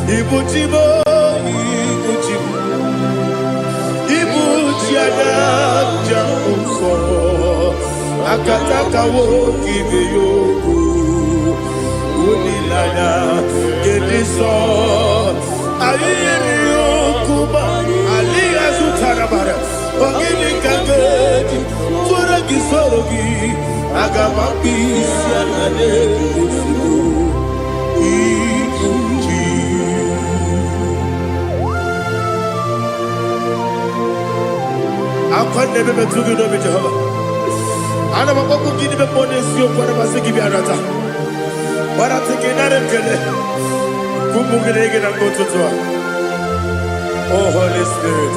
Ibujibo, Ibujibo, Ibujiada, Jamufo, Akataka woki beyoku, Unilada, Gediso, Ayiri Okuba, Aliya Zutarabara, Ogini Kageti, Turagi Sorogi, Agamapi, Sianade, I can't never be too good over Jehovah. I never go to give the bonus you for the Masiki Biarata. But I think another killer. Kumugregin and go to Tua. Oh, Holy Spirit.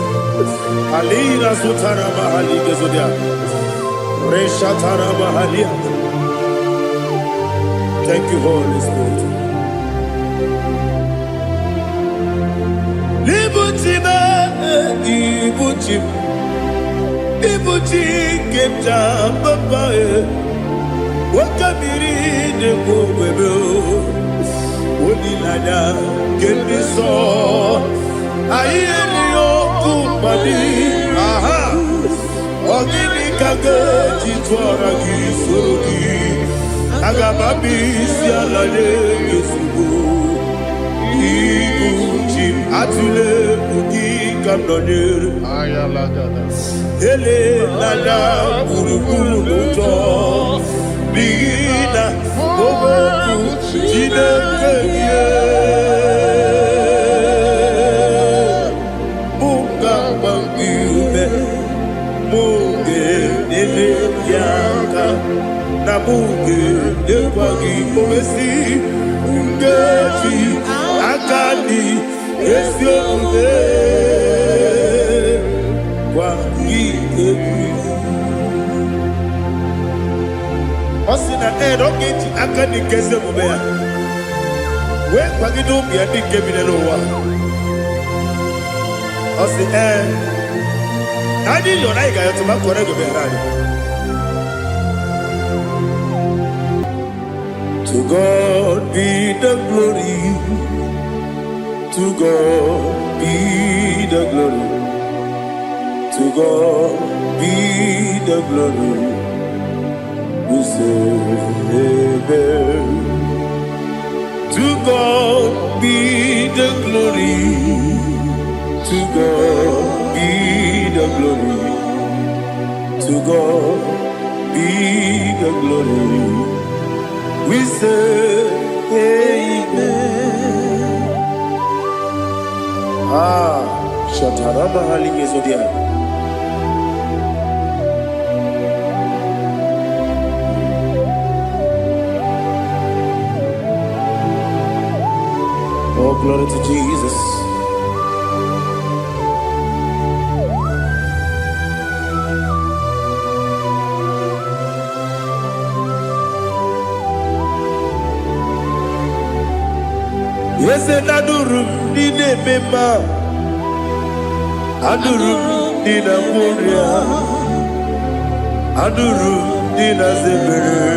Alina Sutana Mahali Gezodia. Reshatana Mahalia. Thank you, Holy Spirit. Libutime, Ibutim. Ibuti kemja babae, wakamiri de bobebe, onilada kendiso, ayeni okupadi, aha, ogini kage jitwara gisorogi, agababi sialade yesugo, ibuti atule ugi kamdonir, ayalada. Ele nada buruburu muto bina oboku jinekeye munga bangiume munge nene yaka na munge nekwagi omesi ngeji akani esiode kwa Osina rogeji akani keze mubea. We kwagido bia dike binelowa. Osi nadi yona iga yotuma kore go berani. To God be the glory. To God be the glory. To God be the glory. We say amen. To God be the glory. To God be the glory. To God be the glory. We say amen. Shataraba Haligezodia. Oh, glory to Jesus. Yes, and Adurum Dine Bema Adurum Dina Moria Adurum Dina Zebere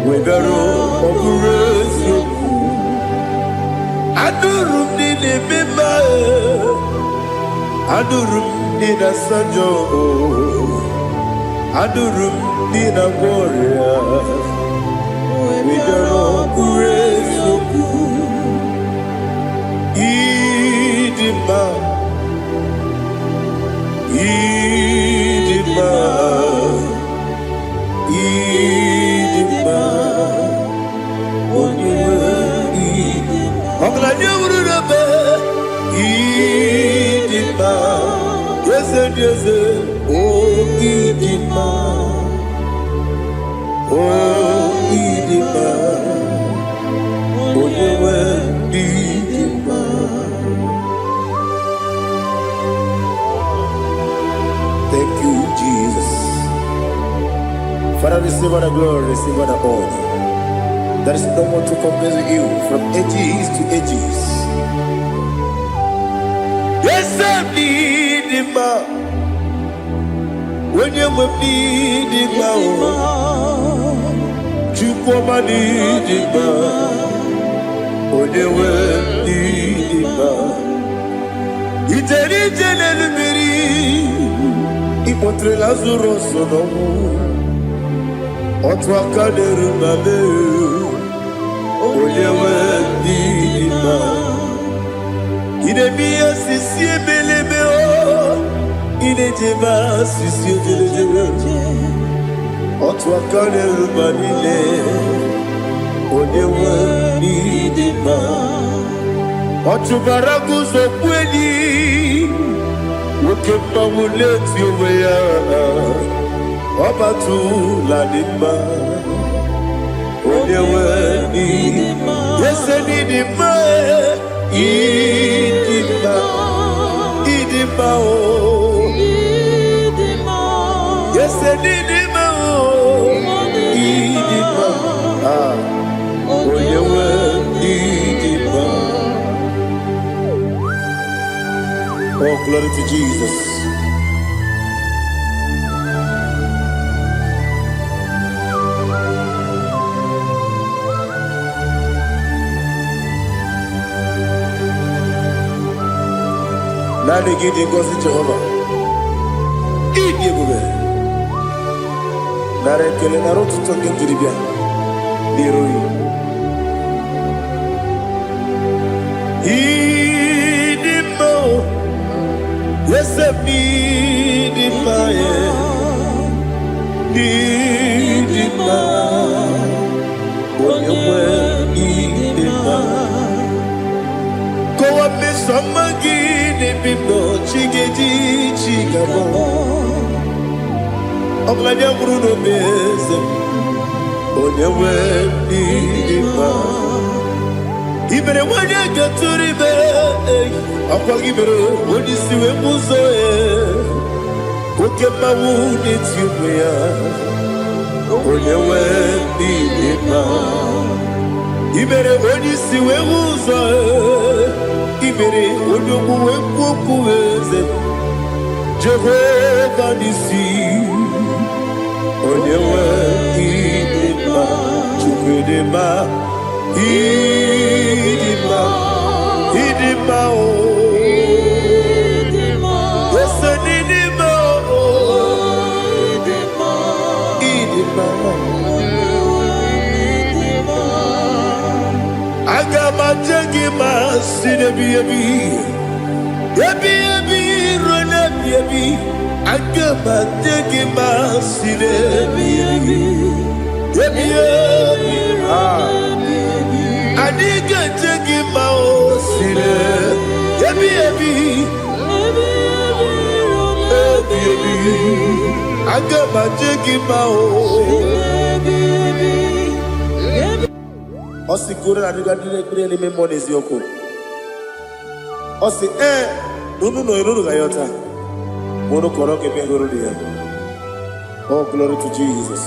Wegaro Operation Adurum Dine Bema Adurum Dina Sanjo Adurum Dina Moria Wegaro Operation Idima, Idima, Idima, Idima, yes, yes, oh, Idima, oh, Idima, thank you, Jesus. Father, receive all the glory, receive all the honor. There is no one to compare with you from ages to ages. Yes, I need him. When you need him, you come and need him. When you Ijenelu miri Ipotre Lazaro sonomu Otu aka n'erumame Onyewe n'ime Idemiya sisi ebelebe o Idejeba sisi ojelejebe Otu aka n'erumanile Onyewe n'ime Ọchụbara guzo kweli Nwoke mmanwụ leti onwe ya Ọbatụla dị mma Onyewe n'ịdị mma Ese n'ịdị mma Ịdị mma Ịdị mma o Ese n'ịdị mma o Ịdị mma Onyewe n'ịdị mma. Oh, glory to Jesus. Now they give you God's Jehovah. Eat you go there. Now they kill it. I wrote to talk into the beer. Yes, I need it, my need it, my when you were need it, my go up, Miss Samagin, if you know, Chiggy, Chigabo. I'm like a Bruno Bez, when you were need it, my even when you get to the bed. Akwagiberu wodi siwe muzoe Kokema wudi tiumea Onyewe nidima Ibere wodi siwe muzoe Ibere wodi muwe kukuweze Jehovah nisi Onyewe nidima Chukwedema Idima Idima o Agama sinebi ronebi agama sinebi adiga o sinebi agama o Osi kore na diga dire me money zioko. Osi no iruru ga yota. Mono koro ke be goro dia. Oh, glory to Jesus.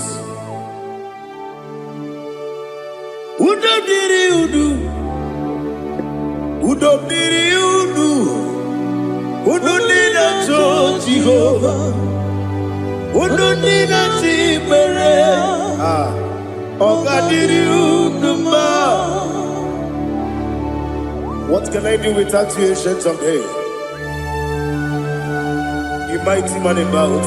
Udo diri udu. Udo nina to Jehovah. Udo nina tibere. What can I do without you, ancient of days? You mighty man about.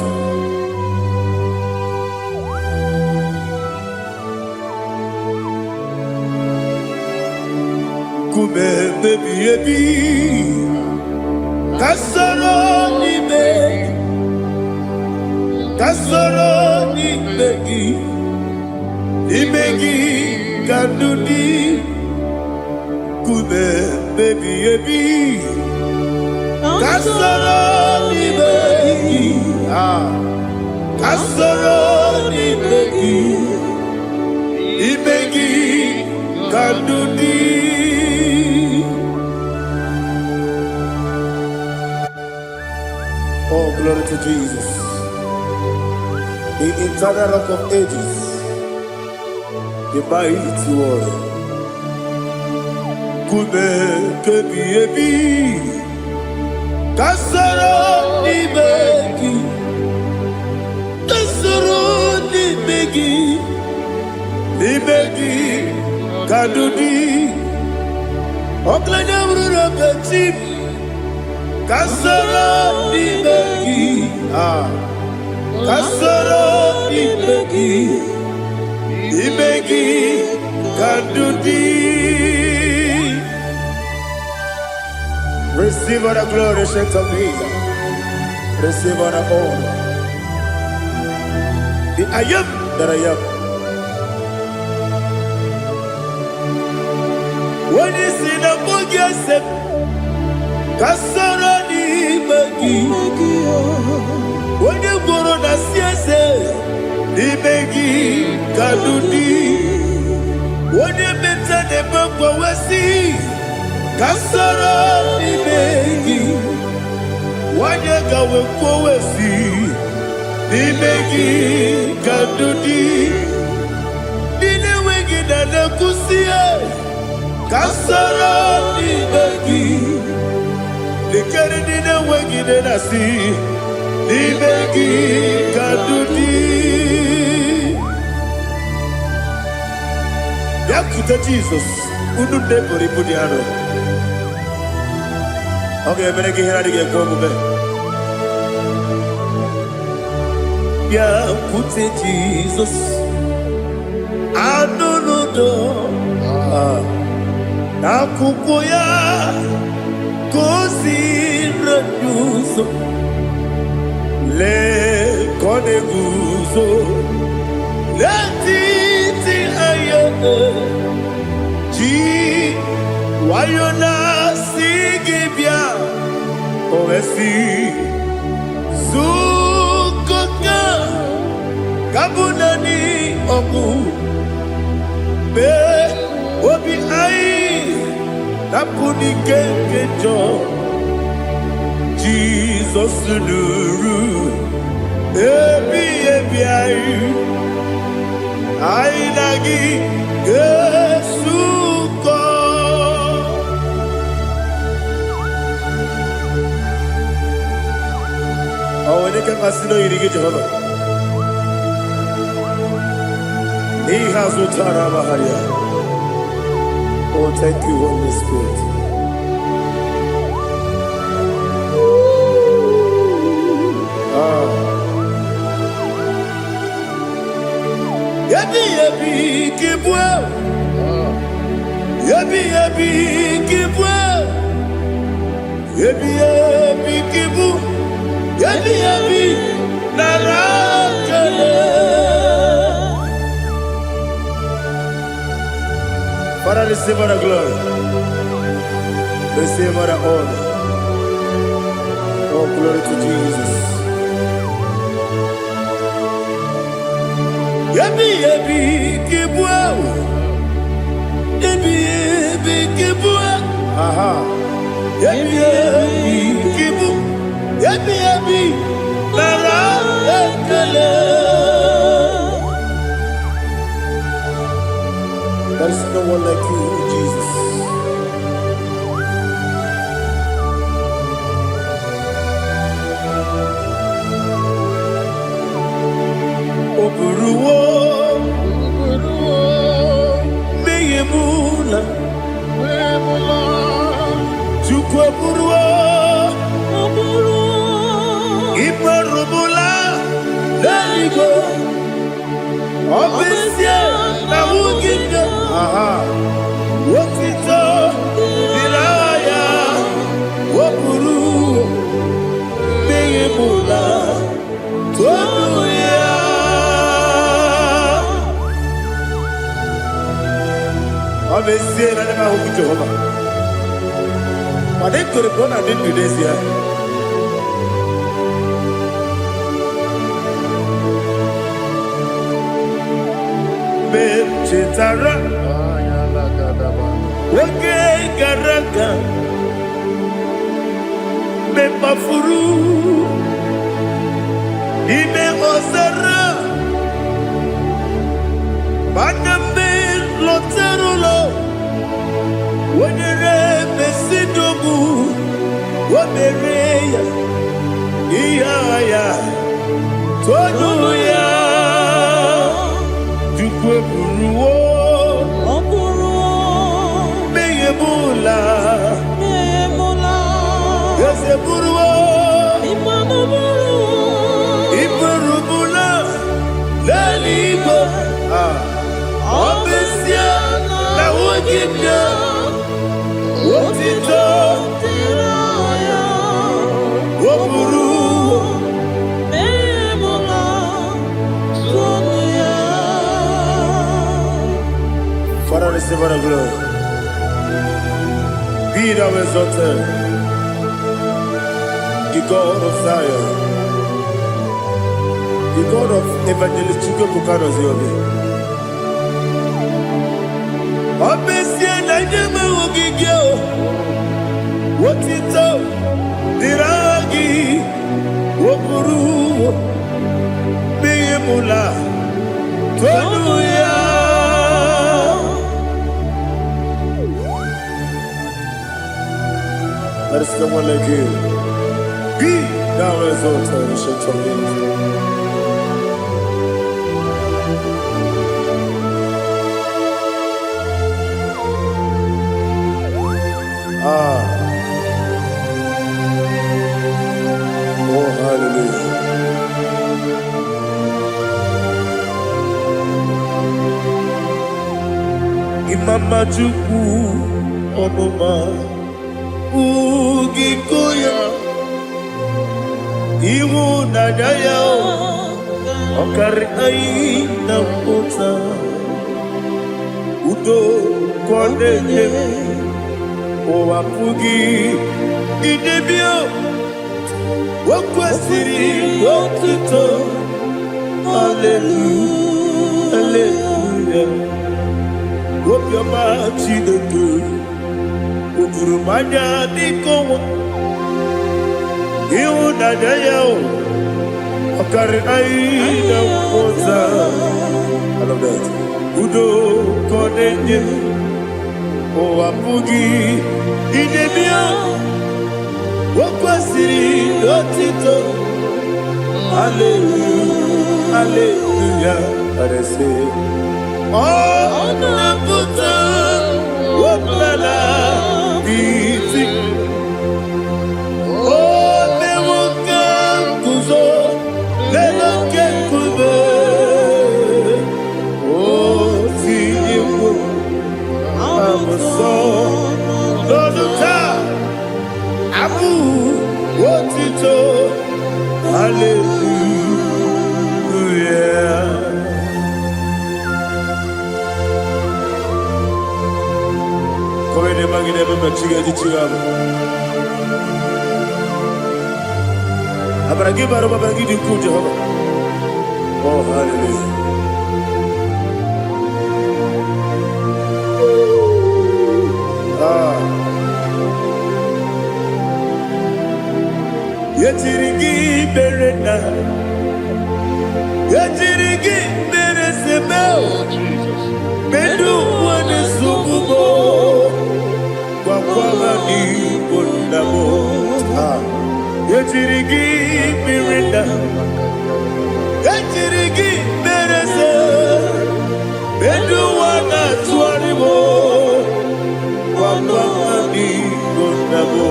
Kume baby, kasoro ni begi. Imegi kandudi kube baby kasoro ni begi kasoro ni begi imegi kandudi. Oh, glory to Jesus, the eternal rock of ages, the mighty one. Kube kebi kasoro ni begi kadudi oklanya brura peti Kasoro Ibeki. Kasoro Ibeki. Ibeki Kadudi. Receive all the glory, shake of Jesus. Receive all the honor. The I am that I am. When you see the book, you say, Kasoro Ibeki. When you go on the CSA, Ibeki Kadudi. When you mention the book, we see. Kasoro Ibeki, wanyega wekwowesi, Ibeki Kadudi, Nine wegi na nekusiye, Kasoro Ibeki, Nikeri nine wegi na nasi, Ibeki Kadudi. Yakuta Jesus, unu nebori budiano. Okay, I'm going to get going. Yeah, put it Jesus. I don't know. Nakukoya, kosi reduso. Le koneguso. Le titi ayane. Ji wayona. Gibia, Oesi, Sukoka, Kabunani, Oku, Be, Obi Ai, Napuni Kejo, Jesus Nuru, Ebi Ai, Nagi, Yesuko. Oh, when you can consider you get Jehovah. He has Utara Maharia. Oh, thank you, Holy Spirit. Yabi yabi kibwa. Yabi yabi kibwa. Yabi yabi kibu. Yabi yabi narakale. Father, receive all the glory. Receive all the honor. Oh, glory to Jesus. Yabi yabi kibwa. Yabi yabi kibwa. Aha. Yabi yabi kibu. Yabi yabi narakale. There is no one like you, Jesus. Oburuwo, meyemula, chukweburuwo, iparubula, leligo, obesia, na wuginde. Aha, wotito, diraya, wopuru, meyemula, tonuya. Obesia na nema huku Jehovah. But they could have gone and did this year. Chitara, Wake Garaka, Mepafuru, Ime Osara, Baname Loterulo, Wenere Besidobu, Wabereya, Iaya, Tonuya. Buruwo, meyemula, yese buru. Father, receive all the glory. Be thou exalted, the God of Zion, the God of Evangelist Chico Pukanos Yobi. Obesia na nyama ogigio, wotito, diragi, wokuru, biyemula, tonuya. There is no one like you. Be thou exalted, ancient of days. Oh, hallelujah. Imama Juku Onoma Ugikoya Iwu Nadaya Okari Aina Mota Udo Kondeye Owapugi Idebio Wakwasiri Wakito Hallelujah Hallelujah Wopiama Chidetu Ukurumanya Nikowa Iwu Nadaya Okari Aina Mota I love that Udo Kondeye Owapugi Idebio Wakwasiri Lotito Hallelujah Hallelujah I say Oh Naputa Waplala Biti Oh Newoka Kuzo Leloke Kube Oh Tiyimu Amason Loduta Abu Wotito Hallelujah Koine magine baba chiga chiga Abaragi baro babaragi diku Jehovah Oh hallelujah Yetirigi berena Yetirigi beresebel Bedu wane sububo Kwa ni bondamo Yetirigi berena Yetirigi berese Bedu wana tuaribo Kwa ni bondamo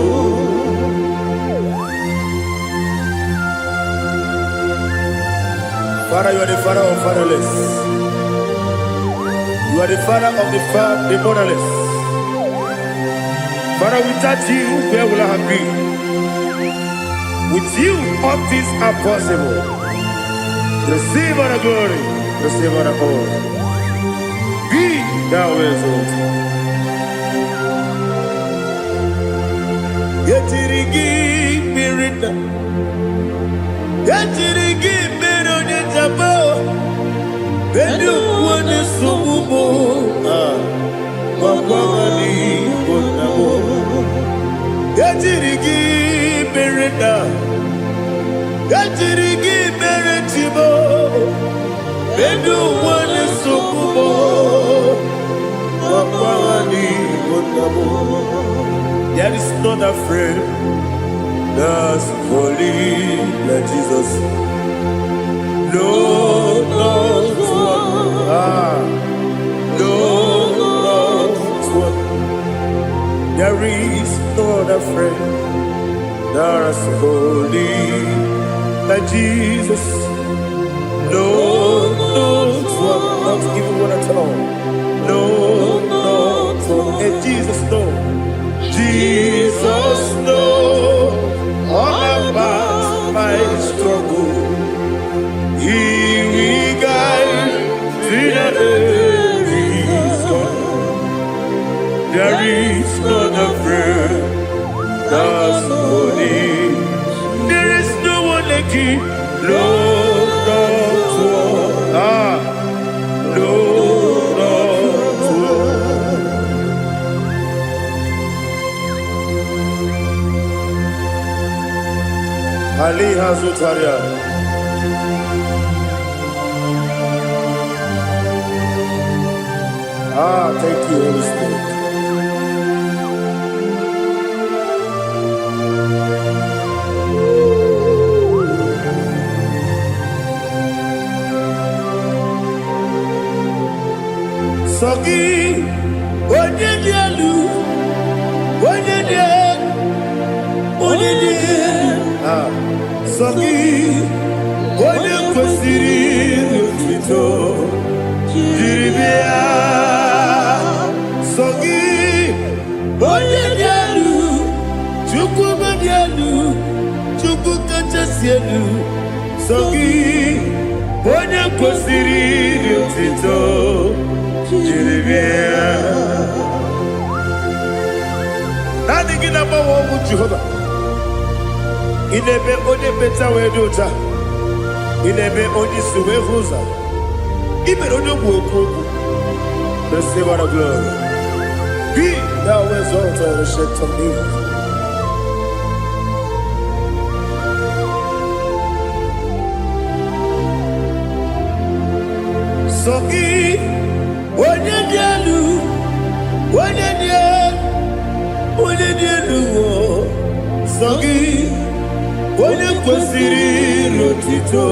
Father, you are the father of fatherless. You are the father of the motherless. Father, without you, where will I have been? With you, all things are possible. Receive all the glory, receive all the honor. Be thou exalted. Yetirigi mirina, yetirigi mirona jabo. Bedu wane sububo, wakwani bonamo. Yetirigi mirina, yetirigi miretibo. Bedu wane sububo, wakwani bonamo. There is not a friend that's holy like Jesus. No, no, no, one. There is no other friend that's holy like Jesus. No, no, one. Not even one at all. No, no, one. Ali Hazutaria. Thank you, Holy Spirit. Sogi, Onyedialu, Onyedie, Sogi, Onyekwesiri Utito, Jiribia, Sogi, Onyedialu, Chukwumadialu, Chukwukachasielu, Sogi, Onyekwesiri Utito, Jiribia. Nothing in about what Jehovah. In a bit only better way to ta. In a bit only suwe huza. Even on your work, the silver of glory. Be thou exalted and shed on me. Sogi, Onyedialu, Onyedialu, Sogi, Onyekwesiri Utito,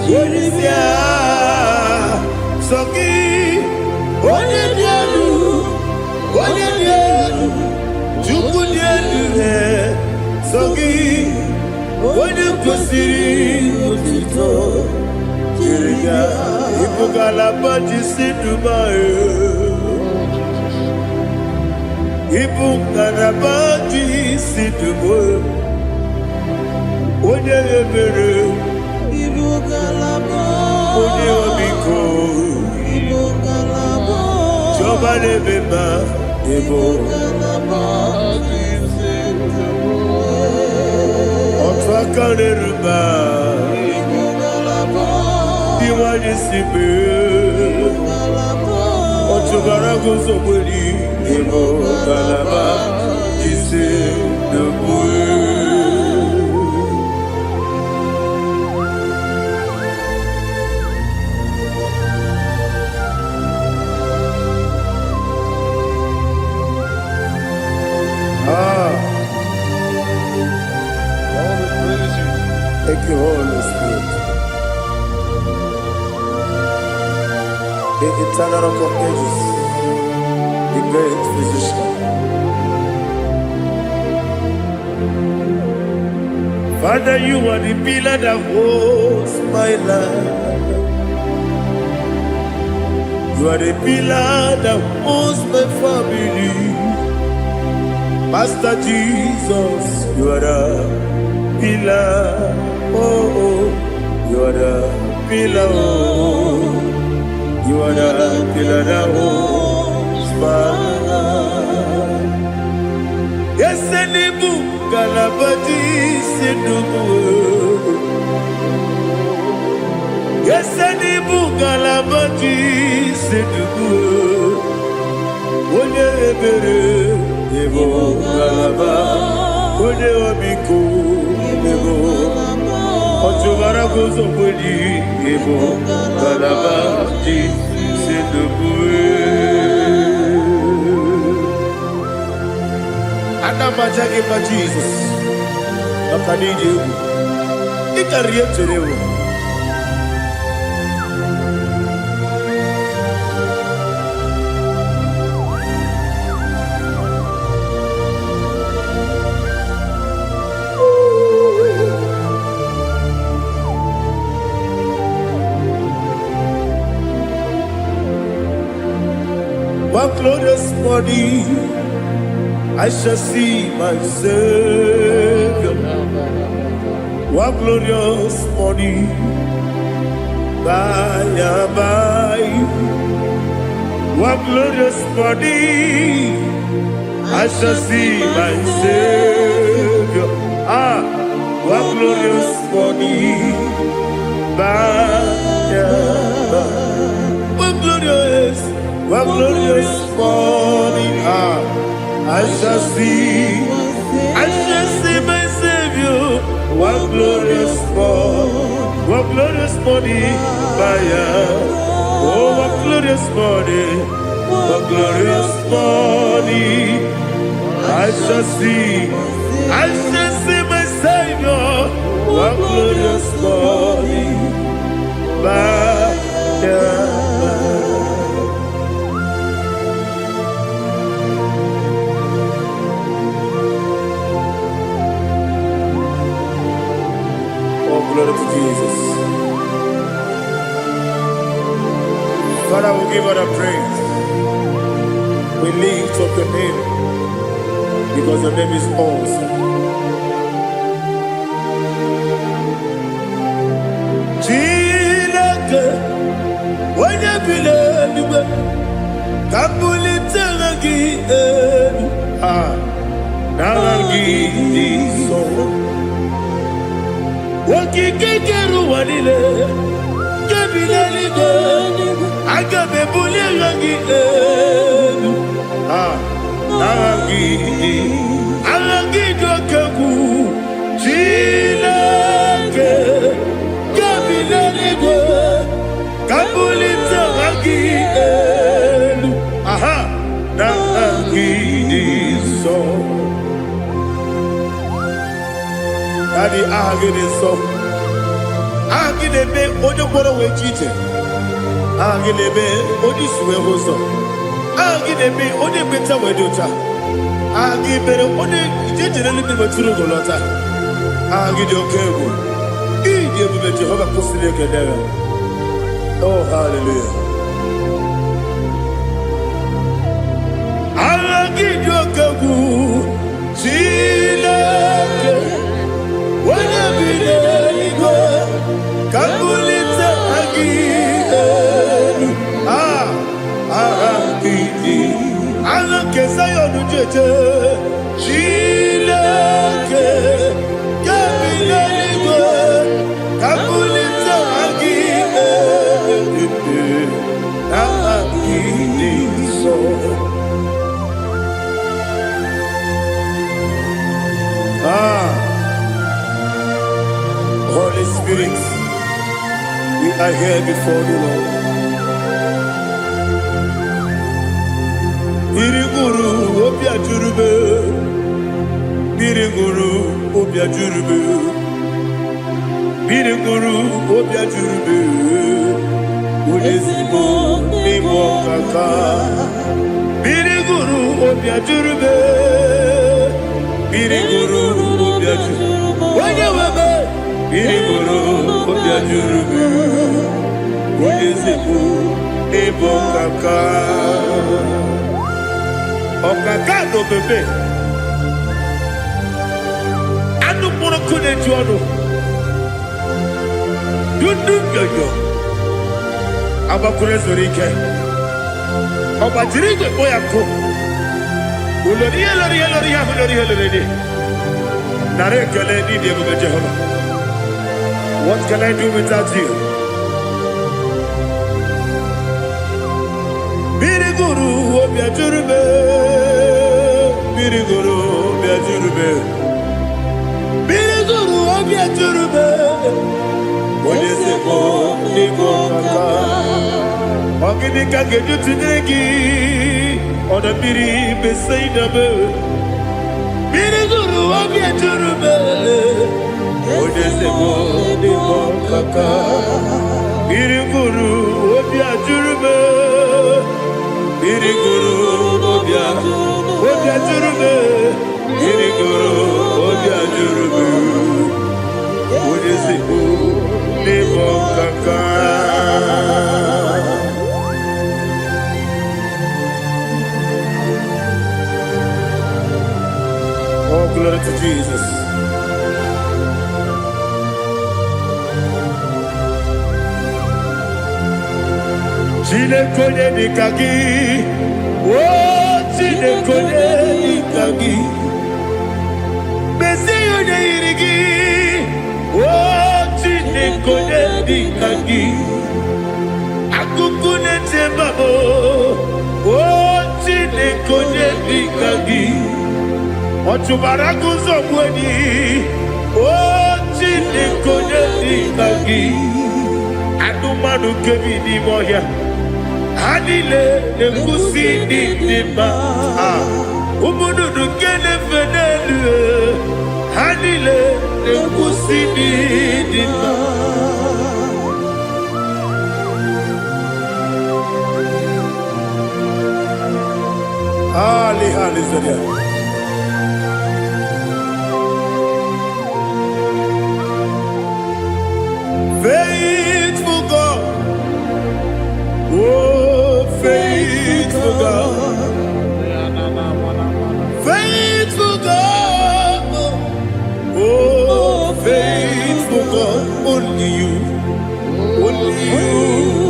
Jiribia, Sogi, Onyedialu, Chukwudialu, Sogi, Onyekwesiri Utito, Jiribia. Ibugalabadi Sidubae, Ibugalabadi Sidubae, Onye Ebere, Onye Obiko, Joba Lebeba, Ibugalabadi Sidubae, Otwakaneruba, Diwani Sibe, Otubarago Zoboli, Ebo Galaba, Jise Debue. Thank you, Holy Spirit. The eternal rock of ages, the great physician. Father, you are the pillar that holds my life. You are the pillar that holds my family. Master Jesus, you are the pillar. Oh, you are the pillar. Oh. You are the pillar that holds my life. Yes, and the book, Galabadi, Sidubu. Yes, and the book, Galabadi, Sidubu. Onye Ebere, Ebo Galaba, Onye Obiko, Ebo Otubarago Zoboli, Ebo Galabadi Sidubu. Anamajagi ma Jesus, Nakanidi, Ikariyeterewo. One glorious morning, I shall see my Savior. One glorious morning, by and by. One glorious morning, I shall see my Savior. One glorious morning, by and by. One glorious morning, I shall see my Savior. One glorious morning, what glorious morning, oh, what glorious morning, what glorious morning. I shall see my Savior, what glorious morning, Oh, glory to Jesus. Father, we give all the praise. We lift up your name because your name is awesome. Chilake, when you believe, Kapulitagi, Nagi, so. Wakikeru wanile, kebilaligo, agabe bulirangi, arangi dokagu, chilake, kebilaligo, kabulita rangi, nangi so. Daddy, agide so. Agide be ojo boro we chite. Agide be odi suwe hoso. Agide be odi beta we dota. Agide be odi jejere libi beturu golota. Agide okego. Ide be Jehovah kusile kedera. Oh, hallelujah. Agide okego. Chilake. Wanna be there, go. Kabulita again. Agidi. Alake sayono jeje. Chilake. Kabulita go. Kabulita again. Agidi so. Holy Spirit, we are here before you, Lord. Biriguru obia jurube, biriguru obia jurube, biriguru obia jurube. Udesibo ni mokaka, biriguru obia jurube, biriguru obia jurube. Wanyawebe. Biriguru obia jurube, udesibo ni mokaka. Okaka no bebe. Anu mono kone juano. Dundu yoyo. Abakure zorike. Obajirige boyako. Uloriya. Nare kele ni diye Jehovah. What can I do without you? Biriguru obia jurube, biriguru obia jurube, biriguru obia jurube. Odesibo ni mokaka, ogini kageju tinegi, oda biri besaidabe. Biriguru obia jurube, odesibo ni mokaka, biriguru obia jurube. Biriguru obia jurube, biriguru obia jurube. Udesibo ni mokaka. Oh, glory to Jesus. Chile konye nikagi, oh chile konye nikagi, besi yone irigi, oh chile konye nikagi, akukune tembabo, oh chile konye nikagi, ochubaraku zomweni, Oh, Chineke Nagi, Adumanu Kevi di Moya, Hanile, the Kusi di Nima, Umudu Kene Fenelu, Hanile, the Kusi di Nima. Ali Hallelujah. Faithful God, oh faithful God, faithful God, oh faithful God, only you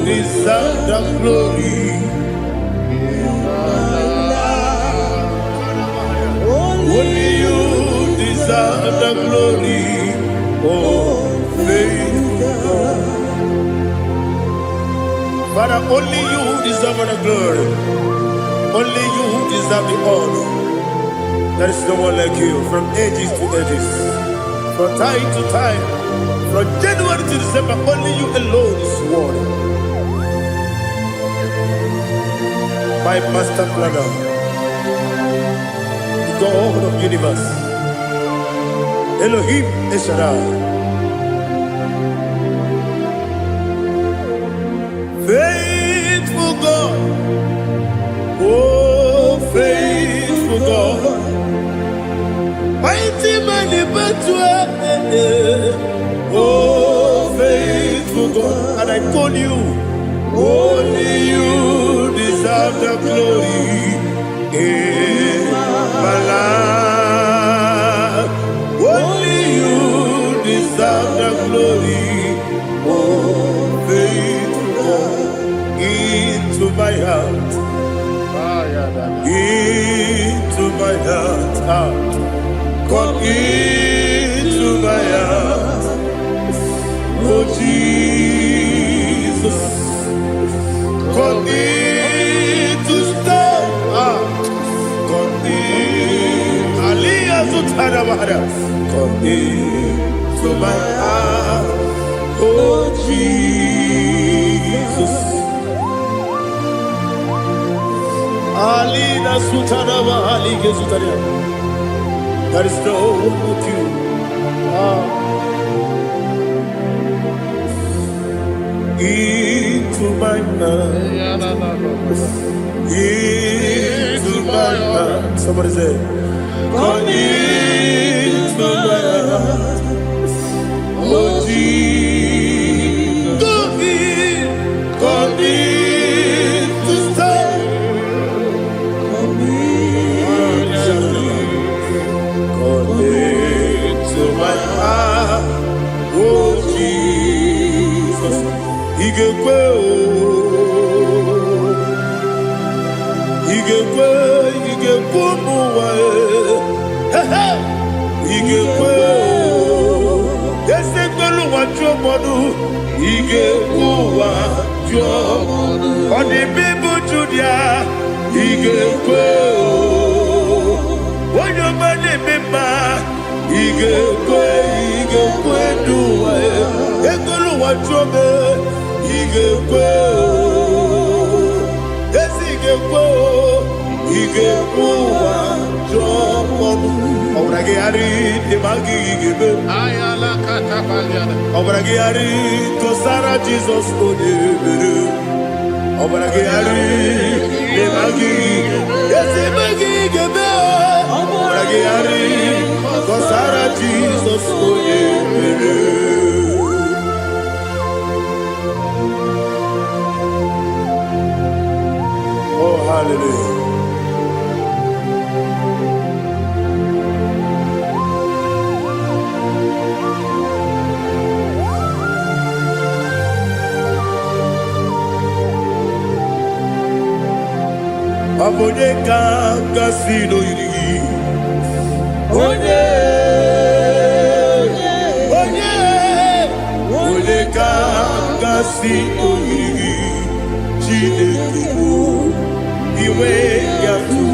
deserve the glory. Only you deserve the glory, oh faithful God. Father, only you deserve the glory. Only you deserve the honor. There is no one like you, from ages to ages, from time to time, from January to December. Only you alone is worthy. My master planner, God of universe, Elohim Eshadai, faithful God, oh faithful God, mighty man in battle, oh faithful God, and I call you, only you deserve the glory. My life, only you deserve the glory. Oh, faithful God, into my heart, into my heart, come into my heart. Oh Jesus, come in to stay. Come into my heart, oh Jesus. Alina Sutanaba, Ali Gesutaria. There is no one like you. Into my heart, into my heart. Somebody say, come into my heart, oh Jesus. Come in to stay. Come into my heart, oh Jesus. Igekwe, igekwe muwa. Igekwe, esegbelu wajomodu. Igekwe wajomodu. Odi bibu Judia. Igekwe, wanyomane mema. Igekwe duwa. Egbelu wajome. Igekwe, esigekwe. Igekwe wajomodu. Obragiari de magi igebe. Ayala katapaliana. Obragiari kosara Jesus odebere. Obragiari de magi ese magi igebe. Obragiari kosara Jesus odebere. Oh hallelujah. Abonye kanga sino yiri. Onye kanga sino yiri. Chineke iwe yatu.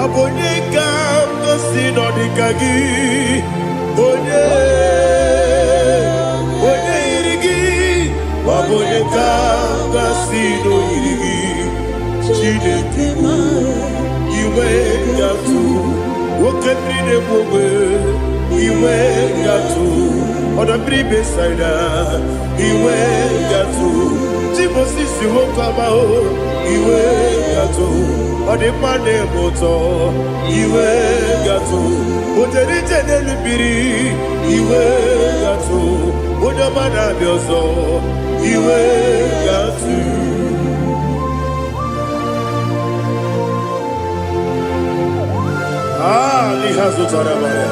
Abonye kanga sino dikagi. Onye Chineke iwe gatu woke bride bobe iwe gatu oda bribe saida iwe gatu Timosisi wokama o iwe gatu ode mane moto iwe gatu oderi tenelu biri iwe gatu oda mana biozo iwe gatu lihazo tarabaya.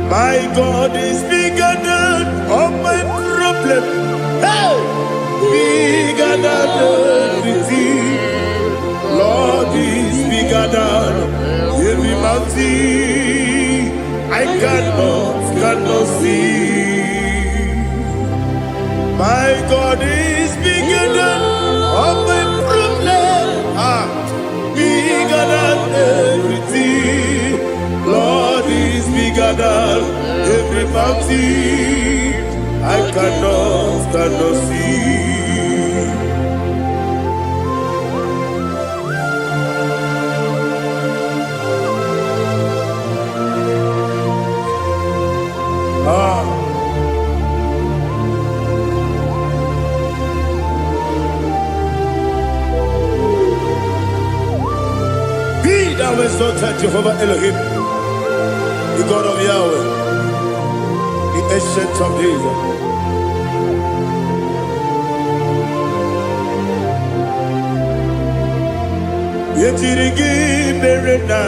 My God is bigger than all my problem. Hey, bigger than everything. Lord is bigger than every mountain. I cannot see. My God is bigger than all my problems. Bigger than everything. Lord is bigger than every mountain. I cannot see. Thou exalted Jehovah Elohim, the God of Yahweh, the ancient of days. Yetirigi merena,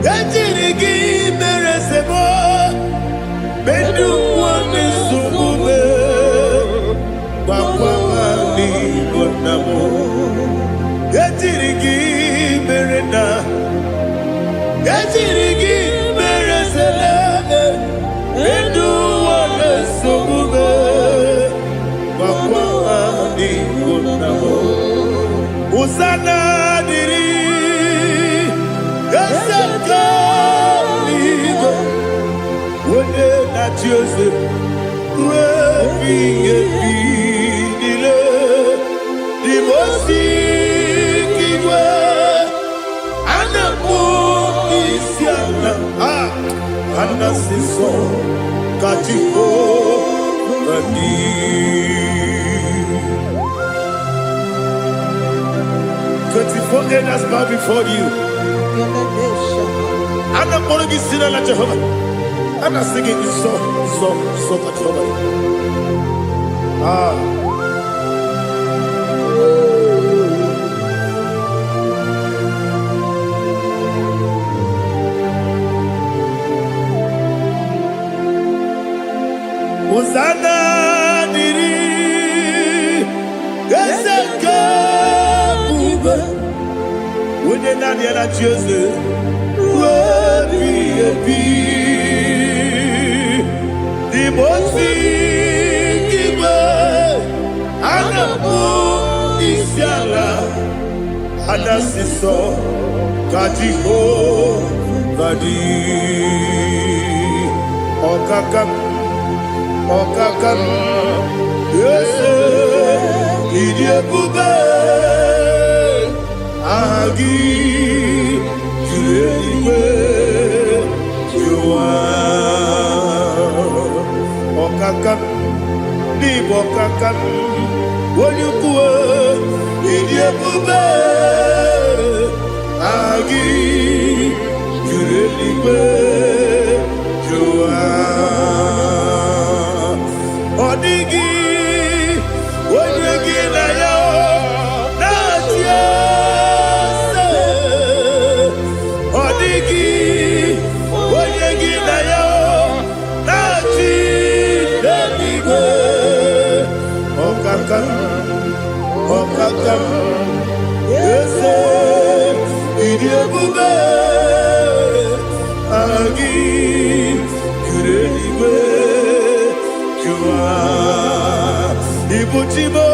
yetirigi meresebo, bedu wane sumube, bakwa mani bonamo. Yetirigi merena, yetirigi meresele, bedu wane sumube, bakwa mani bonamo. Usana diri, esaka ligo, wone na Joseph, wepi dile, divosi kiwe, anamu isiana, anasiso katiko gani. 24 elders bow before you. I'm not going to be seen like Jehovah. I'm not singing this song like Jehovah. Hosanna diri, Geseka. When you're not yet at Joseph, the most Anasiso Kajiho Vadi Okakam Yes Idiabube Agi Juliwe Jua Okakam Nibo Kakam Wonyukue Idiabube Agi Juliwe Jua Odigi Wonyegi na yo Okakam, yes, Idiabube, Agi, Kureliwe, Jua, Ibuchibo,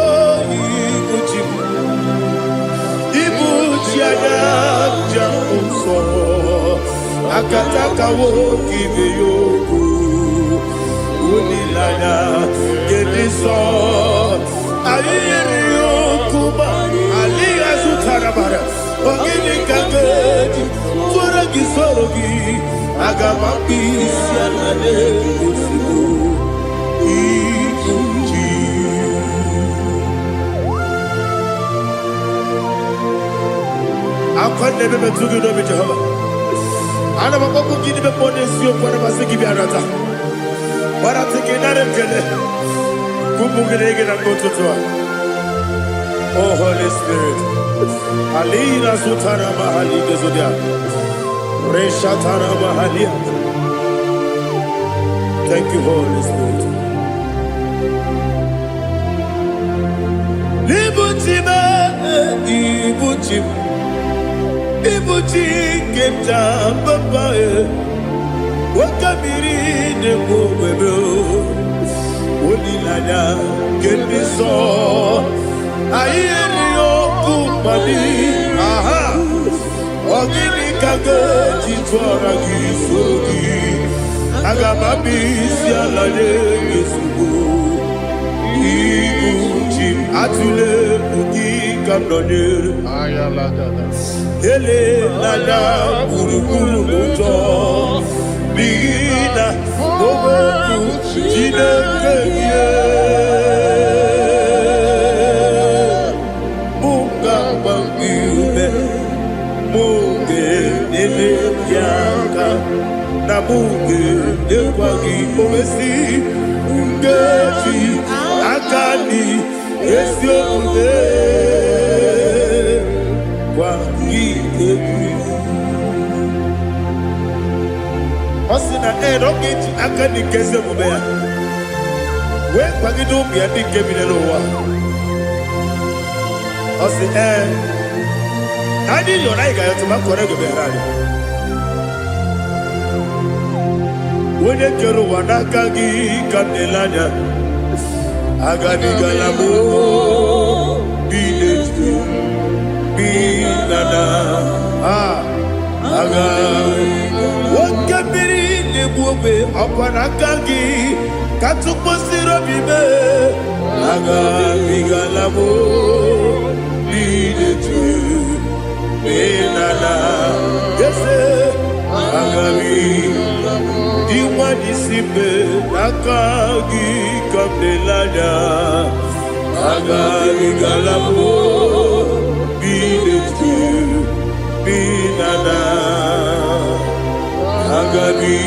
Ibuchiana, Jamuso, Akataka wo kiveyoku, Unilana, get this all. Ayeriyo kuba, aliya zutarabara. Ogini kageti, turagi sorogi. Agamapi sianade kusibu. Ikuji. Akwande bebe tugi nobi Jehovah. Ana maboku gini be ponesio kwa na basiki bi arata. Bara tiki nare kele. Kumugirege na kototoa. Oh Holy Spirit. Alina sutara mahali gezodia. Reshatara mahali. Thank you, Holy Spirit. Libutime, ibutime. Ibuti kemta papa wakamiri ne mwebe Unilana kendiso ayeri yokumani aha Ogini kage jitwara gisogi Agamabisi alane gesubu Ibuti atule buki kamdonir Ayaladada Ele lala burukuru muto Bigina oboku jinekeye Munga bangiume Munge nene yaka Na munge nekwagi omesi Ungeji akani esione Osina rogeji akani keze mubea we kwagido bia di kebile lowa Osi nani yona iga yoto makore go berani Wene kero wanakagi kandelanya Agani galamo binetu Binana aga wakabiri nebuobe apanakagi katuposiro bibe aga bigalamo binetu binana yese aga diwani simbe nakagi kamdelanya aga bigalamo Binana Agabi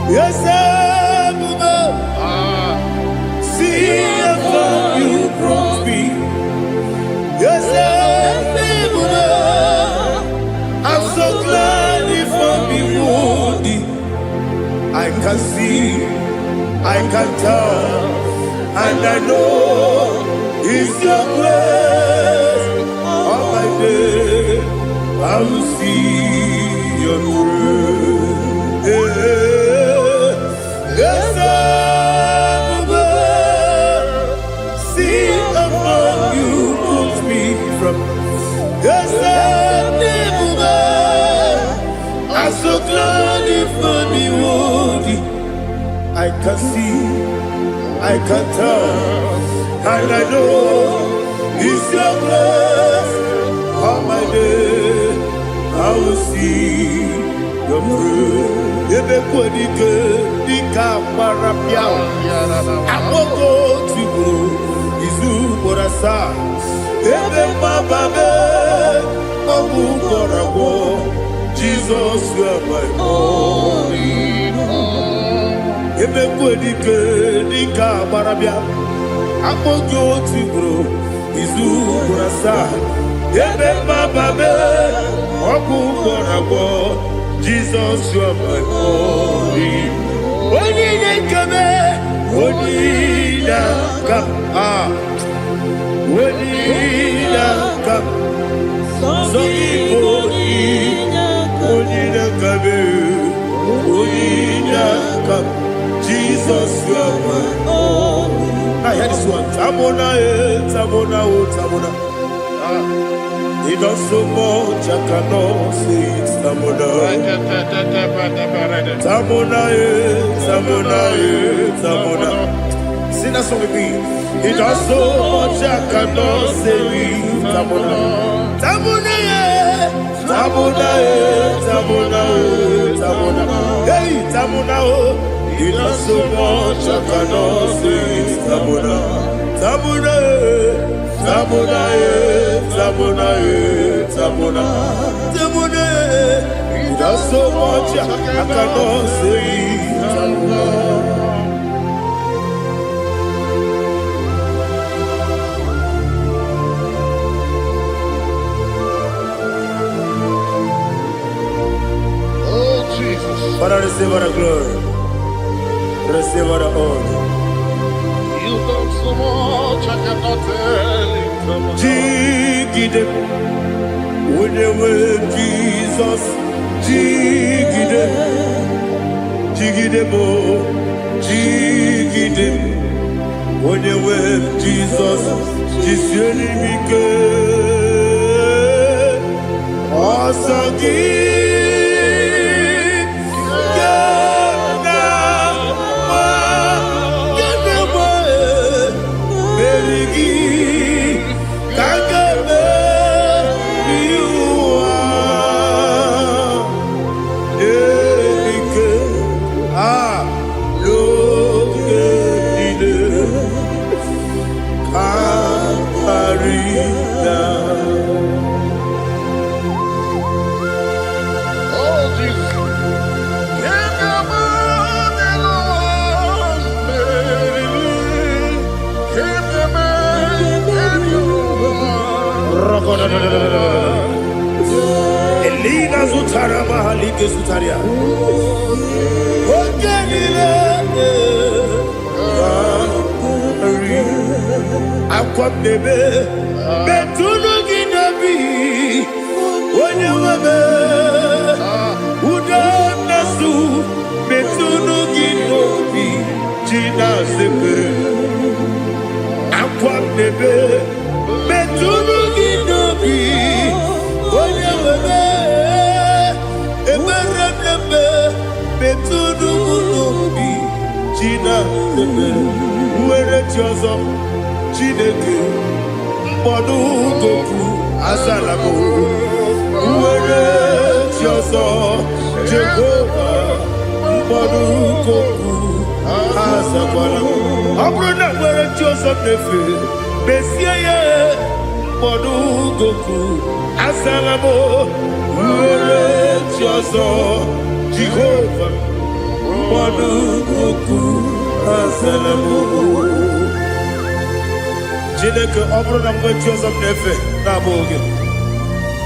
Yes, see how you brought me. Yes, I'm so glad if I'm wounded. I can see, I can tell, and I know it's your grace. On my day, I will see your grace. Yes, see above you put me from. Yes, I'm so glad if only would I can see, I can tell, and I know it's your grace. On my day, I will see your grace. Ebe kwenike, nika marapia. Amoko tibu, izu morasa. Ebe mababe, obu korabo. Jesus, you are my only home. Ebe kwenike, nika marapia. Amoko tibu, izu morasa. Ebe mababe, obu korabo. Jesus, you are my only. Only come, only come, only come. So only come, only come. Jesus. Jesus, you are my only. Now hear this one. Tamona, Tamona, Tamona. He does so much, I cannot say it. Tamona, Tamona, Tamona, Tamona. Sing that song with me. He does so much, I cannot say it. Tamona, Tamona, Tamona, Tamona, Tamona. Hey, Tamona, he does so much, I cannot say it. Tamona, Tamona, Tamona, Tamona, Tamona, Tamona. He does so much, I cannot say it. Tamona. Father, receive all the glory. Receive all the honor. You done so much, I cannot tell it. Jigide, with the word Jesus. Jigide, jigide mo, jigide, with the word Jesus. Jisieni mike, asagi. Elina Zutara Mahalike Zutaria. Aqua bebe, Betuno Ginabi, when you were Udanasu, Betuno Ginobi, Gina Zipper. Aqua bebe, Betuno Ginobi, when you were Betuno Ginobi, Gina Zipper. Where it was Chineke, Mbonu Goku, Azalamo. Where it was Jehovah, Mbonu Goku, Azalamo. Abrona where it was Nefe, Messiah, Mbonu Goku, Azalamo. Where it was Jehovah, Mbonu Goku, Azalamo. Jineke Obrona Mwechoza Nefe, Naboge.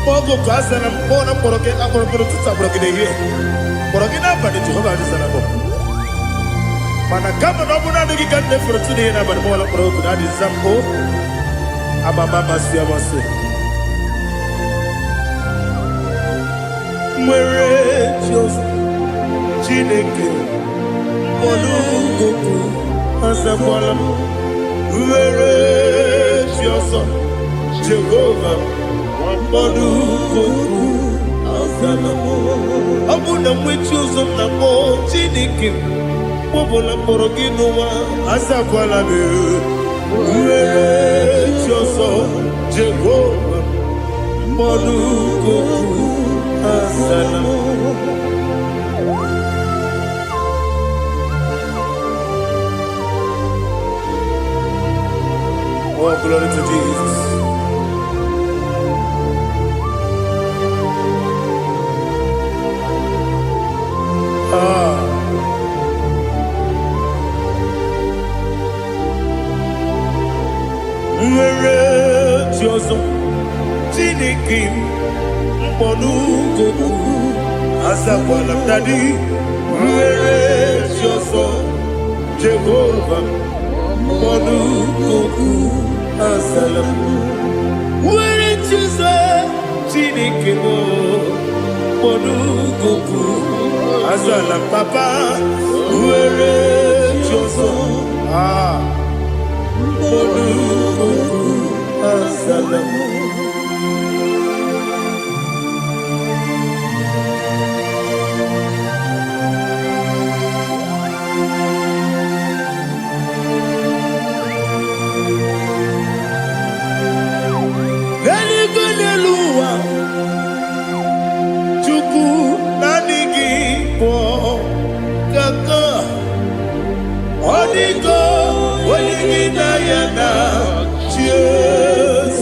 Mogo Kasanam, Bona Poroke, Aporo Tabroke, Porogina, but it's Jehovah Zanabo. Manakama Nobuna, the Gigante for today, and about Mola Poroku, that is Zambo, Ababa Siamase. Mwechoza Jineke Monugoku, Asabola. Where is your son, Jehovah? Mbonu Goku, Azalamo. Abuna mwechuzo na mo Chineke, Mobola Poroginowa, Azakwalabe. Where is your son, Jehovah? Mbonu Goku, Azalamo. Oh, glory to Jesus. Where Jozo, Jiniki, Mbonu Goku, Azakwala Daddy. Where Jozo, Jehovah, Mbonu Goku, Azalamo. Where Jozo, Jiniki, Mbonu Goku, Azalam Papa. Where Ah, Asalamu. Hallelujah. Chuku nanigi po kaka. Onigo waligi na yana cheers.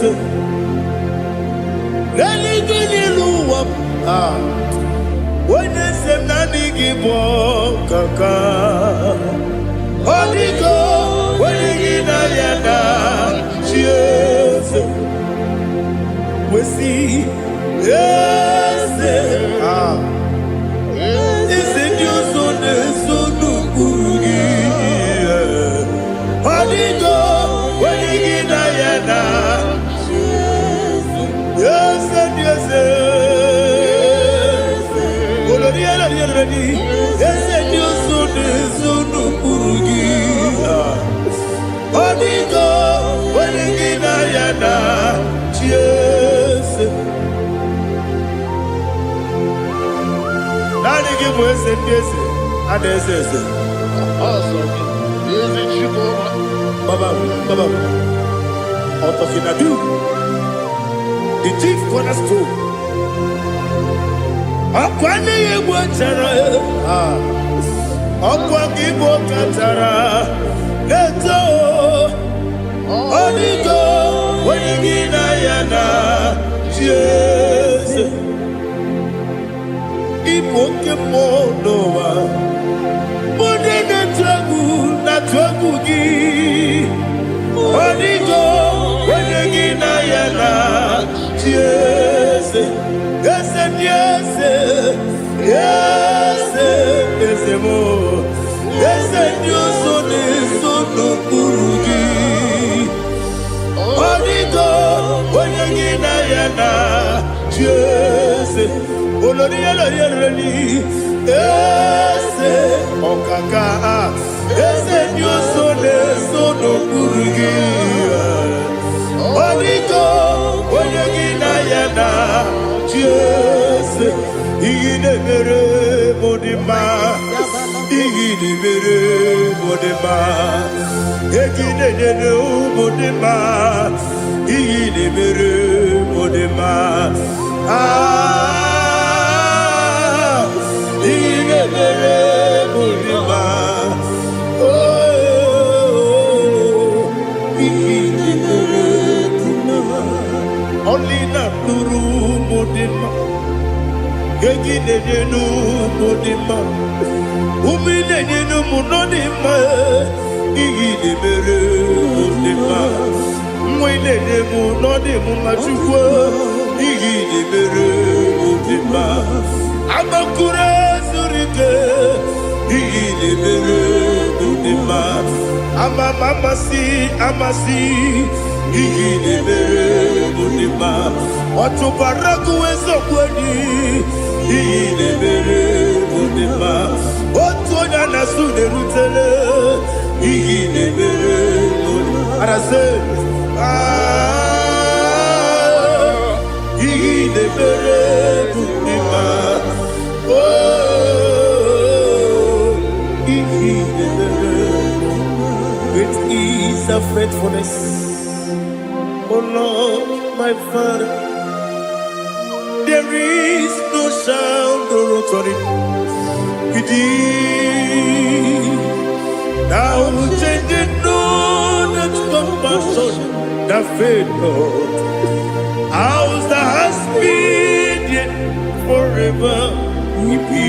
Hallelujah. Ah. Wenesem nanigi po kaka. Onigo waligi na yana cheers. We see, yes, ah, is it your son, no Burugi? Hadigo, when you get Diana, yes, yes, yes, your son, no Burugi. Hadigo, when you get Diana, cheers. Nani give us a kiss, and there's this. Awesome. Is it IGBO? Baba, Otokinadu, the chief cornerstone. Akwani Watara, Akwagibo Katara, Leto, Onigo, Wenigina Yana, Jesus. Ipokemonoa Modena Tragu na Tragugi Onigo Wenegina Yana Yes Yes Yes Yes Yes Mo Yes Dios Sono Kurugi Onigo Wenegina Yana Yes Olori ese okaka ese nyoso leso no kurugi Oniko onyegina yana Jese igide mere modima igide mere modima igide nene modima igide mere modima Only not Nuru Modima, Gaginu Modima, Umilenu Munodima, Igide Bere Modima, Mwinemu Nodimu Machua, Igide Bere Modima, Amakure Surike, Igide Bere Modima, Amasi, Igide Bere Modima, Otubaraku Ezokwani, Igide Bere Modima, Otonya Nasude Rutele, Igide Bere Modima, Arase, Igide Bere Modima, oh, Igide Bere Modima, great is the faithfulness. Oh Lord, my Father, there is no sound or authority. Thou changest not that compassion, that faith, Lord. Ours that has been yet forever we be.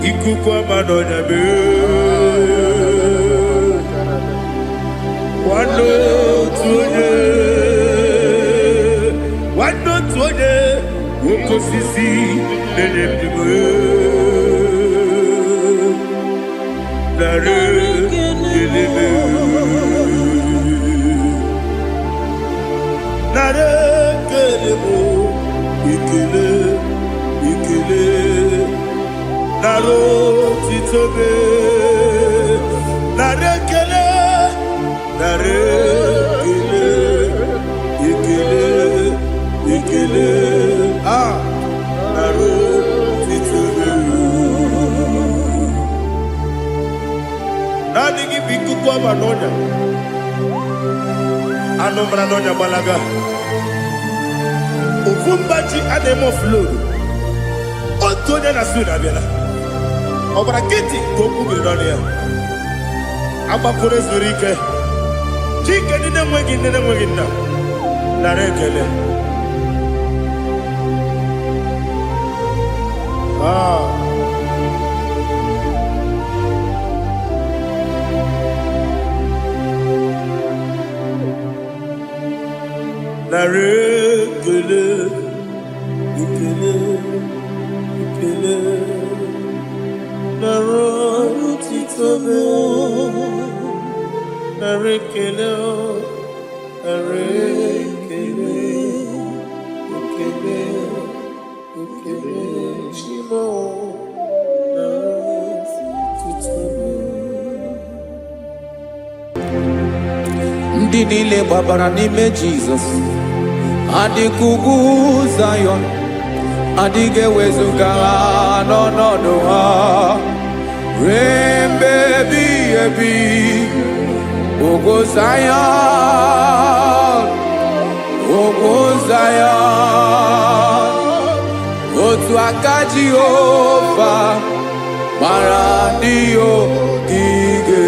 Ikukwa Madonna be. Wano tuone, woko sisi nenebdime, nare kelebe, nare kelebo, ikele, naro titobe, nare kelebo. nare ikele nare titulu nani gi biku kwa manonya anomra nonya balaga ufumbaji anemo flow otonya na suna bela obra kiti koku bironia aba kore zurike chike nine mwegi na narekele narekele ikele narotitobe narekele chimo narotitobe ndị niile gbabara n'ime Jizọs adịghị ugwu Zayọn adịghị ewezuga ha n'ọnọdụ ha ruo mgbe ebighị ebi. Ugwu Zayọn, ugwu Zayọn, otu aka Jehova gbara ndị ogige.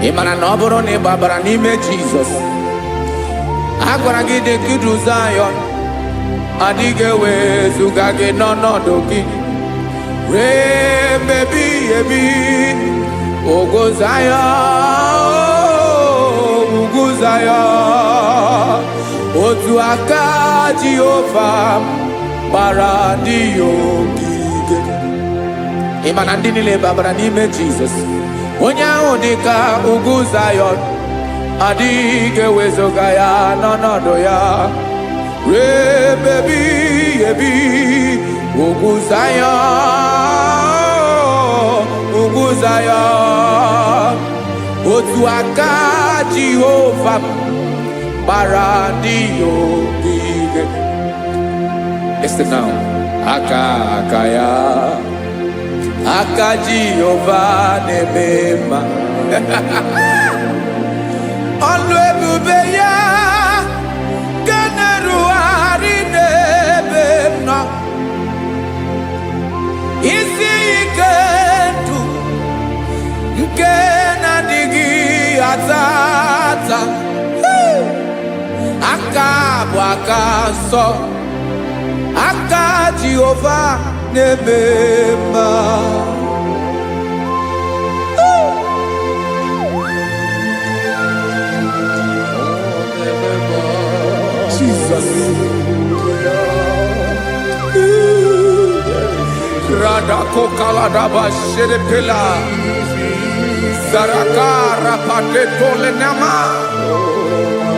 Ị mara na ọ bụrụ na ị gbabara n'ime Jizọs, a gwara gị dị ka Zayọn adịghị ewezuga gị n'ọnọdụ gị ruo mgbe ebighị ebi. Ugwu Zayọn, ugwu Zayọn, otu aka Jehova gbara ndị ogige. Ị ma na ndị niile gbabara n'ime Jizọs, onye ahụ dị ka ugwu Zayọn adịghị ewezuga ya n'ọnọdụ ya ruo mgbe ebighị ebi. Ugwu Zayọn, ugwu Zayọn, otu aka Jehova gbara ndị ogige. Listen now, aka ya, aka Jehova na-eme mma. Ọlụ ebube ya ga na-erugharị n'ebe m nọ. Isi ike ndụ nke na-adịghị ata ata. Aka bụ aka nsọ, aka Jehova na-eme mma. Jesus. Radako kaladaba sherepela Zarakara pateto lenama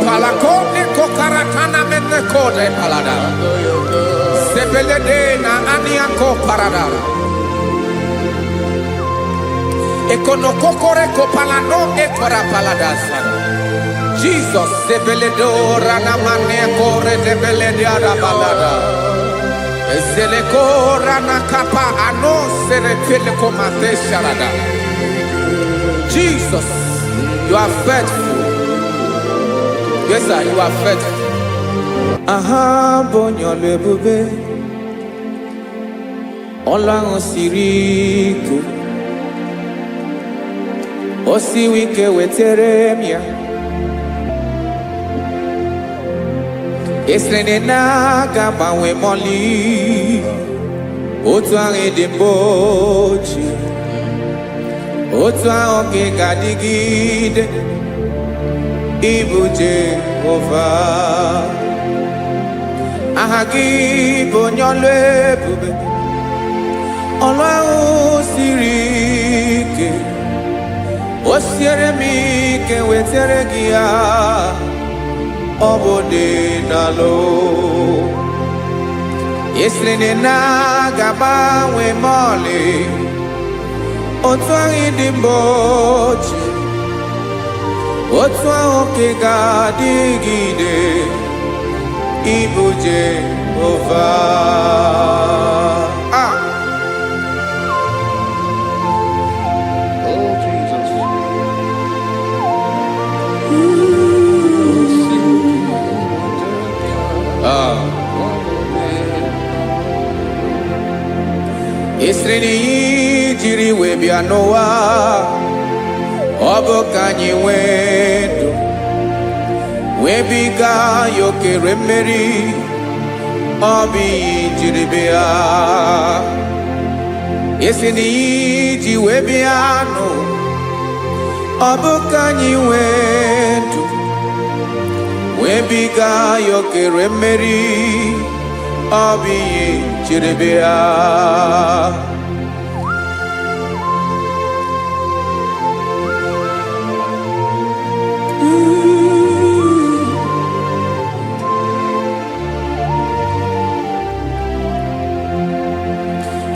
Palakone kokaratana mene kode palada Sebelede na aniako parada Ekono kokore kopalano ekora paladasa Jesus sebeledo rana mane kore sebelede ada balada Esele kora na kapa ano serepele komate sharada. Jesus, you are faithful. Yes, sir, you are faithful. Aha, bonyo lebube. Ola osiriku. Osi wike weteremia. Esrene naga mawe moli. Otu ange dembochi. Otu ange gadigide. ịbụ Jehova. Aha gị bụ onye ọlụ ebube, ọlụ ahụ siri ike. O siere m ike wetara gị ya, ọ bụ dị n'alụ. Esiri na ga-agbanwe m ọlị, otu ahụ dị mgbe ochie, otu ahụ ka ị ga-adịgide. Ịbụ Jehova. Oh, Jesus. Esiri na ihe jiri wee bịa n'ụwa, ọ bụ ka anyị nwee ndụ, wee biga ya okere mmeri. Ọ bụ ihe jiri bịa. Esi na ihe ji wee bịa nụ, ọ bụ ka anyị nwee ndụ, wee biga ya okere mmeri. Ọ bụ ihe jiri bịa.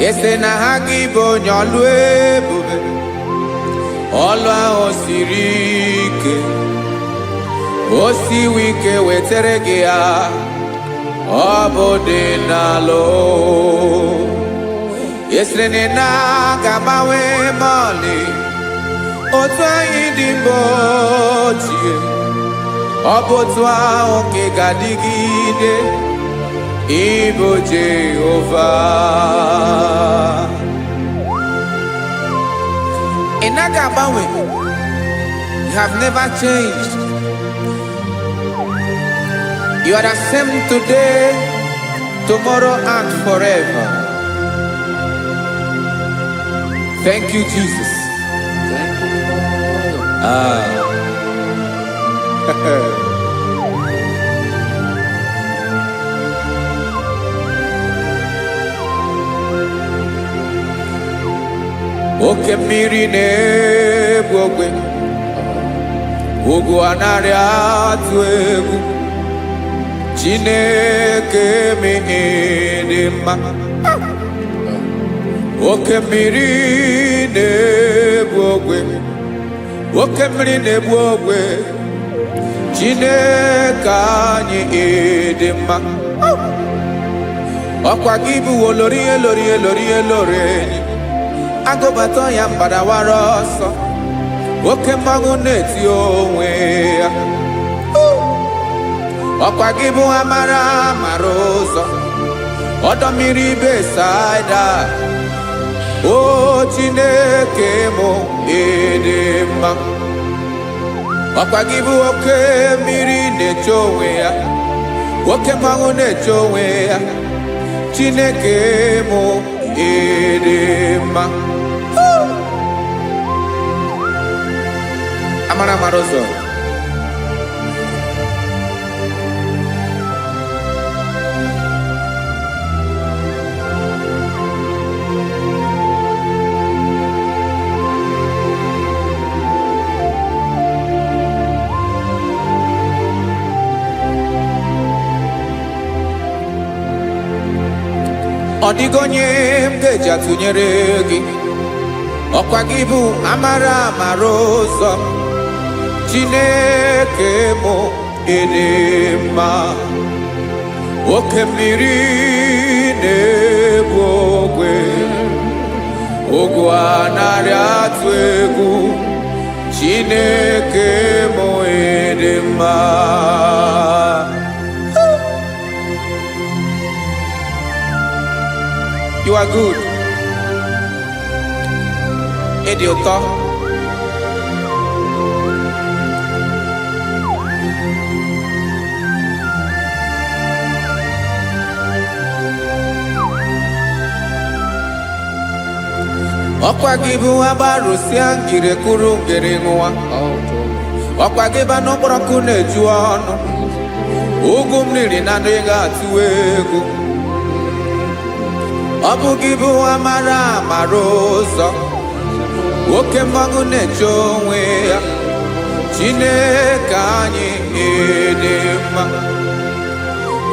Ese na ha gị bụ onye ọlụ ebube, ọlụ ahụ siri ike. O siwe ike wetara gị ya, ọ bụ dị n'alụ. Esiri na ga-agbanwe m ọlị, otu anyị dị mgbe ochie, ọ bụ otu ahụ ka ị ga-adịgide. Ịbụ Jehova. Ị naghị agbanwe. You have never changed. You are the same today, tomorrow, and forever. Thank you, Jesus. Thank you, Lord. Oke mmiri na-egbu ogwe, ugwu anaghị atụ egwu. Chineke mee dị mma. Oke mmiri na-egbu ogwe, oke mmiri na-egbu ogwe. Chineke anyị dị mma. Ọkwa gị bụ olori elori elori elori enyi, agụbata ya mgbadawara ọsọ. Oke mmanwụ na-eti onwe ya. Ọkwa gị bụ amara amara ụzọ, ọdọ mmiri Besaida. O Chineke mụ ịdị mma. Ọkwa gị bụ oke mmiri na-eche onwe ya, oke mmanwụ na-eche onwe ya. Chineke mụ ịdị mma. Amara amara ụzọ. Ọ dịghị onye m ga-eji atụnyere gị. Ọkwa gị bụ amara amara ụzọ. Chineke mụ ịdị mma. Oke mmiri na-egbu ogwe, ogwu anaghị atụ egwu. Chineke mụ ịdị mma. You are good. Ịdị ụtọ. Ọkwa gị bụ agbarụsịa ngire kwuru ngere nwa. ọkwa gị ba n'ụkpọrọkụ na-eju ọnụ ugwu mmiri na ndị ga-atụ egwu ọ bụ gị bụ amara amara ụzọ oke mmanwụ na-eche onwe ya Chineke anyị dị mma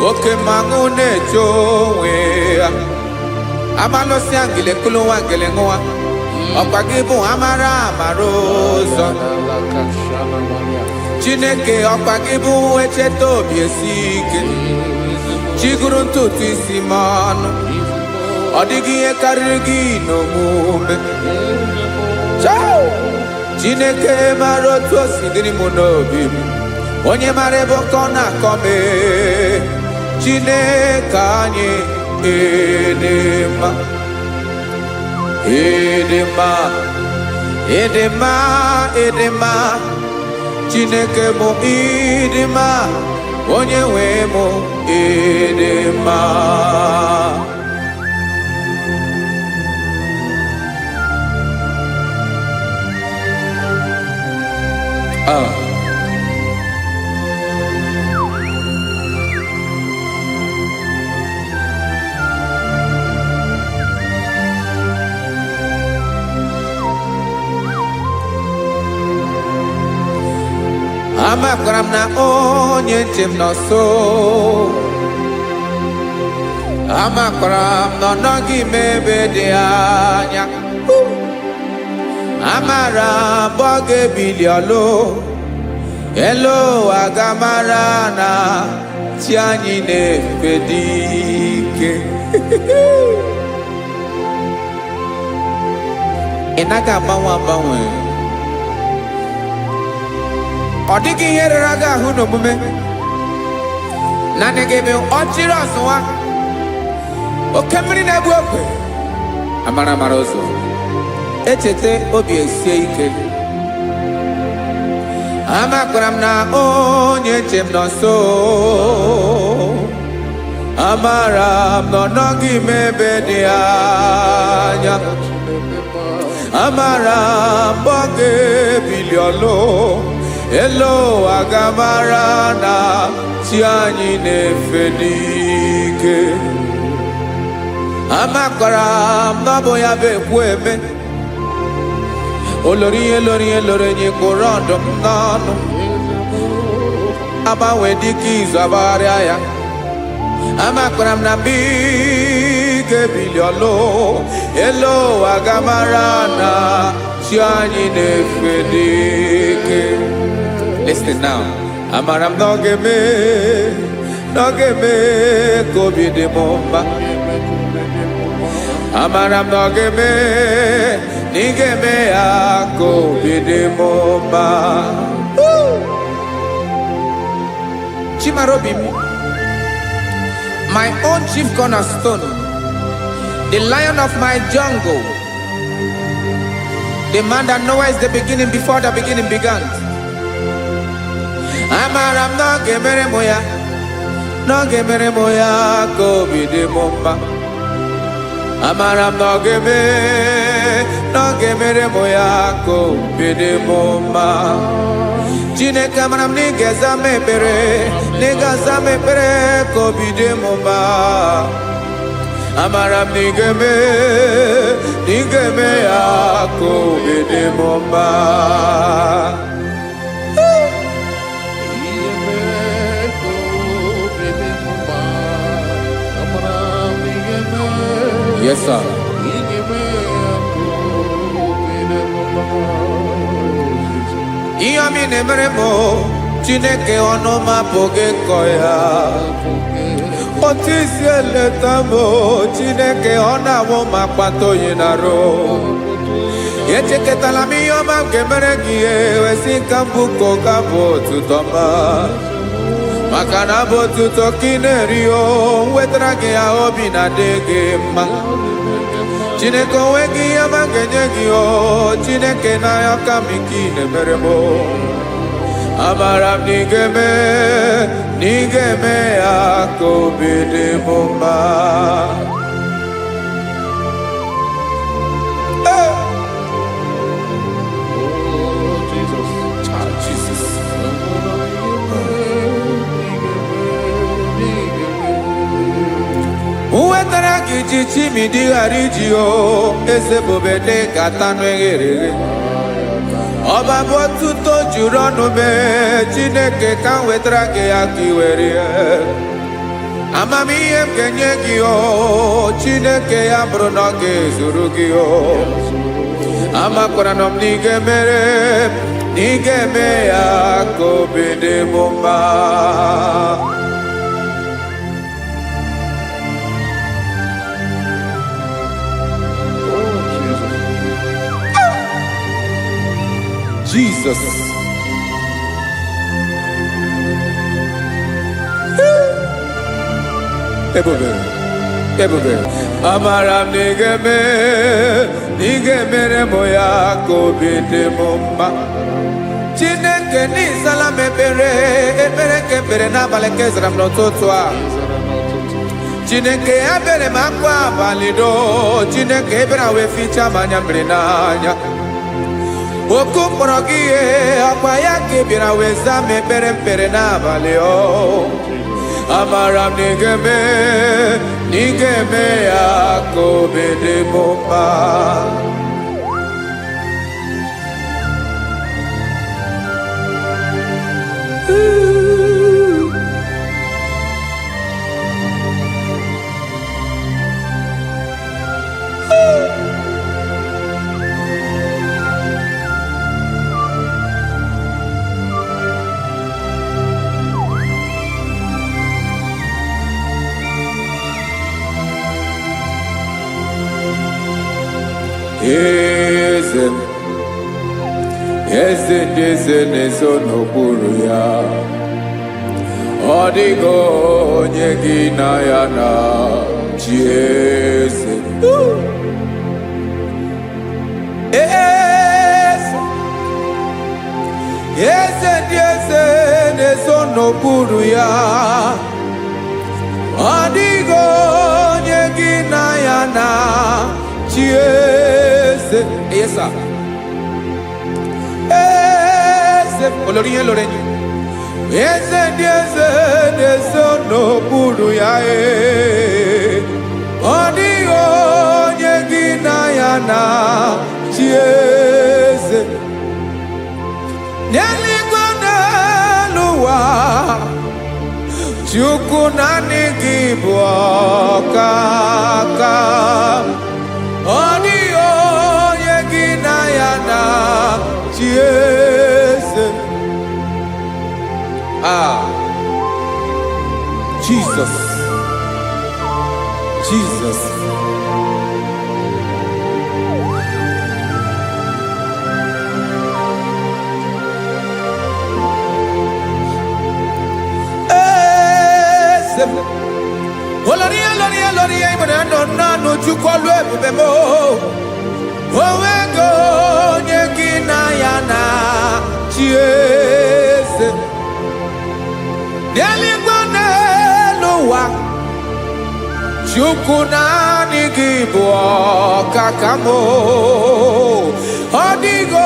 oke mmanwụ na-eche onwe ya amalụsị angele kulu wangele nwa ọkwa gị bụ amara amara ụzọ Chineke ọkwa gị bụ echeta obi esi ike chiguru ntutu isi m ọnụ ọ dịghị ihe karịrị gị n'omume Chineke mara otu o si dịrị m n'obi m onye mara ebe oke ọ na-akọ m Chineke anyị dị mma ịdị mma ịdị mma ịdị mma Chineke m ịdị mma onye nwe m ịdị mma amakwara m na onye nche m nọ nso amakwara m na ọ nọghị m ebe dị anya amara m ọ ga-ebili ọlụ elu ụwa ga-amara na chi anyị na-efe dị ike ị naghị agbanwe agbanwe ọ dịghị ihe rere gị ahụ n'omume naanị gị bụ ọchịrị ọzụwa oke mmiri na-egbu ogwe amara amara ụzọ echeta obi esie ike amakwara m na onye nche m nọ nso amara m na ọ nọghị m ebe dị anya amara m ọ ga-ebili ọlụ elu ụwa ga-amara na chi anyị na-efe n'ike amakwara m na ọ bụ ya bụ ekwu eme olori ihe lori ihe lori enyi kwụrụ ọdụm n'ọnụ agbanwe dịka izu agbagharịa ya amakwara m na mgbe ị ga-ebili ọlụ elu ụwa ga-amara na chi anyị na-efe n'ike. Listen now. Amara m na ọ ga-eme ka obi dị m mma. Amara m na ọ ga-eme na ị ga-eme ya ka obi dị m mma. Chimarobi m, my own chief cornerstone, the lion of my jungle, the man that knows the beginning before the beginning began. Amara m na ọ ga-emere m ya, na ọ ga-emere m ya ka obi dị m mma. Amara m na ọ ga-emere m ya ka obi dị m mma. Chineke amara m na ị ga-aza m ekpere, na ị ga-aza m ekpere ka obi dị m mma. Amara m na ị ga-eme ya ka obi dị m mma. Yes, sir. Ihe ọmị na-emere m Chineke ọnụ m apụghị ịkọ ya. Otu isi eleta m Chineke ọ na-awụ m akpata oyi n'arụ. Echeketala m ihe ọma m ga-emere gị ewesi ka m bụkọ ga bụ otuto ma. Maka na bụ otuto ka ị na-eri o wetara gị ya obi na-adị gị mma. Chineke onwe gị ihe ọma ga-enye gị o Chineke n'anya ka m ike ị na-emere m. Amara m na ị ga-eme ya ka obi dị m mma. Jesus. Amara giji chimi di harijio ese bobede katanu eghere. Oba botuto juronu me Chineke kan wetra ke akiwerie. Amami em kenye gio Chineke ya bruno ke zurugio. Amakora nom nige mere nige me ya kobede bomba. Jesus. Ebube. Amaram nigeme moya kobede mumba. Chineke ni salame ebere kebere na baleke zram no totwa. Chineke abere makwa balido. Chineke ebere we ficha manya mrenanya. Oku morogie akwaya kebira weza mebere mpere na baleo. Amaram nigeme ya kobede bomba. Eze nezo n'okpuru ya. Ọ dịghị onye gị na ya na chi eze. Eze nezo n'okpuru ya. Ọ dịghị onye gị na ya na chi eze. Yes, sir. Olorinye lorenye. Eze n'okpuru ya. Ọ dịghị onye gị na ya na chi eze. N'eluigwe n'elu ụwa, Chukwu naanị gị bụ ọkaka. Ọ dịghị onye gị na ya na chi eze. Jesus. Oloria ibona no chukolu ebube mo. Owego onye gị na ya na chi eze. N'eluigwe n'elu ụwa, Chukwu naanị gị bụ ọkaka m. Ọ dịghị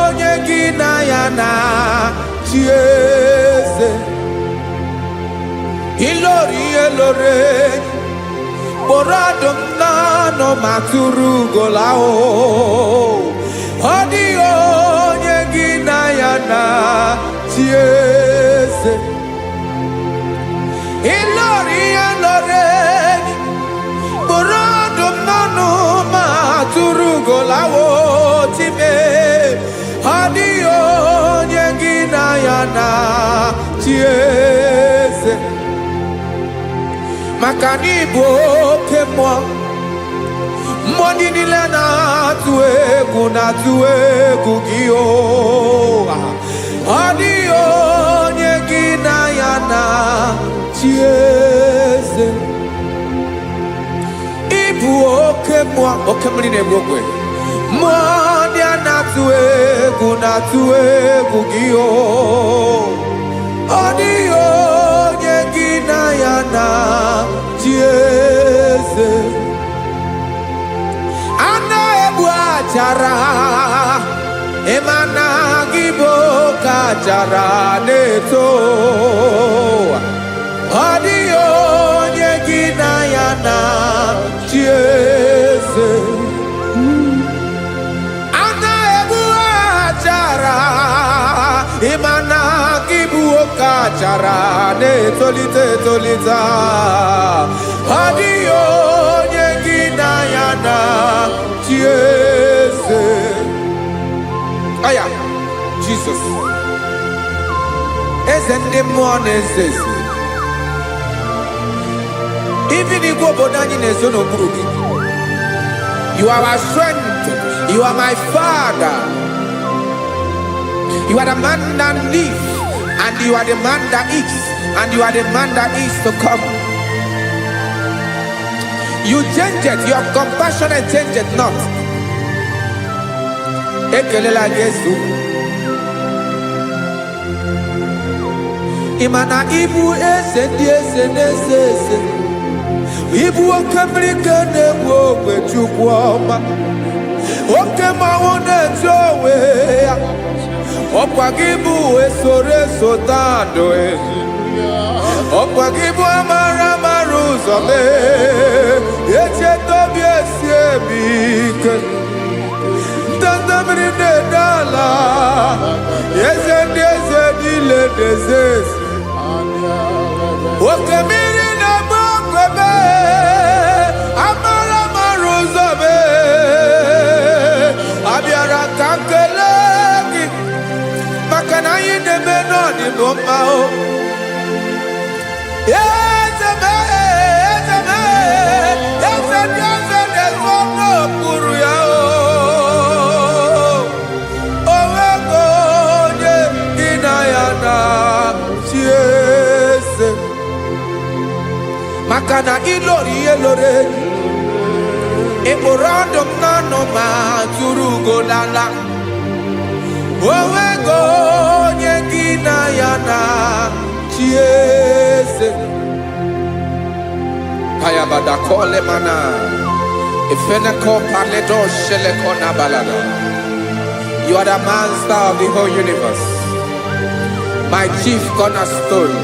onye gị na ya na chi eze. Ilori kpọrọ ọdụm n'ọnụ ma tụrụ ugola o. Ọ dịghị onye gị na ya na chi eze. Ilori kpọrọ ọdụm n'ọnụ ma tụrụ ugola o time. Ọ dịghị onye gị na ya na chi eze. Maka na ị bụ oke mmụọ, mmụọ ndị niile na-atụ egwu gị o. Ọ dịghị onye gị na ya na chi eze. Ị bụ oke mmụọ, oke mmiri na-egbu ogwe. Mmụọ ndị a na-atụ egwu gị o. Ọ dịghị onye gị na ya na chi eze. Ana egbu achara ịmana gị bụ ka achara na-eto. Ọ dịghị onye gị na ya na Jesus. Ana ebu achara imana kibu okachara ne tolita adio nyegina yana Jesus. Aya Jesus. Ezende mwanezes. Even if you go down in a zone of Buruki, you are our strength. You are my Father. You are the man that lives, and you are the man that is, and you are the man that is to come. You change it. Your compassion and change it not. Ekelela Yesu. Imana ibu ese. Ibu okamrika nebo kwechukwoma. Okema wone jowe. Okwagibu esore sotando. Okwagibu amara maruzome. Eche tobie siebike. Tantamrine dala. Yeze dile dezes. Okemiri na mokwebe. Amara maruzome. Abiara kankelegi. Makana yine menoni bomao. Yezeme. Dezono kuru yao. Owego nye inayana. Chiese. Makana ilori elore. Eborandom nano ma turugo lala. Owego nye inayana. Chiese. Hayabada kole mana. Ifene ko paledo shele kona balada. You are the master of the whole universe. My chief cornerstone.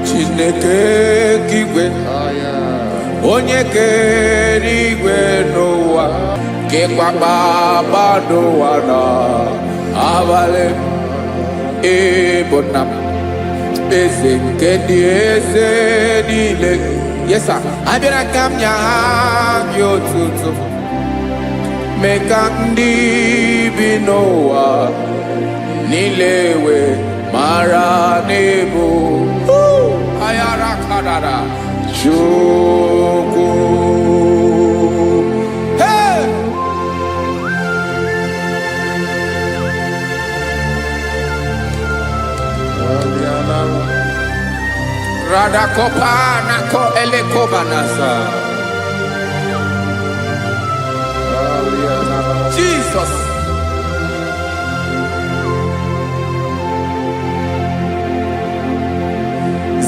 Chineke kigwe. Onye kere igwe n'ụwa kekwakpaba n'ụwa na abalị ịbụ nna m eze nke ndị eze niile. Yes sir. Abịara ka m nya gị otuto mee ka ndị bi n'ụwa niile wee mara n'ebu ayara kadara Chukwu. Hey! Radakopa nako elekobanasa. Jesus.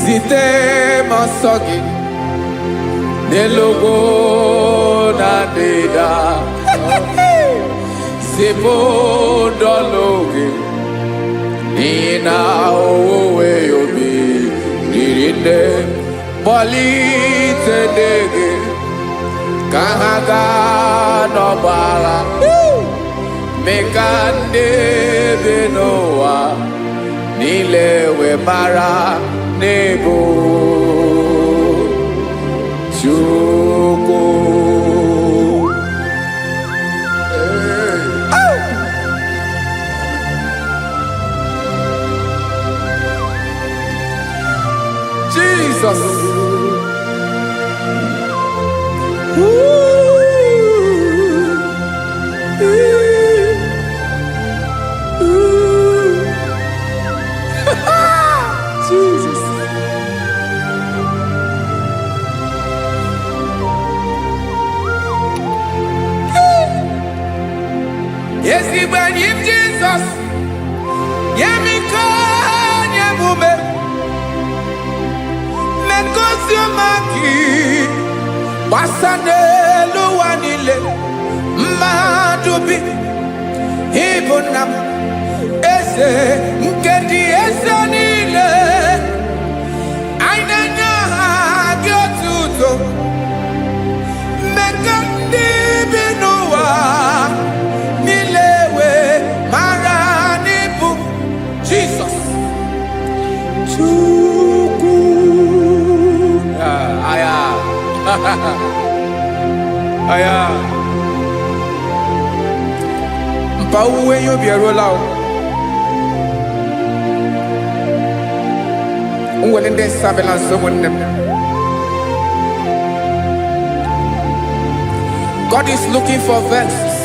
Zite masogi. Nelogo na deda. Sebo dologe. Nina owe obi. Nirinde. Bolite dege. Kahaga no bala. Mekande benoa. Nilewe mara nebo. Chukwu. Jesus. Jesus. Yes, he believed Jesus. Yemiko nyemume Mekosio maki Basane luwanile Madubi Ibunam Eze Nkedi eze nile Ainanya Gyotuto Mekandi binuwa Nilewe Maranibu Jesus Chuku Aya Aya Mpauwe yo bierola Unwelende sabelanso wonem God is looking for vessels.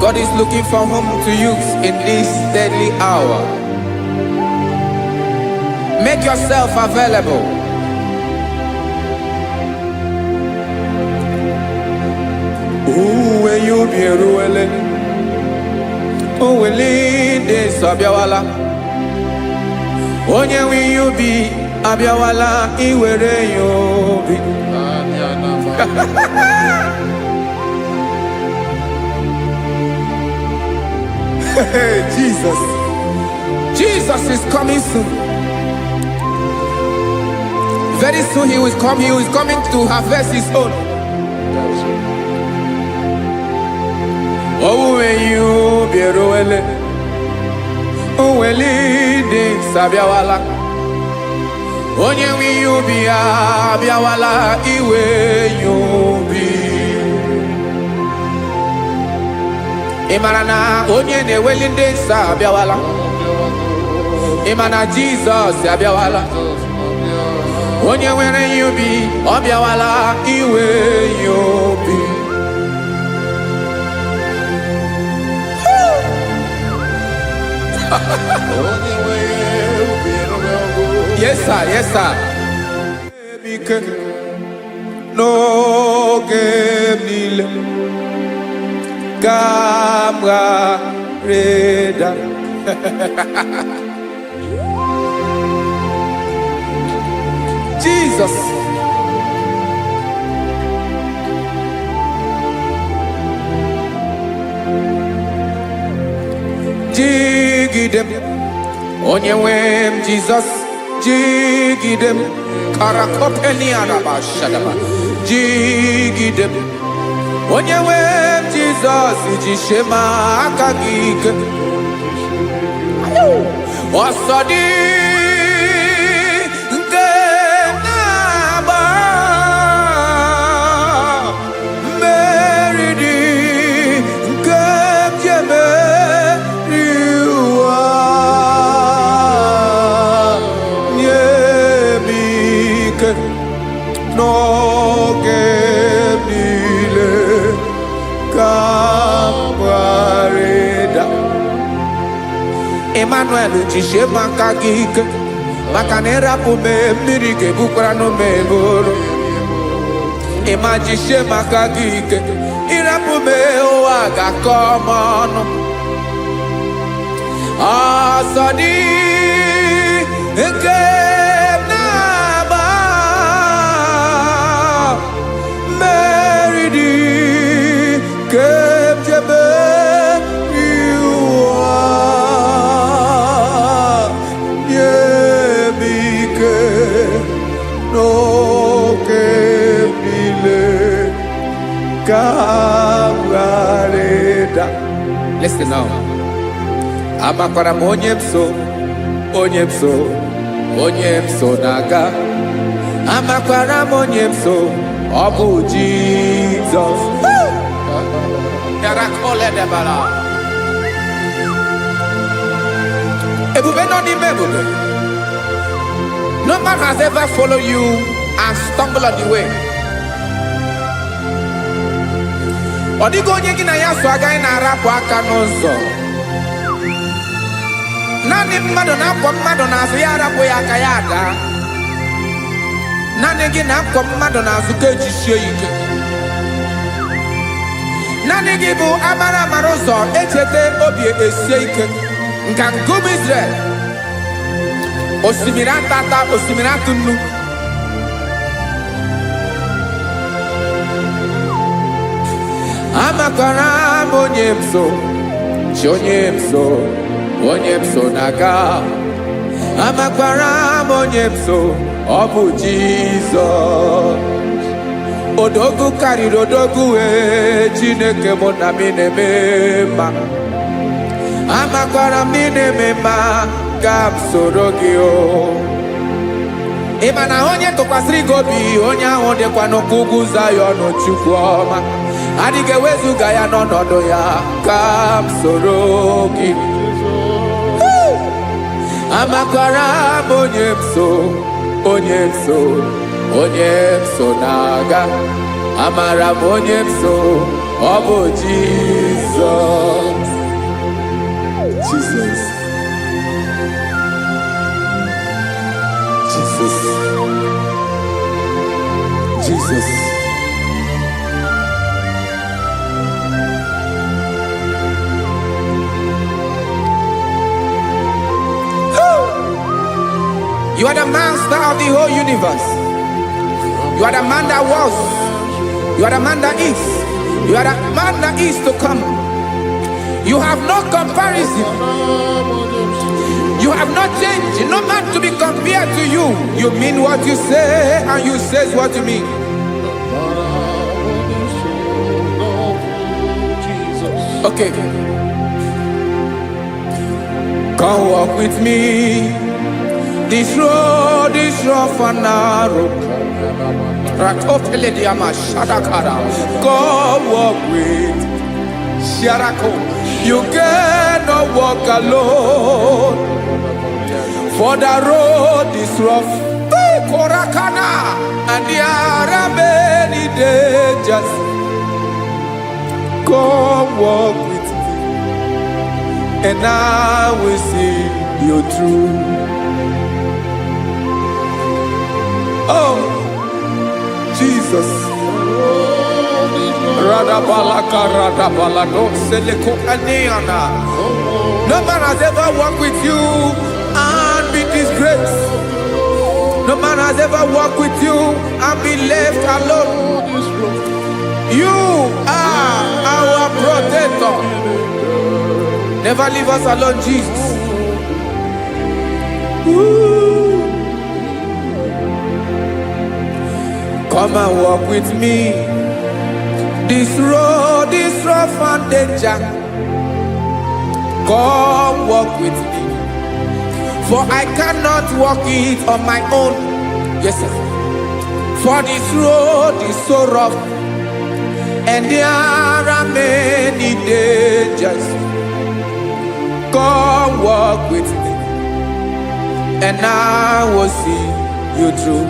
God is looking for whom to use in this deadly hour. Make yourself available. When you be ruele, will lead this abiawala. Onye when you be abiawala, iwere you be. Jesus. Jesus is coming soon. Very soon he will come. He is coming to harvest his own. Oh, when you be roele, oh, when leading Sabiawala. Onye when you be abiawala, iwe you be. Imarana onye ne welinde Sabiawala. Imana Jesus Sabiawala. Onye where you be, abiawala, iwe you be. Yes, sir, yes, sir. No game Gamra Reda. Jesus. Jigidem Onyewem Jesus Jigidem Karakopeni Arabashadaba Jigidem Onyewem Jesus Jishema Akagik Osodi Ngenaba Meridi Nkemjeme No gemile kamareda Emmanuel jishe makagik Makanera pume mirike bukrano meboro Ema jishe makagik Irapume oaga komono Asadi Eke Listen now. Amakwara onyemso naga. Amakwara onyemso obu Jesus. Yarakole debala. Ebube no ni mebube. No man has ever followed you and stumbled on the way. Odigo onye gị na ya so agaghị na-arapụ aka n'ụzọ. Naanị mmadụ na-akwọ mmadụ n'azụ ya arapụ ya aka ya ada. Naanị gị na-akwọ mmadụ n'azụ ka ejisie ike. Naanị gị bụ amara ụzọ echete obi esie ike. Nkangum Israel. Osimiri tata, osimiri tunu. Amakwara onyemso, chonyemso, onyemso naga. Amakwara onyemso, obu Jesus. Odogu kariri odogu Chineke mụ na mi na-eme mma. Amakwara m na-eme mma ka m soro gị o. Ị ma na onye tụkwasịrị gị obi, onye ahụ dịkwa n'ụkwụ ugwu Zayọn Chukwu ọma. Adịghị ewezuga ya n'ọnọdụ ya ka m soro gị. Amakwara m onye m so, onye m so, onye m so na-aga. Amara m onye m so, ọ bụ Jizọs. Jesus. Jesus. Jesus. You are the master of the whole universe. You are the man that was. You are the man that is. You are the man that is to come. You have no comparison. You have not changed. No man to be compared to you. You mean what you say, and you say what you mean. Okay. Come walk with me. This road is rough and narrow. Come walk with Sharako. You cannot walk alone. For the road is rough. Korakana. And there are many dangers. Come walk with me, and I will see you through. Oh, Jesus. No man has ever walked with you and be disgraced. No man has ever walked with you and be left alone. You are our protector. Never leave us alone, Jesus. Ooh. Come and walk with me. This road is rough and danger. Come walk with me. For I cannot walk it on my own. Yes, sir. For this road is so rough, and there are many dangers. Come walk with me, and I will see you through.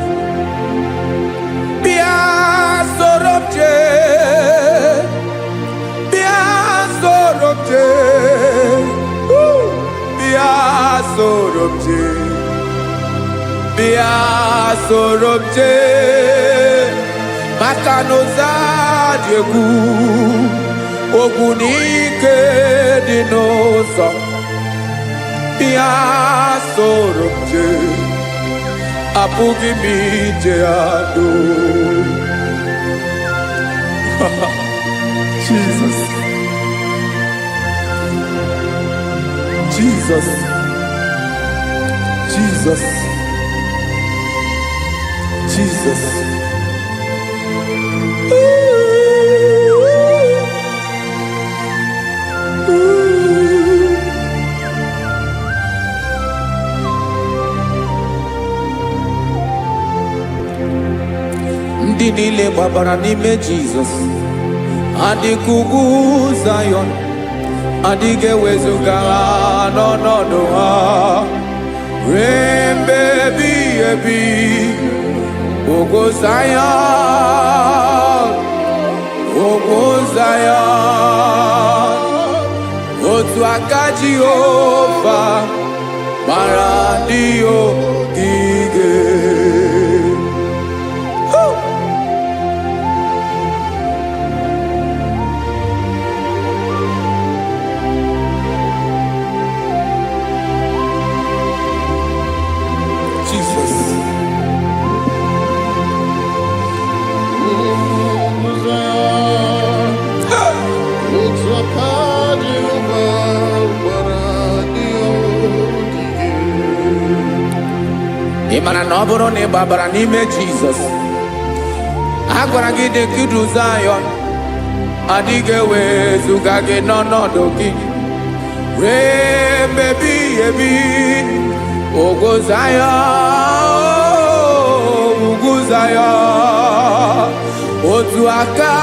Sorobje Makanoza Diegu Ogunike Dinosa Bia Sorobje Apugi Mijeado. Jesus. Jesus. Jesus. Jesus. Ndị niile gbabara n'ime Jesus, adịghị ugwu Zayọn, adịghị ewezuga ha n'ọnọdụ ha. Ruo mgbe ebighị ebi, ugwu Zayọn, ugwu Zayọn, otu aka Jehova gbara ndị ogige. Imana na ọ bụrụ na ị gbabara n'ime Jizọs, a gwara gị dị ka idu Zayọn, adịghị ewezuga gị n'ọnọdụ gị ruo mgbe ebighị ebi. Ugwu Zayọn, ugwu Zayọn, otu aka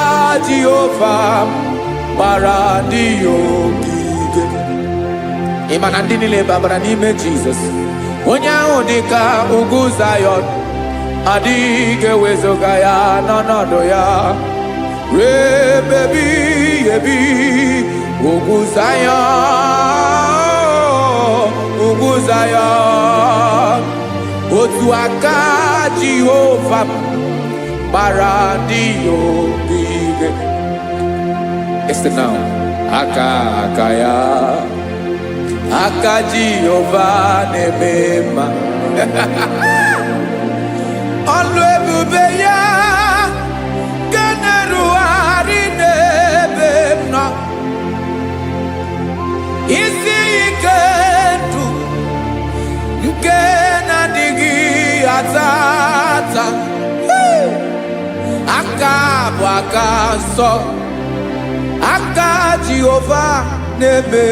Jehova gbara ndị ya ogige. Ịma na ndị niile babara n'ime Jizọs, onye ahụ dị ka ugwu Zayọn, adịghị ewezuga ya n'ọnọdụ ya ruo mgbe ebighị ebi. Ugwu Zayọn, ugwu Zayọn, otu aka Jehova gbara ndị ya ogige. Listen now. Aka ya, aka Jehova na-eme mma. Ọlụ ebube ya ga na-erugharị n'ebe m nọ. Isi ike ndụ nke na-adịghị ata ata. Aka bụ aka nsọ, aka Jehova na-eme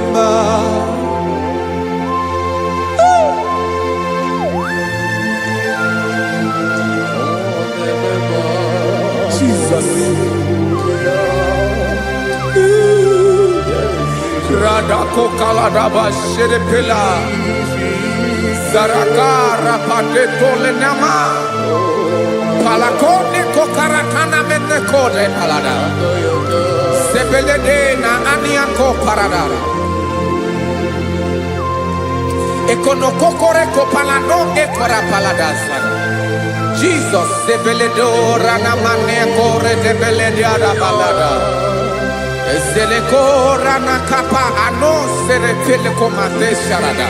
mma. Jesus. Radako kaladaba sherepela zarakara pateto lenama palakone kokaratana mene kode palada sebelede na aniako paradara ekono kokore ko palado ekora paladasa. Jesus sebeledo rana mane kore debeledia balada. Zeleko rana kapa ano serepele komate sharada.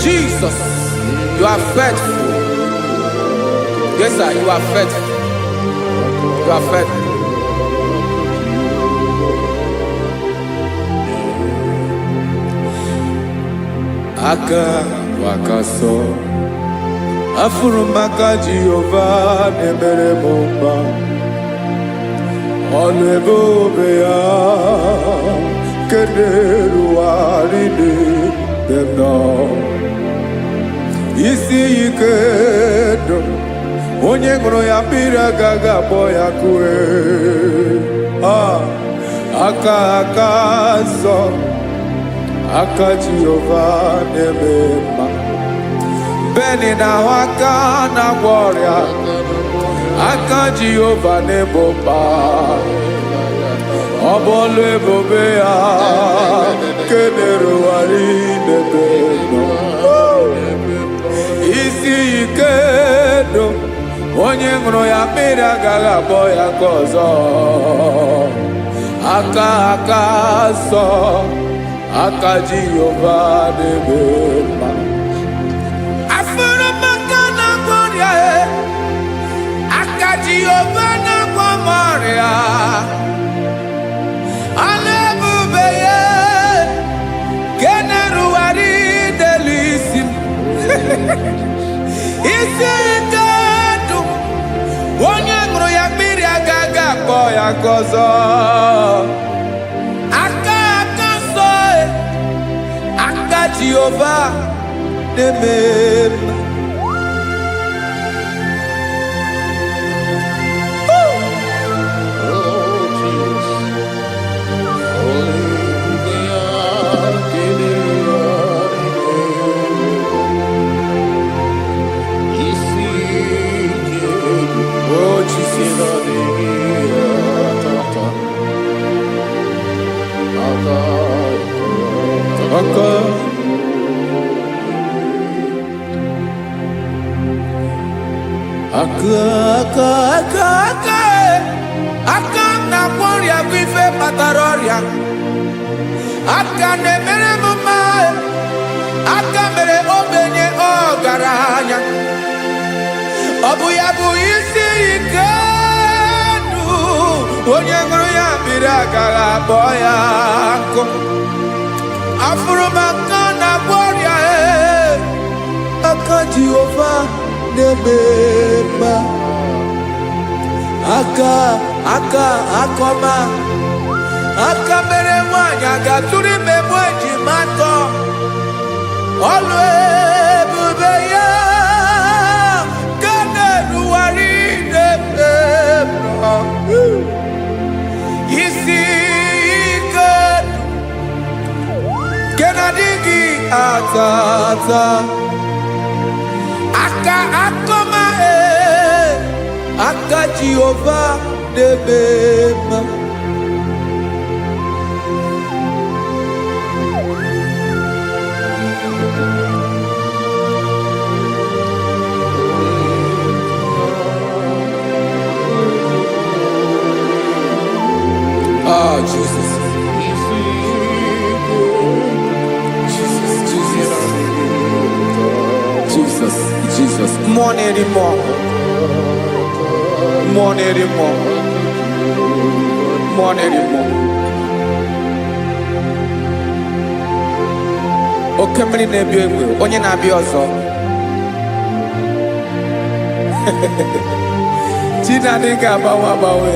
Jesus, you are faithful. Yes, sir, you are faithful. You are faithful. Aka wakaso afurumaka Jehova nemere mumba. Ọlụ ebube ya kenerughari n'ebe m nọ. Isi ike ndụ onye ṅụrụ ya mmiri agaghị akpọ ya kue. Aka nsọ, aka Jehova na-eme mma. Beni na-ahụ aka na-agwọ ọrịa, aka Jehova na-ebo mma. Ọ bụ ọlụ ebube ya kenerughari n'ebe m nọ. Isi ike ndụ onye ṅụrụ ya mmiri agaghị akpọ ya ka ọzọ. Aka nsọ, aka Jehova na-eme mma. Jehova na-agwọ m ọrịa, ọlụ ebube ya nke na-erugharị n'elu isi m. Isi ike ndụ onye ṅụrụ ya mmiri agaghị akpọ ya ka ọzọ. Aka nsọ, aka Jehova na-eme mma. Aka na-agwọ ọrịa bụ ife kpatara ọrịa. Aka na-emere m mma. Aka mere ogbenye ọgaranya. Ọ bụ ya bụ isi ike ndụ onye ṅụrụ ya mmiri agaghị akpọ ya nkụ. Afụrụ m aka na-agwọ ọrịa, aka aka Jehova na-eme aka akọma aka mere nwanyị ga-atụrụ ime mụ ejima atọ ọlụ ebube ya ka na-erugharị n'ebe isi ike nke na-adịghị ata aka akọma aka Jehova na-eme mma. Oh, Jesus. Jesus. More anymore. Oke mmiri na-ebi egbe, onye na-abịa ọzọ. Chinadị ga-agbanwe.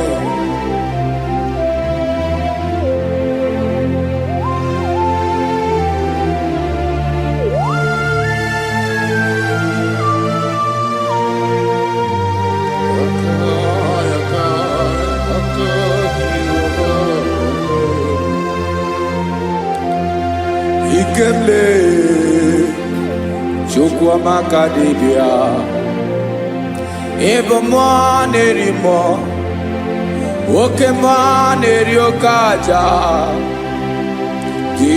Ikemle Chukwuamaka dibịa ebe mmụọ na-eri mmụọ oke mmụọ na-eri oke aja gị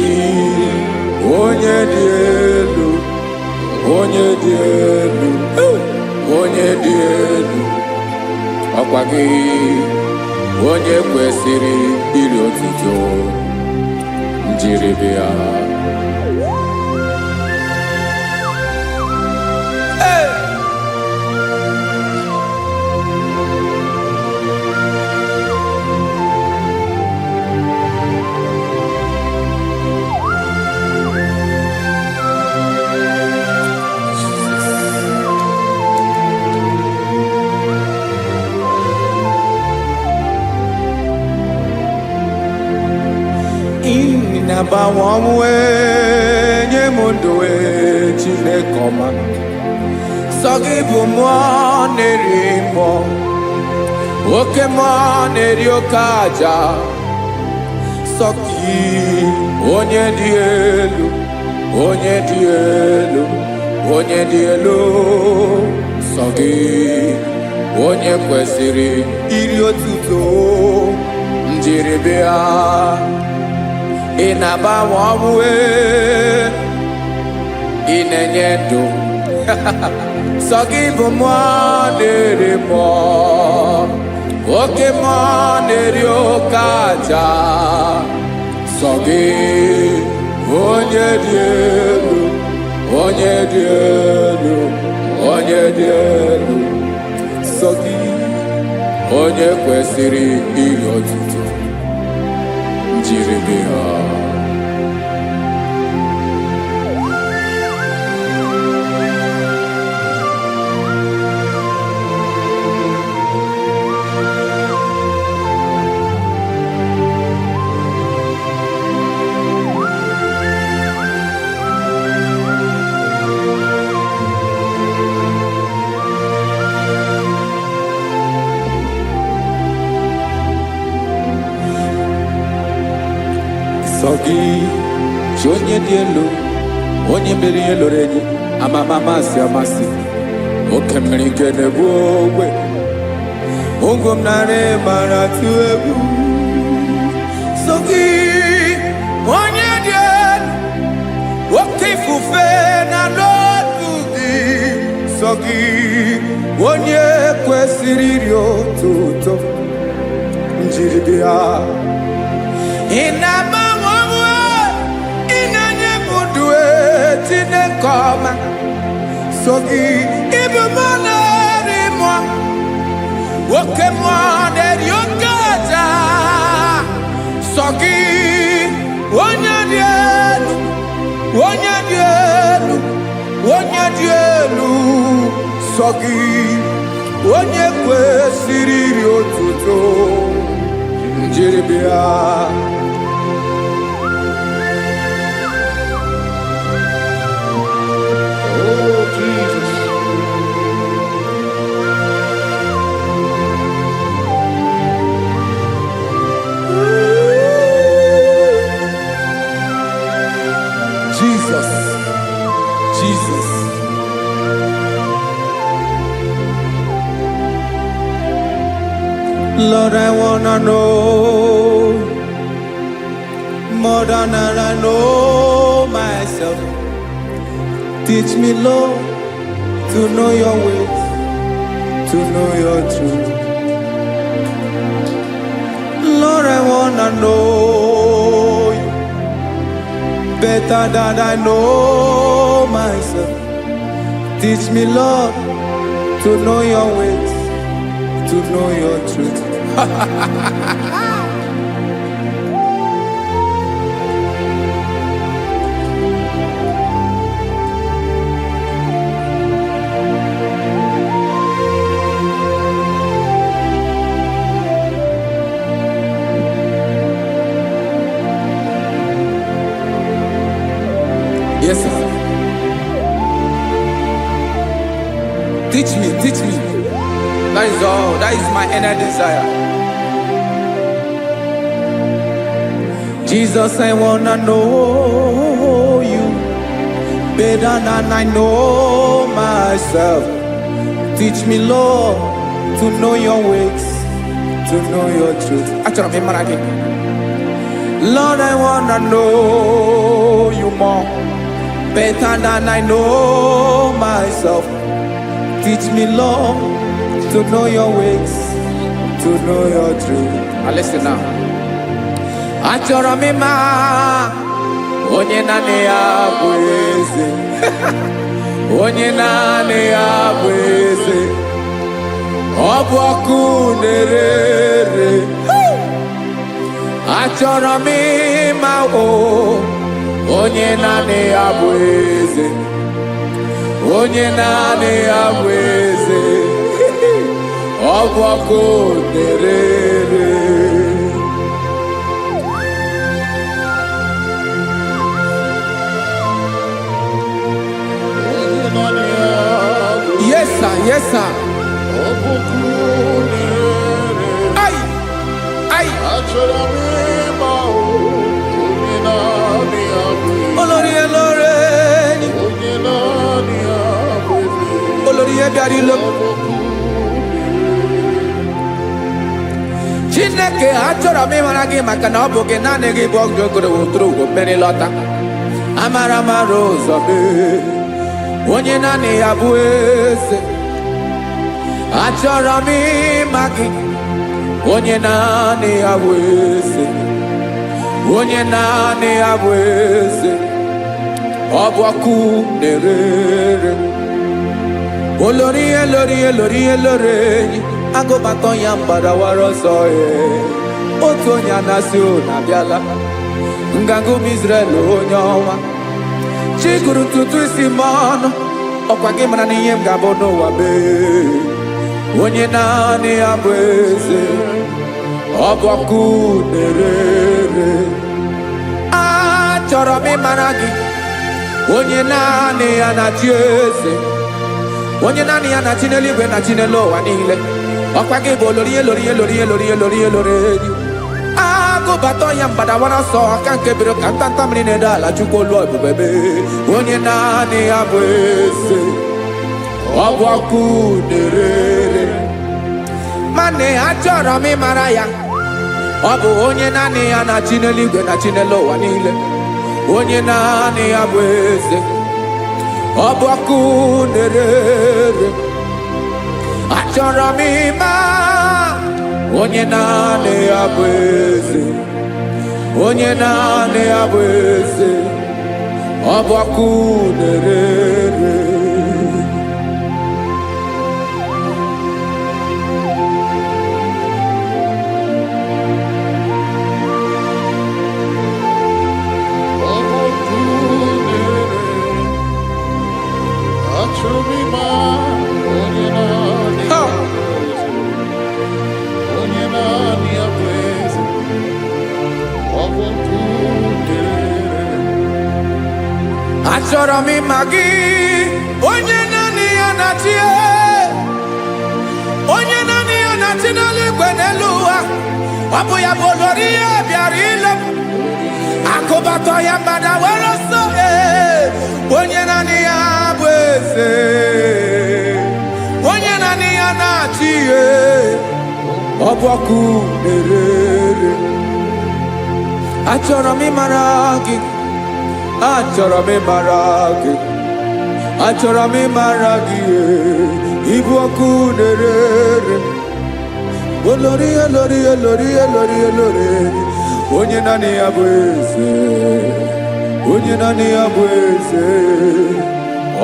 onye dị elu ọkwa gị onye kwesịrị iri otuto njiribịa. Nabawamwe nye mundowe Chineke ọma sọ gị bụ mmụọ na-eri mmụọ oke mmụọ na-eri oke aja sọ gị onye dị elu sọ gị onye kwesịrị iri otuto njiribịa. Ị na-agbanwe ọnwụ ị na-enye ndụ sọ gị bụ mmụọ na-eri mmụọ oke mmụọ na-eri oke aja sọ gị onye dị elu sọ gị onye kwesịrị iri otuto njiribịa. Sọ gị chi onye dị elu onye mere ihe lụrụ enyi amama amasị oke mmiri nke na-egbu ogwe ụgwọ m narị mara tụ egwu. Sọ gị onye dị elu oke ifufe na n'otu gị sọ gị onye kwesịrị iri otuto njiribịa. Ị na-agbanwe ị na-enye m ndụ Chineke ọma sọ gị ịbụ mmụọ na-eri mmụọ oke mmụọ na-eri oke aja sọ gị onye dị elu sọ gị onye kwesịrị iri otuto njiri bịa. Oh, Jesus. Jesus, Jesus. Lord, I wanna know more than I know myself. Teach me, Lord, to know your ways, to know your truth. Lord, I wanna know you better than I know myself. Teach me, Lord, to know your ways, to know your truth. Yes, sir. Teach me, teach me. That is all. That is my inner desire. Jesus, I wanna know you better than I know myself. Teach me, Lord, to know your ways, to know your truth. Actually, I'm in Lord, I wanna know you more better than I know myself. Teach me, Lord, to know your ways, to know your truth. Listen now. Achọrọ m ịma onye naanị ya bụ eze. Onye naanị ya bụ eze. Ọ bụ ọkụ na-ere. Achọrọ m ịma onye naanị ya bụ eze. Onye naanị ya bụ eze. Ọ bụ ọkụ na-ere. Yes, sir. Yes, sir. Ay, ay. Olórí elóore ni. Olórí ebiari lo. Chineke achọrọ m ịmara gị maka na ọ bụ gị naanị gị bụ ọgụ ogoro wotoro ugwo mmeri lọta. Amara mara ụzọ mee. Onye naanị ya bụ eze. Achọrọ m ịma gị. Onye naanị ya bụ eze. Onye naanị ya bụ eze. Ọ bụ ọkụ na-ere. Olórí elórí elórí elóore enyi. Agụbatọ ya mgbadawara ọsọ ya. Otu onye anasị na-abịala. Nganga ụmụ Izrel onye ọma. Chiguru ntutu isi m ọnụ. Ọkwa gị mara na ihe m ga-abụ n'ụwa mee. Onye naanị ya bụ eze. Ọ bụ ọkụ na-ere. Achọrọ m ịmara gị. Onye naanị ya na-achị eze. Onye naanị ya na-achị n'eluigwe na-achị n'elu ụwa niile. Ọkwa gị bụ olórí elórí elórí elórí elórí elórí enyi. Agụbatọ ya mgbadawara ọsọ aka nke biri ka ntanta mmiri na-ede ala Chukwu olu ebube mee. Onye naanị ya bụ eze. Ọ bụ ọkụ na-ere. Mane achọrọ m ịmara ya. Ọ bụ onye naanị ya na-achị n'eluigwe na-achị n'elu ụwa niile. Onye naanị ya bụ eze. Ọ bụ ọkụ na-ere. Achọrọ m ịma onye naanị ya bụ eze. Onye naanị ya bụ eze. Ọ bụ ọkụ na-ere. Achọrọ m ịma achọrọ m ịma gị, onye naanị ya na-achị, onye naanị ya na-achị n'eluigwe n'elu ụwa. Ọ bụ ya bụ olori ya bịara ile m, akụbatọ ya mgbada were ọsọ. Onye naanị ya bụ eze, onye naanị ya na-achị ihe, ọ bụ ọkụ na-ere. Achọrọ m ịmara gị, achọrọ m ịmara gị, achọrọ m ịmara gị, ịbụ ọkụ na-ere. Olori, olori, olori, olori, olori, onye naanị ya bụ eze, onye naanị ya bụ eze,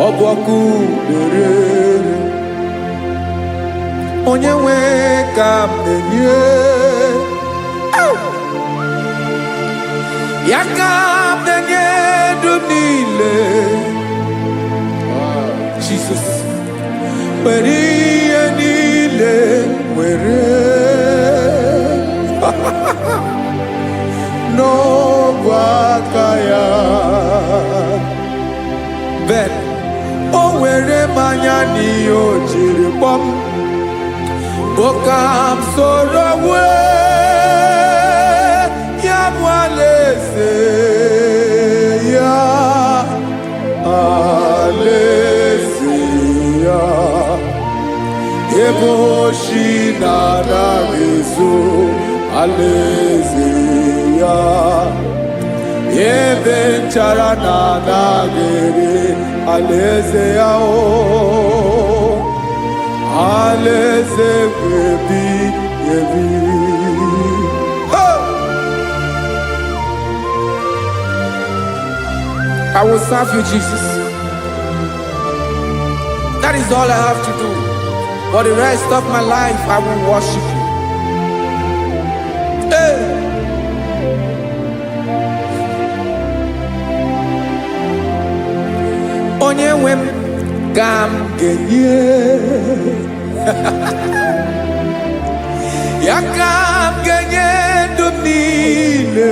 ọ bụ ọkụ na-ere. Onye nwe ka m na-enye, ya ka m na-enye dum niile. Jesus, were ihe niile were n'ọbụ aka ya. Ben, o were mmanya n'ihe o jiri kpọọ m, bụ ka m soro wee ya bụ alaeze ya, alaeze ya, ebe oshi na-anaghị ezo, alaeze ya, ebe nchara na-anaghị ere, alaeze ya. Alaeze ebi ebi. I will serve you, Jesus. That is all I have to do. For the rest of my life, I will worship you. Hey. Onye nwe m ka m ga-enye, ya ka m ga-enye ndụ m niile,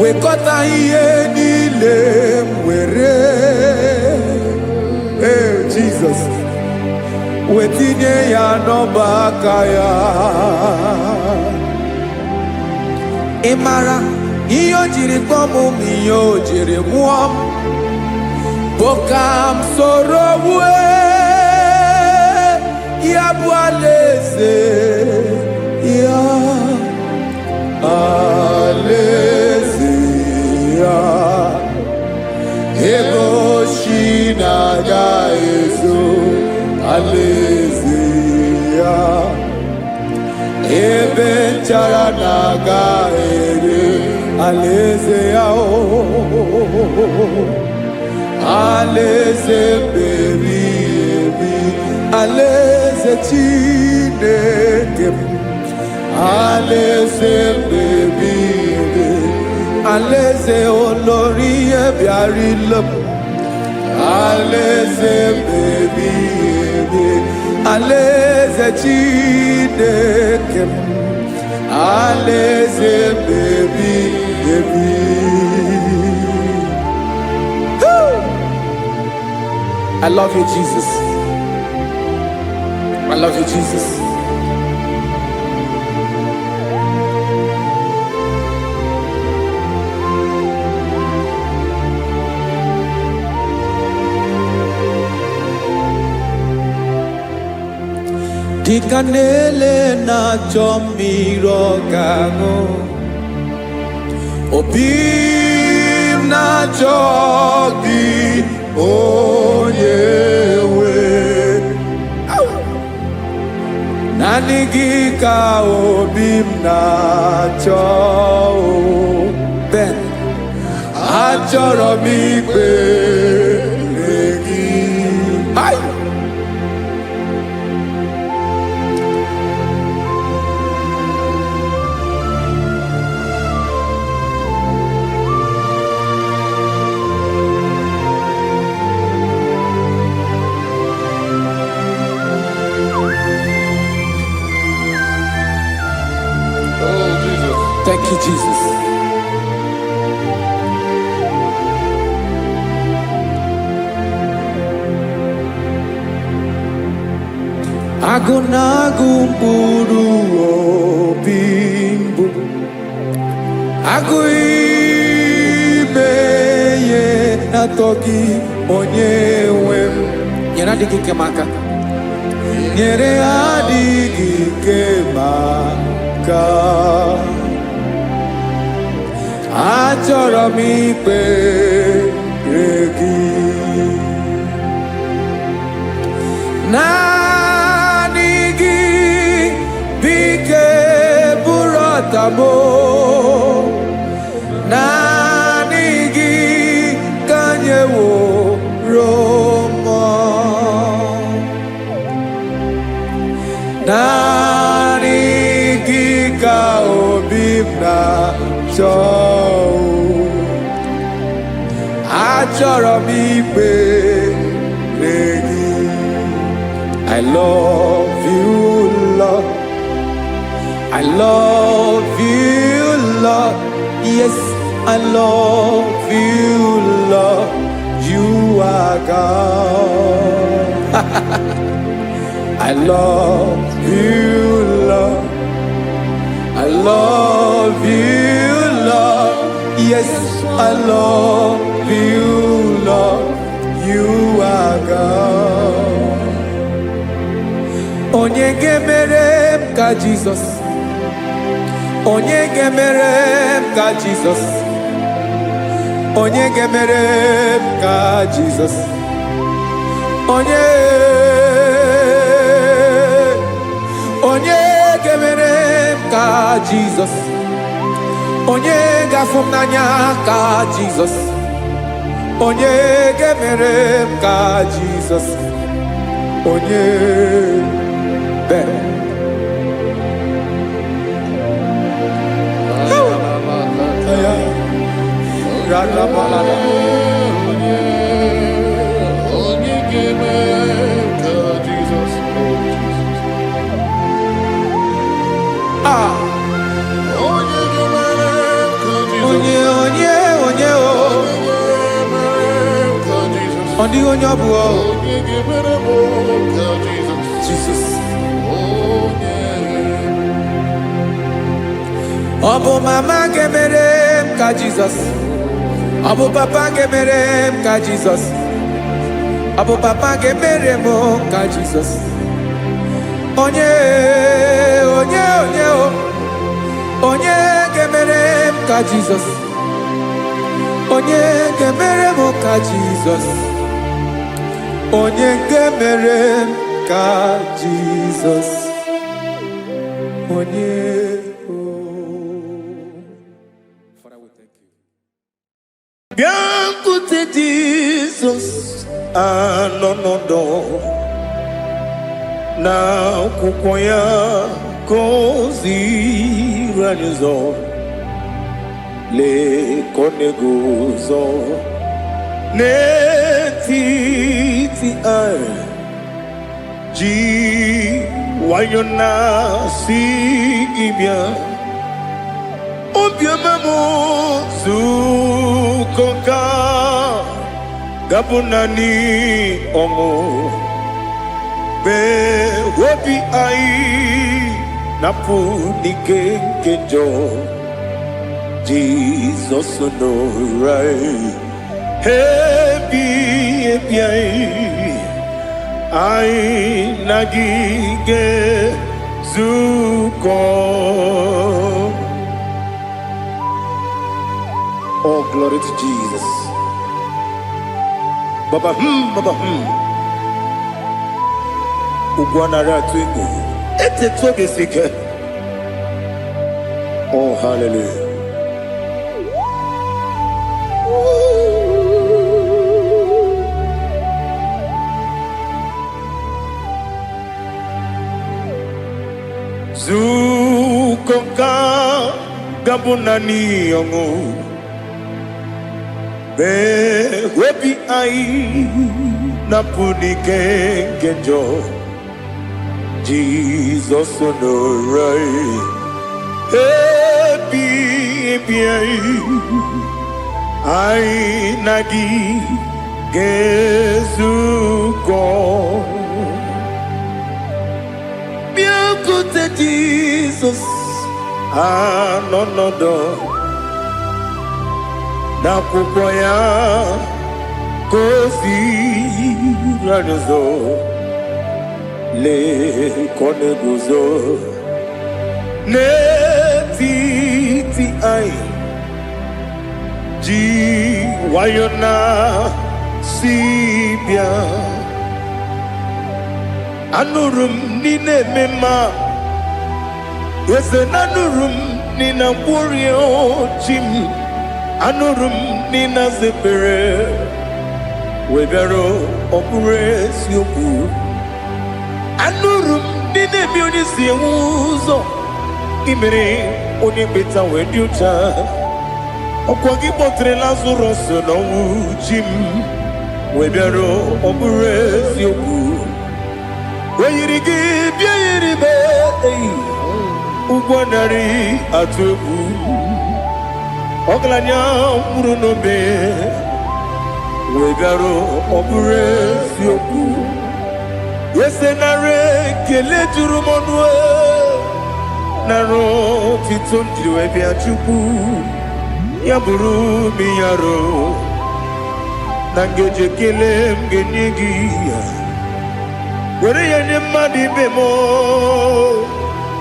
wekọta ihe niile m were, Jesus, wetinye ya n'ọba aka ya. Ị mara ihe o jiri kpọọ m, ihe o jiri mụọ m, bụ ka m soro wee ya bụ alaeze ya, alaeze ya, ebe oshi na-agaghị ezo, alaeze ya, ebe nchara na-agaghị ere, alaeze ya. Alaeze ebi ebi, alaeze Chineke m, alaeze ebi ebi, alaeze olori ya bịara ile m, alaeze ebi ebi, alaeze Chineke m, alaeze ebi ebi. I love you, Jesus. I love you, Jesus. Dịka na-ele na-achọ mmiri ọ ga-aṅụ, obi m na-achọ gị, onye nwe. Naanị gị ka obi m na-achọ. Ben, achọrọ m ikpere gị. Oh, Jesus. Thank you, Jesus. Agunagu mpuru obimbu Agu imeye natogi onyewem Nyere adigi kemaka Nyere adigi kemaka Achọrọ m ikpere gị naanị gị bike bụrụ ọtabo naanị gị ka anyị woro mọ naanị gị ka obi m na-achọ achọrọ m ikpere gị I love you, Lord. I love you, Lord. Yes, I love you, Lord. You are God. I love you, Lord. I love you, Lord. Yes, I love you, Lord. You are God. Onye gemere m ka Jesus. Onye gemere m ka Jesus. Onye gemere m ka Jesus. Onye gemere m ka Jesus. Onye gafum n'anya ka Jesus. Onye gemere m ka Jesus. Onye Jesus. Obu mama gemere m ka Jesus. Obu papa gemere m ka Jesus. Obu papa gemere m ka Jesus. Onye gemere m ka Jesus. Onye gemere m ka Jesus. Onye gemere m ka Jesus. Onye Biancote Jesus anonodo na kukoya kozi ranizo le konegozo netiti ai ji wayona sigibia obiamamo zukoka gabunani omo be wobi ai napudike kenjo Jesus no right happy ai nagige zuko. Oh, glory to Jesus. Baba Ugwanara twingo. Ete toge sike. Oh, hallelujah. Zukonka gabunani yongo. Be webi ai napuni kenjo Jesus no right happy ai nagi gezuko bịakute Jizọs anọ n'ọdụ n'akwụkwọ ya ka o ziri anyị ụzọ lee ka ọ na-eguzo n'etiti anyị ji nwayọọ na-si bịa. Anụrụ m n'ime eme mma eze na anụrụ m n'ina mkpụrụ ochi m anụrụ m n'ina zebere wee bịara ọ bụrụ eziokwu. Anụrụ m n'ina eme onye si enwe ụzọ imere onye kpeta wee dị ụcha. Ọkwa gị kpọtere Lazarọs n'ọnwụ chi m wee bịara ọ bụrụ eziokwu. Oyiri gị bịa yiri be ụgwọ narị atụ egwu. Ọgaranya nwụrụ n'obe wee bịara ọ bụrụ eziokwu. Ese nara ekele juru m ọnụ nara otito m jiri wee bịa Chukwu. Ya bụrụ m ya ro na ngeji ekele m ga-enye gị ya. Were ya nye mmadụ ibe m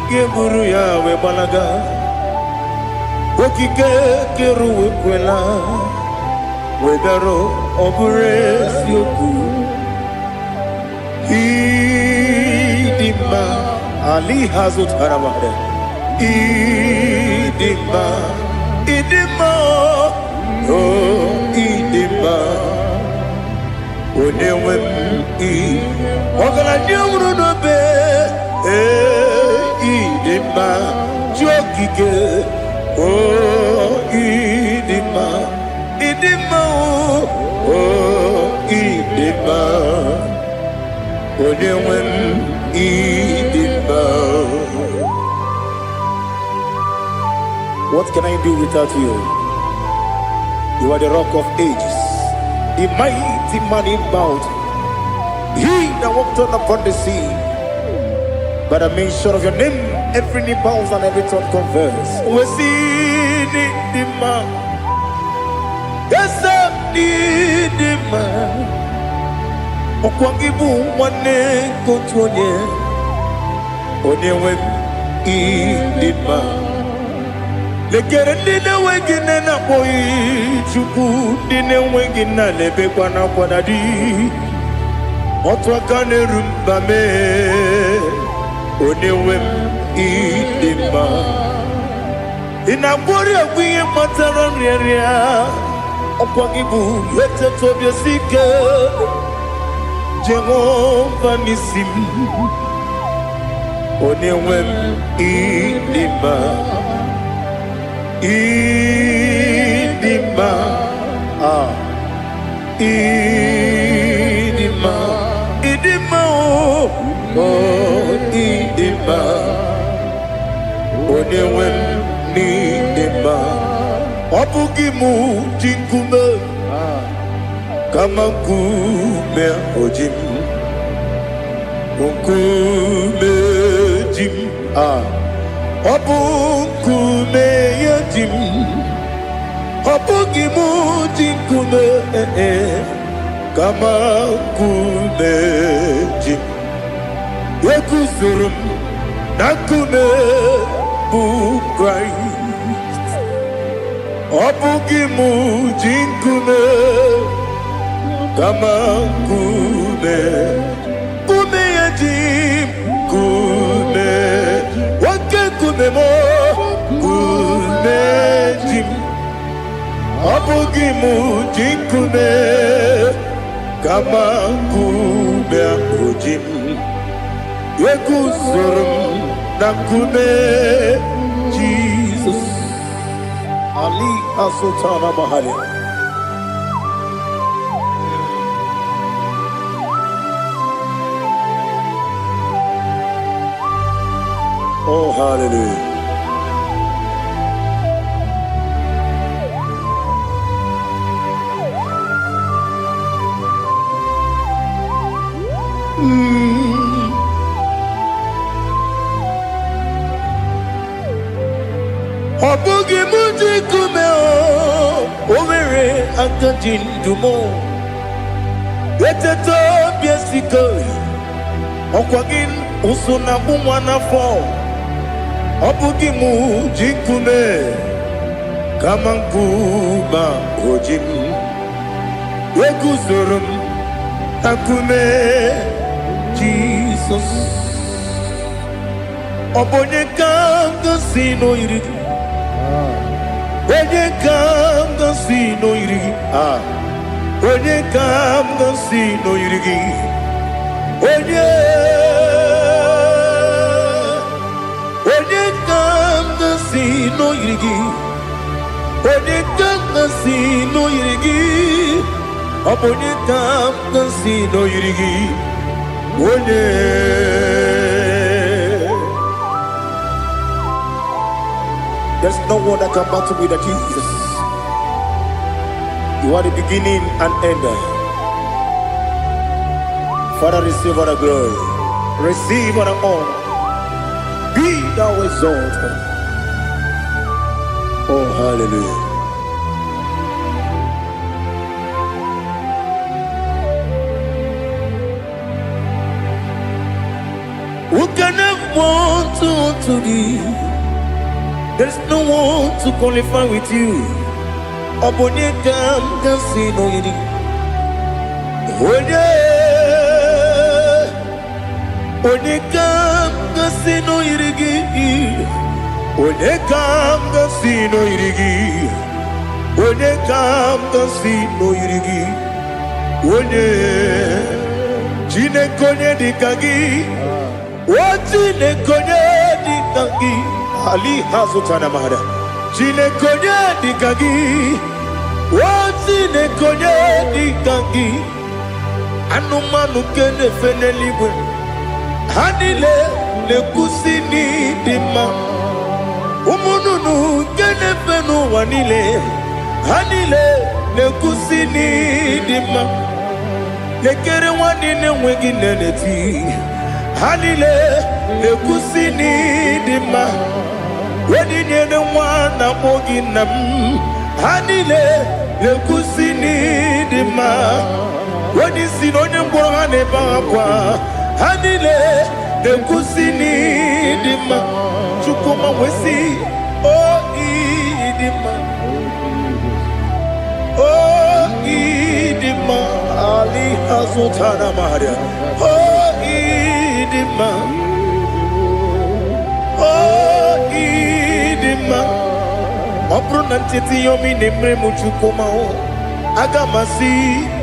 ga-eburu ya wee gbalaga. Okike kere uwe kwela wee bịara ọ bụrụ eziokwu. Ịdị mma Ali ha zụtara mmadụ. Ịdị mma ịdị mma ịdị mma onye nwe m ọgaranya nwụrụ n'obe ịdị mma ji okike ịdị mma ịdị mma ịdị mma onye nwe m ịdị mma. What can I do without you? You are the rock of ages, the mighty man in mountain. He that walked on upon the sea. By the mention of your name, every knee bows and every tongue confess. We see the man. Yes, the man. Okwangibu wane kotonye. Onyewe the man. Lekere ndị na-enweghị nne na-akpọghị Chukwu, ndị na-enweghị nna na-ebekwa n'akwa na di. Otu aka na-eru mba mee onye nwe m ịdị mma. Ị na-agwọrị agwụ ihe kpatara nrịarịa. Ọkwa gị bụ eteta obi esi ike Jehova n'isi m. Onye nwe m ịdị mma. Ịdị mma, ịdị mma, ịdị mma, ịdị mma, onye nwe m n'ịdị mma. Ọ bụghị mụ ji nkume kama nkume oji m, nkume ji m. Ọ bụ nkume ya ji m, ọ bụghị mụ ji nkume kama nkume ji m. Eguzoro m na nkume bụ Kraịst. Ọ bụghị mụ ji nkume kama nkume ya ji m. Nkume nkume mo nkume ji m. Ọ bụghị mụ ji nkume kama nkume ahụ ji m. Eguzoro m na nkume Jizọs. Ali Asotana Mahali. Oh, hallelujah. jikume o mere akadindumo eteto biesiko okwagin usuna bumwana fo obugi mu jikume kama nkuba ojim Weguzorum akume Jesus Obonye kanga sino irigi Onye kanga sino irigi Onye kanga sino irigi Onye kanga sino irigi Onye kanga sino irigi Obonye kanga sino irigi Onye There's no one that can battle with Jesus. You are the beginning and end. Father, receive all the glory. Receive all the honor. Be thou exalted. Oh, hallelujah. Who can have one to thee? There's no one to qualify with you. Obonye kanga sino yiri. Onye kanga sino yirigi. Onye kanga sino yirigi. Onye kanga sino yirigi. Onye chine konye dikagi. Chine konye dikagi. Ali hazutana mahada. Chine konye dikagi. Chine konye dikagi. Anumanu kene feneliwe. Hanile le kusini dima. Umununu kene fenu wanile. Hanile le kusini dima. Lekere wanine wegi neneti. Hanile le kusini dima. Wedi nyene wana mogi nam Hanile le kusini dima Wedi sinonye mbwana bakwa Hanile le kusini dima Chukuma wesi oh idima Oh idima Ali hazutana maria Oh idima Oh idima Opro nantiti yomi nemre muchukoma o Agamasi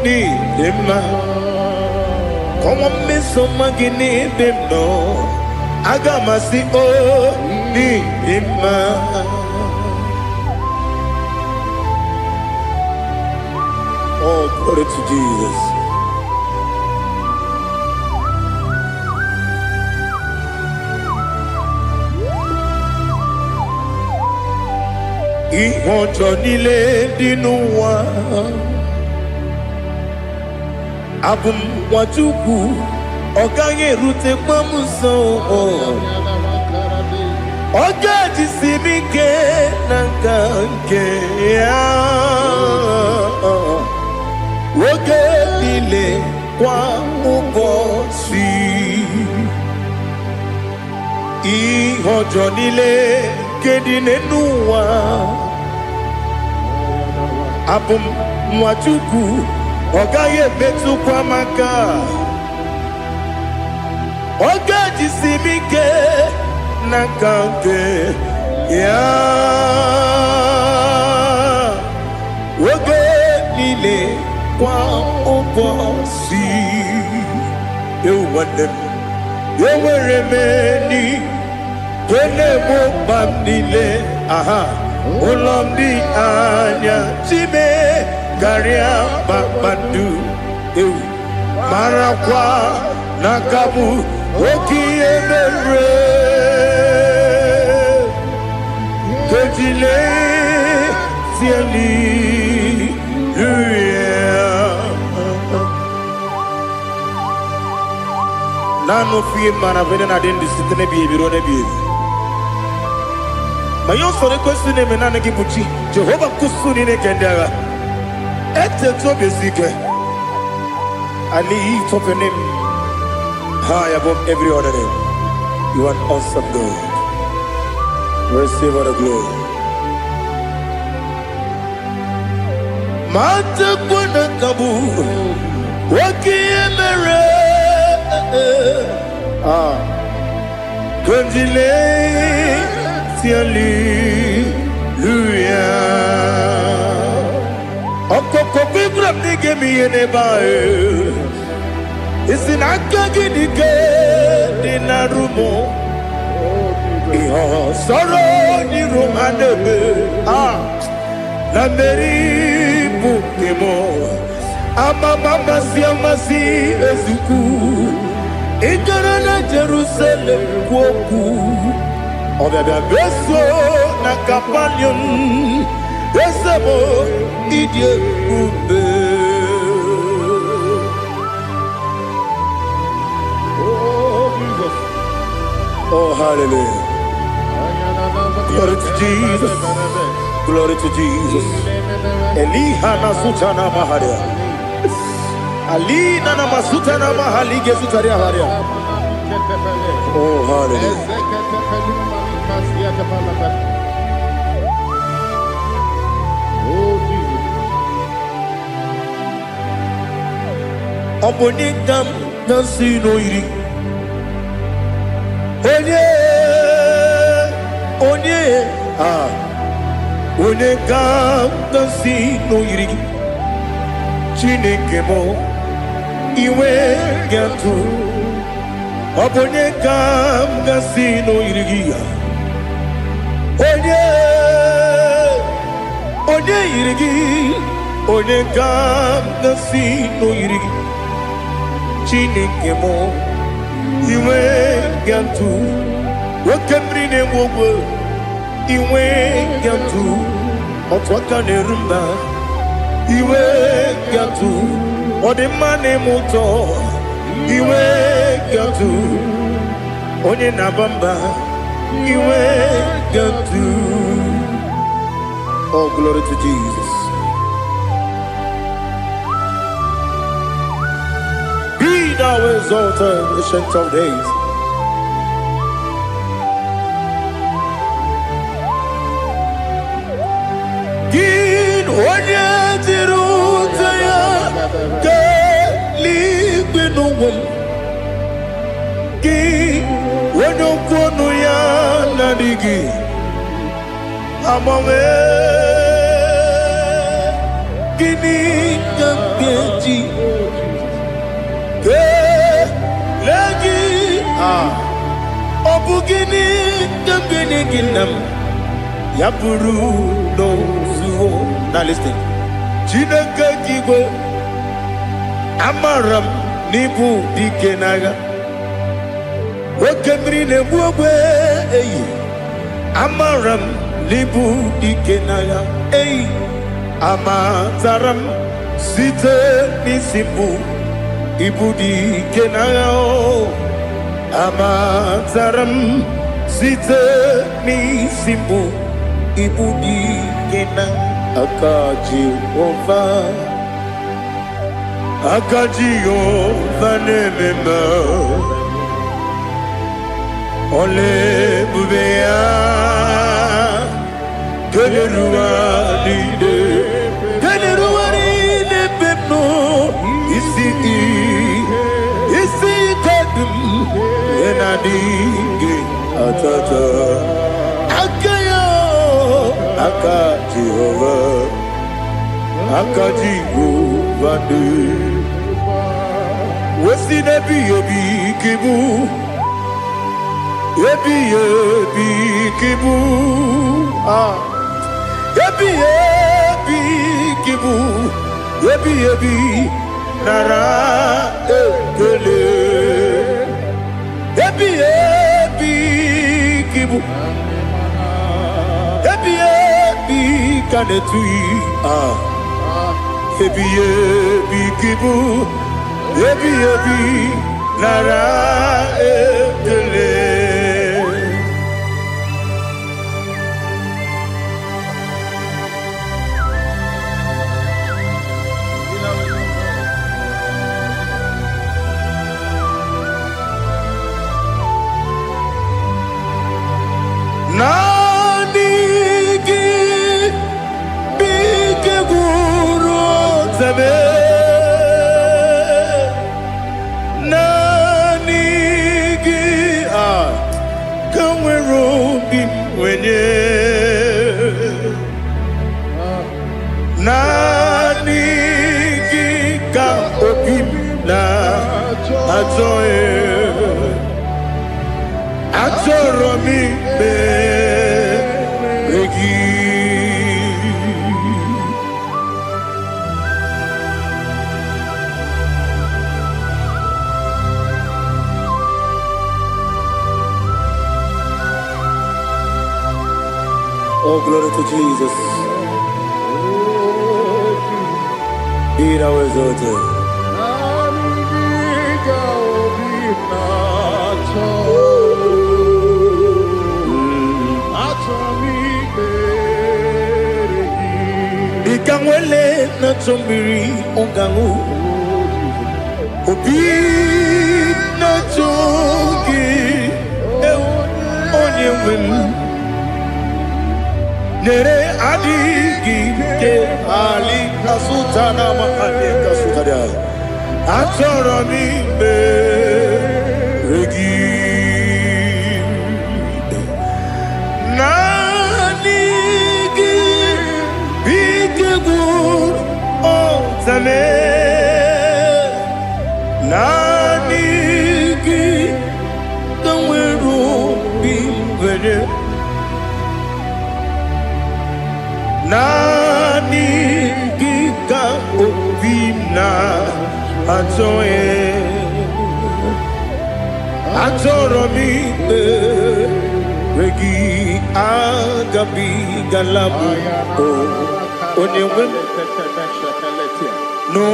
ni dema Komo miso magini demno Agamasi o ni dema Oh, glory to Jesus. Ihojo nile dinuwa Abum wajuku Oganye rute kwamuso Oga jisimike nangange Woge nile kwa ubosi Ihojo nile kedine nuwa Abum mwachuku Ogaye betu kwa maka Oga jisimike nakange ya Woge nile kwa ubosi Ewanem Eweremeni Kene mo bandile, aha, ulomdi anya, chime, garia babandu, marakwa, nakabu, oki emere, kejile, sieli, Nano fiye mana vene na den disitene biye biro ne biye. yon sore kwesune menane kibuchi. Jehovah kusuni ne kendera. Ete to besike. I lift up your name high above every other name. You are an awesome God. Receive all the glory. Mata kuna kabu wakiemere Kandile Hallelujah. Okoko bibra nige mi enebae. Isin akagi nige dinarumo. Iho soro ni romanebe. Na meri bukemo. Ama mama si amasi ezuku. Ikarana Jerusalem kwoku. Obebe beso na kapanion. Esebo idie ube. Oh, Jesus. Oh, hallelujah. Glory to Jesus. Glory to Jesus. Elihana sutana maharia. Alina na masutana mahalige sutaria haria. Oh, hallelujah. Oh, Jesus. Obonikam nasino iri. Onye Onikam nasino iri. Chineke mo iwe gatu. Obonikam nasino iri. Onye irigi, onye gam nasino irigi. Chineke mo iwe gantu. Wakemri ne wogo iwe gantu. Otwaka ne rumba iwe gantu. Odemane moto iwe gantu. Onye nabamba iwe gantu. Oh, glory to Jesus. Be thou exalted, ancient of days. Gin onye tirutaya ke libinuwum. Gin onye kwonu ya nadigi. Amame Gini Gambeji Ke Lagi Obu Gini Gambeni Ginam Yapuru no Zuho. Now listen. Chinaka Kigo Amaram Nibu Dikenaga Wakemri Nebuwe Amaram Libu dikenaya, amataram site nisimbu, ibu dikenaya, amataram site nisimbu, ibu dikenaya, akaji ova nemema, ole bubea. Keneruari de pepno isi kadum enadinge atata akayo akaji ovande wesi nebi obi kibu ebi kibu Ebi kibu, ebi nara ekele. Ebi kibu, ebi kanetui. Ebi kibu, ebi nara ekele. zame nanigi kanwero bim wenye nanigi ka obim na atoe atoro mi be regi. Oh, glory to Jesus. Be thou exalted. Ikangwele na chombiri ongangu obi na chogi onye wem nere adigi ke ali kasutana ma ali kasutaria atoro mi be regi nanigi bigegu o zame nanigi kanweru bingwere nanigi ka obina atoe atoro mi regi agabi galabu onyewe no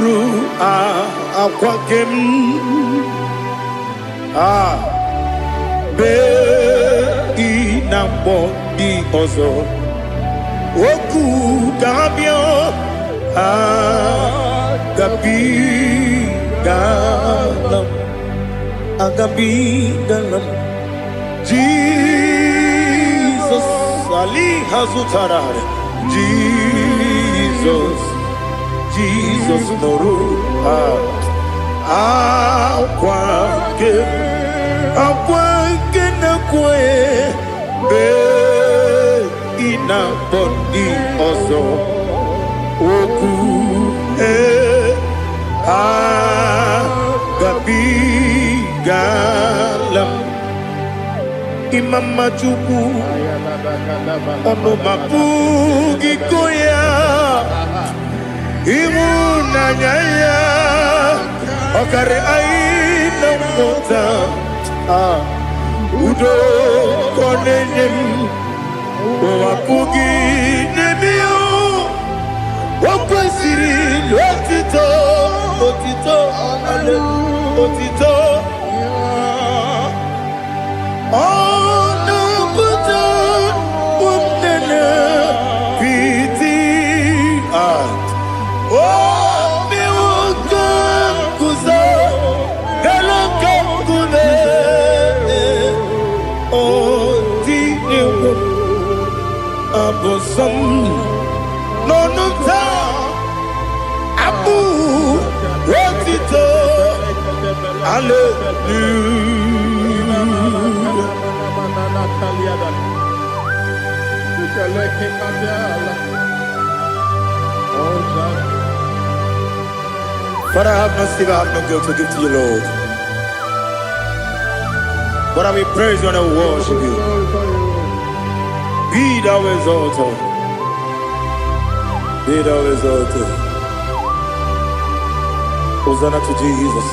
ru akwakem be inambo di ozo oku kabio agabi galam Jesus Ali Hazutarare Jesus Noru akwake na kwe be ina bondi ozo oku gabi galam Imam Majuku ono mapugi koya imuna nyaya okare aina mota udo konenem wapugi nemio wakwasiri otito ale otito no ta abu rotito Father, I have no sin, I have no guilt to give to you, Lord. But I will praise you and I will worship you. Be thou exalted. Be thou exalted. Hosanna to Jesus.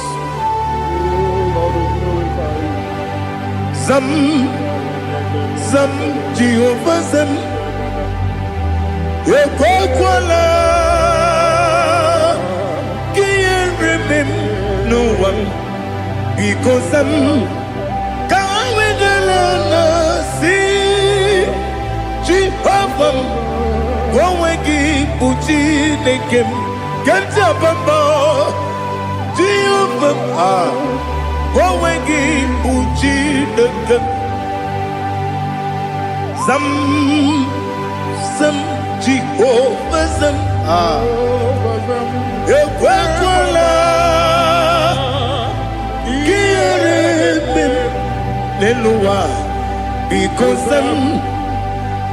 Zam Jehovah Zam Ekwakwala Can't remember no one because Zam Can't wait see Jehovah Gwawegi Uchi Nekem Ganja Bamba Jehovah Gwawegi Uchi Nekem Zam Jehovah Zam Ekwekwala Giyere Neluwa because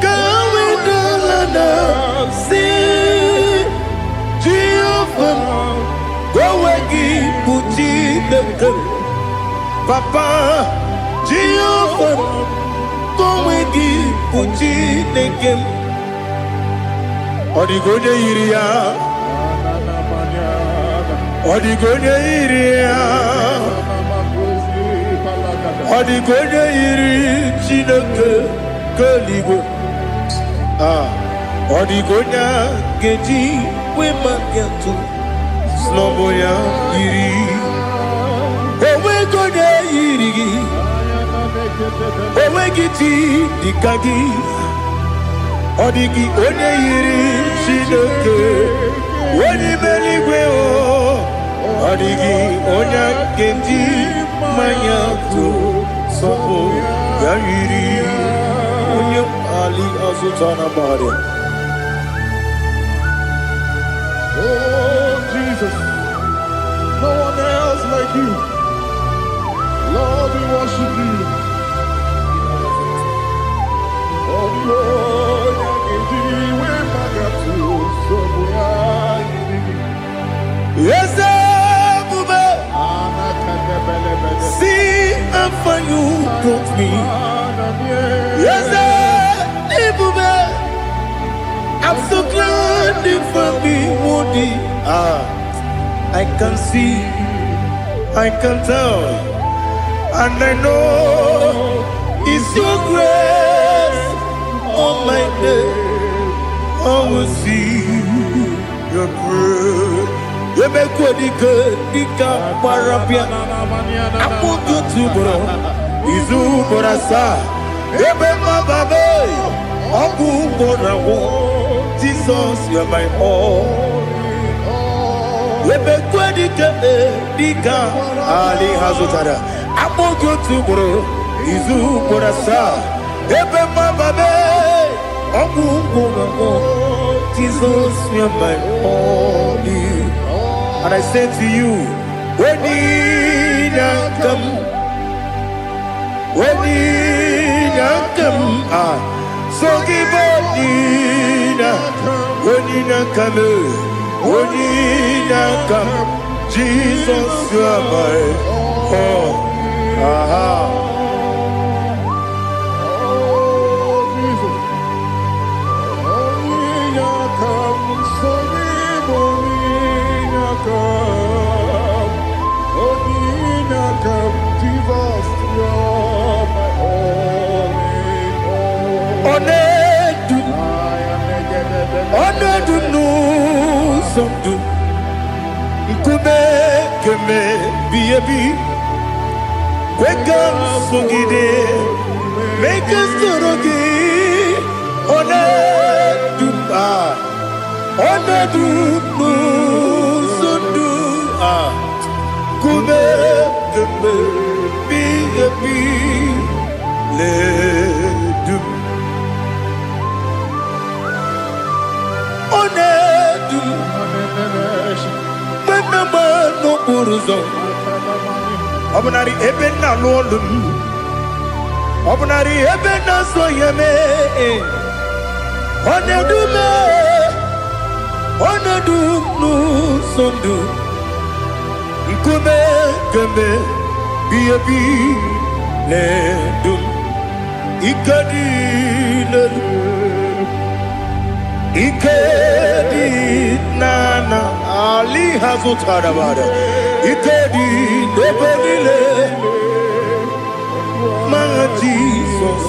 Kawedalana See Jehovah Gowegi Puti Dekem Papa Jehovah Gowegi Puti Dekem Odigoje Iria Odigoje Iria Odigoje Iri Chineke Keligo Odigonya Geji Wemagetu Sloboya Iri Owegoje Iri Owegiti Dikagi Odigi Onye Iri Chineke Oni Beligwe Odigi Onya Geji Mayatu Sopo Yayiri Onye Ali Azutana Bari. Oh, Jesus. No one else like you. Lord, we worship you. Oh, Lord, yes, Bube. See how far you brought me. Yes, Bube. I'm so glad for me, Woody. I can see, I can tell, and I know it's your grace on my day. I will see your grace. You make what you could, you can't parapia. I put you to bro. Izu Borasa. You make my baby. Aku Borawo. Jesus, you're my all. You make what you could, you can't. Ali Hazutara. I put you to bro. Izu Borasa. You make my baby. Aku Borawo. Jesus, you're my all. And I say to you, when you come, so give when you come, Jesus, you are my all. Wake up, Sugide, make us Torogi, Sundu, Kube, Ledu, no Uruzo. Obnari ebena lolum. Obnari ebena soyeme. Onedume. Onedu sondu. Ikume keme biabi ledum. Ikadi Ikedi nana Ali Hazutara Bada Ikedi Debonile Ma Jesus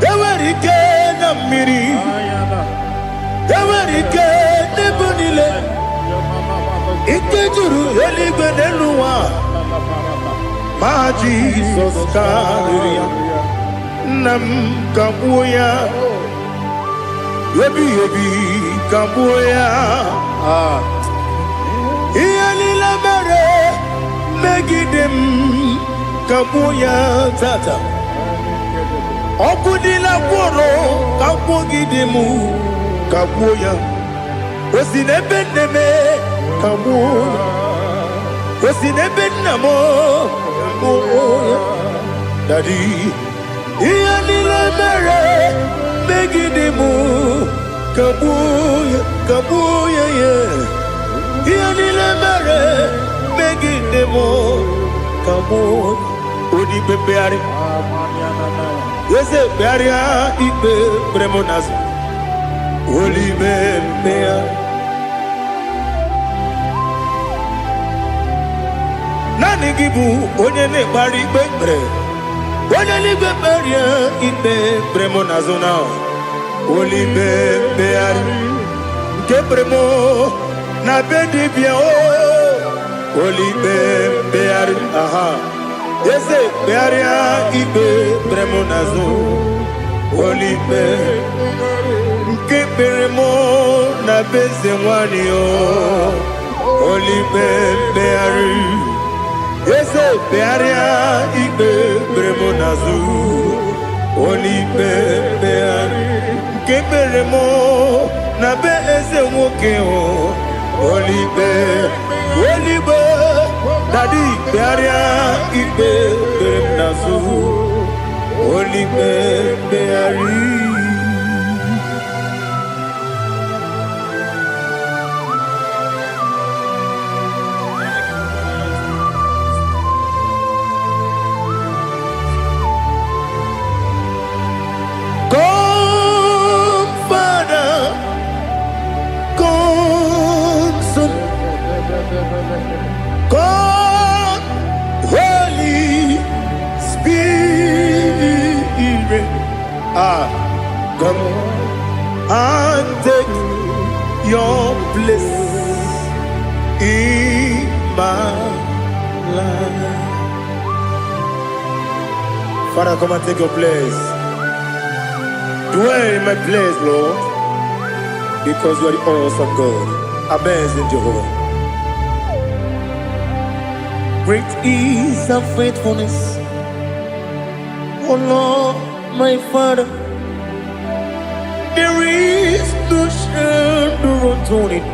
Ewerike na miri Ewerike Debonile Ikejuru Eligwe Neluwa Ma Jesus Nam Kabuya Yebi Kabuya Iyalila Mere Megidem Kabuya Tata Okudila Koro Kabugidemu kabuya. Osinebene kabuya. Osinebene mo kabuya. Daddy, iyanile mere megidimu kabuya kabuya ye. Iyanile mere megidimu kabuya. Odi bebeari. Yese bearia ibe bremonas. Oli bebea. Nani gibu onye ne bari bebre. Onye ni beberia ibe bremonas ona. Oli bebeari. Ke bremo na bedi bia o. Oli bebeari. Aha. Yese bearia ibe bremonazo olipe nke beremo na beze nwani o olipe beari yese bearia ibe bremonazo olipe beari nke beremo na beze nwoke o olipe olipe Daddy, bearia ibe bernazu, oli beari. Come, Father, come, Son, come, Holy Spirit, come and take your place in my life. Father, come and take your place. Dwell in my place, Lord, because you are the awesome God, amazing Jehovah. Great is thy faithfulness, oh Lord, my Father. There is no shadow unto it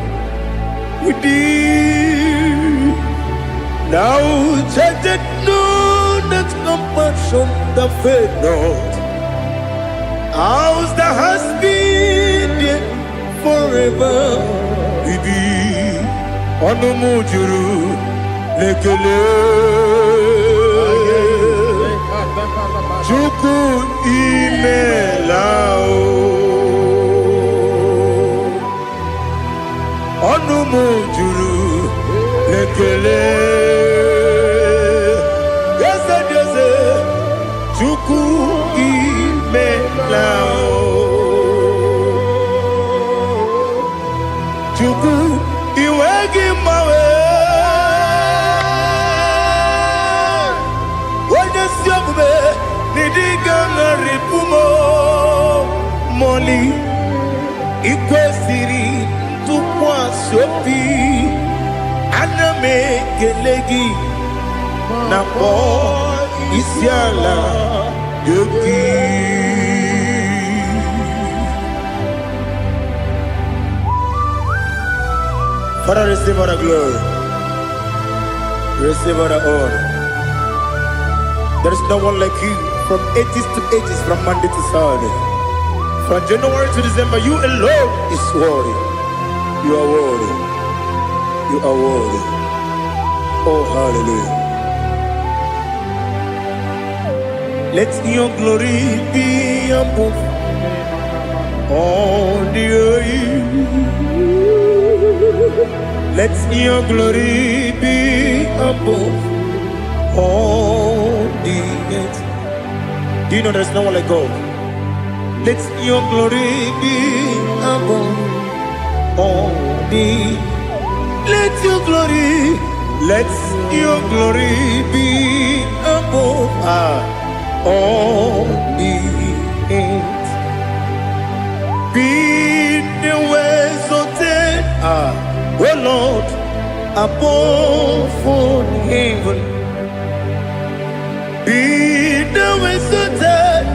with thee. Now check that no that compassion that faith not. Ours that has been there forever with thee. Onomujuru lekele Chuku imelao Onumujuru lekele Yese yese Chuku imelao Chuku iwegi mawe Nidigangaripumo Moli Ikwesiri Tukwa Sopi Aname Gelegi Napo Isiala Yoki Father, receive all the glory, receive all the honor. There is no one like you. From ages to ages, from Monday to Saturday, from January to December, you alone is worthy. You are worthy. You are worthy. Oh, hallelujah. Let your glory be above all the earth. Let your glory be above all the earth. Do you know there's no one like God? Let your glory be above all the. Let your glory be above all the earth. Be the ways of death, oh Lord, above all heaven. Be the ways of death,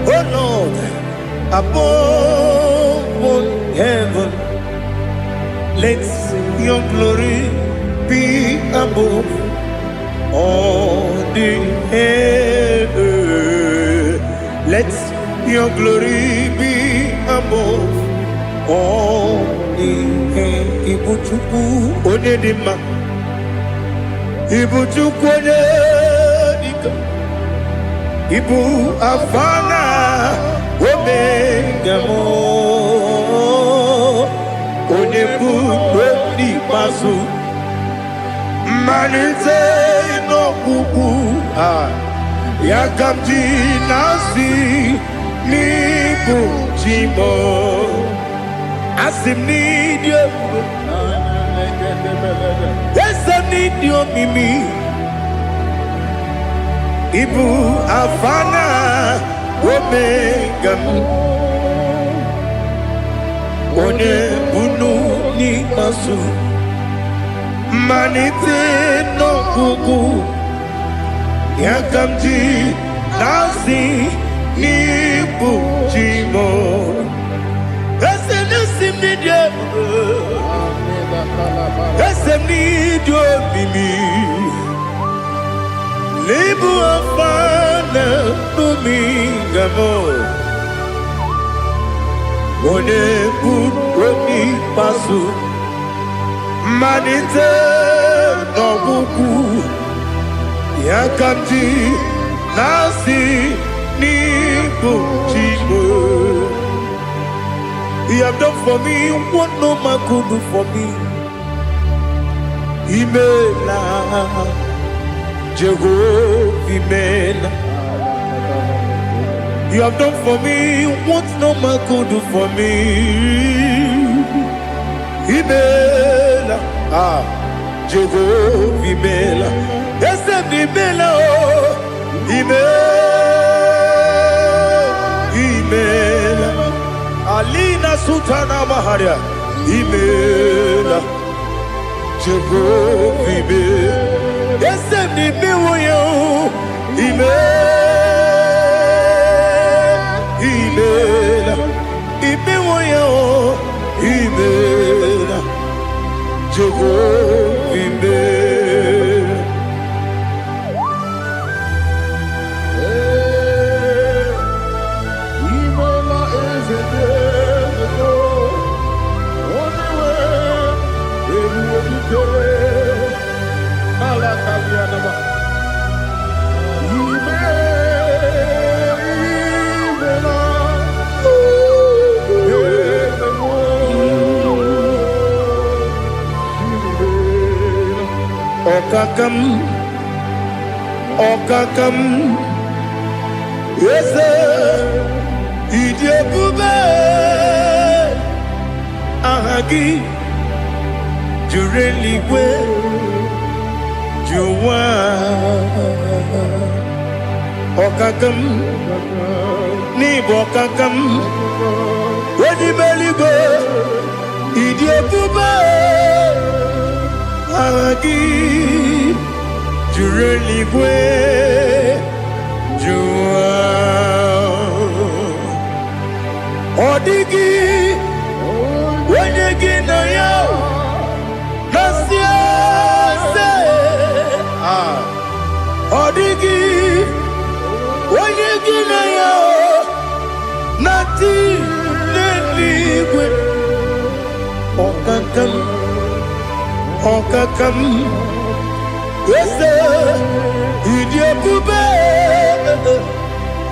oh Lord, above all heaven. Let your glory be above all the earth. Let your glory be above all the earth. Ibuchukwu Onedima, Ibuchukwu Onedika, Ibu Afana Omega mo, Onebu Oni Masu, Manite no Kuku, Yakamji Nasi, Nibu Jimo, Asim need you, yes I need you, Mimi, Ibu Afana Omega, One Bunu Ni Masu, Manite no Kuku, Yakamji Nasi Nibu Jimo, Esenesim Nidia, Esem Nidio Mimi, Libu Afana Numingamo, One Bunu Masu, Manite no Kuku, Yakamji Nasi Nibu Jimo. You have done for me what no man could do for me. Imela, Jehovah, Imela. You have done for me what no man could do for me. Imela, Jehovah, Imela. Yes, Imela, Imela. Alina Sutana Maharia, Imela, Jehovah, Imela. Yes, Imela, Imela, Imela, Jehovah, Imela. Okakam, yes, Idiabube, Ahagi, Jureligwe, Juwa, Okakam, Nibokakam, Wedibeligo, Idiabube, Ahagi. Jureligwe, Jua, Odigi, Wenegi na yo, Nasia se, Odigi, Wenegi na yo, Nati Neligwe, Okakam, Okakam. Yes, Idiabube,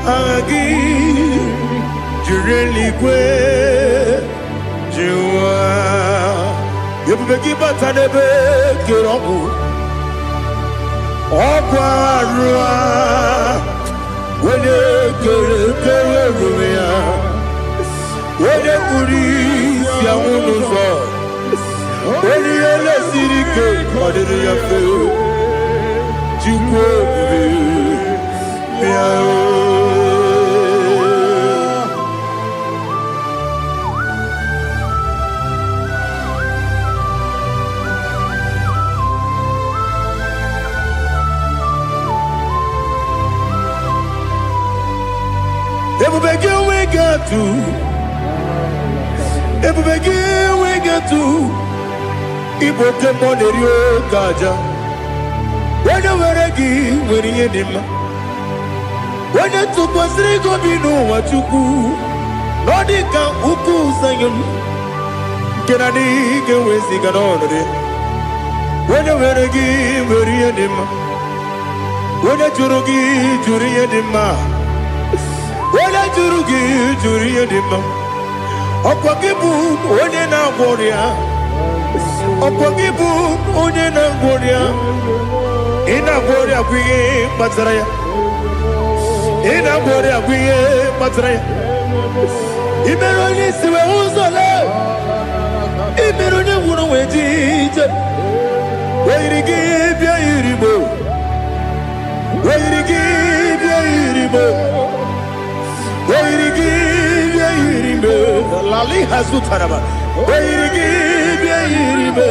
Agi, Jureligwe, Jua, Yabeki Batanebe, Kirobu, Okwarua, when you Rumia, when you Kuris, Yamunuzo, when you see the cake, what did you feel? ebubegi wegetu iboke monerio kaja wene weregi weriye dima wene tukwasiri gobinu wachuku nodika uku sayon kenani gewezi ganonore wene weregi weriye dima wene jurugi juriye dima wene jurugi juriye dima Okwagibu onye na gworia Okwagibu onye na gworia Ina gworia kwiye kpatara ya Ina gworia kwiye kpatara ya Imere onye siwe uzole Imere onye wuru wejije Weirigi bia iribo Weirigi bia iribo Weirigi bia iribo Lali hazutaraba Weirigi bia iribo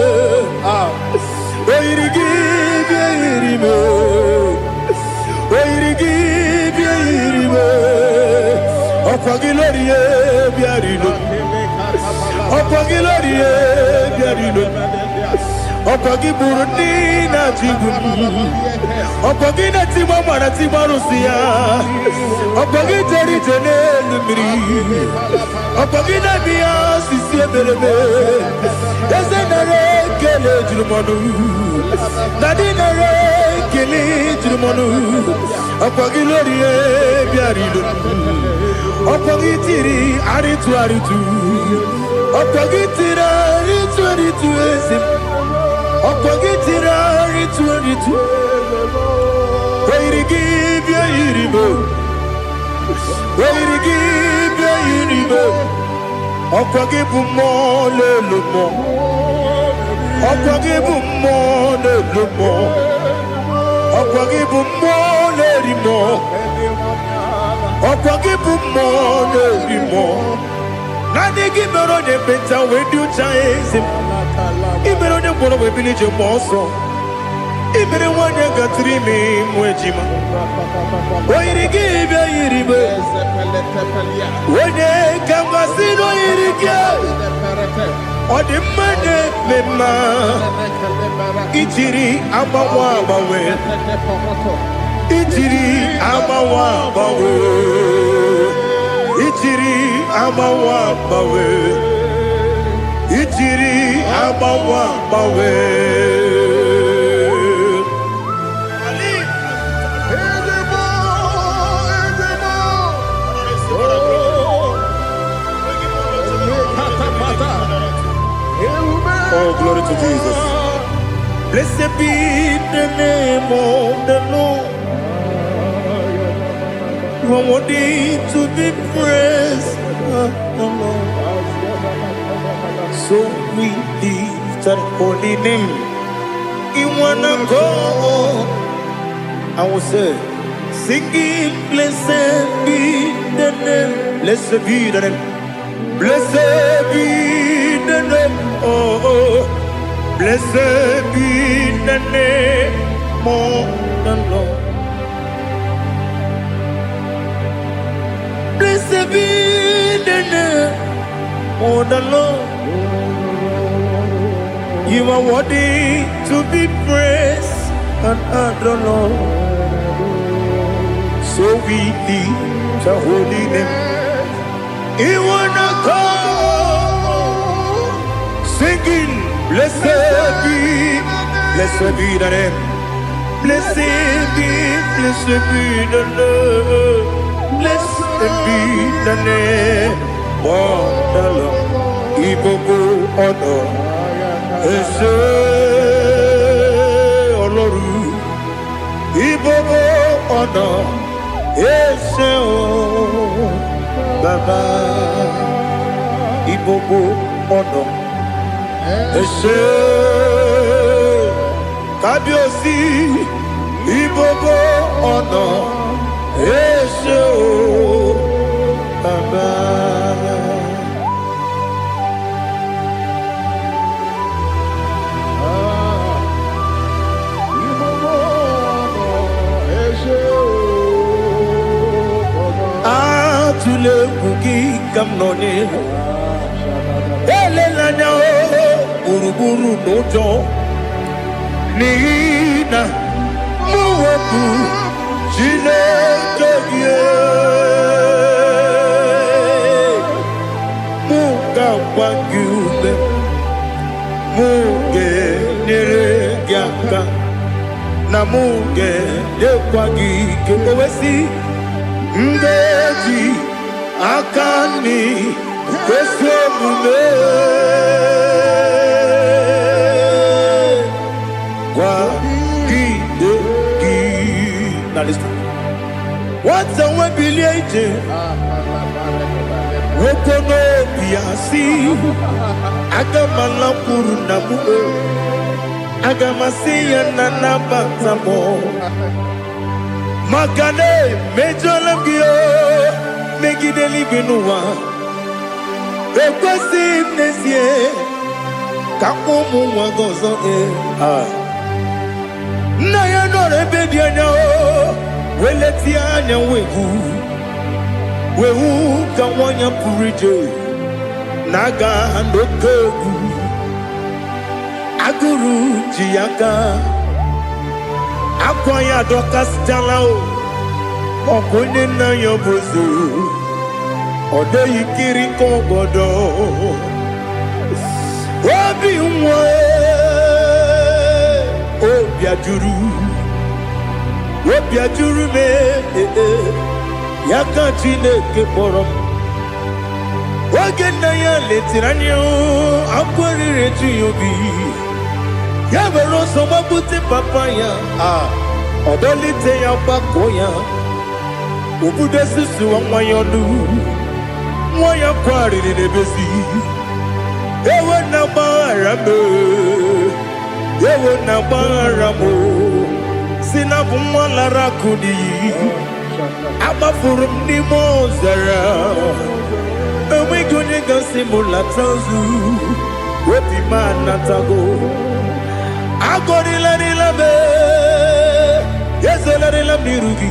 Weirigi bia iribo Weirigi bia iribo Okwagilorie bia rino Okwagilorie bia rino Okwagiburundi na jibuni Okwagina timama na timarusia Okwagiteri jene lumiri Okwagina biya sisi ebelebe Eze nare kele jirumonu Nadi nare kele jirumonu Okwagilorie biarido Okwagitiri aritu aritu Okwagitira aritu aritu ezim Okwagitira aritu aritu Weirigi bia iribo Weirigi bia iribo Okwagibu mo lelumo Okwagibu mo lelumo Okwagibu mo lerimo Okwagibu mo lerimo Nani gimero ne beta wedu chaezim Imero ne mbono webilije moso Imere wanya gatrimi mwejima Oirigi bia iribo Wene kamasino irige Odimane mema Ichiri amawa bawe Ichiri amawa bawe Ichiri amawa bawe Ichiri amawa bawe Oh, glory to Jesus. Blessed be the name of the Lord. You are worthy to be praised, the Lord. So we lift that holy name. You wanna go? I will say, singing, blessed be the name. Blessed be the name. Blessed be the name. Oh, blessed be the name of the Lord. Blessed be the name of the Lord. You are worthy to be praised and adored, Lord. So we lift the holy name. You wanna call? Singing, blessed be the name. Blessed be the Lord. Blessed be the name of the Lord. Ibobo ono, ese oloru. Ibobo ono, ese o Baba. Ibobo ono. Ese Kabiosi Ibobo ono Ese o Baba Ibobo ono Ese o Baba Atule kugi kamnoni elelanya gburugburu n'ụjọ n'ihi na mụ wepụ Chineke gị mụ ga-agba gị ume mụ ga-enyere gị aka na mụ ga-enyekwa gị ike owesi ndeji aka nri kwesị omume gwa gị gị na lista nwata nwe bilie ije nwoke n'obi ya si aga m alakwuru na mụ aga m asị ya na nabata m maka na emejọla m gị megide eluigwe n'ụwa ekwesịghị m n'ezie ka ụmụ nwa gị ọzọ nna ya nọrọ ebe dị anya wee letie anya wee hụ ka nwanyị pụrụ ije na-aga n'oke egwu agụrụ ji ya gaa akwa ya dọkasịchala ọkụ onye nna ya bụzo ọ dịghị kiri ka ọgọdọ obi nwa obi ajụrụ m ya ka Chineke kpọrọ m oge nna ya letiri anya akwa riri eju ya obi ya were ọsọ gbapute papa ya ọ dọlite ya gbakọ ya obodo susuwa nwa ya ọnụ nwa ya kwarịrị n'ebezi ewe na gbaghara m si na bụ nwa lara akụ n'iyi agbafuru m n'ime ọzara enweghị onye gasị m lata nzu obi m anatago agọrịlarịla m ezolarịla m n'iru gị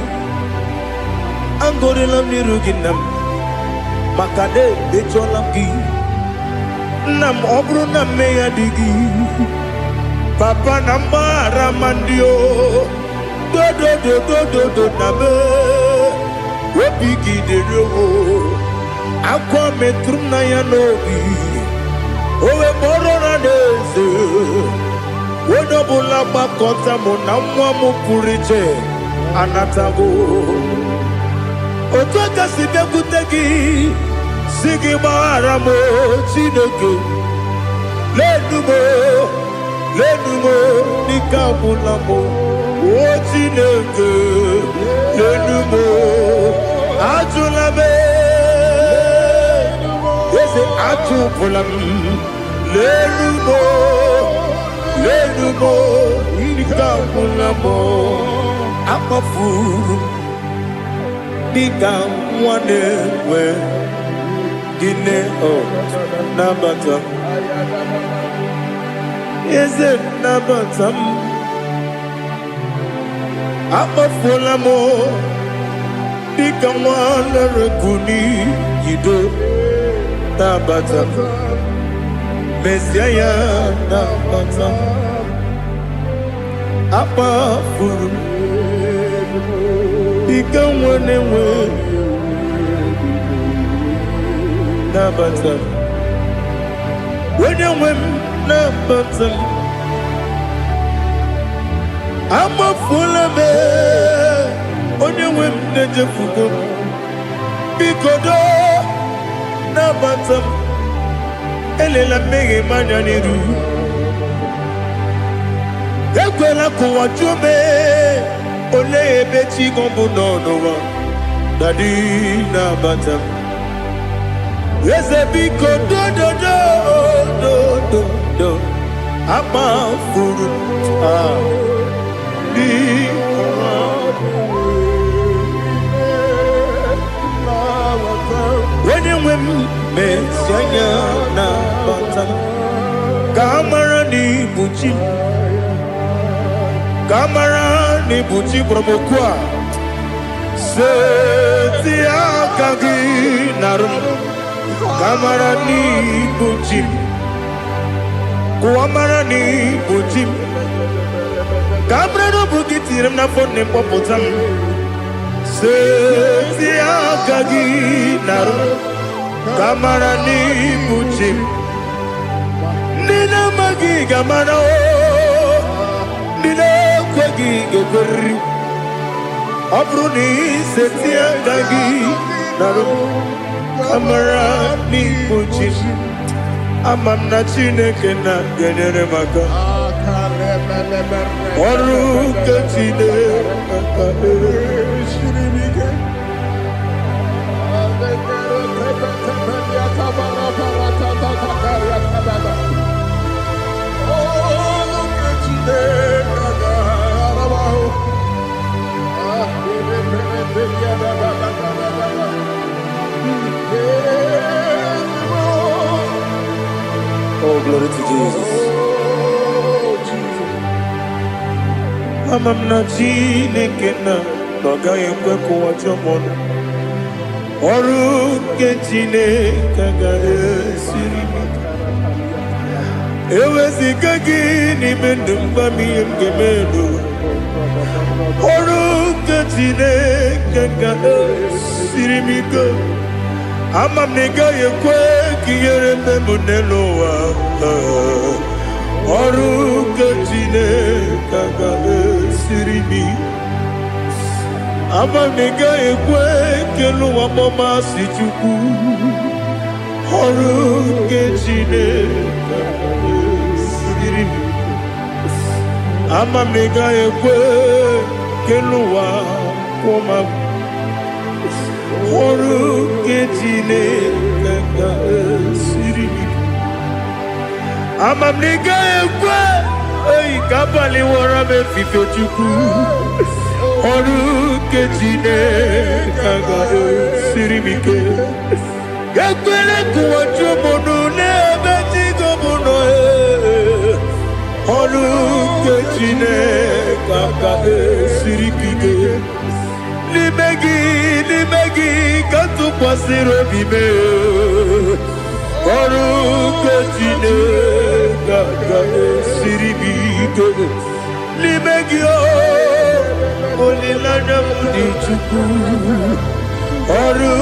agọrịla m n'iru gị nna m maka na emejọla m gị nna m ọ bụrụ na mmehie dị gị papa na mgbaghara ma ndị dodododododo na m obi gị dịrị akwa metụrụ m na ya n'obi o wee kpọrọ na n'eze onye ọbụla gbakọta mụ na nwa m pụrụ iche anatago otu aka si bịakwute gị si gị gbaghara m Chineke lenumo n'ike agwụla m o Chineke lenumo ajụla m eze ajụpụla m lenumo n'ike agwụla m akpafuru dịka nwa na-enwe gịnị nabata m eze nabata m akpafuola m dịka nwa na-erekwu n'iyido nabata m mezie ya nabata m akpafuru dịka nwa na-enwe nabata m onye nwe m nabata m amafuola m onye nwe m na-ejefugo m biko nabata m elela mmehie m anya n'iru ekwela ka ụwa jụọ m olee ebe chi gị bụ n'ụwa dadi nabata m eze biko dododododo akpafuru onye nwe m mezi anya nabata m ka amara n'ibu chi ka amara n'ibu chi kpọrọ m okwu a seti aka gị narụ m Kamara ni buchim. Kuamara ni buchim. Kamara no bukitirim na phone popotam. Setia kagi naru. Kamara ni buchim. Nina magi kamara o. Nina kwagi gobri. Abruni setia kagi naru. Kamara ni buchim. Amamna chineke na genere maka. Oru kachine Oh, glory to Jesus. Amamna chineke na noga yekwe kuwacha mono. Oru ke chineke ga esiri. Ewezi kagi ni mendumba miyenge mendo. Oru ke chineke ga esiri miko. Amamnega yekwe kiyere memunelo wa. Oru ke chineke ga esiri. Amamnega yekwe kelu wa mama si chuku. Oru ke chineke ga esiri. Amamnega yekwe kelu wa mama. Oru ke chineke ga esiri. Amamnega yekwe ei kabali wora me fifo chuku. Oru ke chineke ga esiri mike. Gakwele kuwacho mono nebe tigo mono e. Oru ke chineke ga esiri mike. Limegi kantu kwa siro bime. Oru ke chineke ga esiri mike. Limegi o olilana mudi chuku. Oru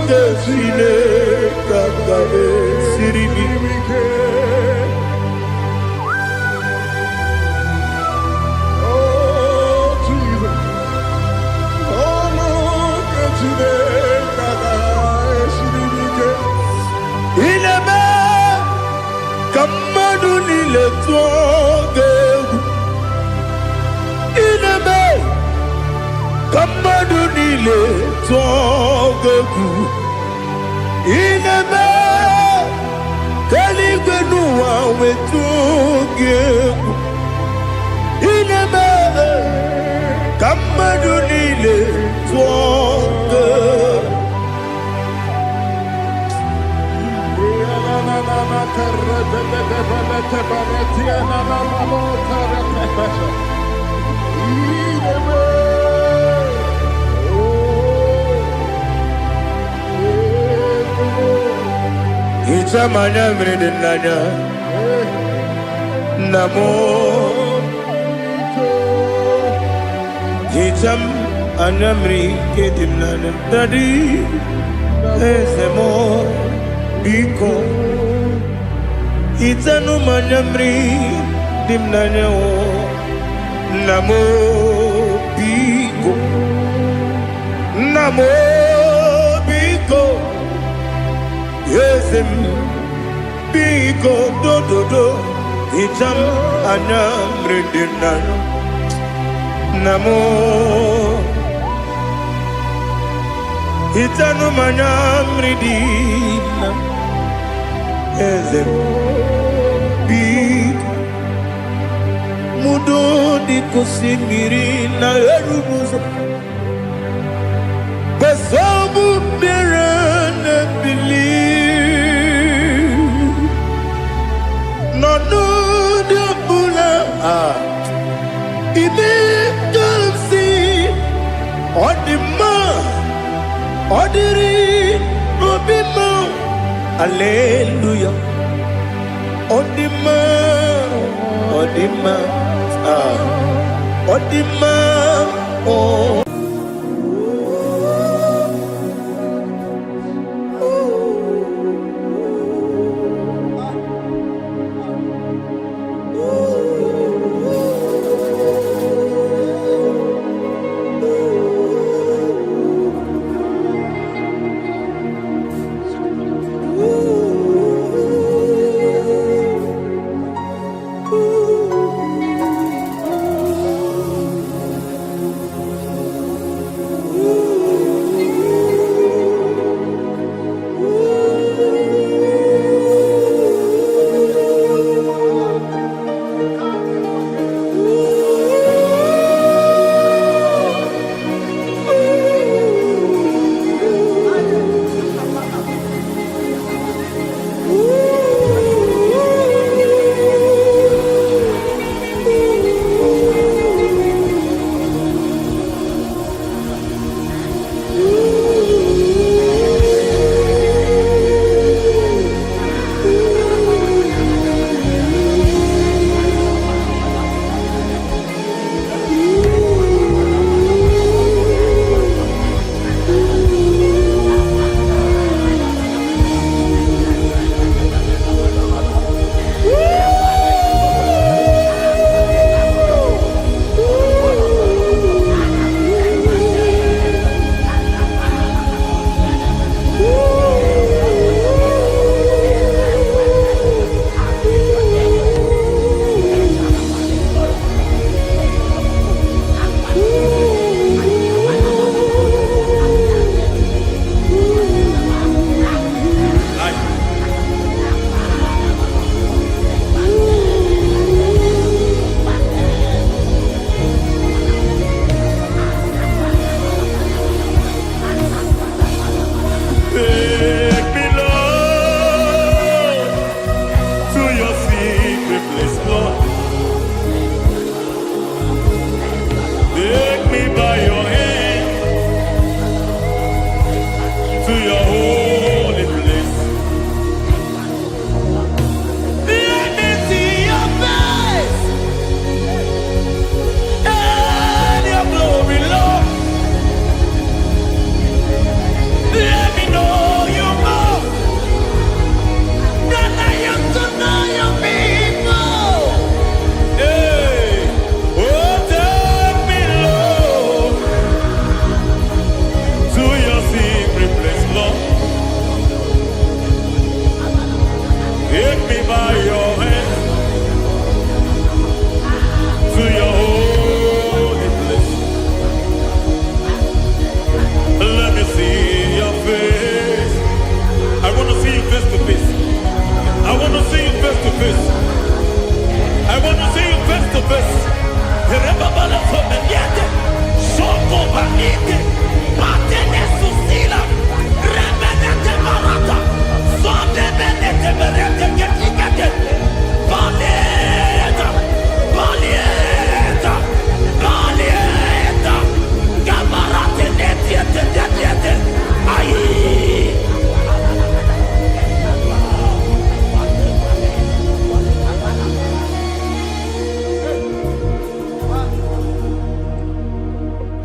ke chineke ga esiri mike. Inebe kamadu nile tuoge. Inebe kamadu nile tuoge. Inebe kaligwe nuwa wetuge. Inebe kamadu nile tuoge. Ichamanya mridinanya namo. Icham anamri kedinanya dadi ezemo biko. Itanu manamri dimnanya o namo biko. Namo biko. Yesem biko do do do. Icham anamri dimnanya namo. Itanu manamri dimnanya. Yesem mudo di kusimiri na erubuzo. Besobu mirane believe. No no de bula. Ibe kamsi odima odiri obima Hallelujah. Odima, Odima, Odima, oh.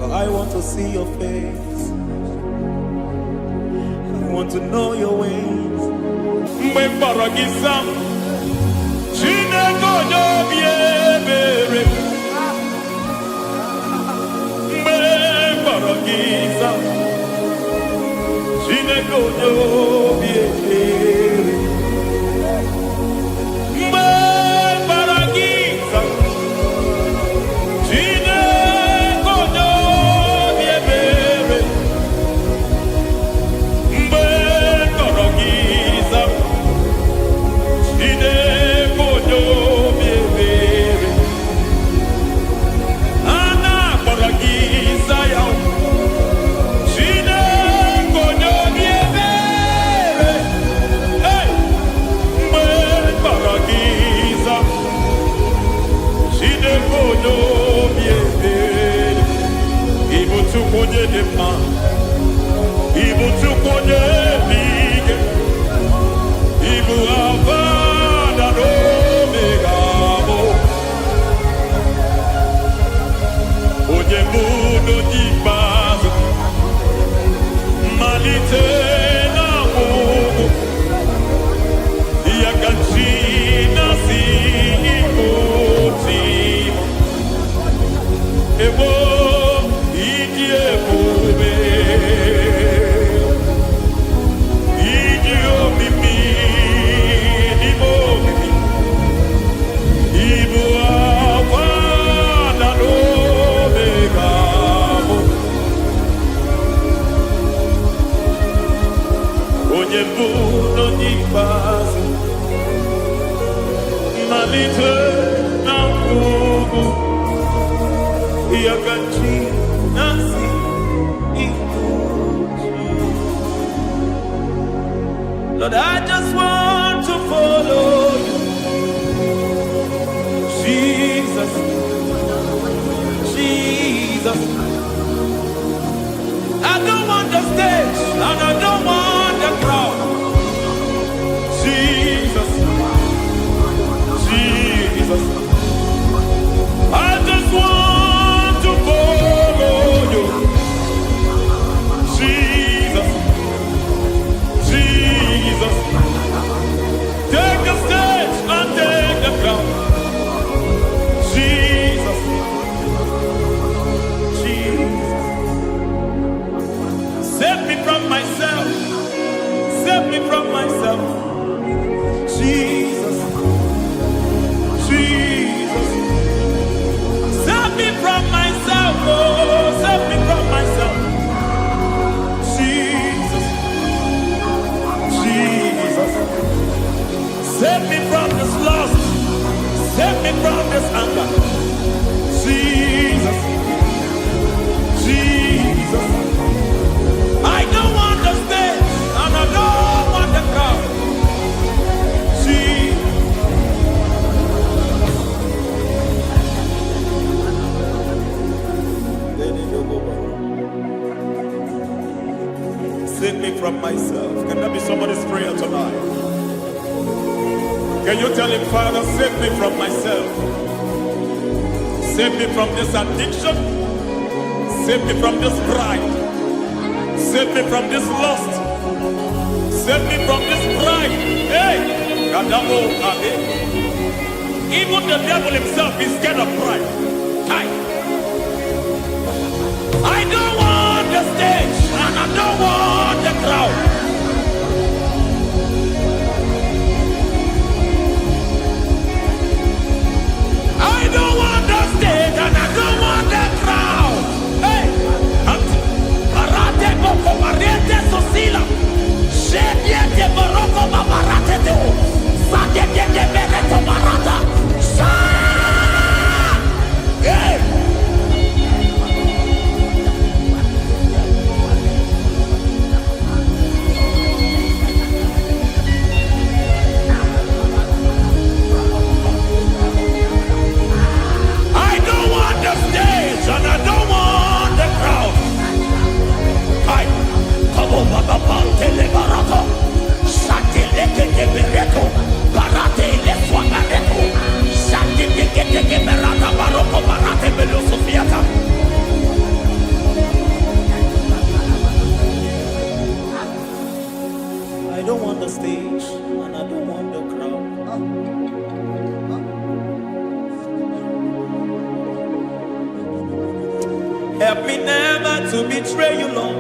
I want to see your face. I want to know your ways. Mbe baragisa, chine gojo biebere. Mbe baragisa, chine gojo biebere. Mbe baragisa, chine gojo biebere. Mbe baragisa, chine gojo biebere. Ana baragisa yao. Chine gojo biebere. Malite na kugu Iakanchi nasi ikuchi. Lord, I just want to follow you, Jesus, Jesus. I don't want the stage and I don't want the crowd. Jesus, Jesus. I just want to follow you, Jesus, Jesus. Take the stage and take the crown. Jesus, Jesus. Save me from myself. Save me from myself. Jesus, Jesus. Save me from myself. Oh, save me from myself. Jesus, Jesus. Save me from this lust. Save me from this anger. Jesus, Jesus. I don't want the stage and I don't want the crowd. Jesus. Save me from myself. Can that be somebody's prayer tonight? Can you tell him, Father, save me from myself? Save me from this addiction. Save me from this pride. Save me from this lust. Save me from this pride. Hey! Kadamo Ade. Even the devil himself is scared of pride. Hi. I don't want the stage and I don't want the crowd. I don't want the stage and I don't want the crowd. Hey! Barate boko mariete sosila. Shediete baroko babarate teo. Sadete bereto barata. Hey! And I don't want the crowd. Hi, come on, Baba, Telebarata, Satileke Bereto, Barate, Leswagareto, Satileke Berata, Baroko, Barate, Belosofiata. I don't want the stage, and I don't want the crowd. Help me never to betray you, Lord.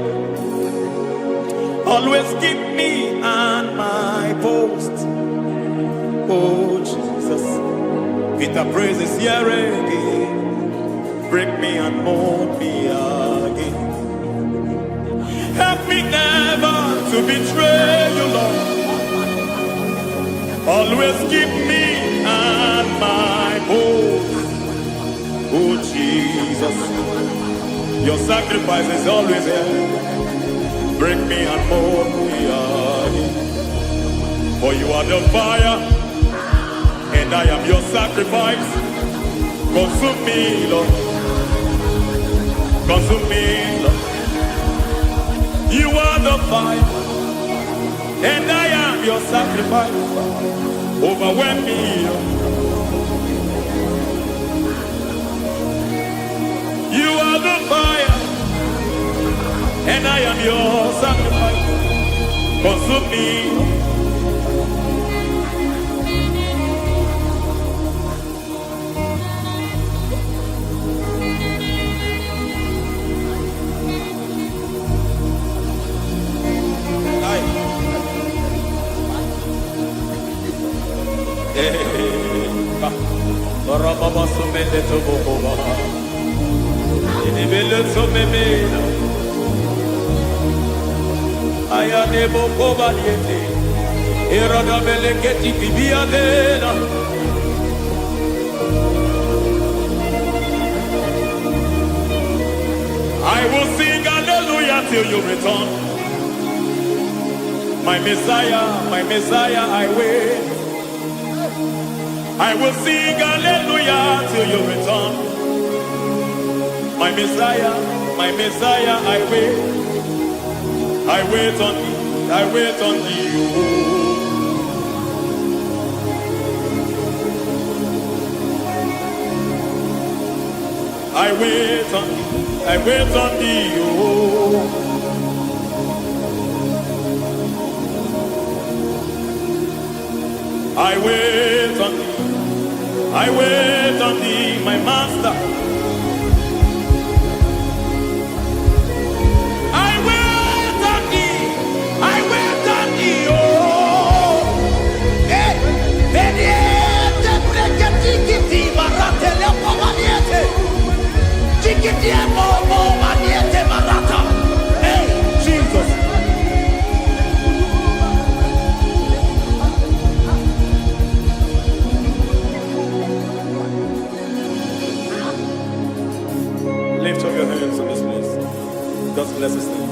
Always keep me on my post. Oh, Jesus. Peter praises here again. Break me and mold me again. Help me never to betray you, Lord. Always keep me on my post. Oh, Jesus. Your sacrifice is always here. Break me and mold me again. For you are the fire, and I am your sacrifice. Consume me, Lord. Consume me, Lord. You are the fire, and I am your sacrifice. Overwhelm me, Lord. You are the fire, and I am your sacrifice. Consume me. I will sing hallelujah till you return. My Messiah, I wait. I will sing hallelujah till you return. My Messiah, I wait. I wait on thee, I wait on thee. I wait on thee, I wait on thee. I wait on thee, I wait on thee, my master. I wait on thee, I wait on thee, oh. Hey, Beniete, Brekatiki, Maratele, Pomaniete, Chiquitiemo, Maniete, Marata. Hey, Jesus. Lift up your hands in this place. God bless us now.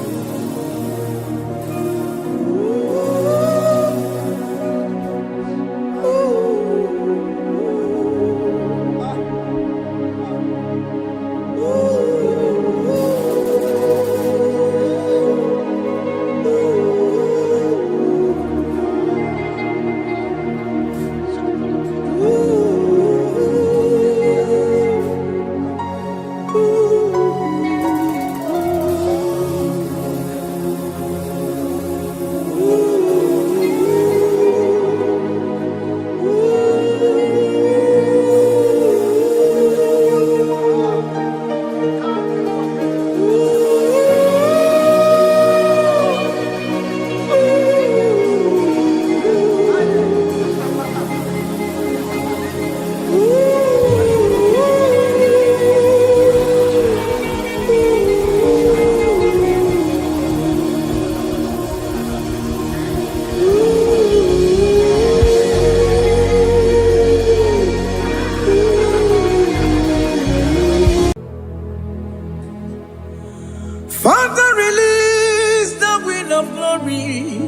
Father, release the wind of glory.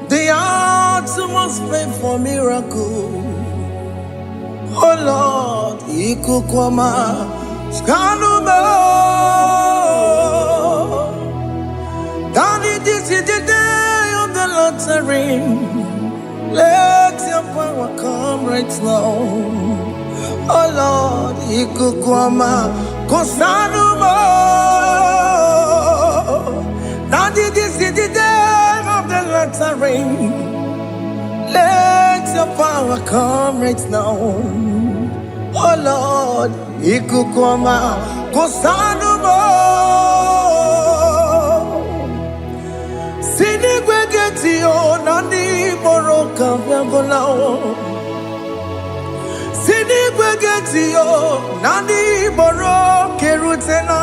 The hearts must pray for miracle. Oh Lord, Ikukwama, Skanuma. Daddy, this is the day of the Lord's ring. Let your power come right now. Oh Lord, Ikukwama, Kosanuma. Daddy, this is the day of the Lord's ring. Let your power come right now. Oh Lord, Ikukwama, Kosanuma. Sini gwegeti o nani boroka vyangolao. Sini gwegeti o nani boroke rutena.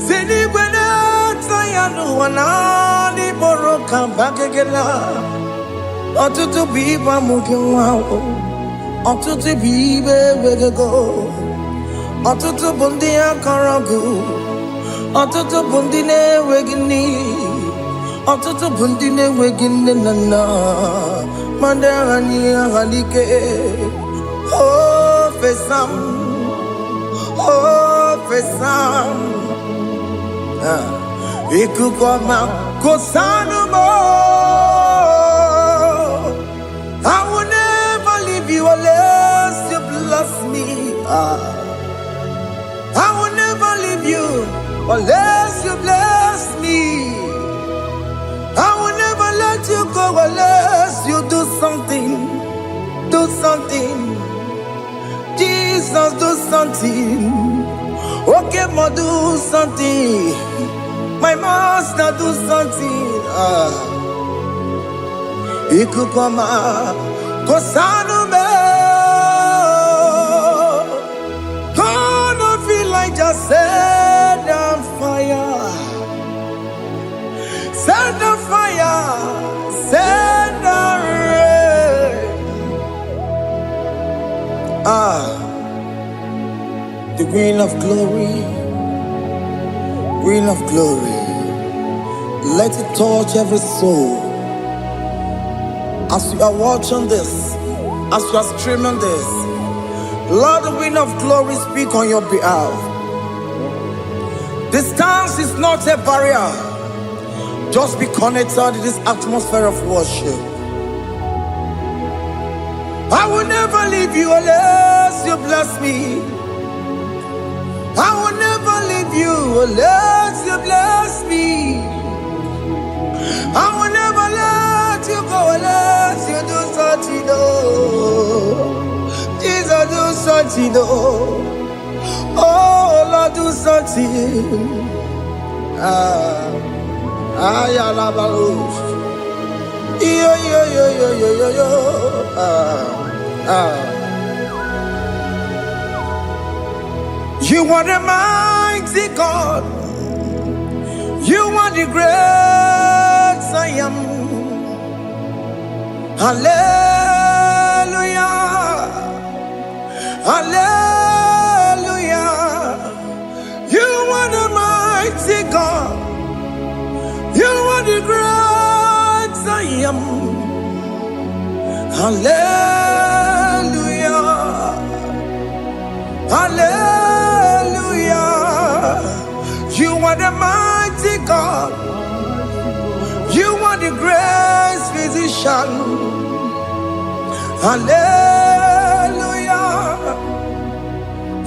Sini gwena tayanu wanani boroka bagegela. Otutu biba mukiwao. Otutu bibe wegego. Otutu bundi akaragu. Otutu bundi ne wegini. Otutu bundi ne wegini nana. Mandani ahalike. Oh fesam. Oh fesam. Ikukwama kosanuma. I will never leave you unless you bless me. I will never leave you unless you bless me. I will never let you go unless you do something. Do something. Jesus, do something. Okay, ma, do something. My master, do something. Ikukwama, Kosanume. Gonna feel like just set on fire. Set on fire. Set on rain. The Queen of Glory. Wind of glory, let it touch every soul. As you are watching this, as you are streaming this, Lord, the wind of glory speak on your behalf. Distance is not a barrier. Just be connected to this atmosphere of worship. I will never leave you unless you bless me. I will never leave you unless you bless me. I will never let you go unless you do something. Oh, Jesus, do something. Oh, Lord, do something. I love yo, yo, yo, yo, yo, yo, yo. You are the mighty God. You are the great I am. Hallelujah. Hallelujah. You are the mighty God. You are the great I am. Hallelujah. Hallelujah. You are the mighty God. You are the great physician. Hallelujah.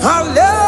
Hallelujah.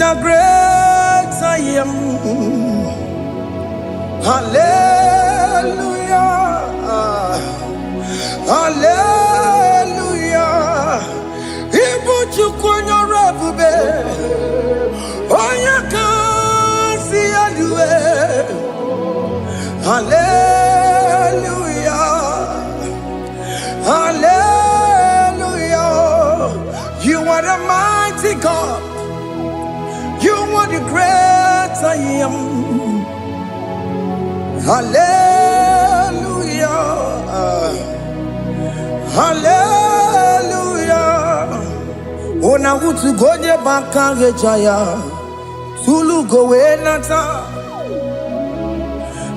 The great I am. Hallelujah. Hallelujah. Ibu chukwanyo rabube. Onya kasi adue. Hallelujah. Hallelujah. You are the mighty God. You are the great I am. Hallelujah. Hallelujah. Ona utu goje bakange jaya. Tulu gowe nata.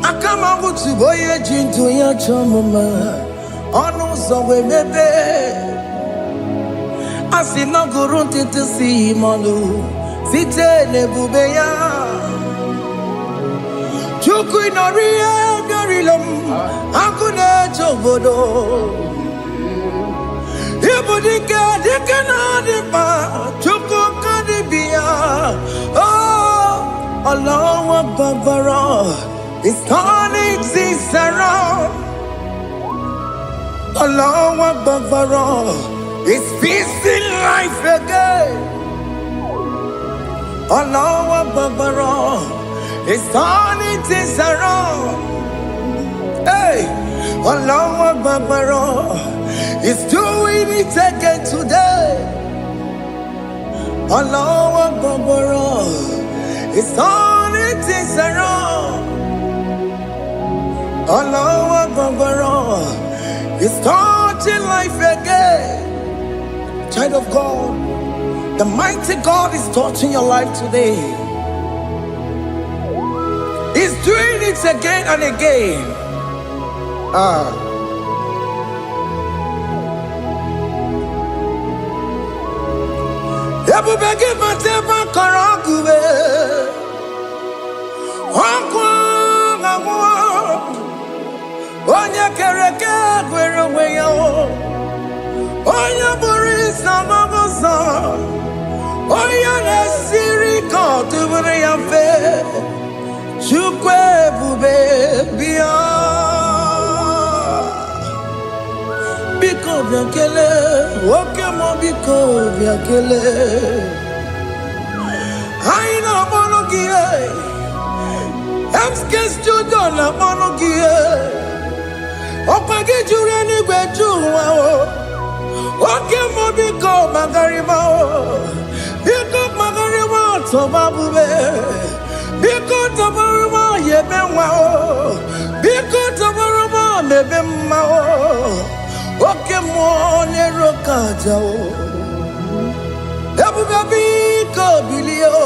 Akama utu boye jintu ya chomoma. Onu sowe mebe. Asina gurunti tisi manu. Site nebubeya Chuku inorie garilom Akune chobodo Ibudika dikana dipa Chuku kadibia Oh Allah Akbar It's turning things around Allah Akbar It's peace in life again Allah Akbar is turning things around. Hey, Allah Akbar is doing it again today. Allah Akbar is turning things around. Allah Akbar is touching life again. Child of God, the mighty God is touching your life today. He's doing it again and again. Oya burisa mabosa, oya nesiri kotu bure yafe, chukwe bube biya, biko biakele, oke mo biko biakele. Aina monogie, emske studio na monogie. Opage jure ni gwejuwa o, oke mo biko magarima o, biko magarima tobabube, biko tobarima yebenwa o, biko tobarima mebemma o. Oke mo ne rokaja o, ebu baby ko bilio,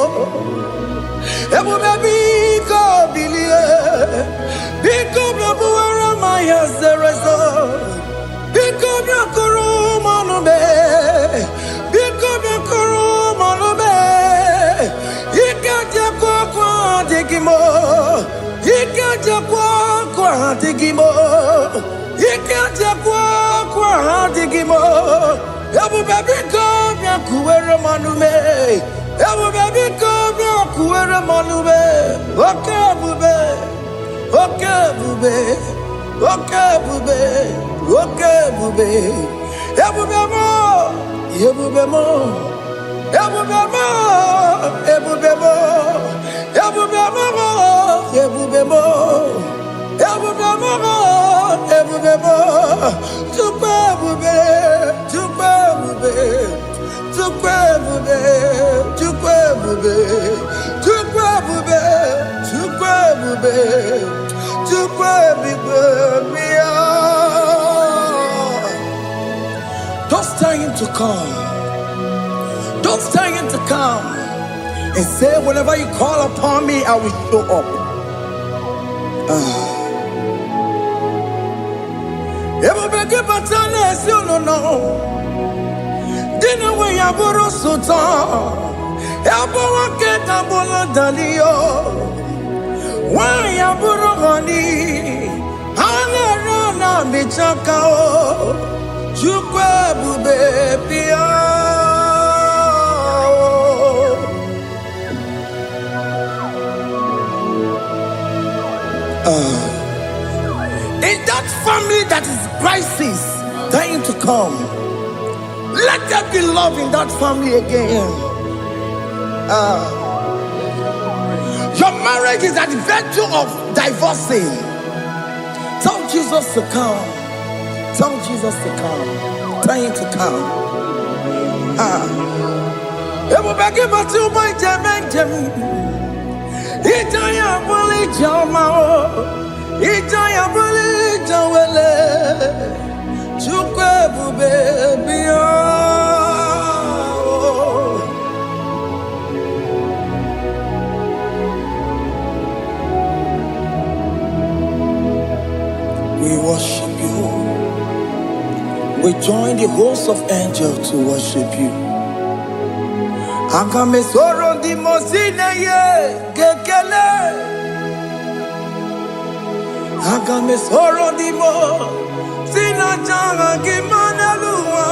ebu baby ko bilie, biko babu ara maya zerezo, biko bakuru manube, biko bakuru manube, ikaja kwa digimo, ikaja kwa digimo, ikaja kwa digimo. Ebu baby come ya kuwere manume, ebu baby come ya kuwere manume. Okay bube, okay bube, okay bube, okay bube. Ebu bemo, ebu bemo, ebu bemo, ebu bemo, ebu bemo, ebu bemo, ebu bemo, ebu bemo. Tukwe bube, tukwe bube, tukwe bube, tukwe bube, tukwe bube, tukwe bube, tukwe bube, mia. Don't tell him to come. Don't tell him to come. And say, whenever you call upon me, I will show up. Everybody batale si no. Dina we yaboro sultan. Yabo wake tabolo dalio. Wa yaboro gani. Hana rana michaka o. Chukwe bube pia. In that family that is crisis, dying to come, let there be love in that family again. Your marriage is at the virtue of divorcing. Tell Jesus to come. Tell Jesus to come. Tell him to come. Everybody but you my jam. Itaya bully jamao. Itaya bully jawele. Chukwe bube biya. We worship you. We join the host of angels to worship you. Akame soro di mosine ye gekele. Akame soro di mo sina janga kimana luwa.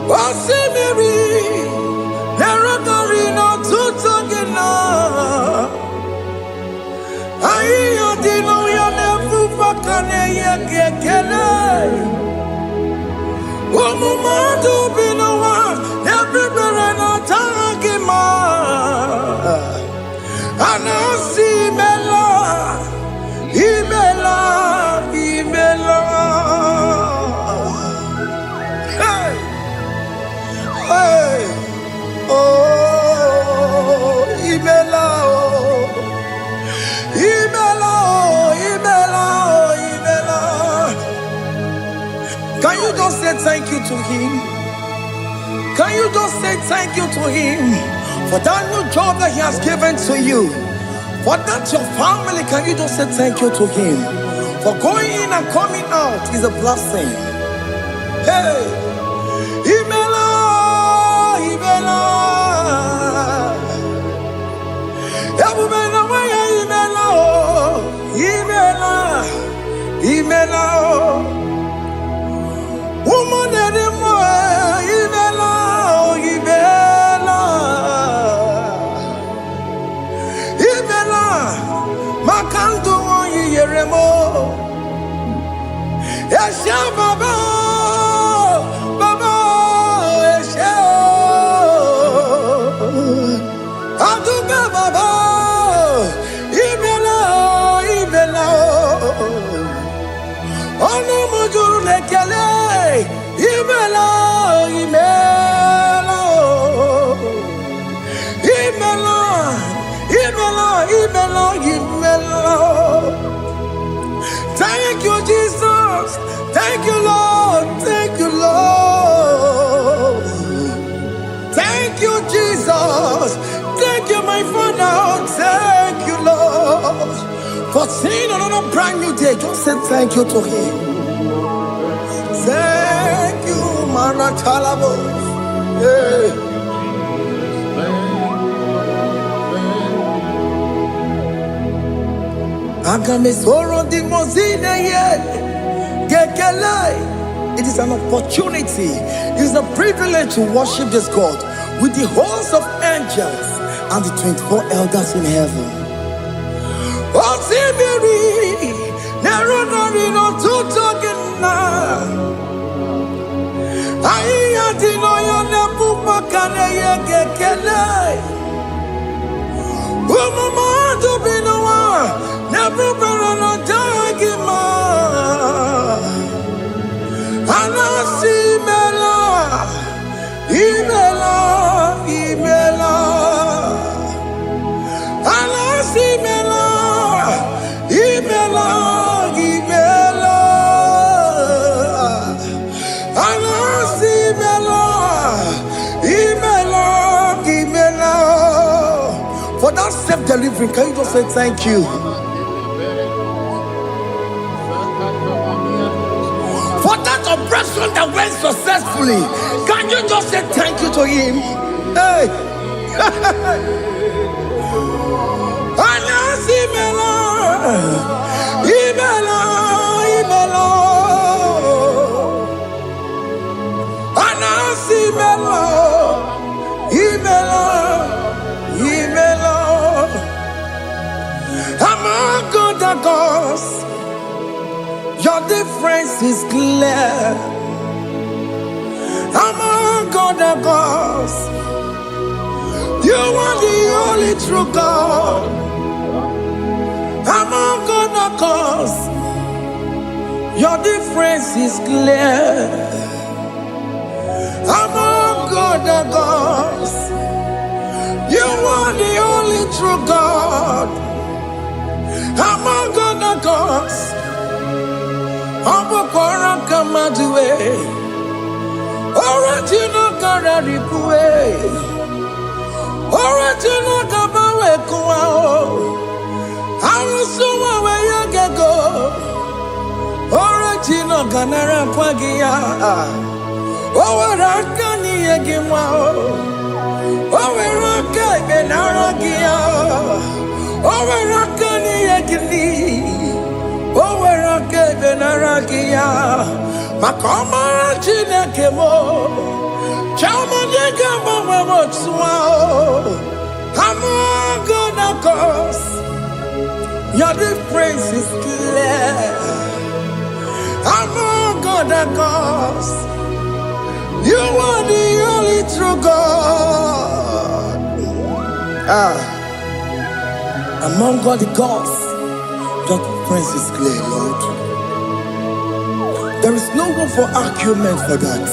Osimiri nerotari no tutogina. Ayo dino ya nefu fakane ye gekele. Omumadu binowa everybody no tangima. Anasi mela, imela, imela. Hey, hey, oh, imela, oh, imela, oh, imela, oh, imela. Can you just say thank you to him? Can you just say thank you to him for that new job that he has given to you? For that your family, can you just say thank you to him? For going in and coming out is a blessing. Hey, Imela, Imela, Imela, Imela, Imela, woman anymore, Imela, Imela, Imela, Makandu, Yeremo, Yasha Baba. Thank you, Jesus. Thank you, Lord. Thank you, Lord. Thank you, Jesus. Thank you, my Father. Thank you, Lord. For seeing another brand new day, just say thank you to Him. Thank you, Manatalabo. Yeah. Agamesoro di mozine ye. It is an opportunity, it is a privilege to worship this God with the host of angels and the 24 elders in heaven. Oh, Simiri, Nerunarino Tutogina. Ayatino Yonapu Makane Gekele. Umama Dubinoa, Nebubarano Dagima. Anasimela, Imela, Imela. Anasimela, Imela, Imela. Anasimela, Imela, Imela. For that self-delivery, can you just say thank you? For that operation that went successfully, can you just say thank you to Him? Hey! Anasimela, Imela, Imela. Anasimela, Imela, Imela. Among other gods, your difference is clear. Among other gods, you are the only true God. Among other gods, your difference is clear. Among other gods, you are the only true God. Among other gods, Abokora Kamadue, Original Kararipue, Original Kabawe Kuao, Arusuma Wayagago, Original Ganara Pagia, Owarakani Yagimao, Owaraka Benaragia, Owarakani Yagini. Owerake benaragia, makoma chinekemo, chama degamo wamotswao. Among other gods, your difference is clear. Among other gods, you are the only true God. Among all the gods, your difference is clear, Lord. There is no room for argument for that.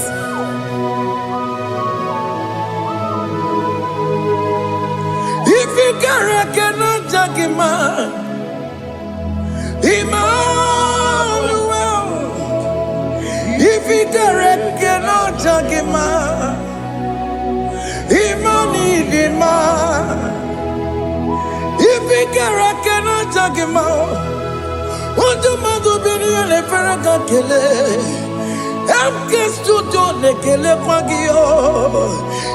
If you cannot judge him, Emmanuel. If you cannot judge him, Emmanuel. If you cannot judge him, Untumadu binione feraka kele, emkestu jone kele pagio.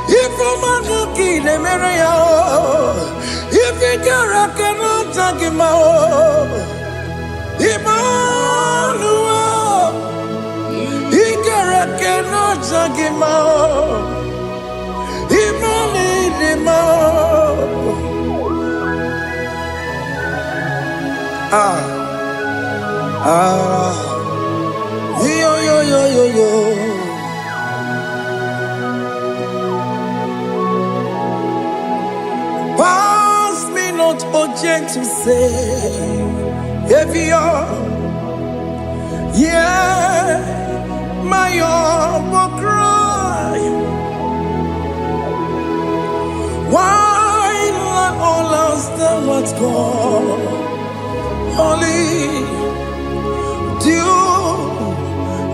Ifomanu kile mereya, ifikara kena tagimao. Emmanuel, ikara kena tagimao. Emmanuel. Yo. Pass me not, oh gentle Savior. Yeah, my humble cry. Why not all else than what what's gone. Only do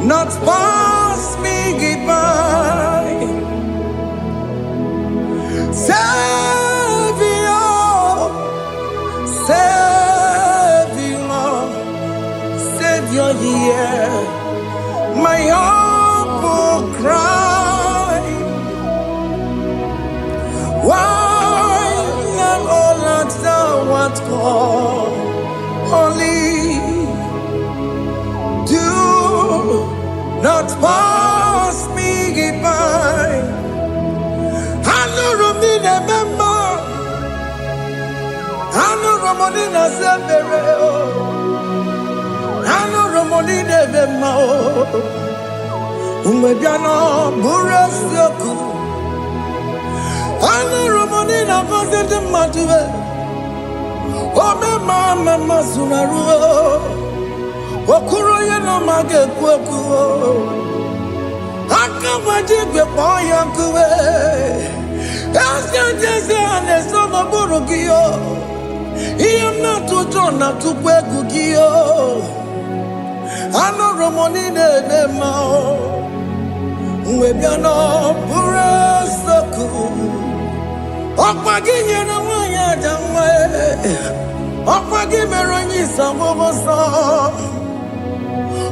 not pass me by. Savior, Savior, Savior, yeah, my humble cry. Why not all that thou art called? Only do not pass me by. Hano Romina member, Hano Romonina Zebere, Hano Romonina member, Umebiano Burasoku, Hano Romonina Vazete Matue, Ome Mama Sunaru, Okuro Yeno Mage Kweku. Akamajigwe boyankuwe Askanjese anesoma burugiyo Iyemna tutona tukwegugiyo Ano romonine nemao Mwebiano burasoku Okwaginye na wanya jamwe Okwagimeronyisa mwobosa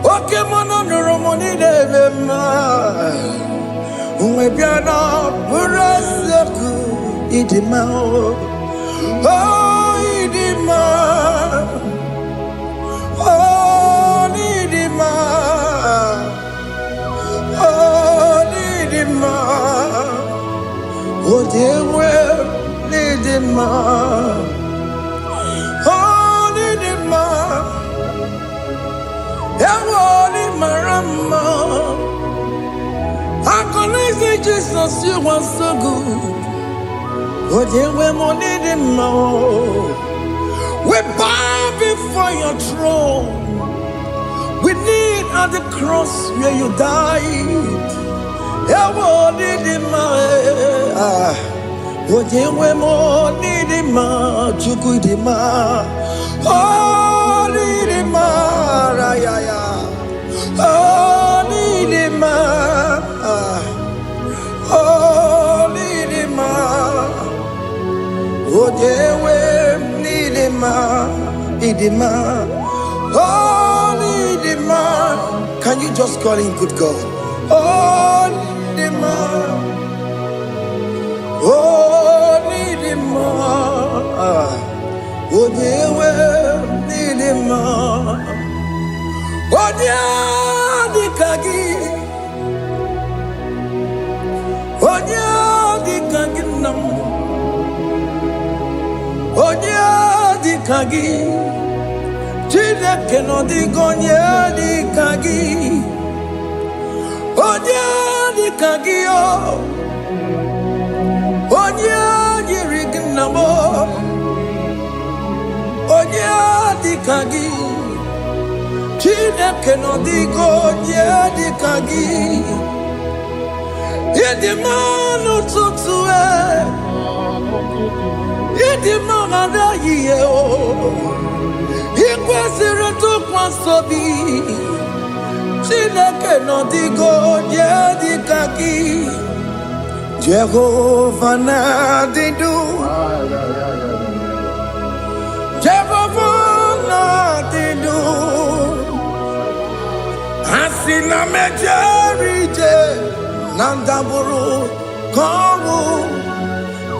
Oke mono nuromoni devema Umebiana buraseku idima Oh idima Oh idima Oh idima Oh dewe idima Oh idima Ewoli marama I connect Jesus, you are so good. Oh, dear, we need him more. We bow before your throne. We need at the cross where you died. Ewoli more. Oh, dear, we need him more. Chukudima. Oh, need him more. Oh, need him more. Oh, need him more. Oh, dewe need him more. Need him more. Oh, need him more. Can you just call him good God? Oh, need him more. Oh, need him more. Oh, dewe need him more. Oh, the kagi, oh the kagi nam, oh the kagi, chile keno di gonye the kagi, oh the kagi oh the rignamo, oh the kagi. Chine keno digo ye di kagi ye di manu tutue ye di mangada ye o ye kwasire tu kwasobi chine keno digo ye di kagi Jehovah na didu Jehovah na didu Asina mejerije Nandaburu Kongu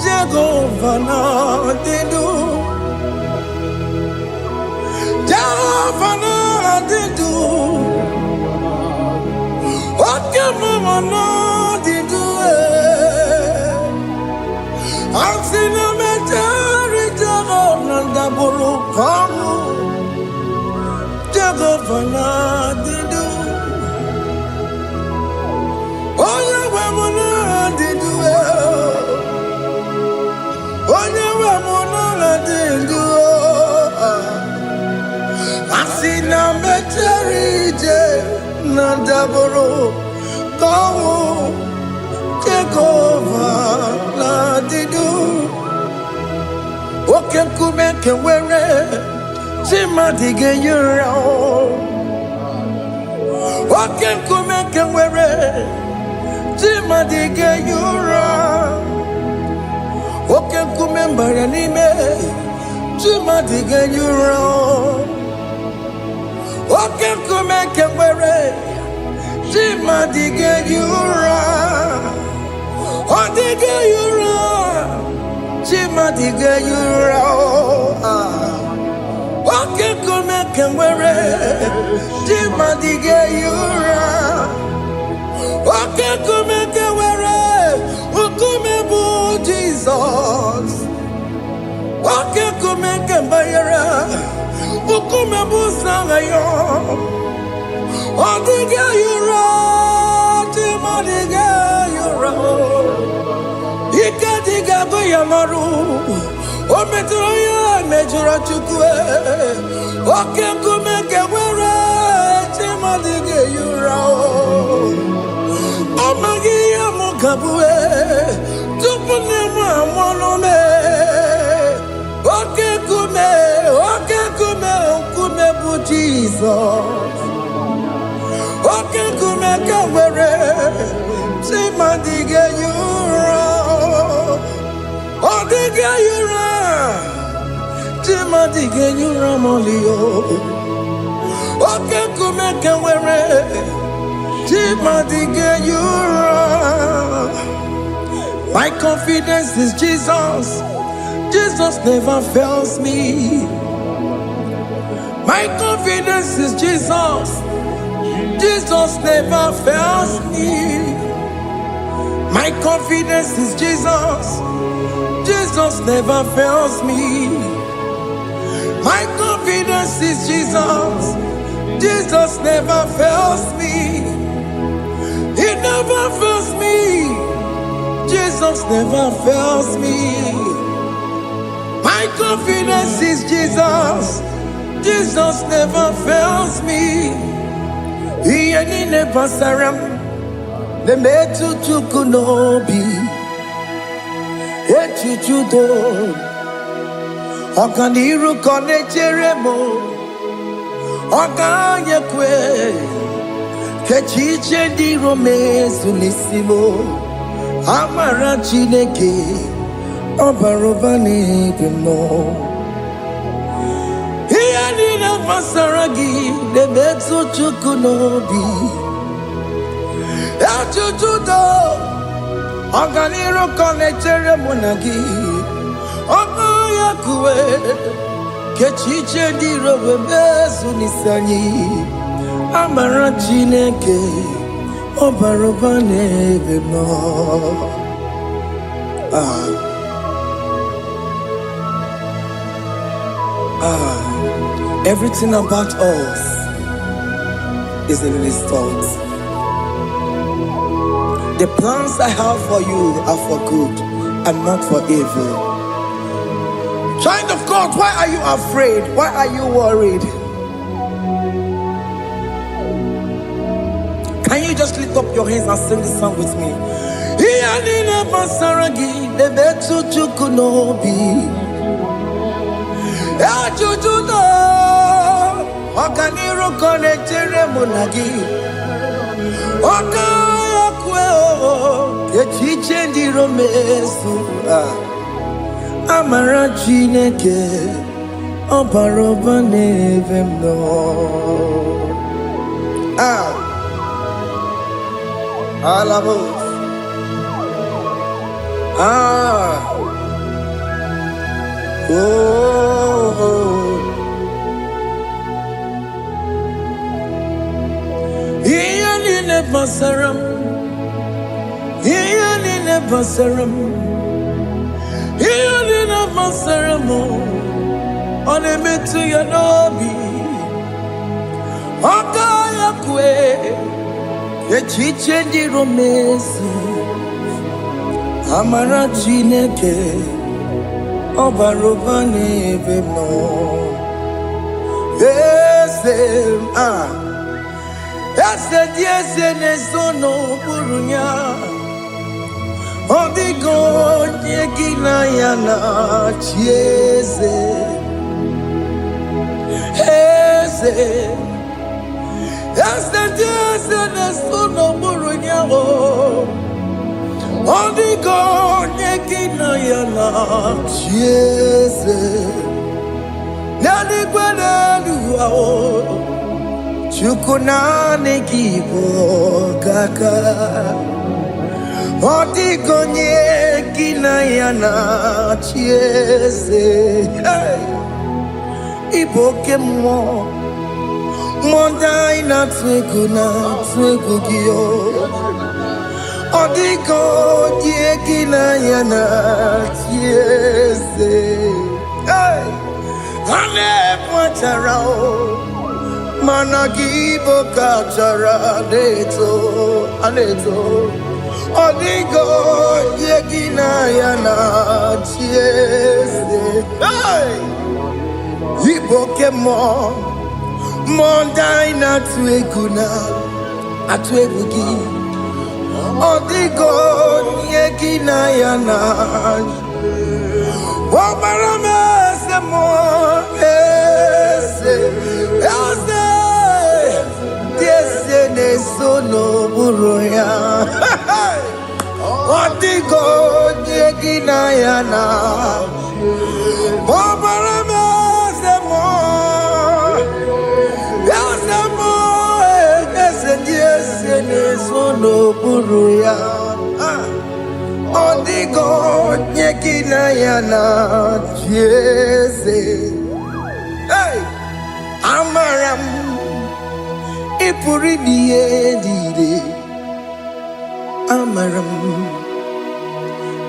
Jehovah na didu Jehovah na didu Okemama na didu Asina mejerije Nandaburu Kongu Jehovah na didu Asina mecherije Nandaburu Kongu Jehovah na didu can come and wear it. Timadiga Yura. What can come and wear it? Timadiga Yura. What can come and buy an email? Timadiga Yura. What can come and wear it? Timadiga Yura. What diga Yura? Timadiga Yura. What can come and wear it? Timadiga Yura. What can come and wear it? Ukumebu Jesus. What can come and buy it? Ukumebu Sangayo. What diga Yura? Timadiga Yura. Ikadiga Goyamaru. O metroya mejura chukwe. O kenku meke wera Timadiga Yura. O magiya mukabwe. Tupune mwanome. O kenku me okume bu Jesus. O kenku meke wera Timadiga Yura. Diga Yura, Timadiga Yura Molio. Okay, come and wear it. Timadiga Yura. My confidence is Jesus. Jesus never fails me. My confidence is Jesus. Jesus never fails me. My confidence is Jesus. Jesus never fails me. My confidence is Jesus. Jesus never fails me. He never fails me. Jesus never fails me. My confidence is Jesus. Jesus never fails me. He ain't never saram. The metu tukunobi. Echichudo Okaniru kone cheremo Okanye kwe Kechiche di romezu nisimo Amara chineke Obarobani demo Iyani na masaragi Nemetsu chukunobi Echichudo Oganiru konechere monagi Oya kuwe Kechiche di robe bezu nisanyi Amara chineke Obaroba nebe no Everything about us is in His thoughts. The plans I have for you are for good and not for evil. Child of God, why are you afraid? Why are you worried? Can you just lift up your hands and sing this song with me? Kechichendi romesu Amara chineke Obaroba nevem no Alabos Iyani nebasaram Iyani nebasaram Iyani nebasaram Onemetu yanobi Okaya kwe Kechichendi romesu Amara chineke Obaroba nevem no Ese diese nesono burunya Odigo nyegina yana chieze eze eze nesuno burunyawo Odigo nyegina yana chieze nani gweneluao chukuna IGBO kaka Odigo nyegina yana chieze iboke mo mondai na twegu gio Odigo nyegina yana chieze ane pacharao managibo kachara aneto Odigo yegina yana chieze iboke mo mondai na atwegugi Odigo yegina yana Wamarame se mo ese ne sono buruya Odigo nyegina yana Wamarame se mo ese ne sono buruya Odigo nyegina yana chieze Amaram ipuri diye Amaram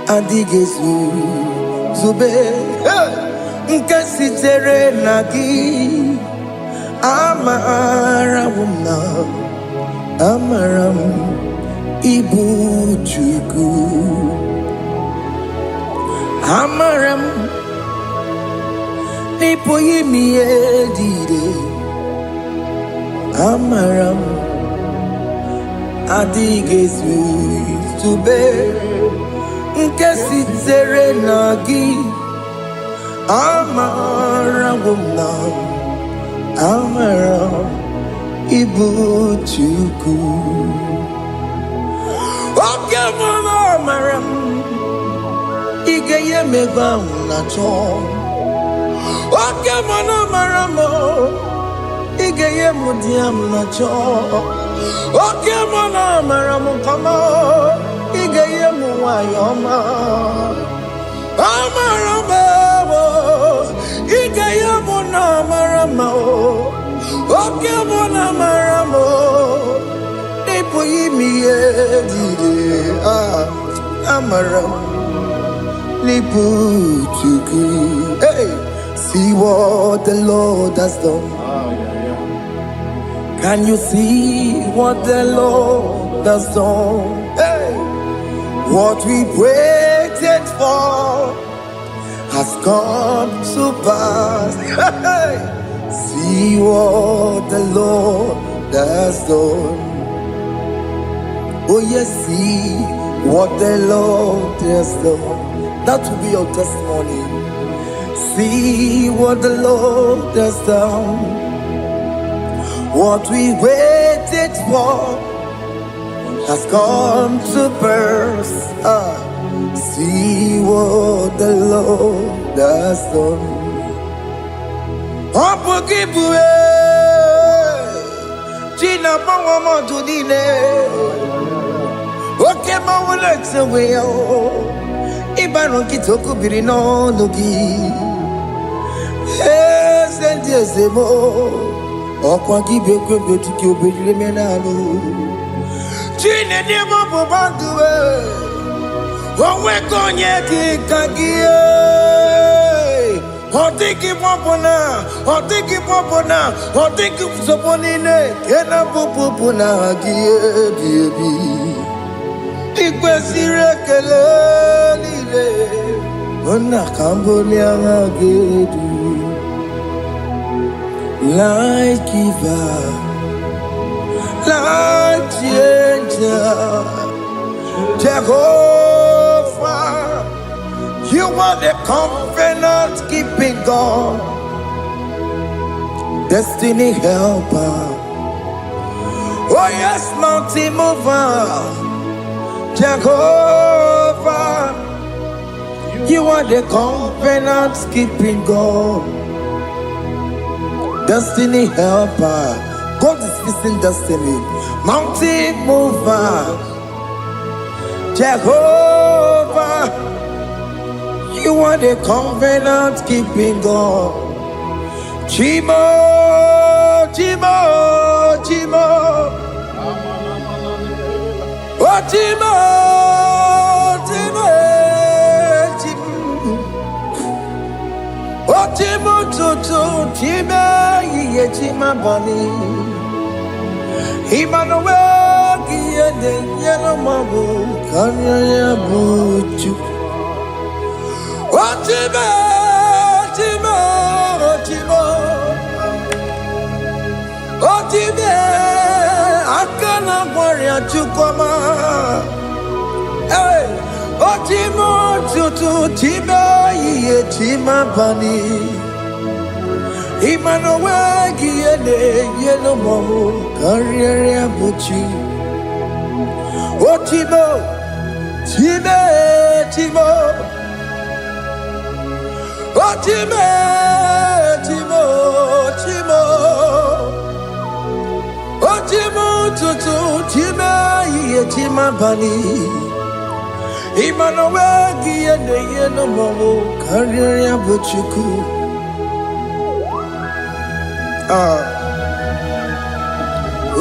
adigezu zube nkasitere nagi Amaram ibu chuku Amaram nipo yimi edide Amaram adigezu zube nkesitere nagi Amaram ibu chuku Oke mama Amaram igeye megba unacho Oke mama Amaram igeye mudiam nacho Oke mama Amaram kama igeye muwayoma Amaram igeye muna Amaram Oke mama Amaram nipo yimi edide Amaram nipo chuku hey see what the Lord has done Can you see what the Lord has done hey what we waited for has come to pass hey see what the Lord has done Oh yes, see what the Lord has done. That will be your testimony. See what the Lord has done. What we waited for has come to pass. See what the Lord has done. China Pawamo to Oke mawule tseweyo Ibano kitoko birino nugi Sendi ezemo Okwa kibekwe betiki obejile menalo Chine demo bobanduwe Owe konye kikagie Otiki popona Otiki soponine Kena popona agie biebi Ikwesire kelelire Ona kamboni angagedu Like giver Like changer Jehovah You are the covenant keeping God, destiny helper. Oh yes, mountain mover, Jehovah. You are the covenant keeping God, destiny helper. God is fixing destiny. Mountain mover, Jehovah. You are the covenant keeping God. Chimo, Chimo, Chimo. Oh, Chimo, Chimo, Chimo. Oh, Chimo, Tutu, Chimo, Ye, Chima, Bani. Emmanuel, Giede, Yellow Mabu, Kanya, Buchu. Oh, Chimo, Chimo, Chimo. Oh, Chimo, Akana, Warrior, Chukoma. Hey, oh, Chimo, Tutu, Chimo, Ye, Chima, Bani. Emmanuel, Giede, Yellow Mabu, Kanya, Buchu. Oh, Chimo, Chimo, Chimo. Oh, Chimo, Chimo, Chimo. Oh, Chimo, Tutu, Chimo, Ye, Chima, Bani. Emmanuel, Giede, Yellow Mabu, Kanya, Buchu. Oh, oh.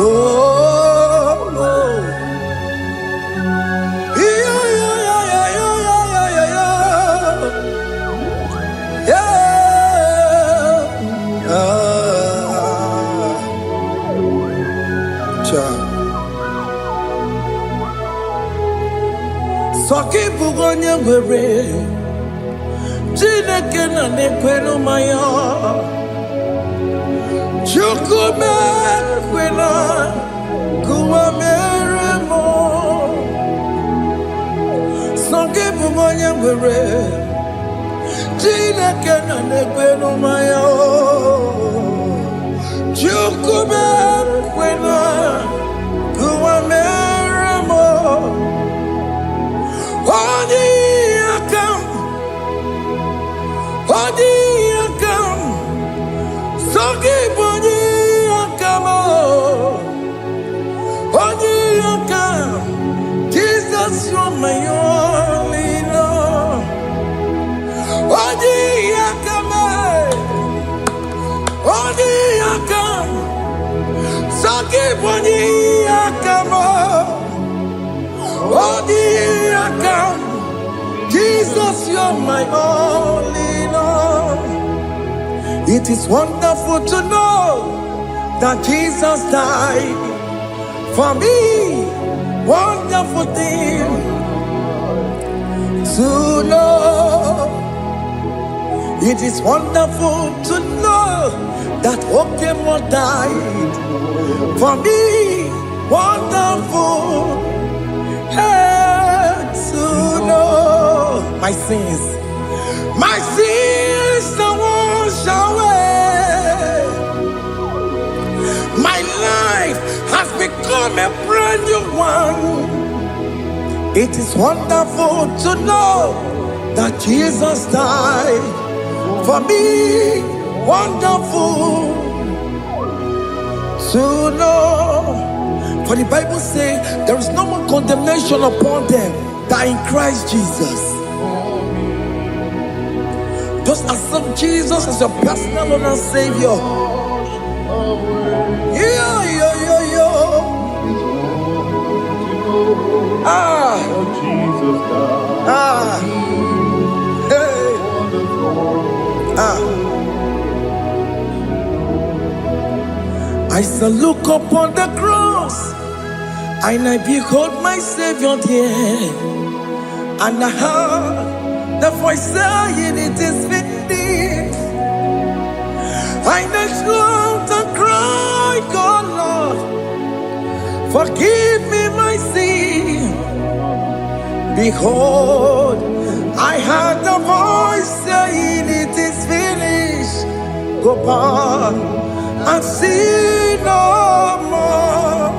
Yeah, yeah, yeah, yeah, yeah, yeah, yeah, yeah. Cha. Soki bugonya gwere, Chineke na nekwenu maya. Chukume kwena kuwa meremo. Songe bumonya gwere, Chineke na nekwenu maya. Chukume kwena kuwa meremo. Odi akam, Odi akam. Songi boni akamo, Odi akam. Jesus, you're my only Lord. Odi akamo, Odi akam. Songi boni akamo, Odi akam. Jesus, you're my only Lord. It is wonderful to know that Jesus died for me. Wonderful thing to know. It is wonderful to know that Okemo died for me. Wonderful to know my sins are washed away. My life has become a brand new one. It is wonderful to know that Jesus died for me. Wonderful to know. For the Bible says there is no more condemnation upon them that are in Christ Jesus. Just accept Jesus as your personal Lord and Savior. Yeah, yeah, yeah, yeah. Ah, Jesus died. ah, hey, ah. I shall look upon the cross, and I behold my Savior there, and I heard the voice saying, "It is finished." I knelt and cried, "God, Lord, forgive me my sin. Behold, I heard the voice saying it is finished. Go on and see no more.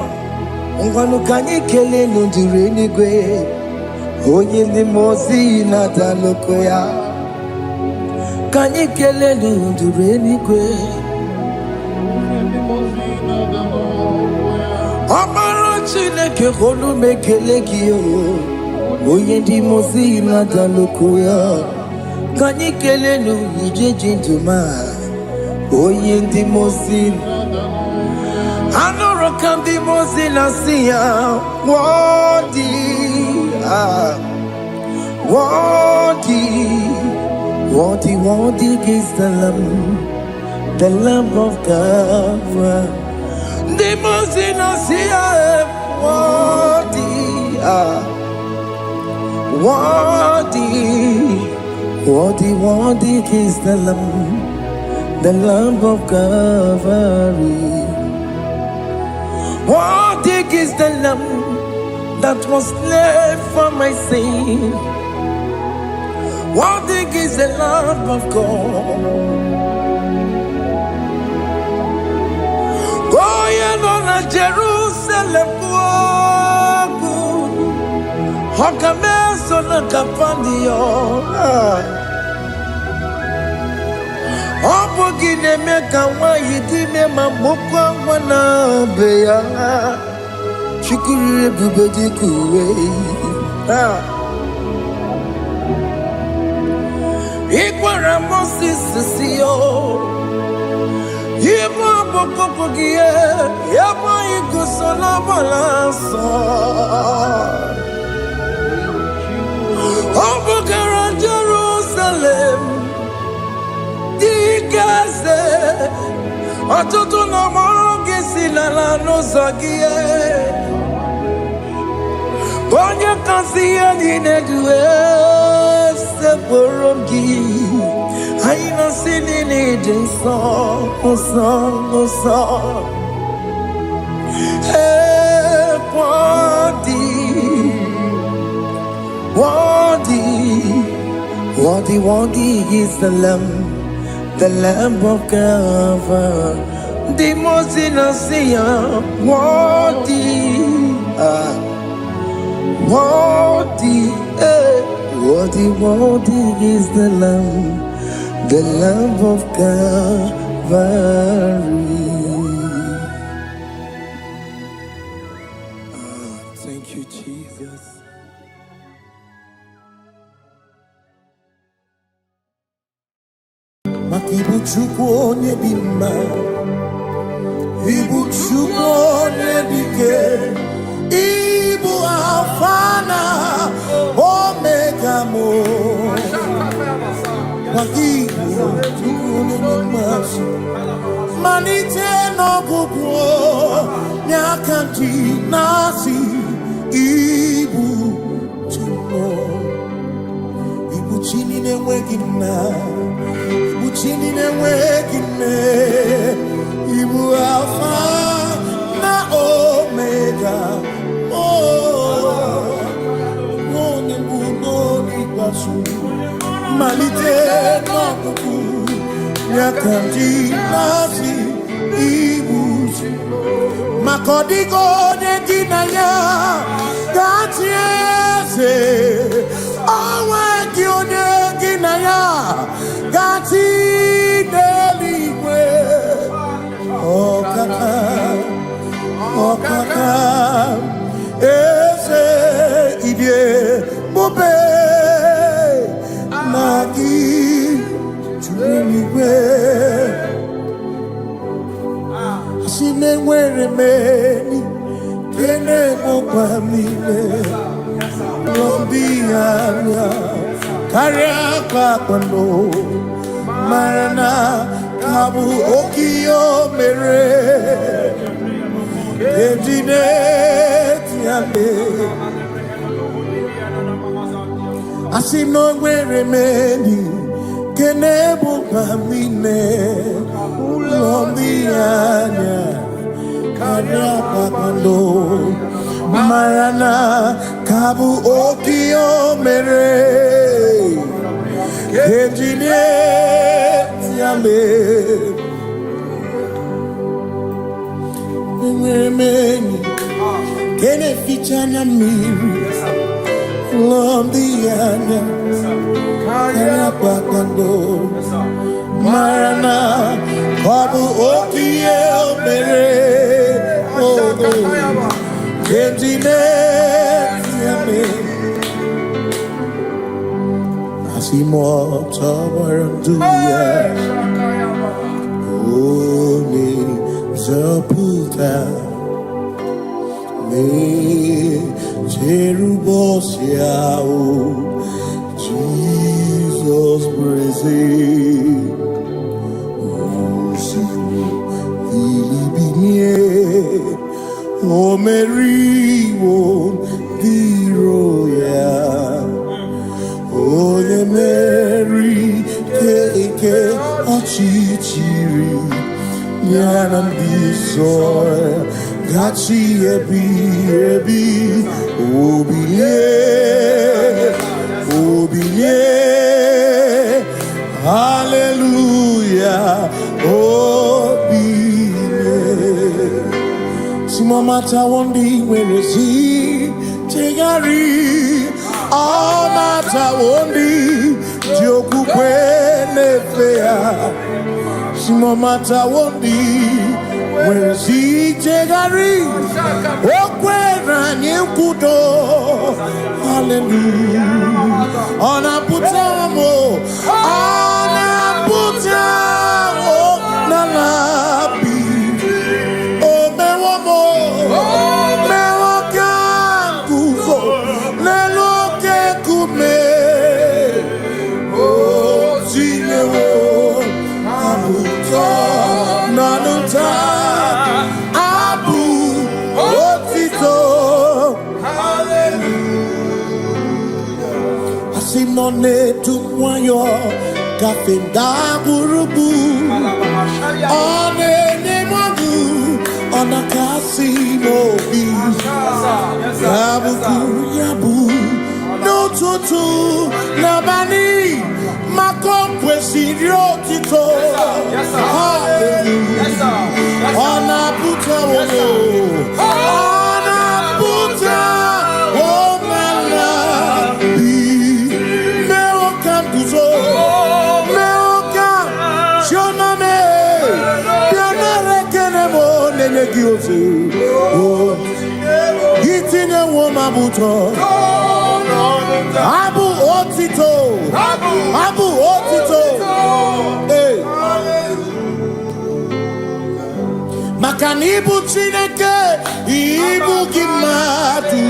Ngwanu kanyi kele nundure nigwe. Oye ni mozi na daloko ya. Kanyi kele nundure nigwe. Amara Chineke honu mekele kiyo. Oye di mozi na daloko ya. Kanyi kele nu ije jintuma. Oye di mozi. Anoro kan di mozi na siya. Wadi. Worthy is the Lamb of God. The most innocent, worthy is the Lamb of Calvary. Worthy is the Lamb that was slain for my sin. Worthy is the Lamb of God. Going on a Jerusalem, Hokameso na kapandio. Opogine meka wa yidime mamukwa wana beya. Shukuru bubedi kuwe. Ikwara Moses siyo. Yema boko pogie. Yema igusola balanso. Obogara Jerusalem. Dikaze. Atoto na moge silala no zagie. Onye kasi ya dinedwe se boromgi. Aina sini ni jinso oso. Worthy is the Lamb of God. The most innocent, worthy is the Lamb of Calvary. Thank you, Jesus. Makibuchukwu onye dị mma, Ibuchukwu onye dike, Ibu Alpha na Omega mo. Makibuchukwu onye dị mma, malite n'ọgwụgwụ n'aka ndị na-asị Ibuchukwu. Ibu chini na-enweghị nna. Chini na-enweghị nne, Ibu Alpha na Omega, onye mbụ n'onye ikpeazụ, malite n'ọgwụgwụ n'aka ndị na-asị Ibuchukwu. Maka ọ dịghị onye gị na ya ga-achị eze, o nweghị onye gị na ya ga-achị n'eluigwe. Ọkaka eze ibie mube na gị juru eluigwe. Asị na enwere m enyi kene mụkwa m niile n'obi anya karịa kpakpando mara na ka bụ oke ihe o mere eji na-eti ame. Asị na o nwere m enyi kene mụkwa m niile n'obi anya karịa kpakpando mara na ka bụ oke ihe o mere Engineer, yame. Many kene fichana miri lombiana kaya pakando marana kabu okie mere odo kentine yame asimo tabaranduya oni zaputa me Jerubosia, Jesus praise. Oh, Mary, won't be royal. Oh, the Mary, take a chichiri, Yanam soil. Gachi ebi, obiye, hallelujah, obiye. Simomata wondi werezi, tegari, amata wondi, joku kwenefea. Simomata wondi, werezi, tegari, okwera nyekudo, hallelujah. Ona putamo, nalabi. Oh, mewamo, mewakanguzo, neloke kume. Oh, zinewo, abuto, nanuta, abu, otito. Hallelujah. Asimone tumwayo, kafenda gurubu. One nemagu, ona kasimo bi. Yabu, yabu, no tutu, nabani, makompwe siriotito. Hallelujah. Ona puta wono, ona puta womala bi. Meo kampuzo, meo kam, shoname, pianere kenemo nenegioze. Itine woma buto, abu otito, abu otito. Hey. Makanibu chineke, ibu gimatu.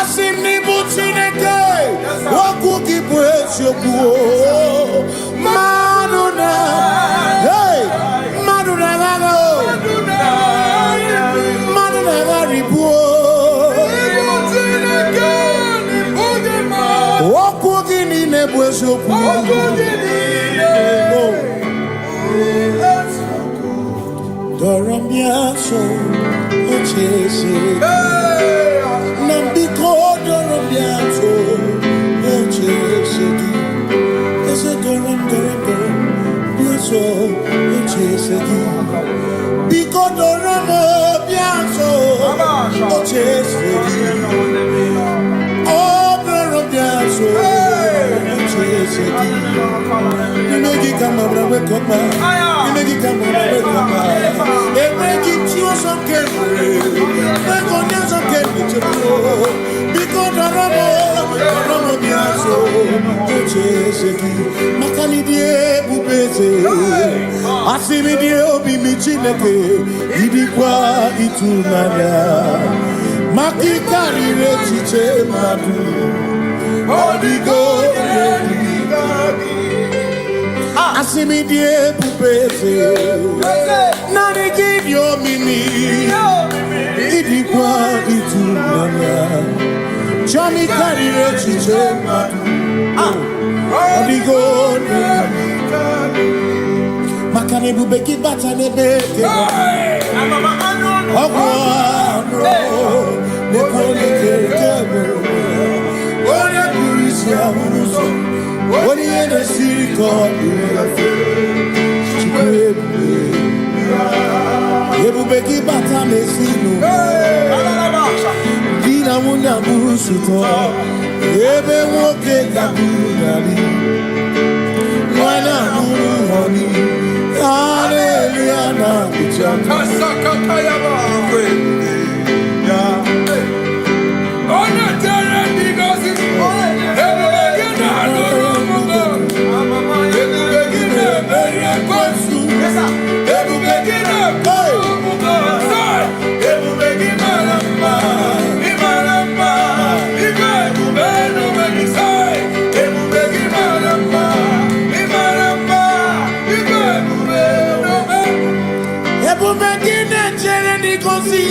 Asinibu chineke, waku gibwesyoku. Maduna, hey, maduna gago, maduna garibu. Waku gini nebwesyoku. Doramiaso, ochese. Nambiko doramiaso, ochese. Ese doram, biaso, ochese. Biko doramiaso, ochese. Oh, doramiaso, ochese. Nimegi kama brawe koma. Nimegi kama brawe koma. Emegi chio sokere. Mekonya sokere chebo. Biko doramo biaso. Ocheseki. Makani die bubeze. Asimi die obi michineke. Idikwa itunanya. Makikari rechiche madu. Odigo. Asimi die bubeze. Nani give your mini. Idikwa itunanya. Chami kari rechiche madu. Odigo. Makane bubeki batane beke. Ogwano. Nekone kekebe. Ore kurisia uruso. What the end of city called Ebubeki bata mesinu Dina muna busuto Ebe woke kabunali Mwana muhoni Hallelujah na kuchaka Kasaka kayaba. Ona tere bigosi. Ebubeki na adoromugo. Ebubeki na meria kwansu. Ebubeki na adoromugo. Ebubeki maramba. Imaramba. Ibe ebubeno megisai. Ebubeki maramba. Imaramba. Ibe ebubeno megisai. Ebubeki na chere ni kosi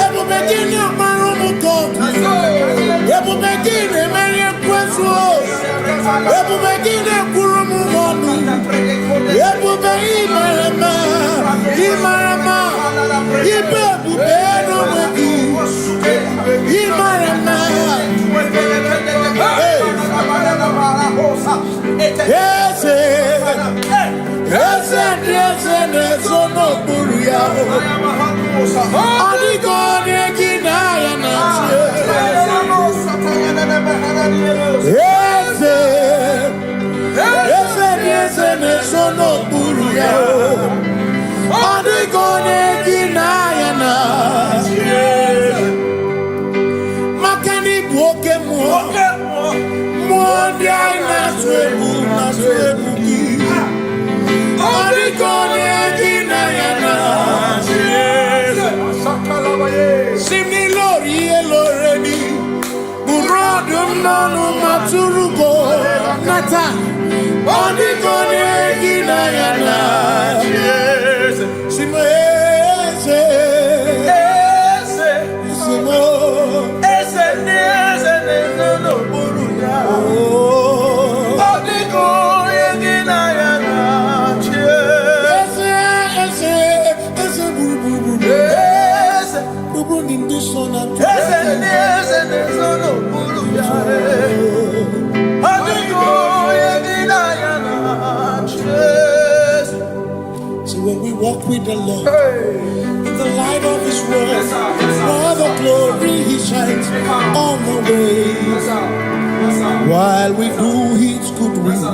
Ebubeki na marumuko Ebubeki na meria kwansu Ebubeki na kurumu honu Ebubeki maramba Imaramba Ibe ebubeno megisai Imaramba Nata, only God egina yana. Simo ese, simo ese no buruya. Only God egina yana. Ese buru buru nindusona. Ese no buruya. See, when we walk with the Lord, in the light of His word, for the glory He shines on the way. While we do His good will,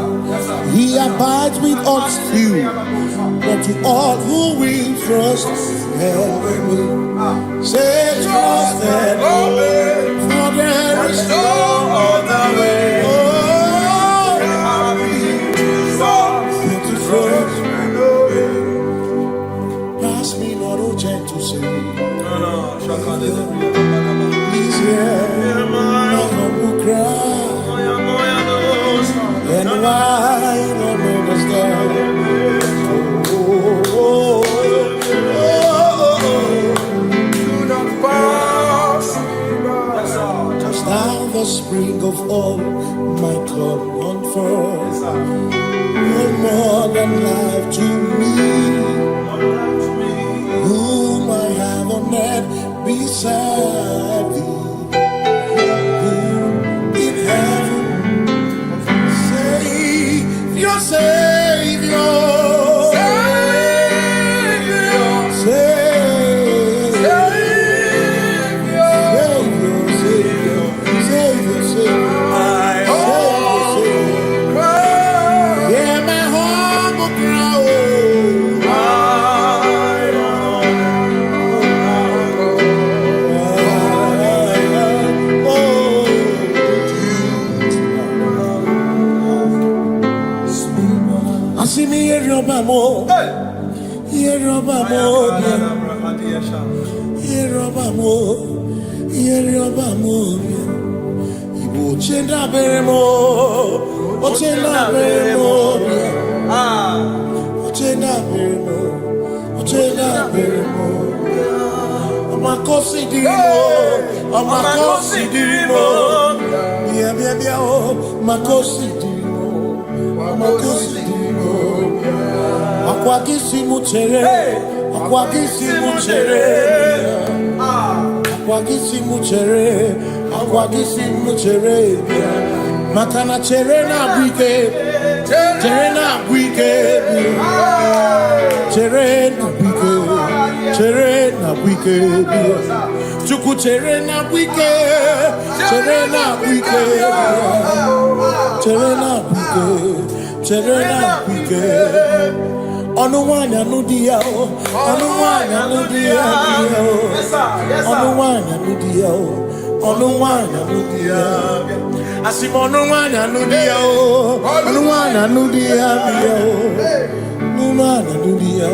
He abides with us few. But to all who will trust and obey, say trust and obey, for there is no other way. Pass me not, oh gentle Savior. He's here, my humble cry, and why not understand? Do not pass just now the spring of all my cup run first. You're more than life to me, whom I have on earth beside thee. Who in heaven, Savior, Savior, Makana cherena wike, cherena wike, cherena wike, chuku cherena wike, cherena wike. Onuwanya nudia, onuwanya nudia, onuwanya nudia, onuwanya nudia. Asimonuwanya nudia, onuwanya nudia, onuwanya nudia,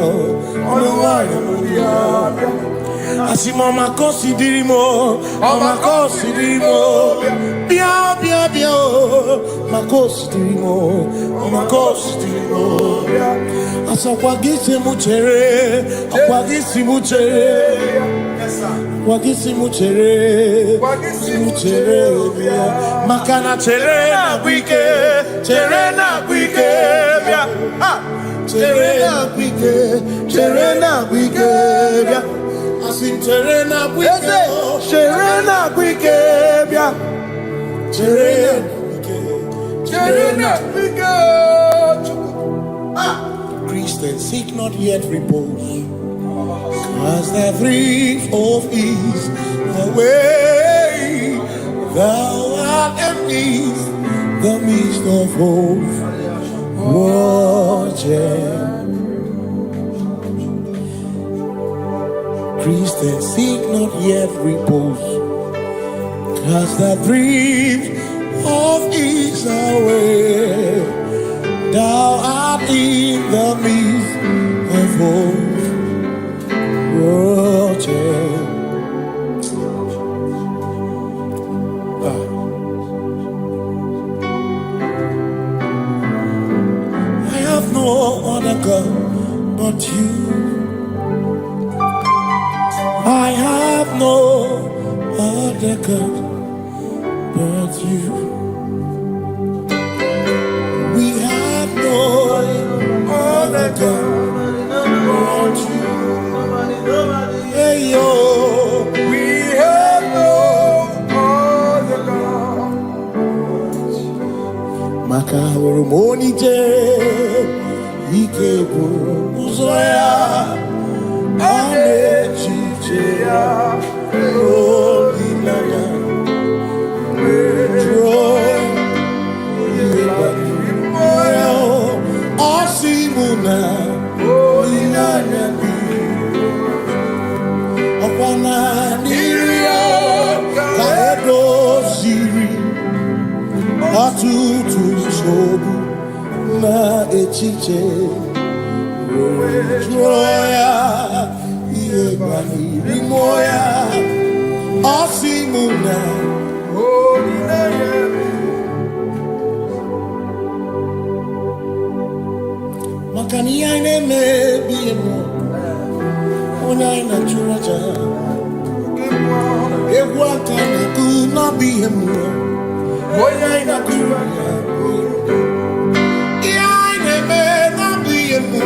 onuwanya nudia. Asimoma kosi dirimo, makosi dirimo, bia, makosi dirimo, makosi dirimo. Asa kwagisi muchere, kwagisi muchere, kwagisi muchere, makana chere na wike, bia, chere na wike, bia. Asim chere na wike, bia, chere na wike. Christians seek not yet repose, cause the brief of ease away. Thou art amidst the midst of hope, watching. Christians seek not yet repose, cast the brief of ease away. Thou art in the midst of hope, watching. I have no other God but you. I have no other God but you. We have no other God but you. Hey yo, we have no other God but you. Makahuru monite, ikebu uzoya. Alechichea, Rolinaya, Joy, Moya, Osimuna, Rolinaya, Opana, Niria, Kaedo, Siri, Atutu, Sobu, Na Echiche. Joya, Iebani, Moya, Osimuna, Makani aine me biemo, Onaina churaja, Ewakana kuna biemo, Onaina churaja, Iaine me na biemo.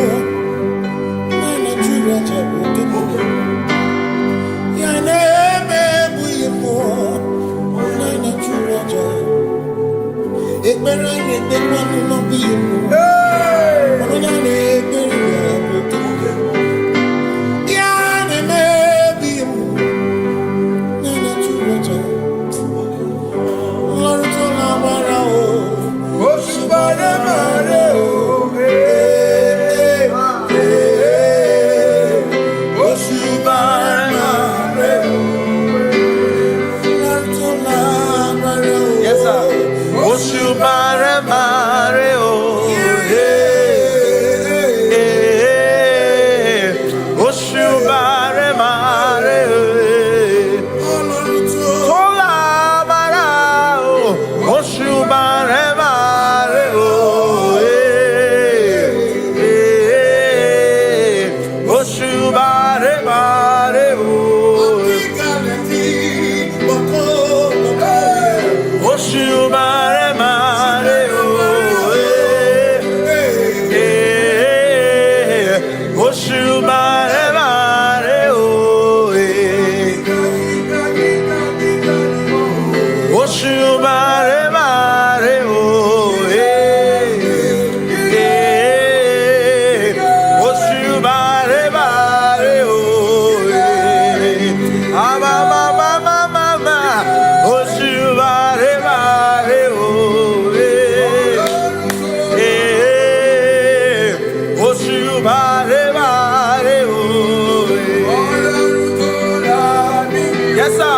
Yes, sir.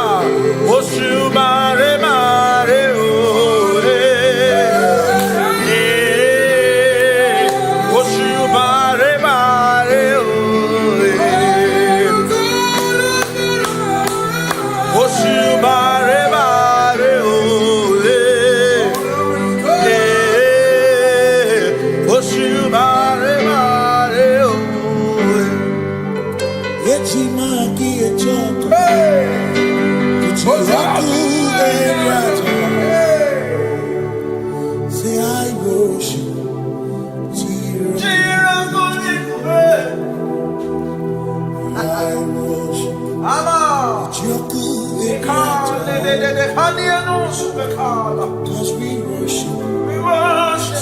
Say I worship cause we worship we worship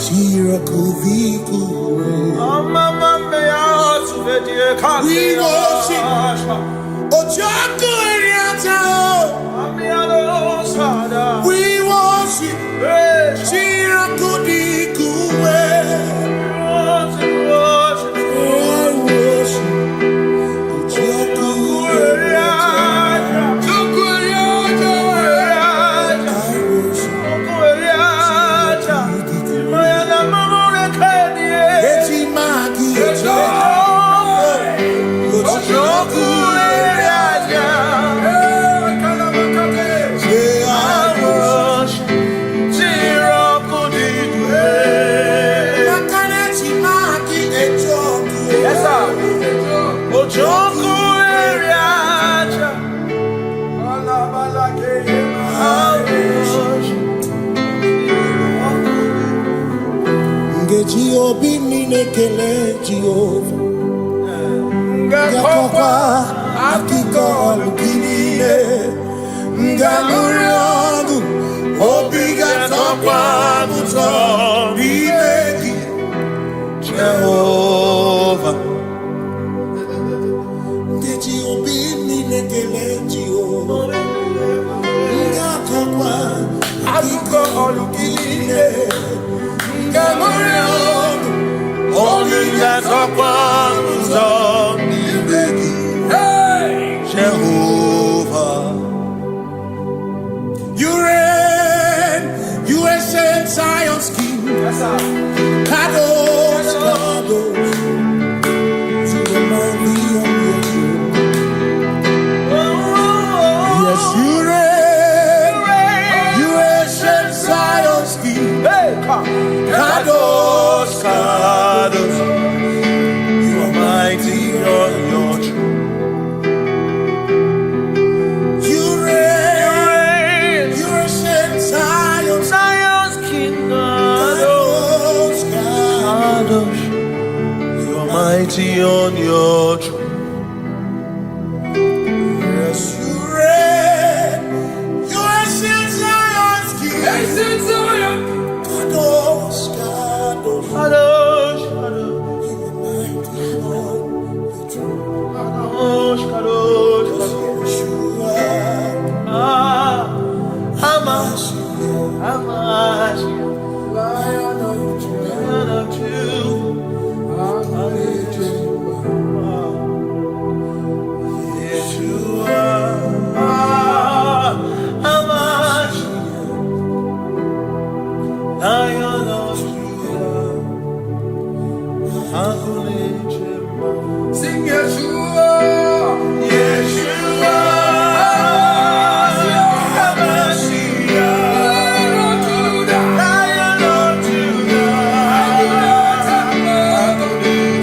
Obi minekele Jehovah Ngakokwa akiko alukine Ngamuriagu Obi gatokwa muto Bimeki Jehovah Ngeji Obi minekele Jehovah Ngakokwa akiko alukine Ngamuriagu Only that's upon Jehovah. You reign, you ancient Zion's king. Kadosh, Kadosh, to the mighty of your throne. Yes, you reign, you ancient Zion's king. Kadosh, Kadosh, you are mighty on your throne. You reign, you ancient Zion's kingdom. Kadosh, Kadosh, you are mighty on your throne. Yes, you reign, you ancient Zion's king. Ancient Zion. Kadosh, Kadosh, Kadosh, Kadosh, you are mighty on your throne. Kadosh, Kadosh, Kadosh, you are Hamash, Lion of Judah, Yeshua, Hamash, Lion of Judah, sing Yeshua, Yeshua, Hamashiach, Lion of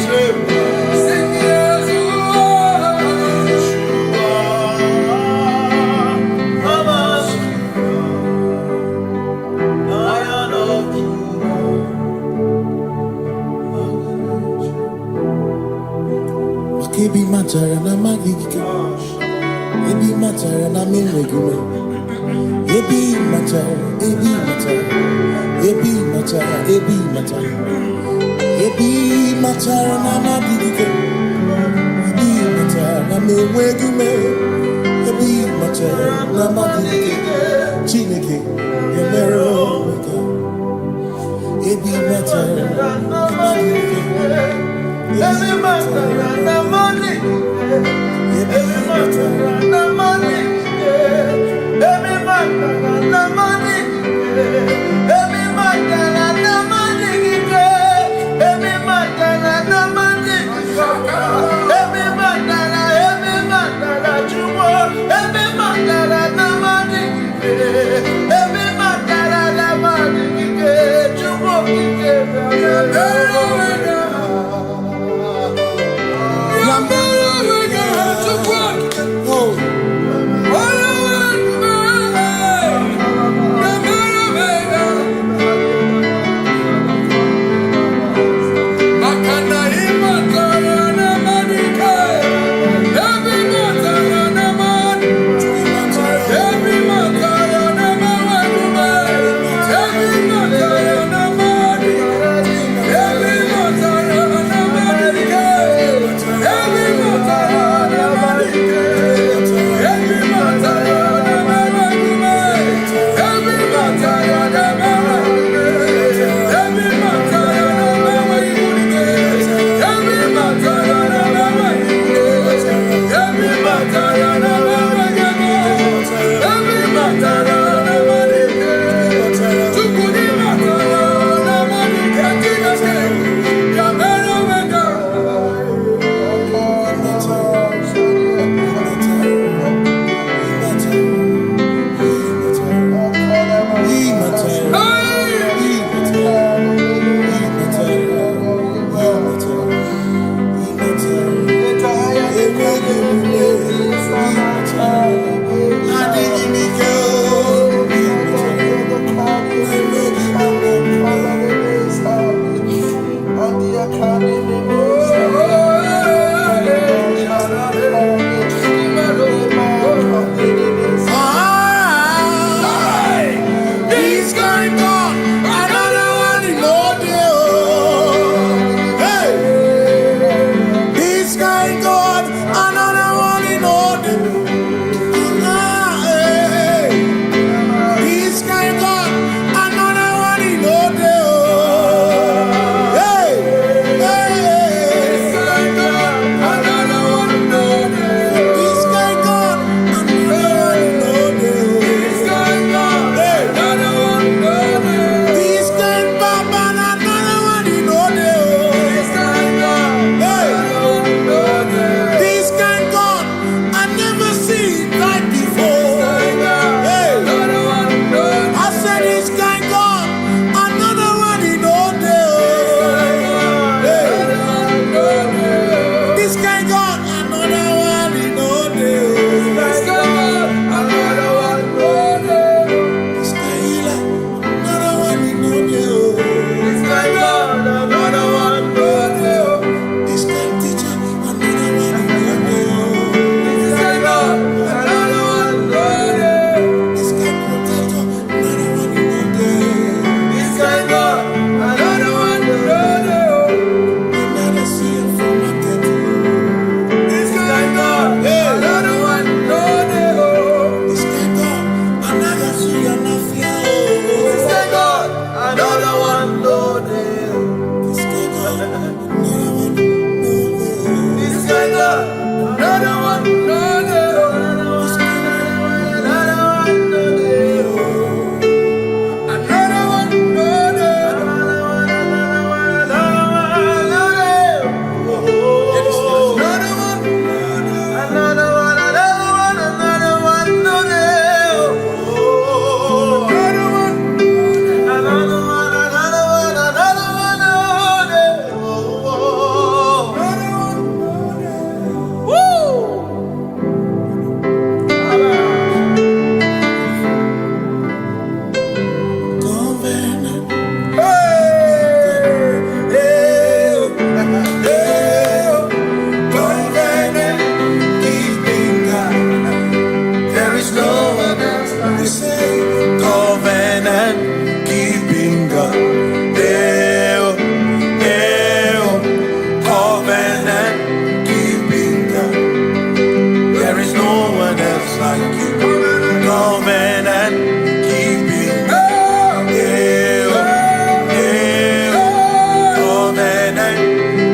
Judah, sing Yeshua, Hamashiach, Lion of Judah. Ebi matara na magigike, ebi matara na menwegume, ebi matara, ebi matara, ebi matara, ebi matara, ebi matara na magigike, ebi matara na menwegume, ebi matara na magigike, Chineke emere onweka, ebi matara na magigike.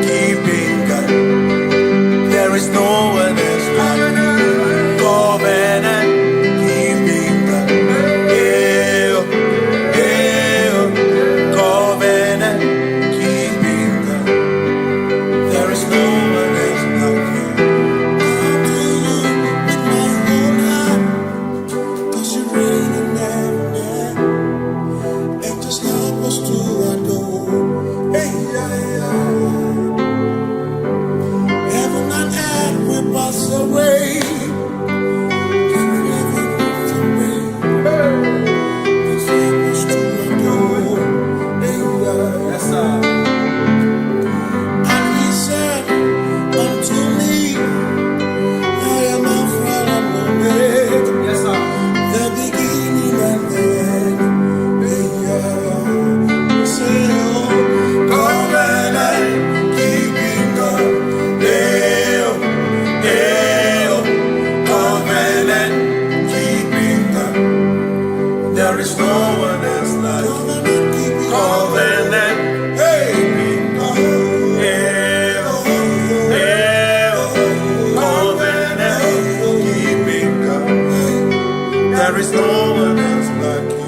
Keeping pass away. There is no one else like you. Covenant. Hey. Covenant keeping God. There is no one else like you.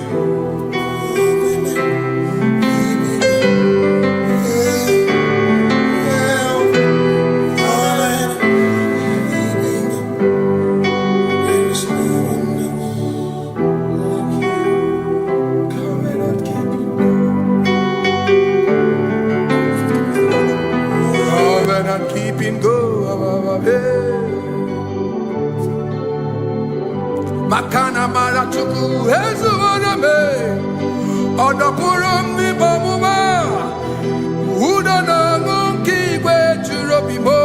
Keeping go, Makana Marachuku, Hezuaname, Odapurum ni Bamuma, Udana Monkey, where to Robimo,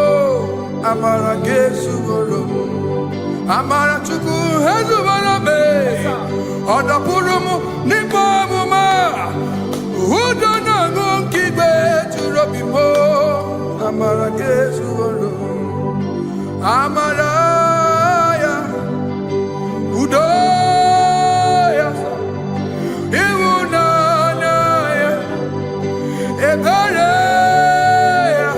Amara Gesurum, Amarachuku, Hezuaname, Odapurum ni Bamuma, Udana Monkey, where to Robimo. Amara Gesuoro, Amaraya, Udoya, Iwunanaya, Ebereya,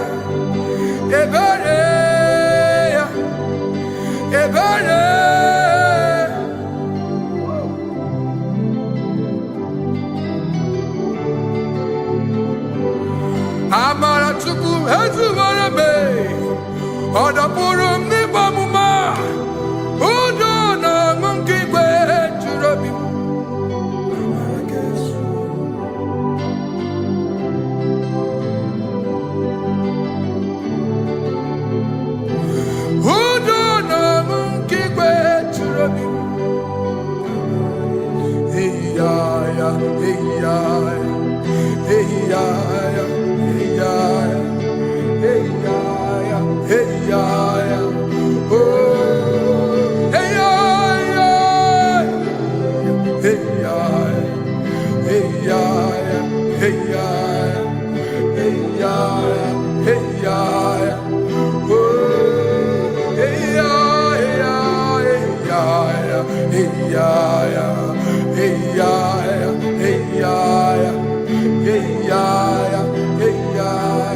Ebereya, Ebereya. Amara chuku hezu marabe, odapurum ni bamuma, udo na monkey kwe churobi. Amara kesu, udo na monkey kwe churobi. Hey ya ya, hey ya ya, hey ya ya. Hey ya ya, oh, hey ya ya, hey ya, hey ya ya, hey ya, hey ya, hey ya, oh, hey ya ya, hey ya ya, hey ya ya, hey ya ya, hey ya ya, hey ya ya.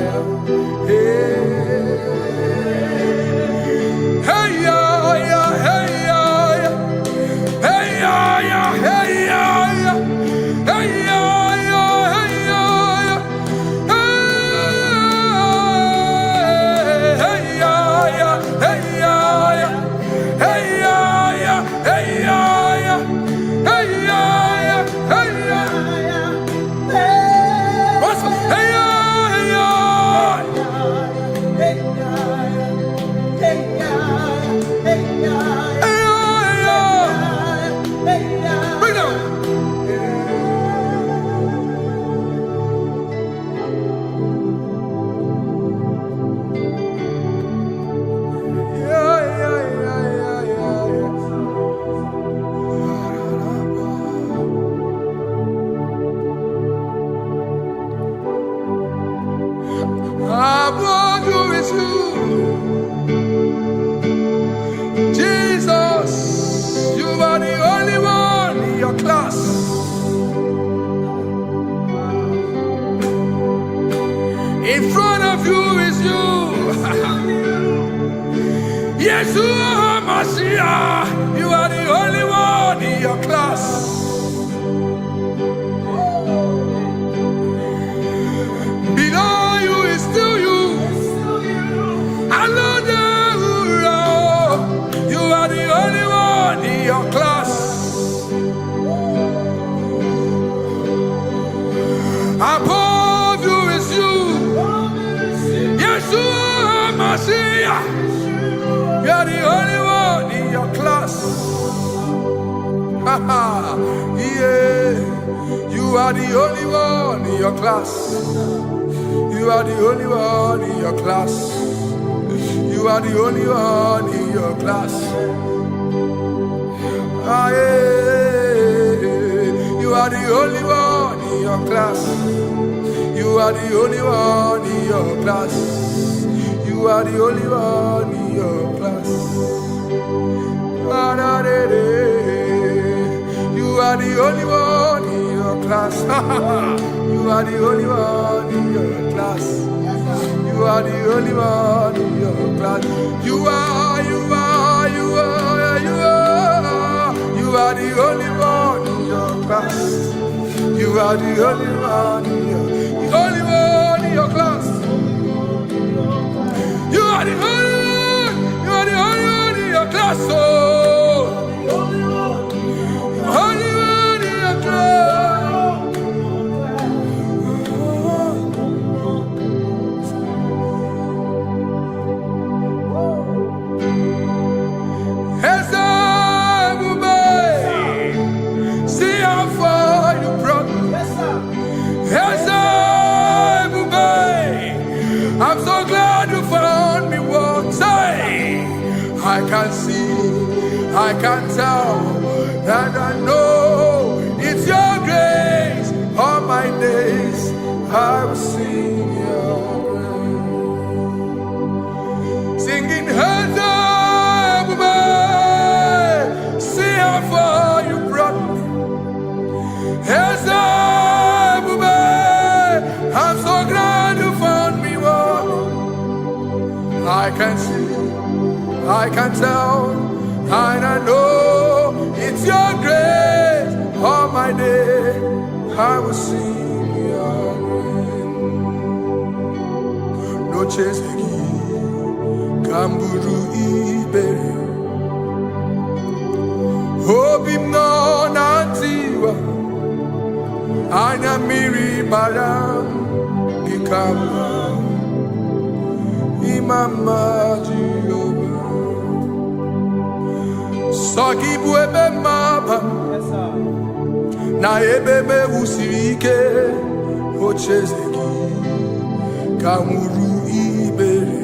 Jesus, you are the only one in your class. In front of you is you. Yeshua Mashiach, you are the only one in your class. Below you is still you. You are the only one in your class. Above you is you. Yeshua Mashiach. You're the only one in your class. Yeah. You are the only one in your class. You are the only one in your class. You are the only one in your class. Ah, yeah. You are the only one in your class. You are the only one in your class. You are the only one in your class. Ah, da, da, da. You are the only one in your class. You are the only one in your class. You are the only one in your class. You are the only one in your class. You are the only one in your class. You are the only one in your class. Oh, only one in your class. See how far you brought me. I'm so glad you found me once. I can see, I can tell, and I know it's your grace. All my days I will sing your grace. Singing hands up, see how far you brought me. Hands up, I'm so glad you found me one. I can see, I can tell, and I know it's your grace. All my day I will sing your grace. No chasing, Kamburu Iberi. Hope him no nantiwa. Anya miri baram Gikama Imama Jehovah Sagi buebe maba Na ebebe usirike Ochezeki Kamuru Iberi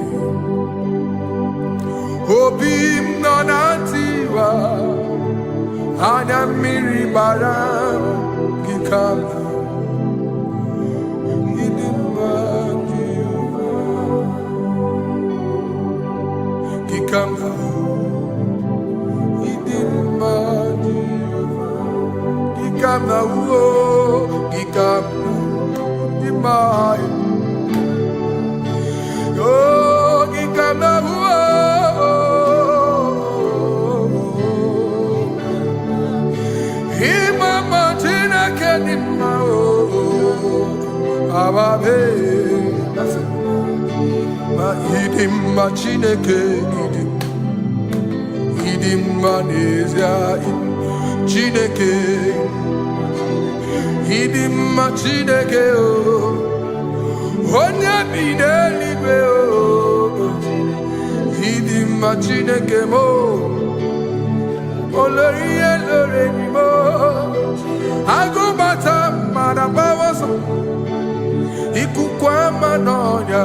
Obim nonantiwa Anya miri baram Gikama Gikama Idima Gikama Gikama Idima Oh Gikama Imama Tina Kenima Ababe Ma idim ma chineke idim ma n'ezie chineke idim ma chineke o onye bi n'eluigwe o idim ma chineke mo olori ihe lori enyi mo agụbata mmadụ agbawoso ikuku ama n'ọnya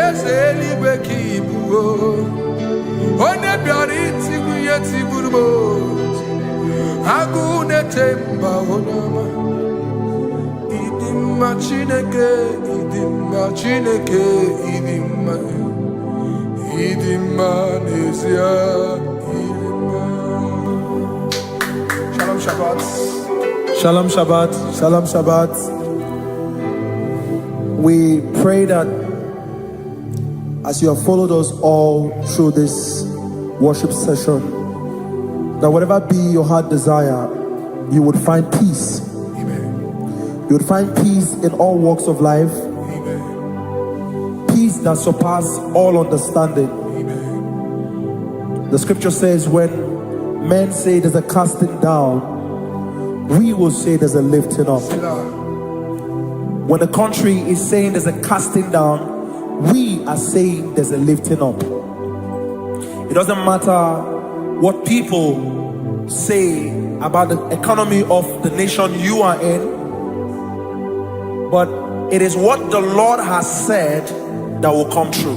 eze eluigwe ka ibu onye bịara itigbu ihe tigburu m agụ na-eche mba onye ọma ịdị mma Chineke ịdị mma Chineke ịdị mma n'ezie ịdị mma. Shalom Shabbat. Shalom Shabbat. Shalom Shabbat. We pray that as you have followed us all through this worship session, that whatever be your heart desire, you would find peace. Amen. You would find peace in all walks of life. Amen. Peace that surpasses all understanding. Amen. The scripture says when men say there's a casting down, we will say there's a lifting up. When the country is saying there's a casting down, we are saying there's a lifting up. It doesn't matter what people say about the economy of the nation you are in, but it is what the Lord has said that will come true.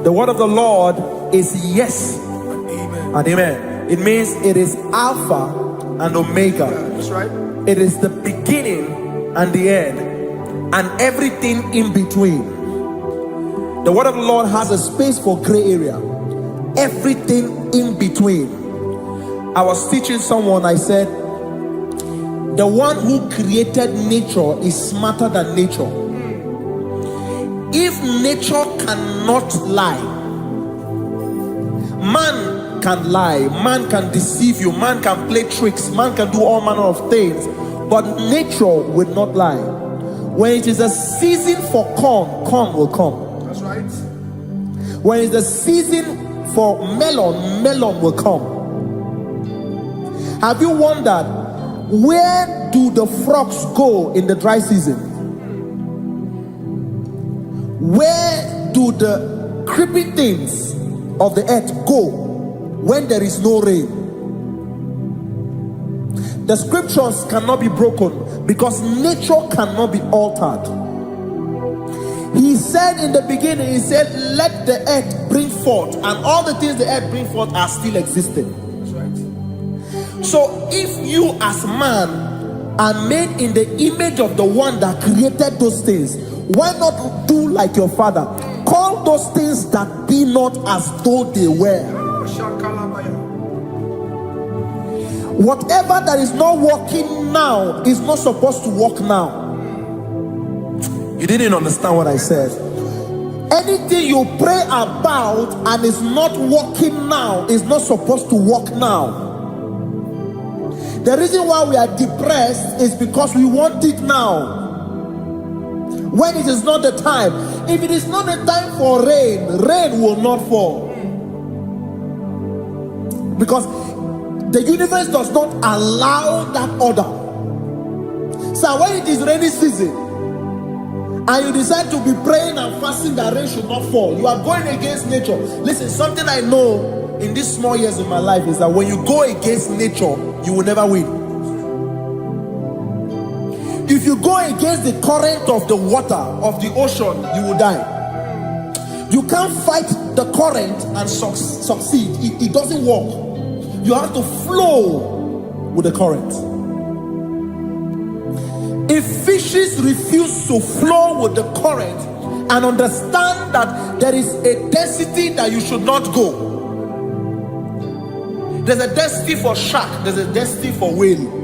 The word of the Lord is yes and amen. It means it is Alpha and Omega. That's right. It is the beginning and the end, and everything in between. The word of the Lord has a space for gray area. Everything in between. I was teaching someone, I said, the one who created nature is smarter than nature. If nature cannot lie, man can lie, man can deceive you, man can play tricks, man can do all manner of things, but nature will not lie. When it is a season for corn, corn will come. That's right. When it's the season for melon, melon will come. Have you wondered, where do the frogs go in the dry season? Where do the creepy things of the earth go when there is no rain? The scriptures cannot be broken because nature cannot be altered. He said in the beginning, he said, let the earth bring forth, and all the things the earth bring forth are still existing. That's right. So if you as man are made in the image of the one that created those things, why not do like your father? Call those things that be not as though they were. Whatever that is not working now is not supposed to work now. You didn't understand what I said. Anything you pray about and is not working now is not supposed to work now. The reason why we are depressed is because we want it now, when it is not the time. If it is not the time for rain, rain will not fall, because the universe does not allow that order. So when it is rainy season and you decide to be praying and fasting that rain should not fall, you are going against nature. Listen, something I know in these small years of my life is that when you go against nature, you will never win. If you go against the current of the water of the ocean, you will die. You can't fight the current and succeed. It doesn't work. You have to flow with the current. If fishes refuse to flow with the current and understand that there is a density that you should not go, there's a density for shark, there's a density for whale.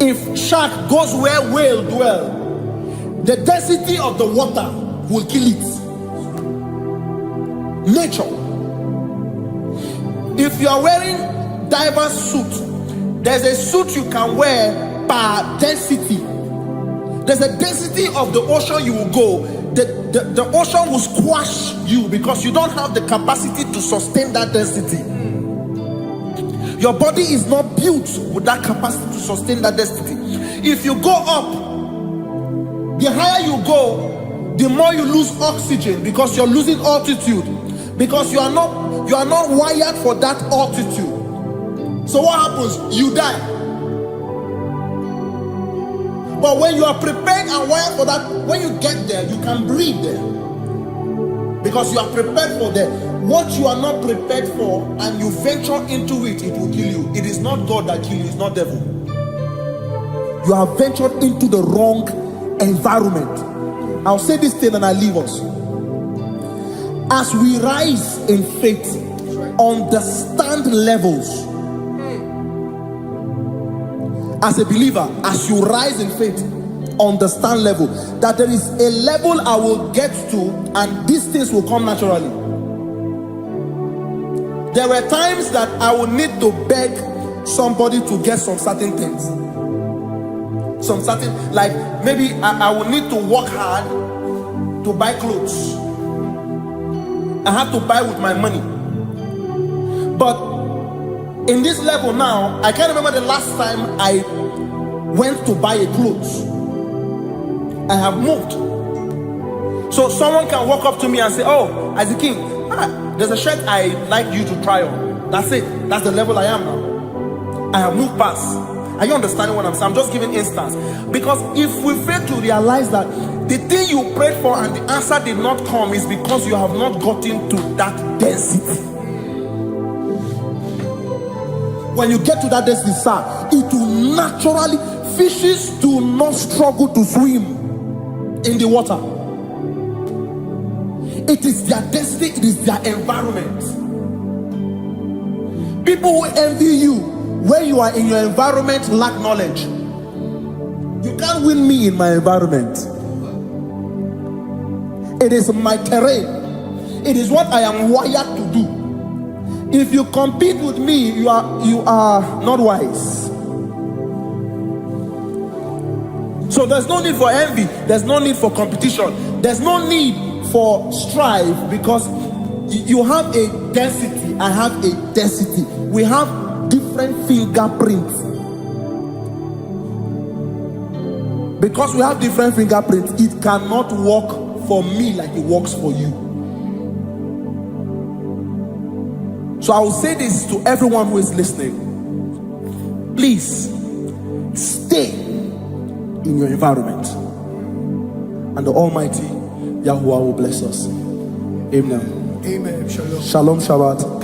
If shark goes where whale dwell, the density of the water will kill it. Nature. If you are wearing diver's suit, there's a suit you can wear per density. There's a density of the ocean you will go. The ocean will squash you because you don't have the capacity to sustain that density. Your body is not built with that capacity to sustain that density. If you go up, the higher you go, the more you lose oxygen because you're losing altitude, because you are not wired for that altitude. So what happens? You die. But when you are prepared and wired for that, when you get there, you can breathe there, because you are prepared for that. What you are not prepared for and you venture into it, it will kill you. It is not God that kills you, it's not devil. You have ventured into the wrong environment. I'll say this thing and I leave us. As we rise in faith, understand levels. As a believer, as you rise in faith, understand level. That there is a level I will get to and these things will come naturally. There were times that I would need to beg somebody to get some certain things. Some certain, like maybe I would need to work hard to buy clothes. I have to buy with my money. But in this level now, I can't remember the last time I went to buy a clothes. I have moved. So someone can walk up to me and say, oh, Isaac King, there's a shirt I like you to try on. That's it. That's the level I am now. I have moved past. Are you understanding what I'm saying? I'm just giving instance. Because if we fail to realize that the thing you prayed for and the answer did not come is because you have not gotten to that density. When you get to that density, sir, it will naturally, fishes do not struggle to swim in the water. It is their density, it is their environment. People who envy you when you are in your environment lack knowledge. You can't win me in my environment. It is my terrain. It is what I am wired to do. If you compete with me, you are not wise. So there's no need for envy. There's no need for competition. There's no need for strife, because you have a density. I have a density. We have different fingerprints. Because we have different fingerprints, it cannot work for me like it works for you. So I will say this to everyone who is listening. Please stay in your environment, and the Almighty Yahuwah will bless us. Amen. Amen. Shalom. Shalom Shabbat.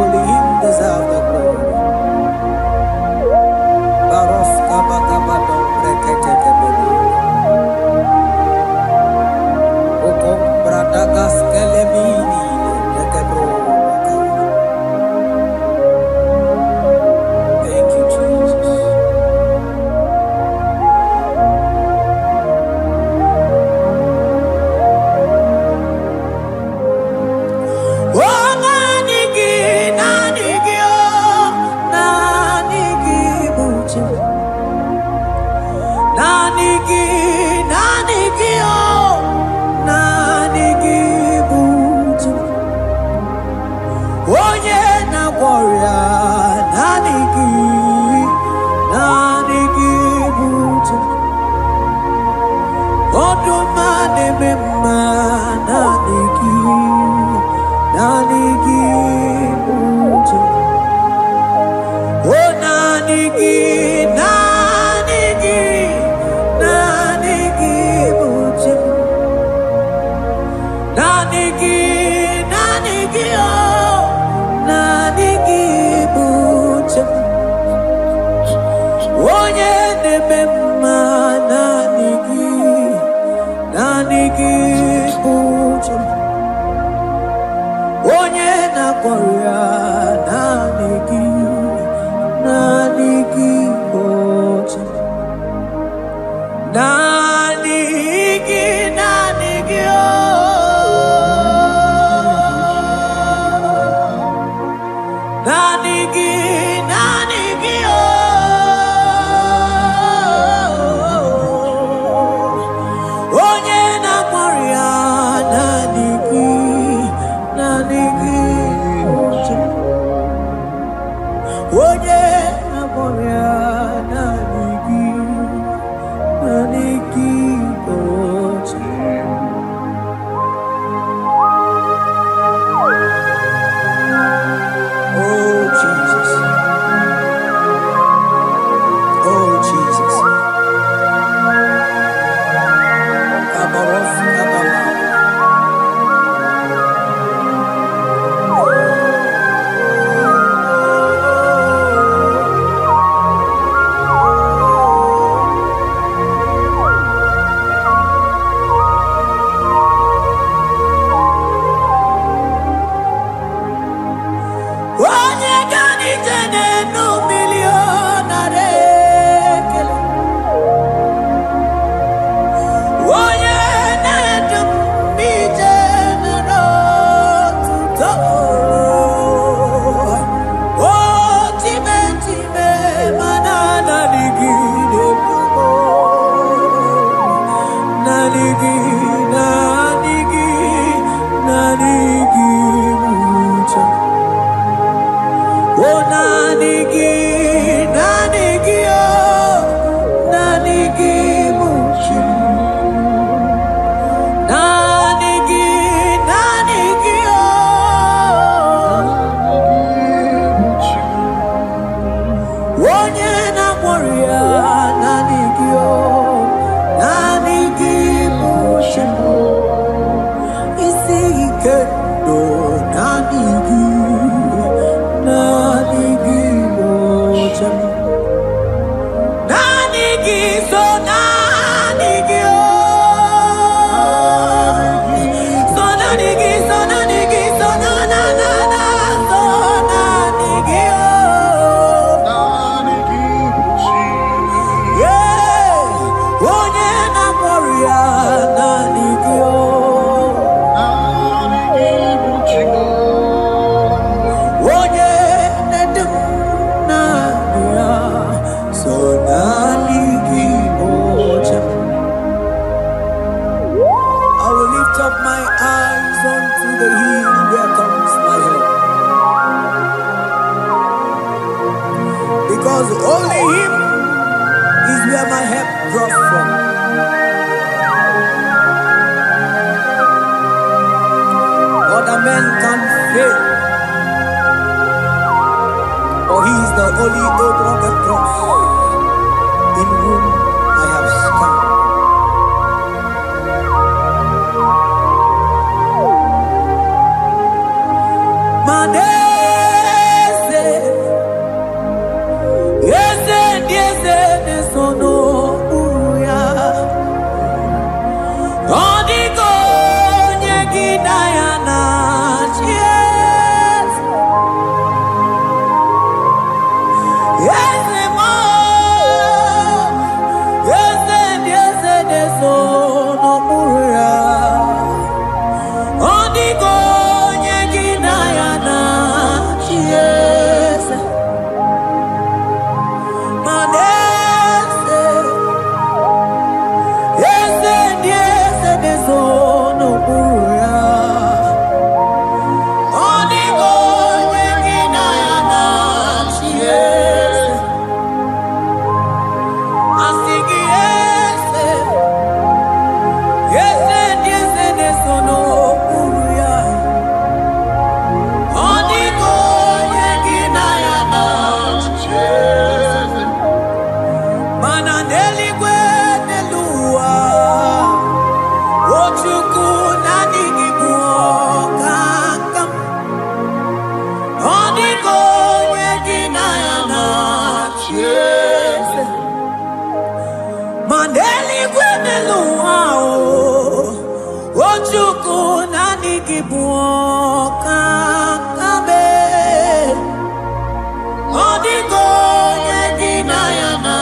Only him deserves the glory. Baros kabakabado brekete kebeli. Okom bradagas kelemini lekebro. Thank you, Jesus. Ochuku nani gibuokaka. Odiko yegina yana chiese. Mandeli kwemeluao. Ochuku nani gibuokaka be. Odiko yegina yana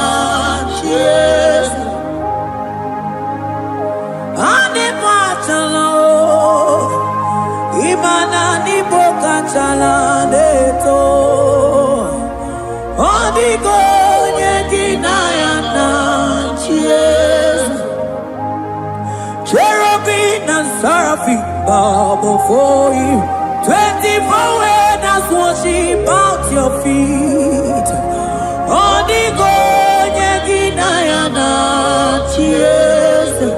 chiese. Ane pachala imana ni boka chala neto. Odigo yegina yana chiesa. Cherubim and seraphim bow before you. 24 elders worship at your feet. Odigo yegina yana chiesa.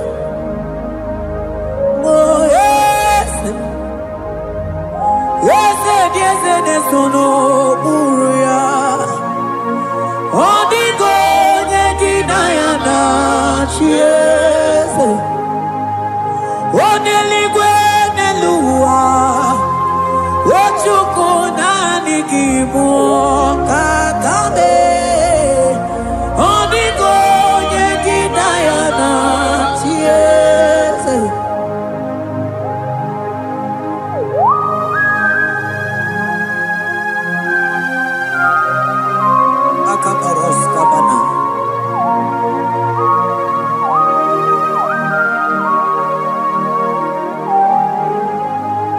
Oh yes, yes, yes, yes, no buria. Odigo yegina yana chiesa. Oneligwe nelua. Ochuku nani gibuokaka. Odigo yegina yana chiesa. Akaparos kabana.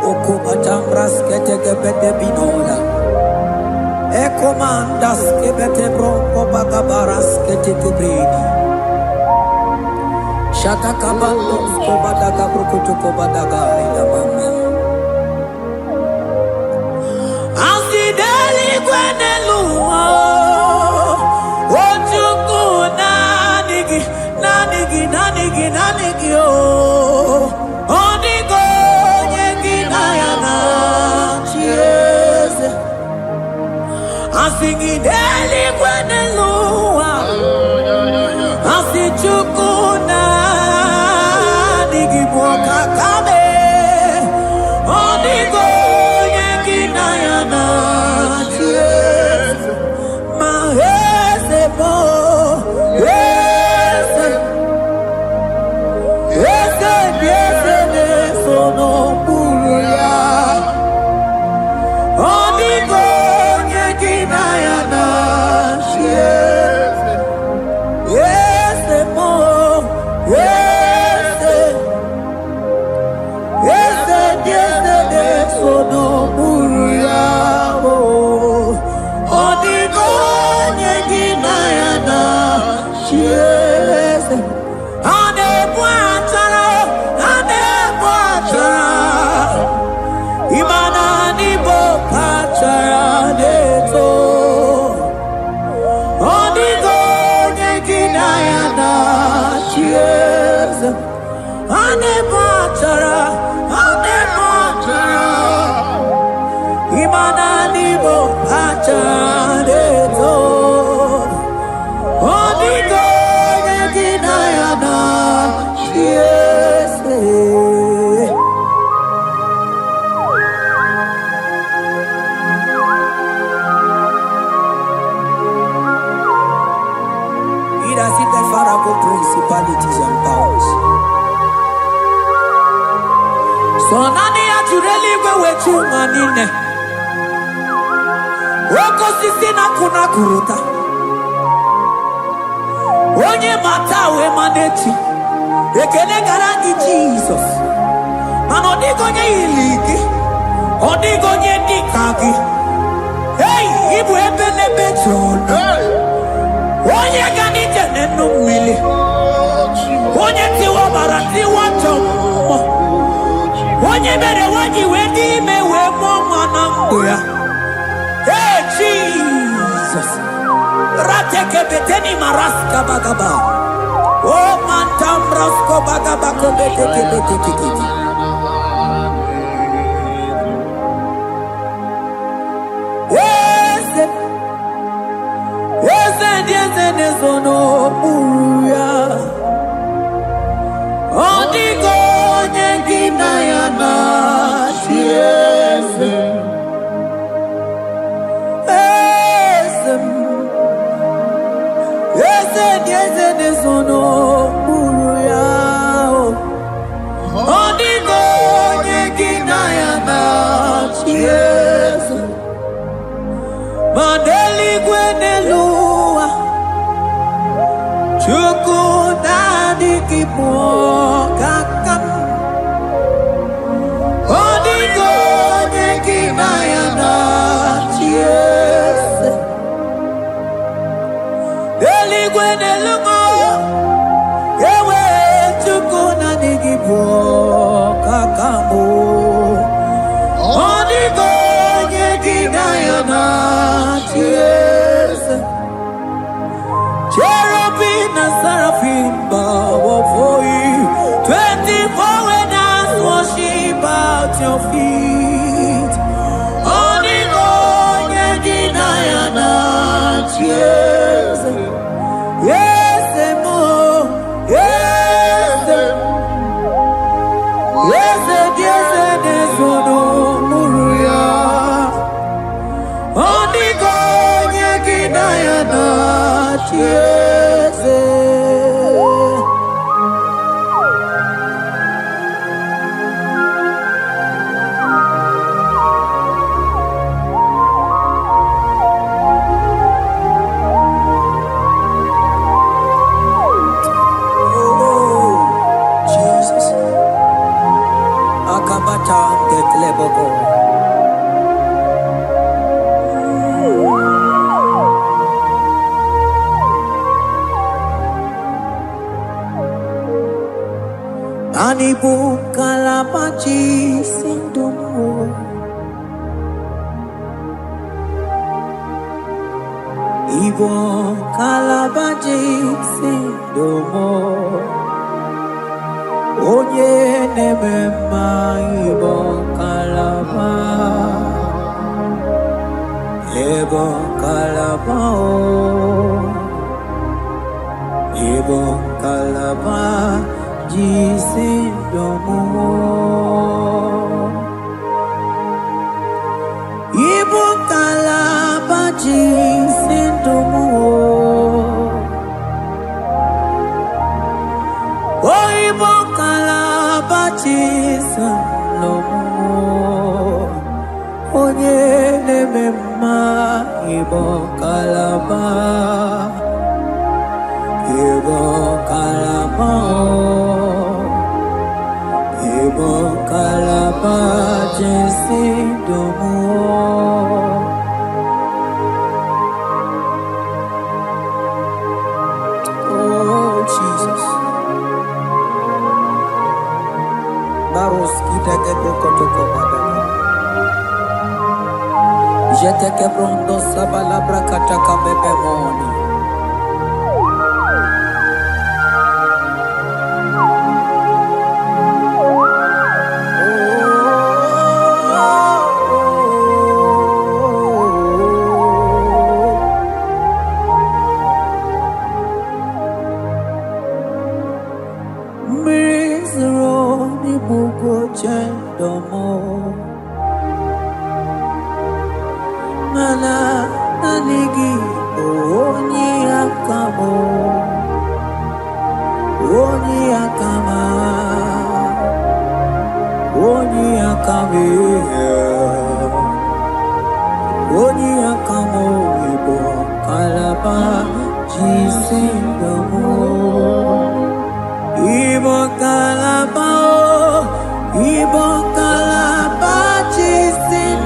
Okubatambras ketekebete binola. Ekomandas kebete bronco bagabaras ketekebrini. Shatakabandos kobadaga brukutu kobadaga ila mama. Asideli kwenelua. Ochuku nanigi oh. Odigo yegina yana chiese. Asigideli kwenelua. Asichuku nanigi bwokakabe. Odigo yegina yana chiese. Mahese bo. Principalities and powers. So nani atureli wetu manine. Woko sisi na kuna kuruta. Onye matawe maneti. Ekele garangi Jesus. Manodigo nye iligi. Odigo nye nikagi. Hey, ibu ebele betrono. Onye gani jene numili. Onye tiwa barati watomo. Onye mere wanyi wedi mewe mwana mbuya. Hey Jesus. Rateke beteni maraska bagaba. Oh mantam rasko bagaba kobeteke beteke. Yes, ipo kakam odigo nekina yana cheers eligwe nelungo ewe tukuna nigipo kakamo odigo nekina yana cheers cherubim and seraphim bow for you. 24 elders worship at your feet. Only God can deny and yes, yes, more, yes, yes, yes, no muruya. Only God can deny and yes. Anibu kalabachi sindumo Ibo kalabachi sindumo Onye nemema ibo kalaba Ibo kalaba Ibo kalaba Jisindomo Ibo kalaba jisindomo Oh Ibo kalaba jisindomo Onye nemema Ibo kalaba Ibo kalaba Ibo kalaba jisindomo Oh Jesus Baros kita kotoko badaka Jete kebrondo sabalabra kataka bebemoni Mana nanigi oni akamo oni akama oni akame oni akamo ibo kalaba jisindomo ibo kalaba ibo kalaba jisindomo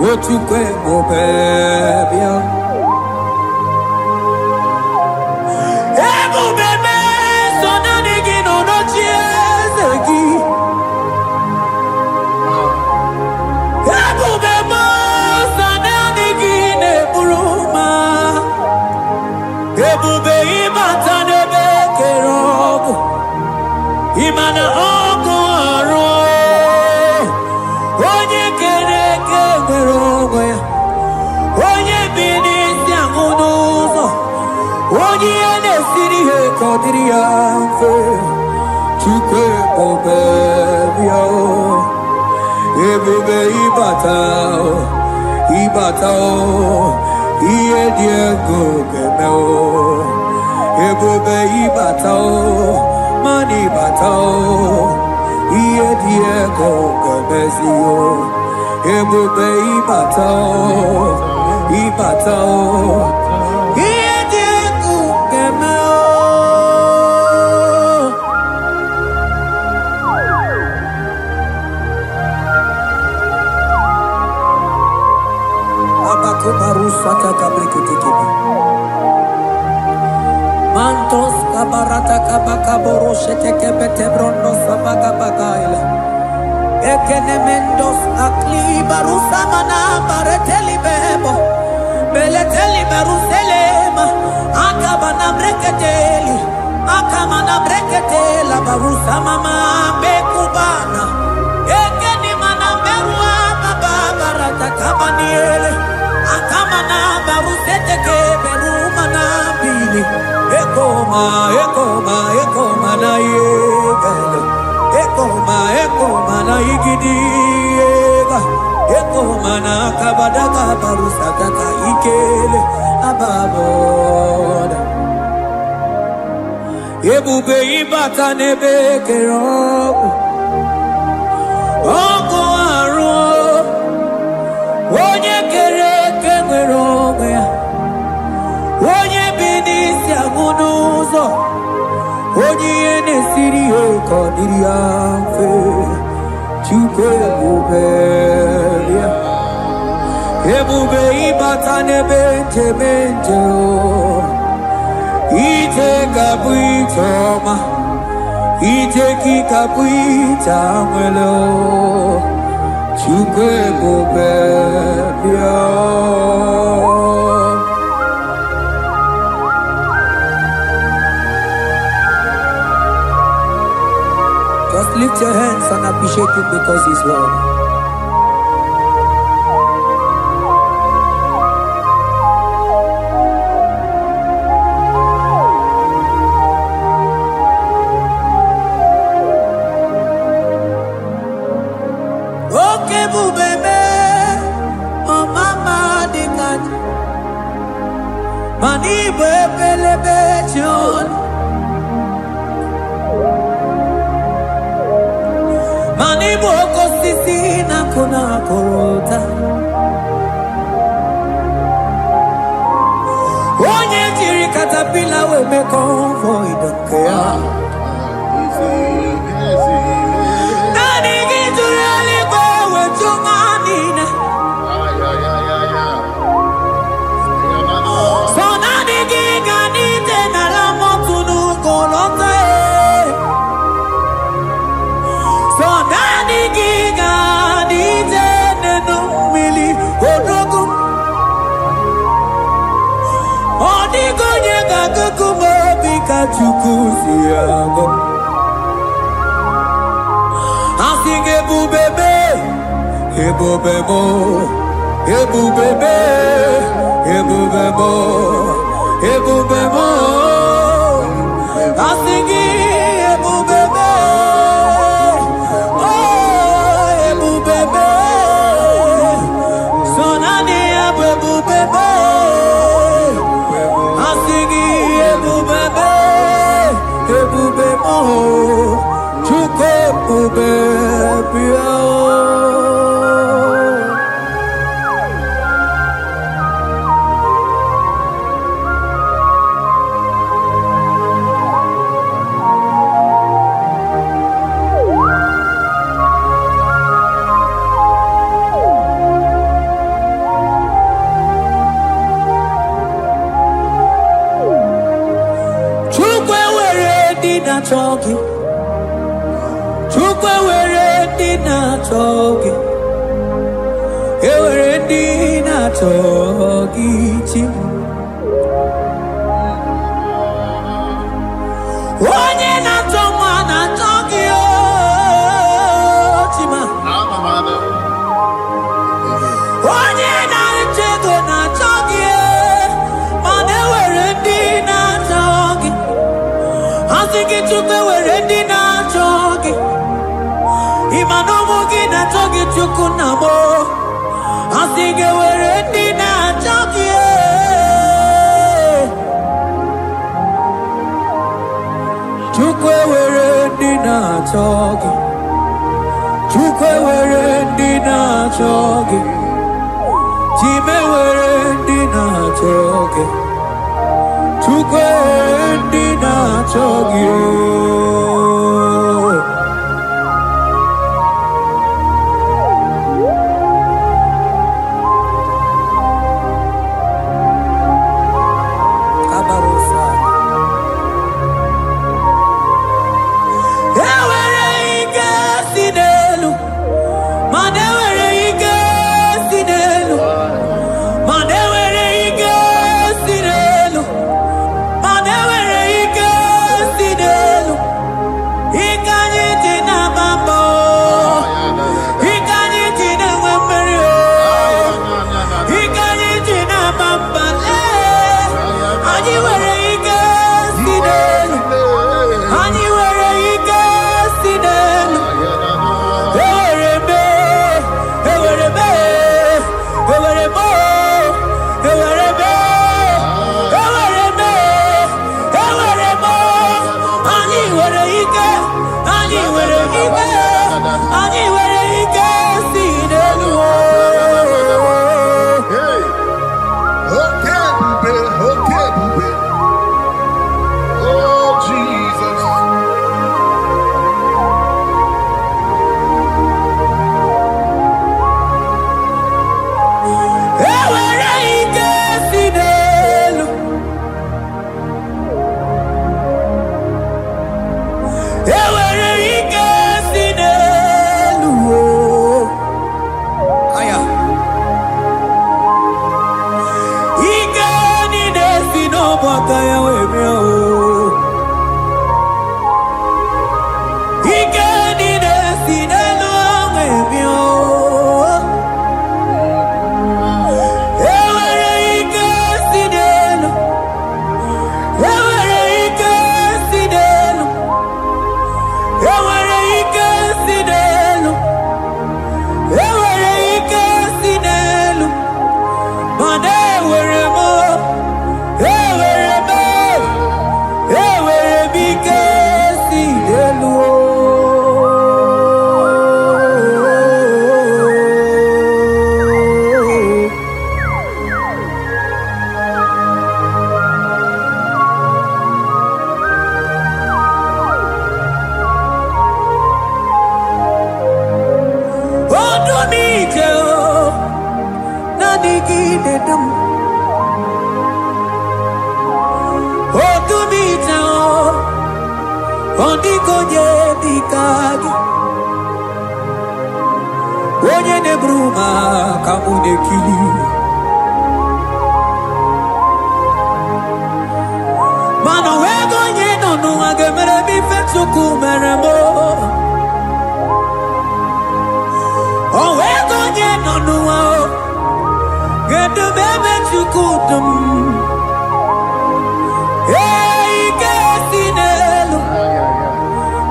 What you can go, baby? Ego bebe, so na nigi no no chiezegi. Ego bebe, so na nigi ne buruma. Ego be imata ne be kerogo. Imana ogo aro. Onye kere ke werogo ya. Onye bini si angunuzo. Onye ene siri he kodiri anfe. Chukwe obebio. Ebube ibatao. Ibatao. Iye diego gemeo. Ebube ibatao. Mani batao. Iye diego gemezio. Ebube ibatao. Ibatao. Iye diego gemeo. Abakubarusata kabriketekibi. Mantos kabarata kabakaborosete kebete brondo sabaga bagaila. Ekenemendos akli barusa mana bareteli bebo. Beleteli baruselema. Akabana breketeli. Akamana breketela barusa mama bekubana. Ekeni mana berua baba barata kabaniele. Akamana barusete keberuma na bili. Ekoma na yegale. Ekoma na igidiega. Ekoma na kabadaga barusaka ka ikele ababoda. Ebube ibata nebe kerobu. Oko aro. Onye kere kemerobe ya. Onye binisi agunuzo. Onye ene siri he kodiri anfe. Chukwe bubelia. Ebube ibata nebe temente o. Ite kabuitoma. Ite kikabuita mwelo. Chukwe bubelia. Just lift your hands and appreciate him because he's worthy. Okay, bubebe, oh mama dikat, mani bebelebe chon. Mani boko sisi na kuna korota. Onye jiri katapila we me convoy don't care. Nani gijuri aligwe we chumanina. So nani giga nite na la motunu kolota. So nani giga nite nenu mili odogu. chukuziago. Asing ebu bebe, ebu bebo, ebu bebe, ebu bebo, ebu bebo. Asing ebu bebe, oh ebu bebe. Sonani ebu bebe. Asing ebu bebe, ebu bebo. Chuke bebe pio. Chukwe were dina choki. Chukwe were dina choki. Ewere dina choki chi. Onye na choma na choki o chima. Onye na chego na choki e. Mane were dina choki. Asiki chukwe were dina choki. Imanomo gina choki chukunamo. Asiki were dina choki. Chukwe were dina choki. Chukwe were dina choki. Chime were dina choki. Chukwe dina choki. Kabarosa. Ewere ike sinelu. Mane were ike sinelu. Mane were ike sinelu. Mane were ike sinelu. Ikanye tina bambo. Ikanye tina wemberio. Ikanye tina bambale. Ani were ike sinelu. Ani were ike sinelu. Ewere be, ewere be, ewere bo, ewere be, ewere be, ewere bo. Ani were ike, ani were ike, ani were ike sinelu. Hey, okay, bube. Oh, Jesus. Ewere ike sinelu. Ewere ike sinelu. Aya. Ike ni nesi no baka ya wemio. Ike ni nesi nelu wemio. Ewere ike sinelu. Ewere ike sinelu. Ewere ike sinelu. Ewere ike sinelu. Mane ewere mo. Ewere mo. Ewere bike sinelu. Odumike o, nadigide dum. Odumike o, ondikonye dikagi. Onye nebruma kamude kili. Mano wegonye no chukwu mere mo. O wego nye no nuwa o. Gedu bebe chukwu dum. Ike si n'elu.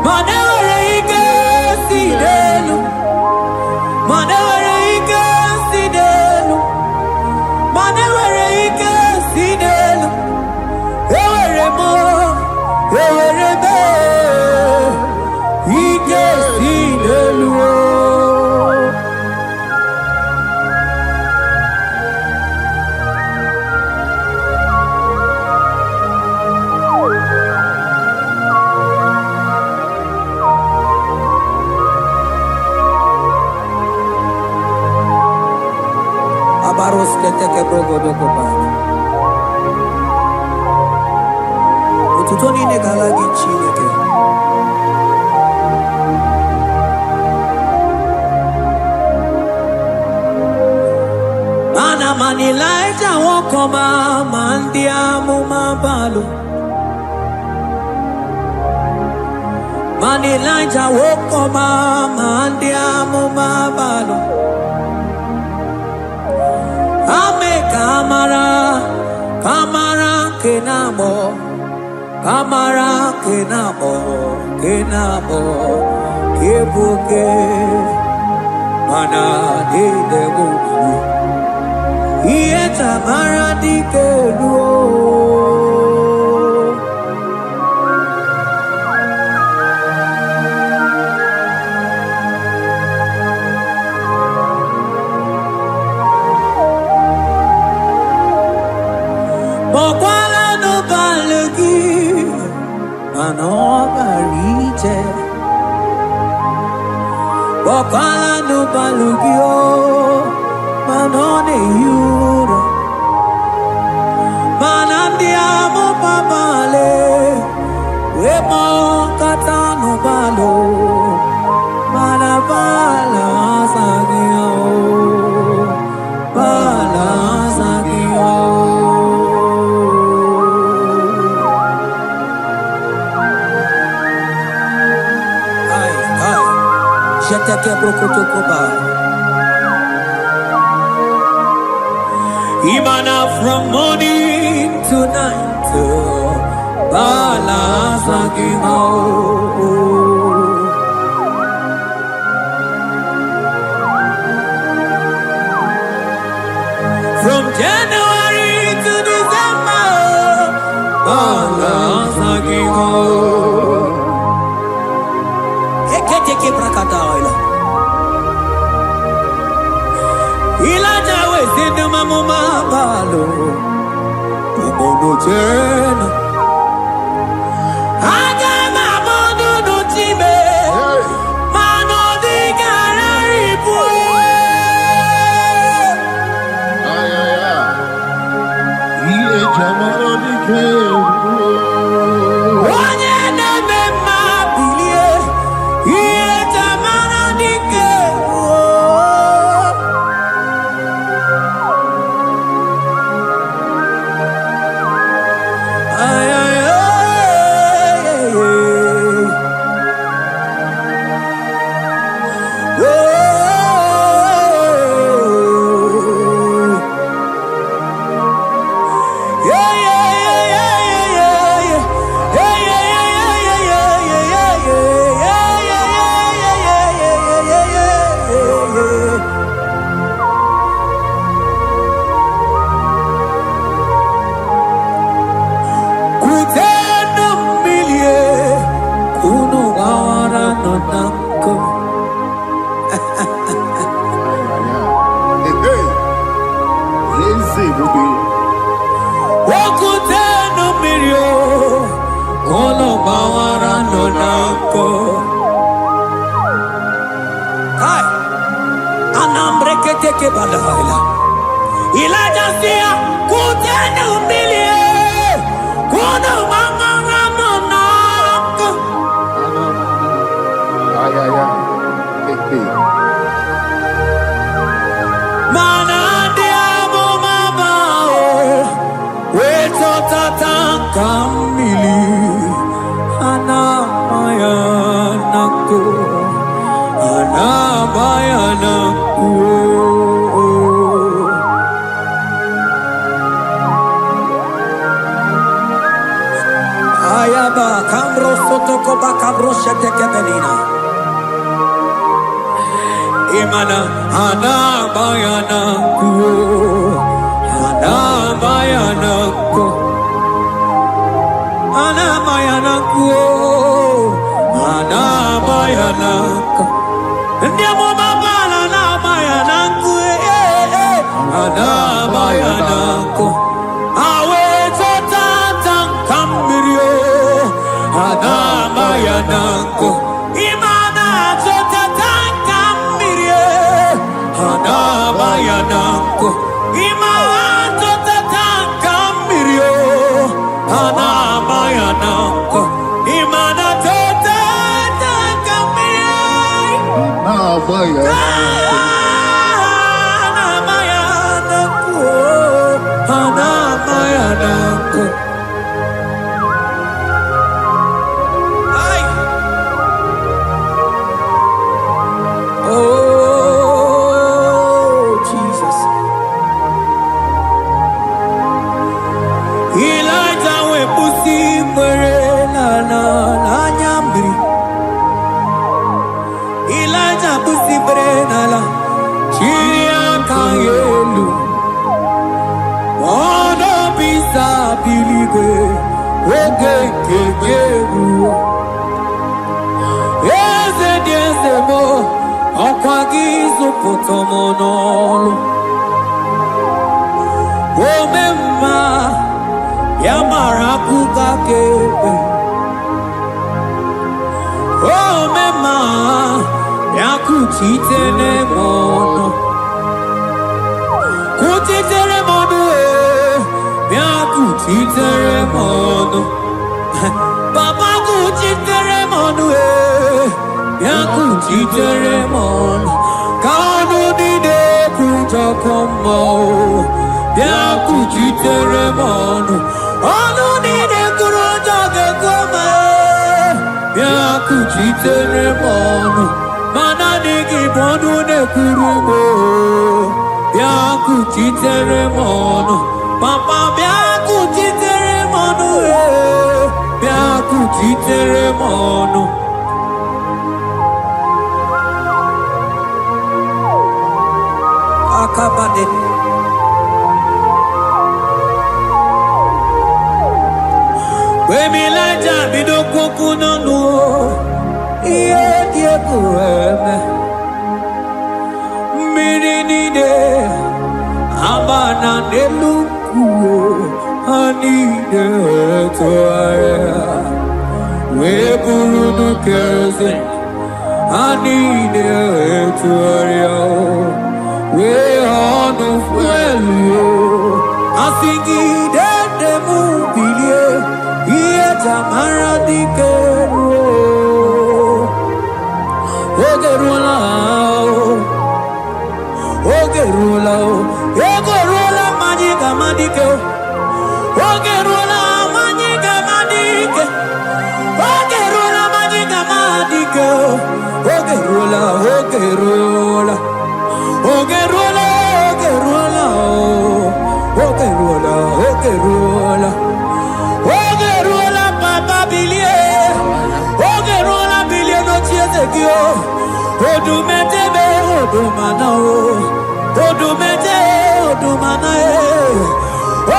Mana were ike si n'elu. Mana were ike si n'elu. Mana were ike si n'elu. Ewere mo. Ewere be. Ike si n'elu. Abaros keteke brogodo kopana. Ututoni ne galagi chineke. Mana mani laita wokoma mandia mumabalo. Mani laita wokoma mandia mumabalo. Ame kamara, kamara kenamo, kamara kenamo, kenamo, kebuke, mana de debu, iye tamara di keluo. Mokwala no balagi, mano barite. Mokwala no balagi o, mano ne yura. Manandi amo pamale, we mo kata no balo, manabala sagio, bala sagio. Imana from morning to night, balance again. From January to December, balance again. Eketeke brakata oila. Ilaja wezinu mamuma balo umono jena aga mamono no time mano di gararipu Ile jamano di kebu. onye na-eme mma bilie ihe tamara dike Ilaja sia kutenu milie kuno mama ramonako. Mana diamo mama weto tata kamili ana Anabayanako, Anabayanako. Ayaba Cambro Sotoko Bacabro Shetekebelina. Imana Anabayanako, Anabayanako, Anabayanako, Anabayanako. Ndiamo mabala Anabayanako, Anabayanako. Awe totata kambirio, Anabayanako. Imana totata kambirio, Anabayanako. Imana totata kambirio, Anabayanako. Imana totata kambirio, Anabayanako. Anabayanako. Ay. Oh, Jesus. Elijah we pusi mwere la nyambri. Elijah pusi mwere la chiria kayelu. Ono bisa biligwe oge kegeru. Eze diese mo okwagizu potomonolo. Omemma yamarakuka kebe. Omemma yakuchitele mono. Kuchitere mono yakuchitere mono. Papa kuchitere mono yakuchitere mono. Kanu dide kujakomo yakuchitere mono. Anu dide kurujagekome yakuchitere mono. Mana digi bono ne kurumo yakuchitere mono. Papa yakuchitere mono yakuchitere mono. Akabade Wemilaja bidoko kunonu iye kueme mirinide abana nelukuo anide toaya weburu keze anide toaya we onu fuelio asingi de mubilie iye tamara dikero ogerula ogerula majiga madike ogerula majiga madike ogerula majiga madike ogerula ogerula ogerula ogerula ogerula ogerula papa bilie ogerula bilie no chiezekio odumetebe odumana odumete odumana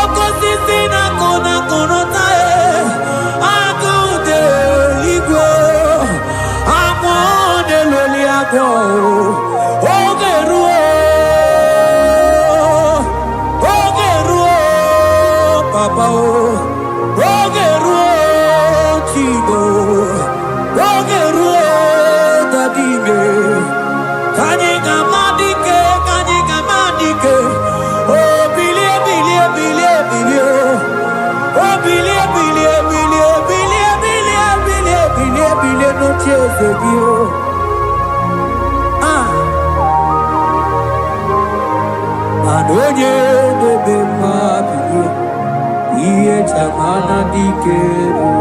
okosisi na kona konota akude igwe amone loli agwo ogeruo papa ogeruo chido ogeruo dadime kanyika madike oh bilie no chezebio Adoye bebe mabie iye chamana dikero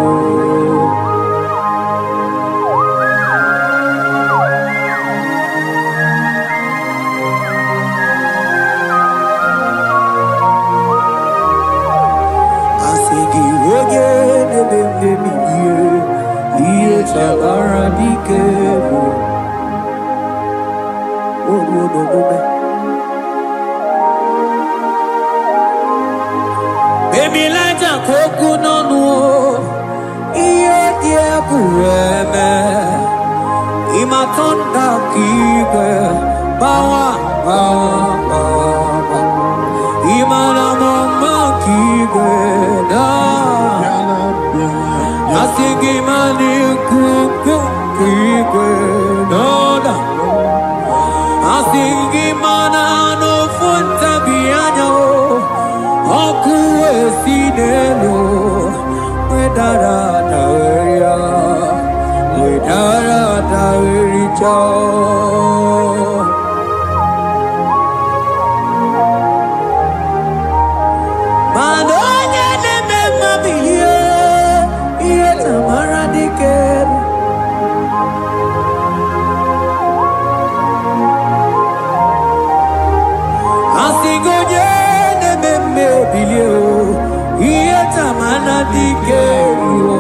kokunonu iye die kueme imatonda kike bawa imana mama kike da asigi mani kuku kike da asigi mana no funta bianyo oku esinelo wedara daweya wedara dawericho manonye neme mabiye iye tamara dikeru asigonye neme bilio iye tamara dikeru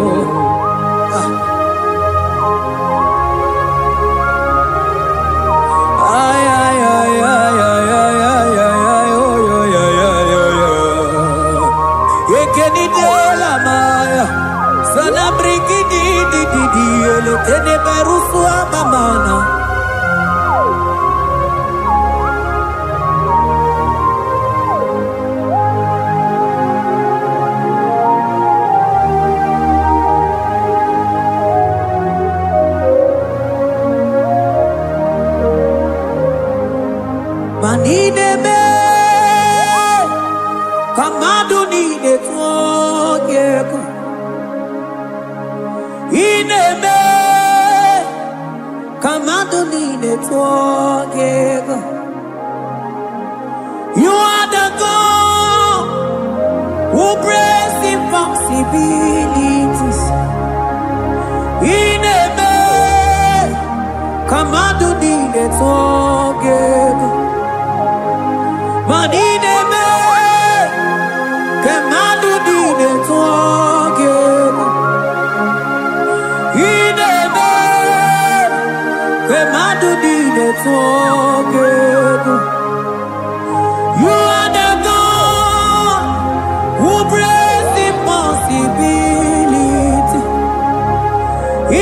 ay ay ay ay ay ay ay ay oh yo ekeni de la maya sana brigidi di ele tene barusu amamana manine me kamadu ni de tuogeko ineme kamadu ni de tuogeko you are the God who breaks impossibilities ineme kamadu ni de tuogeko manine me kamadu ni de tuogeko ineme kamadu ni de tuogeko you are the God who breaks impossibility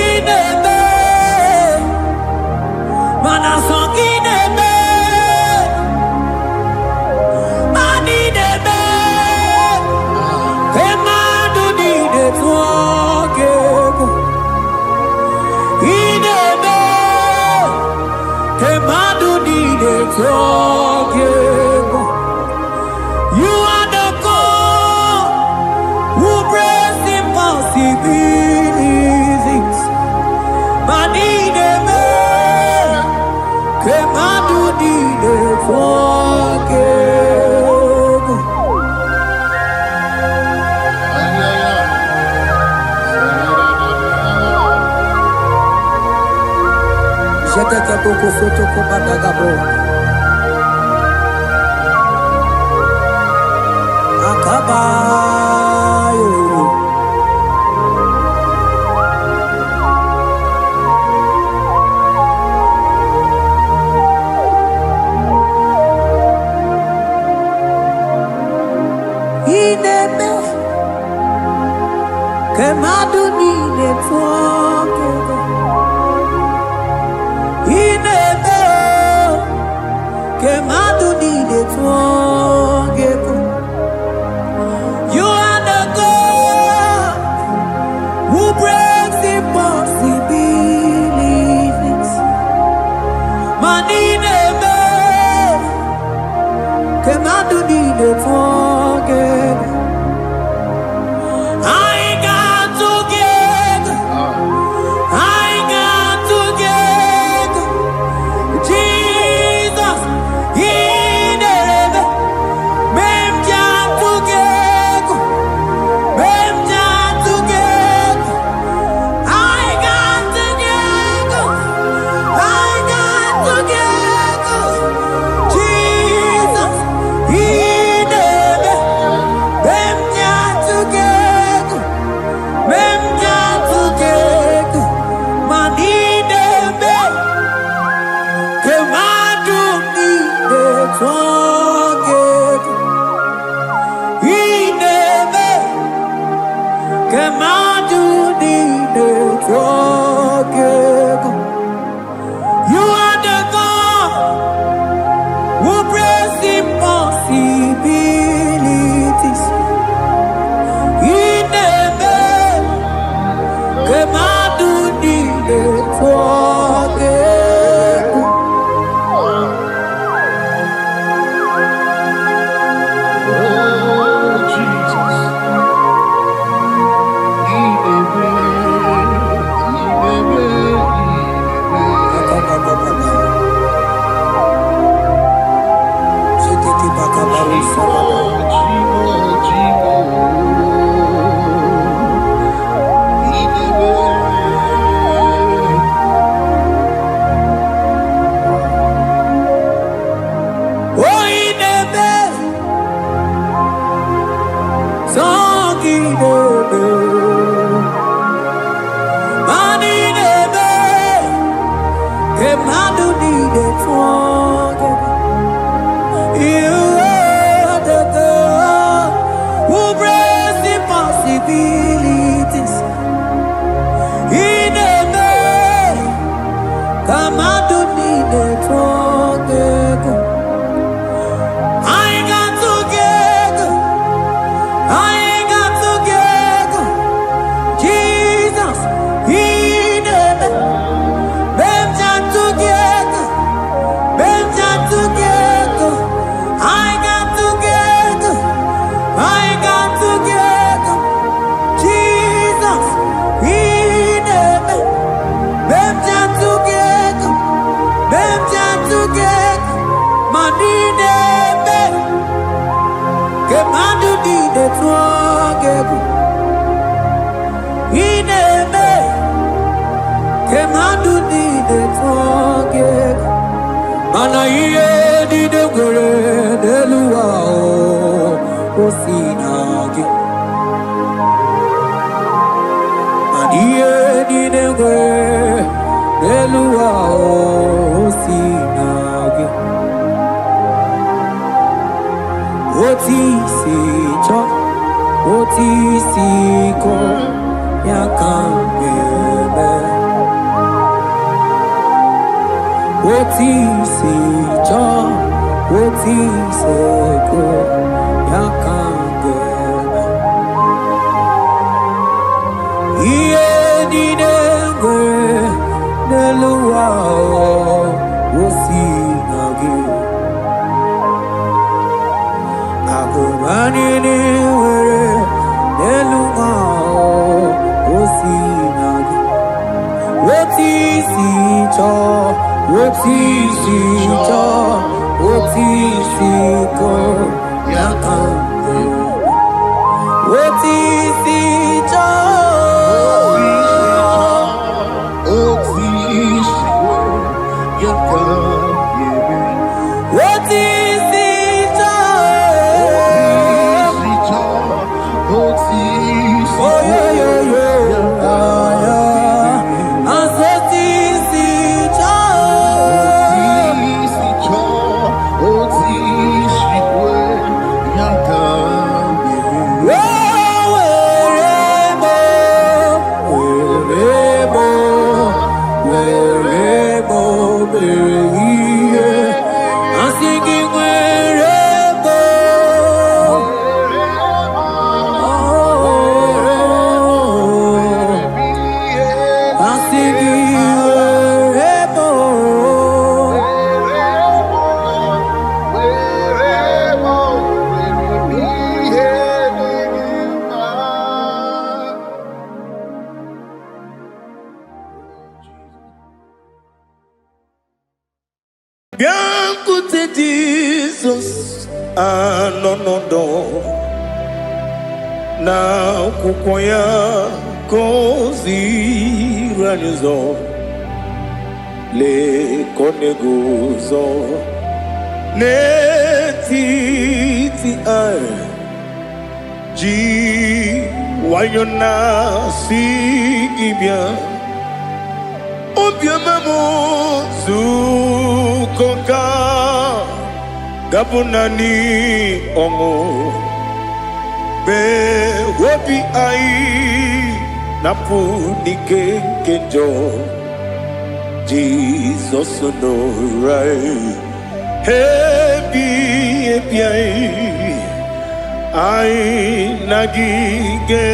ineme manasongi ineme manine me kamadu ni de tuogeko ineme kamadu ni de tuogeko you are the God who breaks impossibilities manine me kamadu ni de tuogeko jeteke boko soto komadagabo akabayo ineme kamadu ni de tuogeko ineme kamadu ni de tuogeko you are the God who breaks impossibilities manine me kamadu ni de tuogeko I got together Jesus, ineme Kemadu di de trogego. You are the God who brings impossibilities. In the bed, Kemadu di de trogego. Oh, Jesus. Oh, in the bed, song in the bed, man in the bed, Kemadu di de trogego. You are the God who brings impossibilities. In the bed, Kemadu di de trogego. I got together, I got together, Jesus, in the bed, together, together, I got together, Jesus, in the bed, together, together, money nebe, Kemadu di de trogego, inebe, Kemadu di de trogego, mana iye di de gore de luwa o sinage, maniye di de gore de luwa o sinage. Oti si cho, oti si ko, ya kambebe. Oti si cho, oti si ko, ya kambebe. Iye di dengwe, neluwa o sinage. Akumani ni were neluma osinagi. Woti si cho, woti si cho, woti si ko yakambe. Woti si cho, woti si cho. Oh yeah yeah yeah, yeah. Asoti si cho, I'm singing wherever. I'm singing wherever. Biancote Jesus, no na kukoya kozi ranizo le koneguzo netiti ai ji wayona sigibia obiamamo zukoka gabunani omo be wobi ai napu nike kenjo Jesus no right hebi ai nagige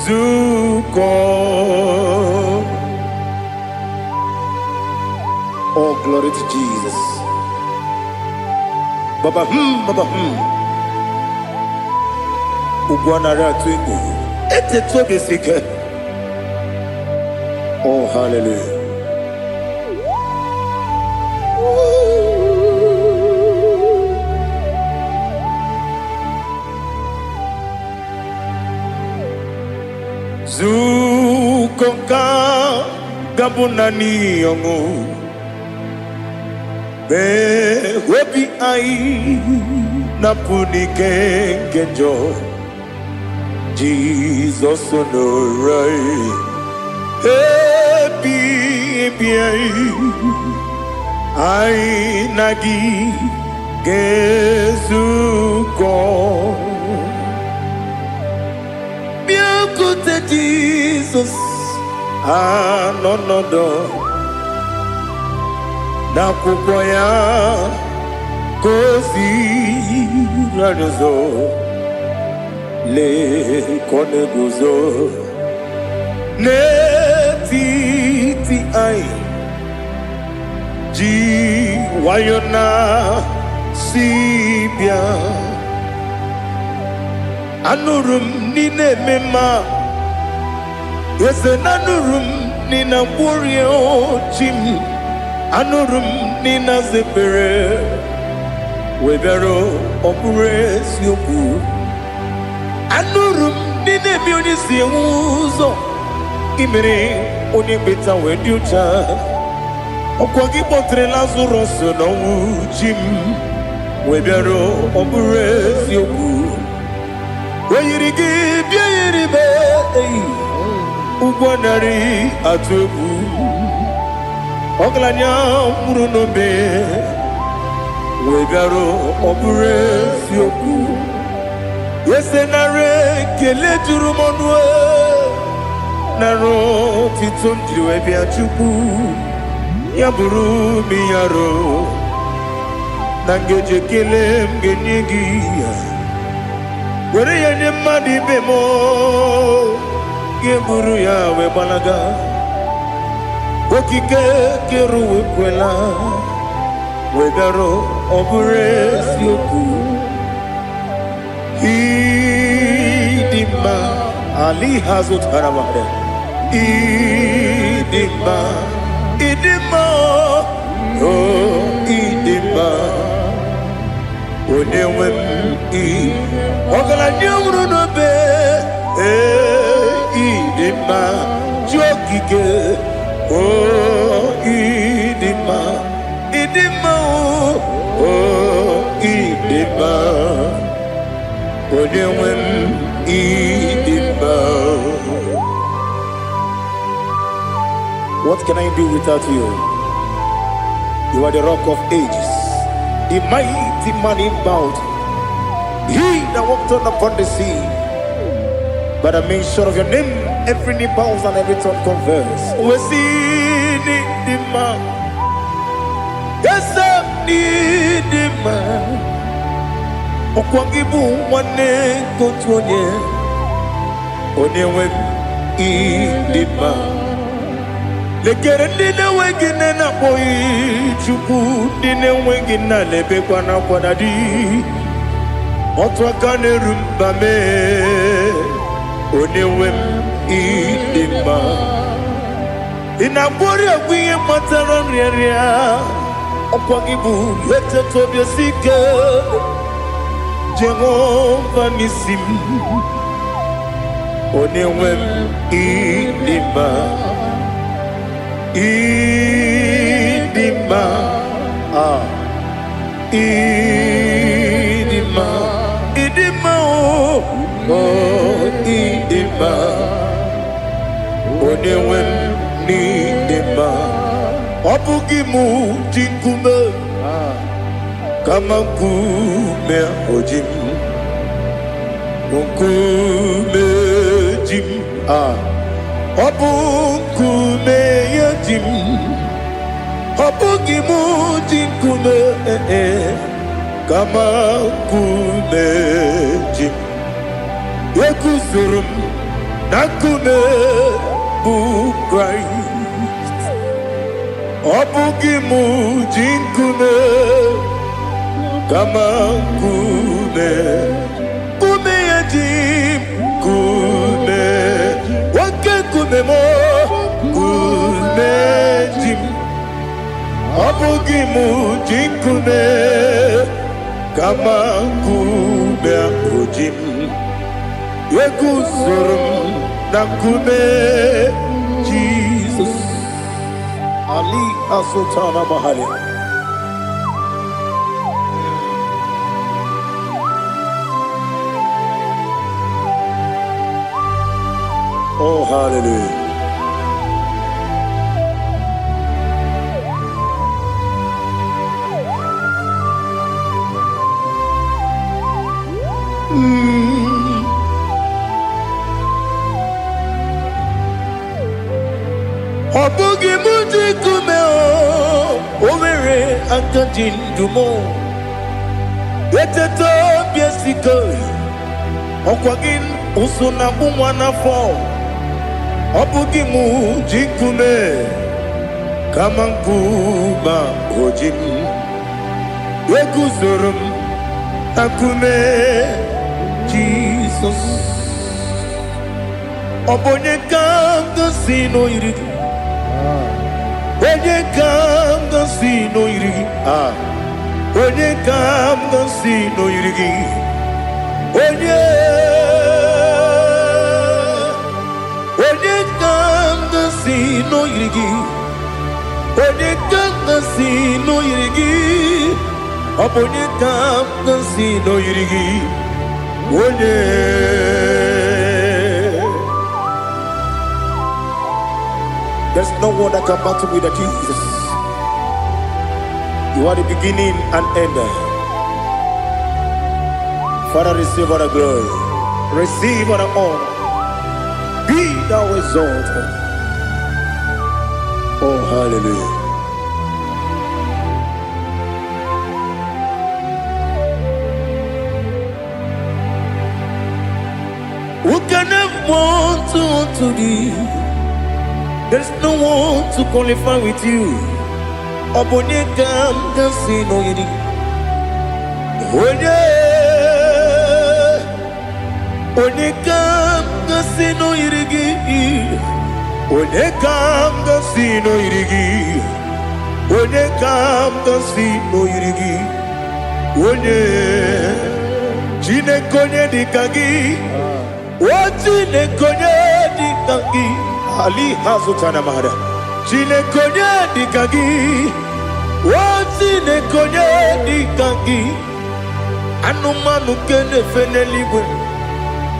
zuko. Oh, glory to Jesus. Baba Ugwana ratwingu ete tobe sike. Oh, hallelujah. Zukonga gabunani yongu be webi ai napunike kenjo Jesus no right happy ai nagi gezuko. Jesus, no na kupoya kozi ranuzo le koneguzo ne titi ai ji wayona sibia anurum nine mema. Yes, anurum nina warrior chim anurum nina zepere webero opres yoku anurum nina bionisi uzo imere oni beta weducha okwagi potre lazarus no chim webero opres yoku weyirigi biiribe Ugwanari atubu Oglanya murunobe Wegaro obure sioku Yesenare kele turumonwe Naro titondriwe biachuku Yaburu miyaro Nangeje kele mgenyigia Were yanye madi bemo Geburu ya we balaga Okike keru we kwela Wegaro obure sioku Idima Ali hazut haramade Idima Oh idima Onewem Ogala nyumru no be Idima jokike oh idima oh idima odewem idima. What can I do without you? You are the rock of ages, the mighty man in battle, he that walked on upon the sea. By the mention of your name, every knee bows and every tongue converse. We see the man. Yes, I need the man. Okwangibu wane kotuonye. Onewe the man. Lekere dine wengine na boy chuku dine wengine lebe kwa na kwa dadi. Otwa kane rumba me. Onewem idima inabori agwiye matara nriaria okwagibu yete tobia sike Jehova nisim Onewem idima idima idima oh idima Onewem idima Obugimu jinkume kama kume ojim nkume jim ọ bụ nkume ya jim ọ bụghị m ji nkume kama nkume jim ekuzuru m na nkume bụ Kraịst ọ bụghị m ji nkume kama nkume ya jim nkume nwoke nkume m nkume jim ọ bụghị m ji nkume kama nkume ahụ jim eguzoro m na nkume Jizọs. Ali asụtana mahali. Oh, hallelujah. Ọ bụghị m ji nkume o nwere aka ji ndụ m eteta obi esiko ọkwa gị ụsụ na mụ nwa n'afọ ọ bụghị m ji nkume kama nkume oji m eguzoro m na nkume Jizọs. Ọ bụ onye ka m gosi n'oyiri gị onye ka m gosi n'oyiri gị onye ka m gosi n'oyiri gị onye ka m gosi n'oyiri gị onye ka m gosi n'oyiri gị ọ bụ onye ka m gosi n'oyiri gị onye. There's no one that can battle with Jesus. You are the beginning and end. Father, receive all the glory. Receive all the honor. Be thou exalted. Oh, hallelujah. Who can have one to thee? There's no one to qualify with you. Obonye kam kasi no yidi. Onye kam kasi no yidi. Onye kam kasi no yidi. Onye kam kasi no yidi. Onye chine konye dikagi. Chine konye dikagi. Ali hazutana mahada. Chine konye dikagi. Chine konye dikagi. Anumanu kene feneligwe.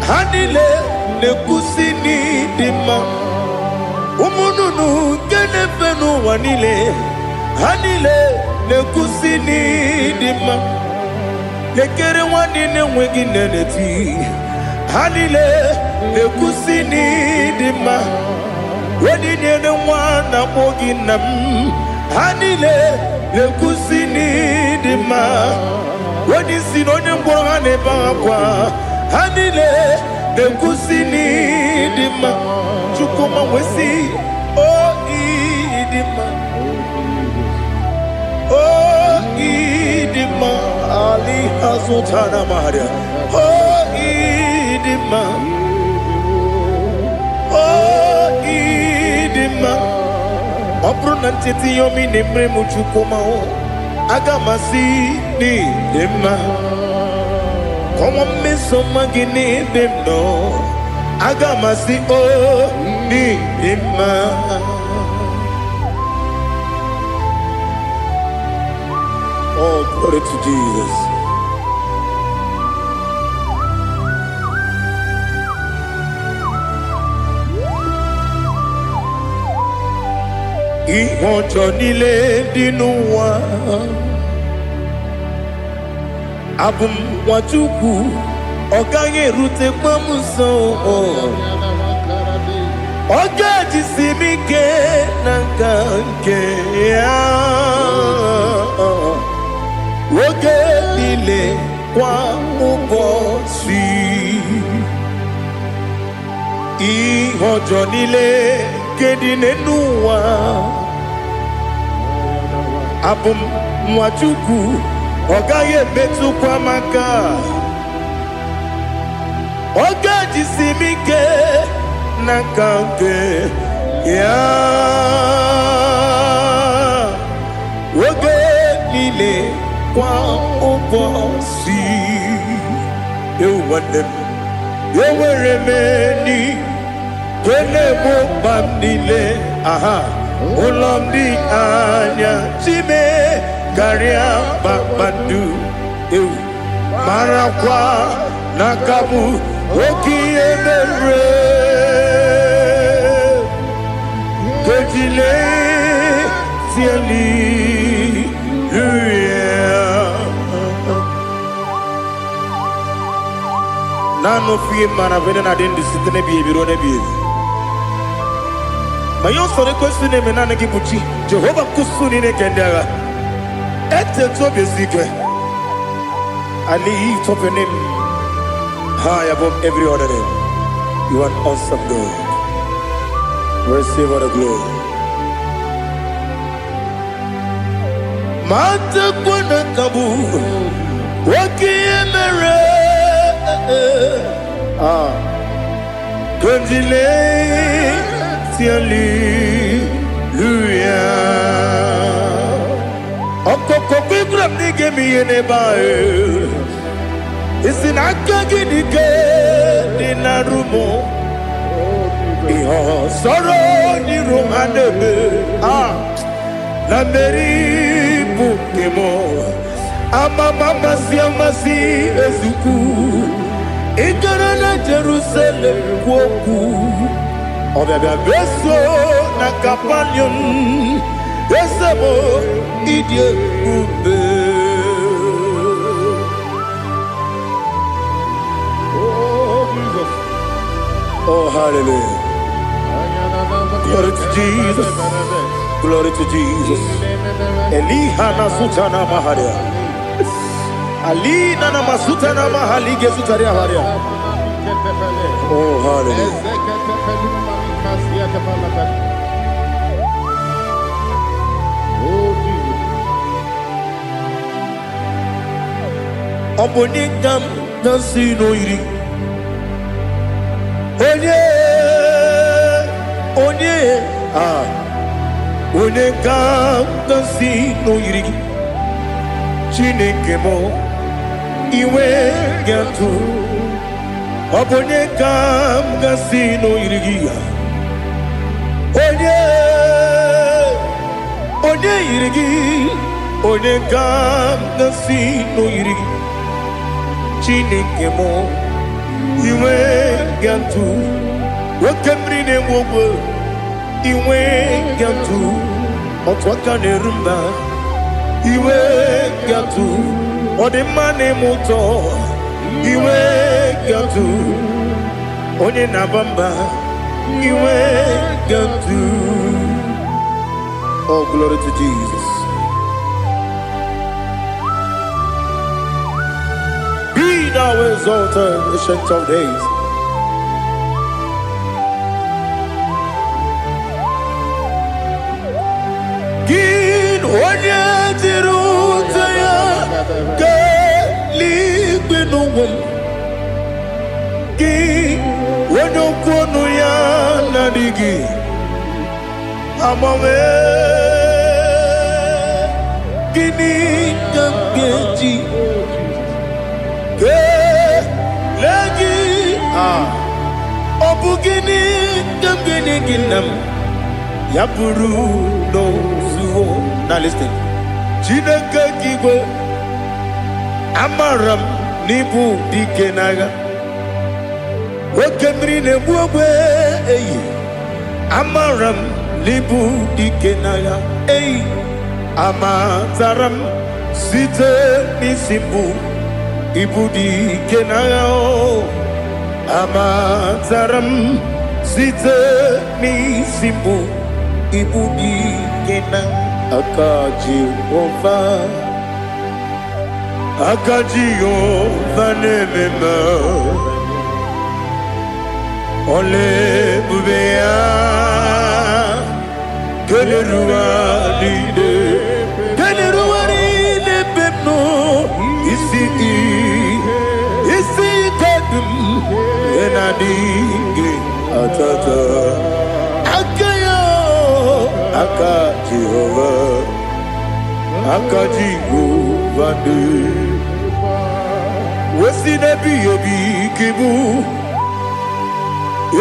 Hanile ne kusini dima. Umununu kene fenu wanile. Hanile ne kusini dima. Nekere wanine wengi neneti. Hanile ne kusini dima. Wedi nyene wana mogi nam Hanile le kusini dima Wedi sinonye mbora ne bakwa Hanile le kusini dima Chukuma wesi oh idima oh idima Ali hazutana maria oh idima Obruna titi yomi nemre muchukoma o agamasi ni dema Komo meso magini demno agamasi o ni dema Oh, glory to Jesus. Ìwọ̀njọ́ nílé dínú wa abùmwàjúkú Ọ̀gáyé rute pamuso. Ọ̀gá jisimi ke nankanke ya. Oge nile kwa ụbọchị. Ihe ọjọọ niile nke dị n'ụwa. Abụ m nwa Chukwu, ọ gaghị emetụkwa m aka. Ọ ga-ejisi m ike n'aka nke ya. Oge niile kwa ụbọchị. Ewu nwanne m, enwere m enyi nke na-egbo mkpa m niile. Ụlọ m dị anya chime karịa kpakpando. Ewu marakwa n'aka m oke ihe mere. Kejile tieli Nano fie mana vene na den disite ne biye biro ne biye. Ma yo sore kwesi ne menane gibuchi. Jehova kusuni ne kendera. Ete to besike. I lift up your name high above every other name. You are awesome God. Receive all the glory. Mata kuna kabu. Waki emere. Kondile hallelujah. Okoko kwikrap nige mi yene bae. Isi nakagi nige dinarumo. Iho soro ni romanebe. La meri bukemo. Mama siamasi ezuku. Ikarana Jerusalem woku. Obebe beso na kapanion. Esemo idie ube. Oh, Jesus. Oh, hallelujah. Glory to Jesus. Glory to Jesus. Elihana sutana maharia. Alina na masuta na mahali gesutaria haria. Oh, hallelujah. Oh, Jesus. Obonikam nasino iri. Onikam nasino iri. Chineke mo. Iwe gatu Obonye kam gasino irigia. Onye irigi. Onye kam gasino irigi. Chineke mo iwe gatu. Wakemri ne mwogo iwe gatu. Otwaka ne rumba iwe gatu. Ode mane moto iwe gatu. Onye nabamba iwe gatu. Oh, glory to Jesus. Be thou exalted, ancient of days. Gin onye tirutaya Ligbinowum Gi Wonokwonu ya nadigi Amawe Gini Gamgeji Ke Legi Obu Gini Gamgeni Ginam Yapuru no Zuho. Now listen. Chineke Kigwe Amaram Nibu Dikenaga Wakemri Nebuwe Amaram Nibu Dikenaga Amataram Site Nisimbu ibudi kenao amataram site misimu ibudi kenang akaji ova nemema ole bubea Keleruaride bemno isi kadum enadige atata akayo Jehova de wesi nebi kibu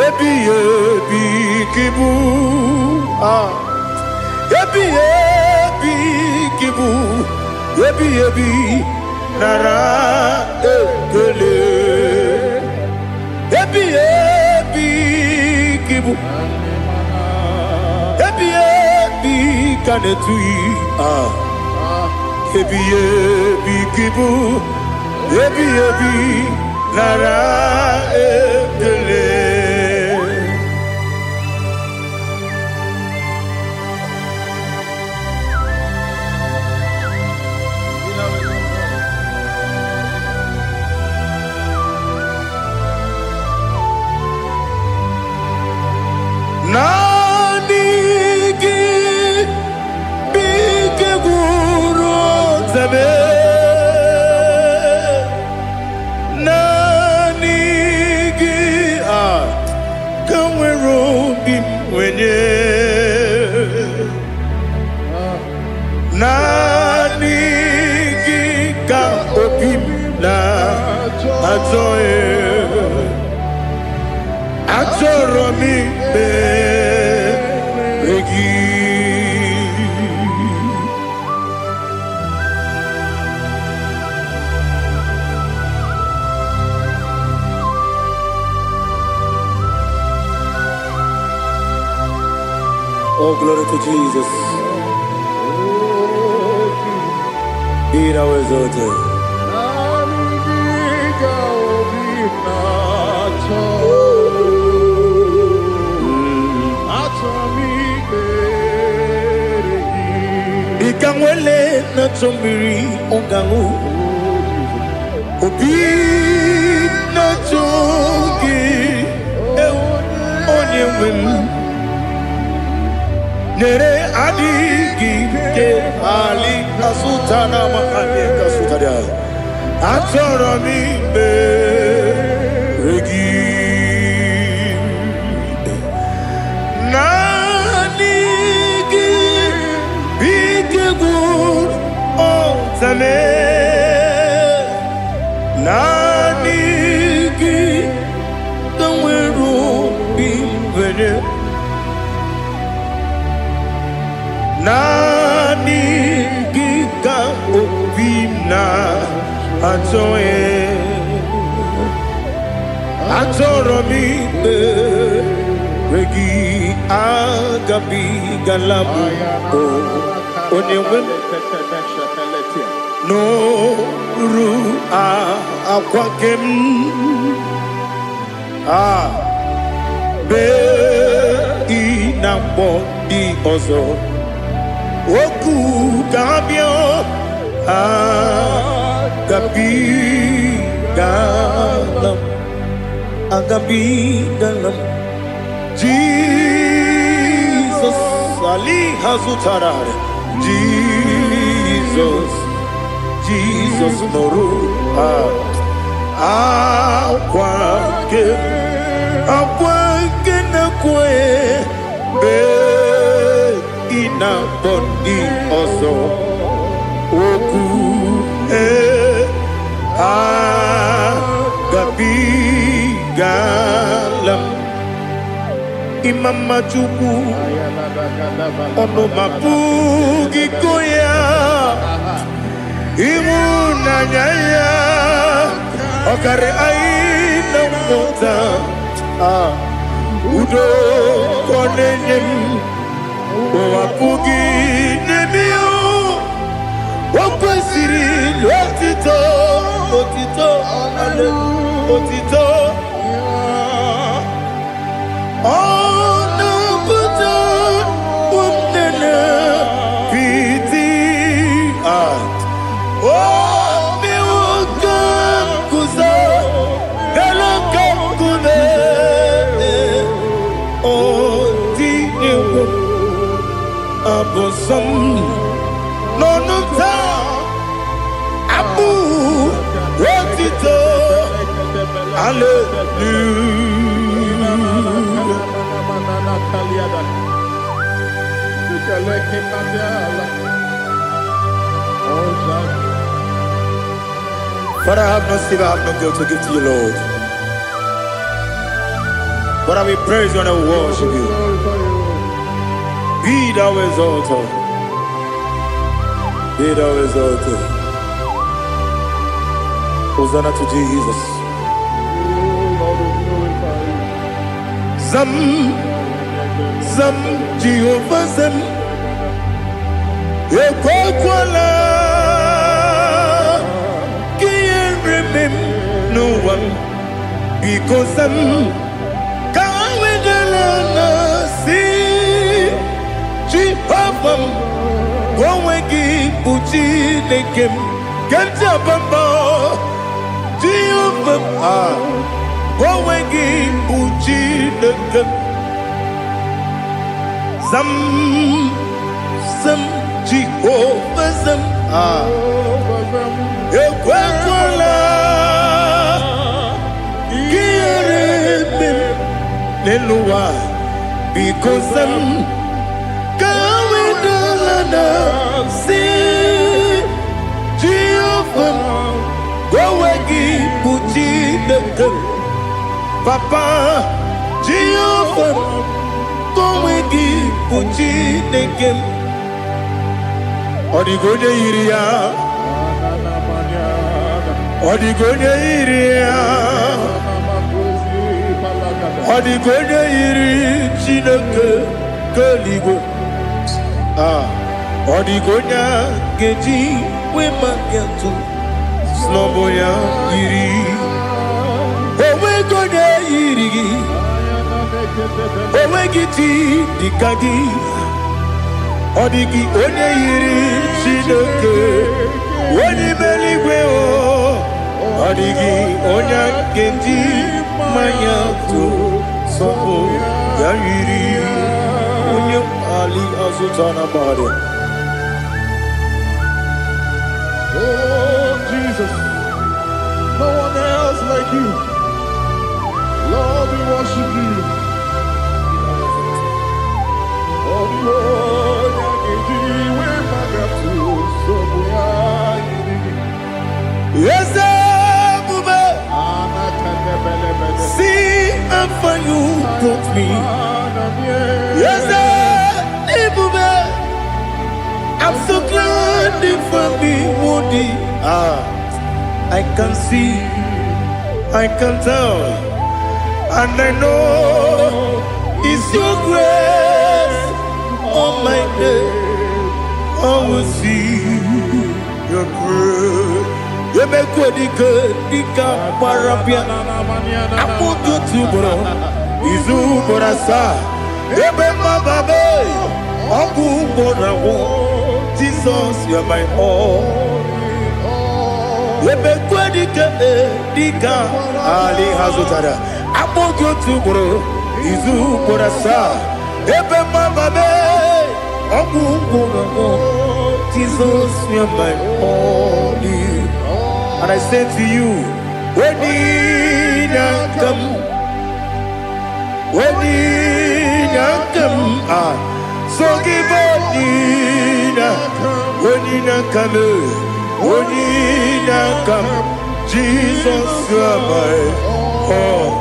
ebi kibu Ebi kibu, ebi nara ekele. Ebi kibu, ebi kanetui. Ebi kibu, ebi nara ekele. Nanigi bike guru zabe Nanigi kamwero bimwenye Nanigi ka opim na atoe Atoromi regi Oh, glory to Jesus. Be thou exalted. Ikangwele na chombiri ongangu Obi na chongi onye wim Nere adigi ke ali asutana makane kasutaria Atoro mi regi Zame Nanigi Kamweru Bimwene Nanigi Ka Obimna Atoe Atoromi Regi Agabi Galabu Onyewen No ru akwakem be inambo di ozo oku kabio agabi galam Jesus ali hazutarare Jesus noru akwake na kwe be ina bondi ozo oku gabi galam imama chuku ono mapugi koya Imunanyaya Okare aina mota Udo konenyem Wapugi nemio Wakwesiri lotito Otito, hallelujah, Otito. Oh, no, but piti. Oh, me welcome, kuza. Hello, kune. Oh, di ewo. Abosom. No, no, ta. Abu. Otito. Father, I have no silver, I have no gold to give to you, Lord. But I will praise you and I will worship you. Be thou exalted. Be thou exalted. Hosanna to Jesus. Zam, Zam, Jehovah Zam. Ekwakwala, can't remember no one because Zam can't wait alone. See, Jehovah, go wegi puchi nekem, can't bamba. Jehovah, go wegi puchi nekem. Zam, Zam, Jehovah Zam. Ekwakwala, kiyerebe, neluwa, because Zam kawedalana, si Jehovah, gowegi puchi dekem, Papa, Jehovah, gowegi puchi dekem. Odigonye iria, Odigonye iria, Odigonye iri chineke keligo. Odigonya geji wema getu sloboya iri. Owe gonya iri, owe giti dikagi. Odigi onye yiri Chineke, onye meligwe o. Odigi onye kenji manya to sopo ya yiri. Onye ali azutana bade. Oh, Jesus, no one else like you. Lord, we worship you. Yes, see how far you brought me. Yes, I'm so glad for me, Woody. I can see, I can tell, and I know it's your grace. On my day, I will see your grace. You make what you could, you can't parapia. I put you to bro. Izu borasa. You make my baby. Aku borawo. Jesus, you're my all. You make what you could, you can't. Ali Hazutada. I put you to bro. Izu borasa. You make my baby. Jesus, you're my only. And I say to you, when you come, so give up, when you come, Jesus, you're my all.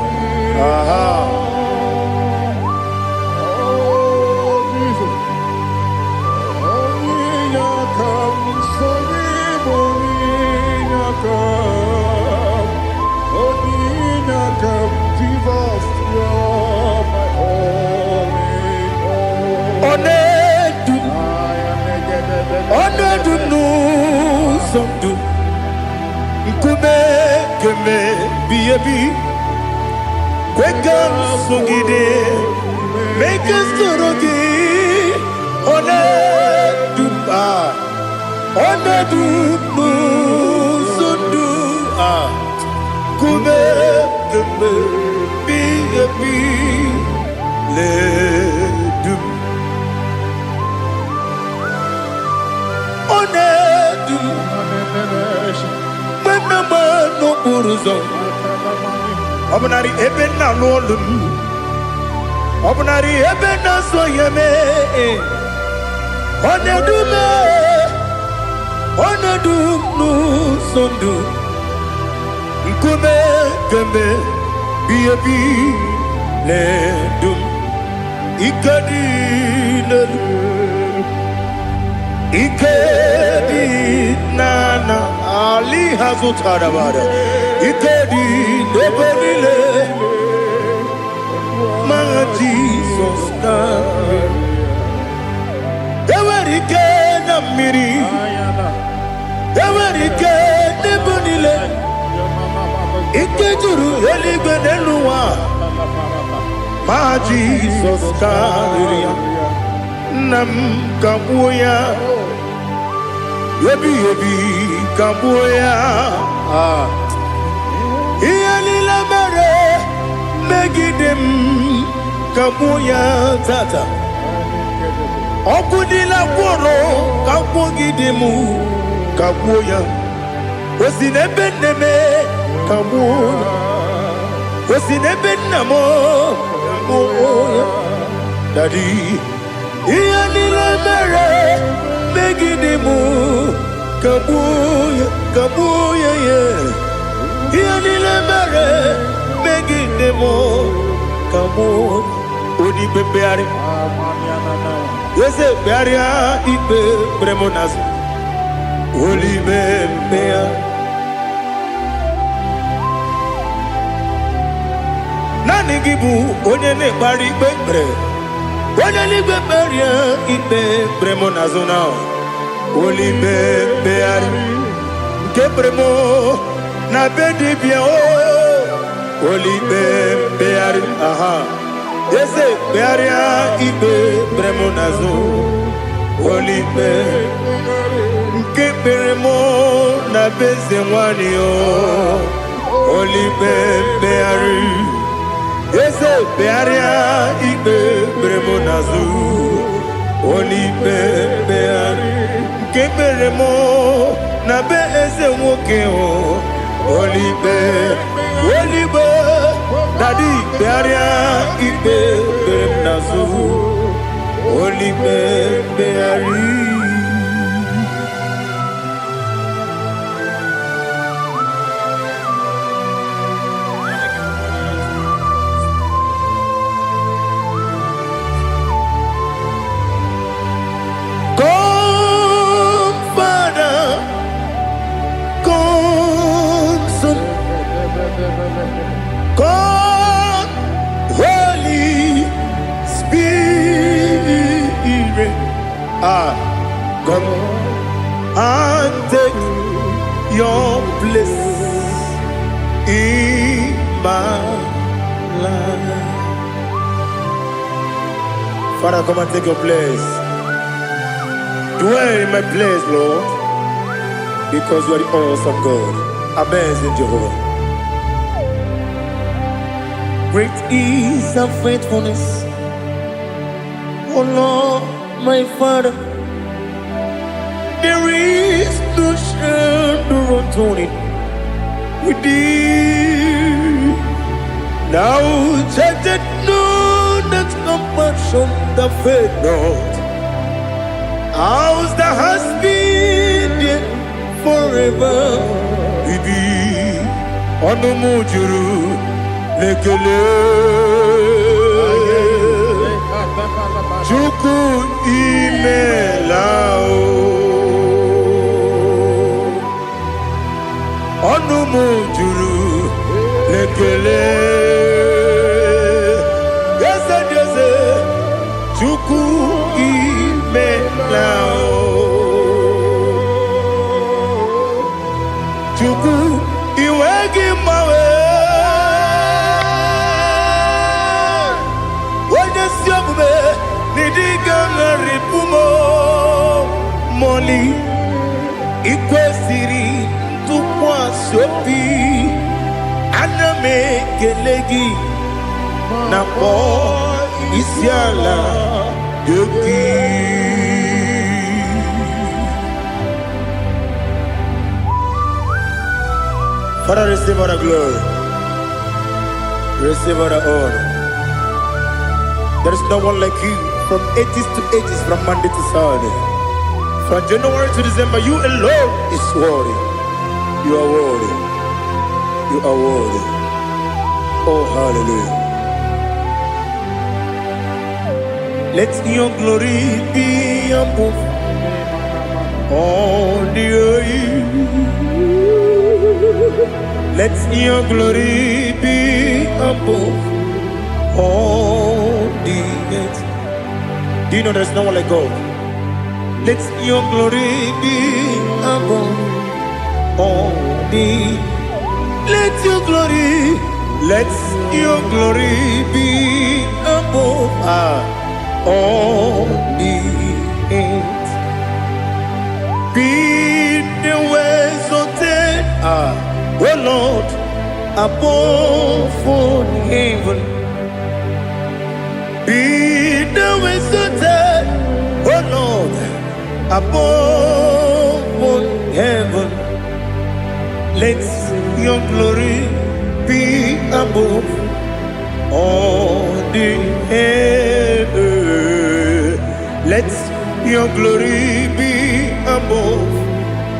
Kume keme biyebi kwekam sugide make us torogi one dupa one dupu sundu kume keme biyebi le dup one dup menama no buruzo Obnari ebe na lolum Obnari ebe na soyeme Onedume Onedumu sondu Nkume kembe Biyebi Ledum Ikedi lelu Ikedi nana Ali hazutarabada Ikedi nebenile Ma Jesus na Ewerike na miri Ewerike nebenile Ikejuru eligwe nenuwa Ma Jesus kariya Nam kabuya Yebi kabuya Iyalila mere megidem kabuya tata Okudila kworo kabugidemu kabuya Osinebenneme kabuya Osinebennamo kabuya Daddy Iyalila mere megidemu kabuya yeah Yanile mere megidemo kamo odi bebeari yese bearia ibe bremonas oli bebea nani gibu onye ne bari bebre onye ni beberia ibe bremonas na oli bebeari ke bremo na bedi bien oli beari aha yese bearia ibe bremonazo oli be ke beremo na beze mwani oli beari yese bearia ibe bremonazo oli beari ke beremo na beze woke Olibe, Daddy, Bearia, Ibe, Bernazu, Olibe, Beari. God, Holy Spirit, come and take your place in my life. Father, come and take your place. Dwell in my place, Lord, because you are the awesome God. Amazing Jehovah. Great is thy faithfulness, O Lord, my Father. There is no shadow of turning with thee. Now judged no that compassion that faith not. Ours that has been there forever with thee. On the mujuru. Lekele Chuku imelao Onumu juru Lekele Yese Chuku imelao Chuku iwegi Only ikwesiri tụkwasị obi ana m ekele gị na kpọ isi ala gị. Father, receive all the glory, receive all the honor. There is no one like you from ages to ages, from Monday to Saturday. From January to December, you alone is worthy. You are worthy. You are worthy. Oh, hallelujah. Let your glory be above all the earth. Let your glory be above all the earth. Do you know there's no one like God? Let your glory be above all the. Let your glory be above all the earth. Be the ways of oh Lord, above all heaven. Be the ways of oh Lord, above all heaven. Let your glory be above all the earth. Let your glory be above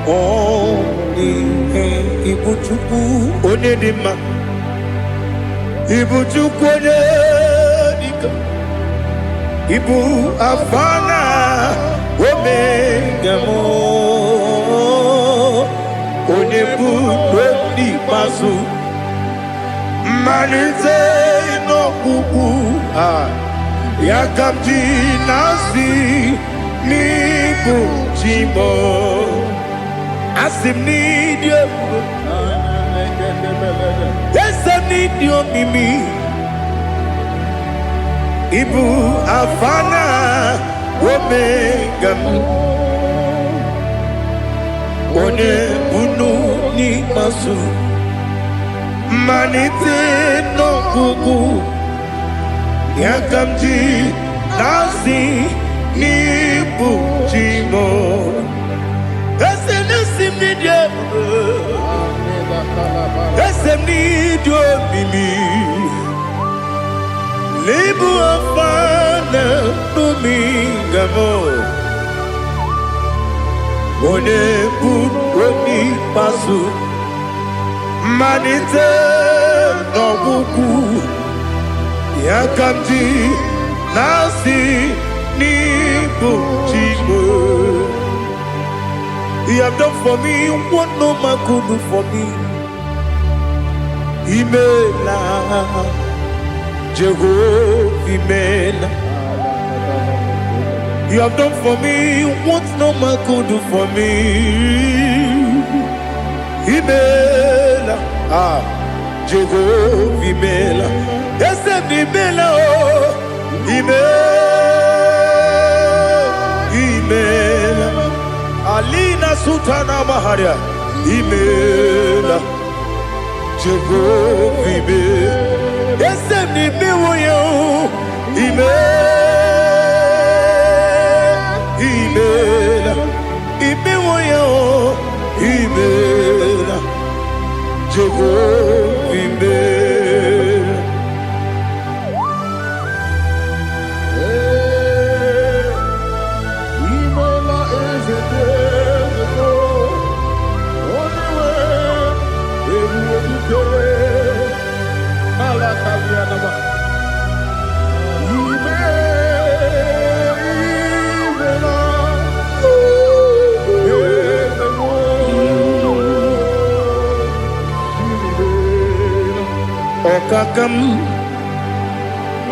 all the earth. Ibuchukwu onedima, Ibuchukwu onedika, Ibu Afana Omega mo, Onebu Dodi Masu, Manite no Kuku, Yakamji Nasi, Nibu Jimbo, Asim need you, yes I need you Mimi, Ibu Afana Omega mo, One bunu ni masu, manite no kuku, yakamji nasi ni bujimo. Ese nesim ni dia, ese ni dio mimi. Lebu afana dominga mo. One buni pasu, manite no buku, yakamji nasi ni bujimo. You have done for me what no man could do for me. Imela, Jehovah, Imela. You have done for me what no man could do for me. Imela, Jehovah, Imela. Yes, Imela, Imela. Alina Sutana Maharia, Imela, Jehovah, Imela. Yes, Imela, Imela, Imela, Jehovah, Imela. Imela is a desert, only way it will be. Alakalianaba.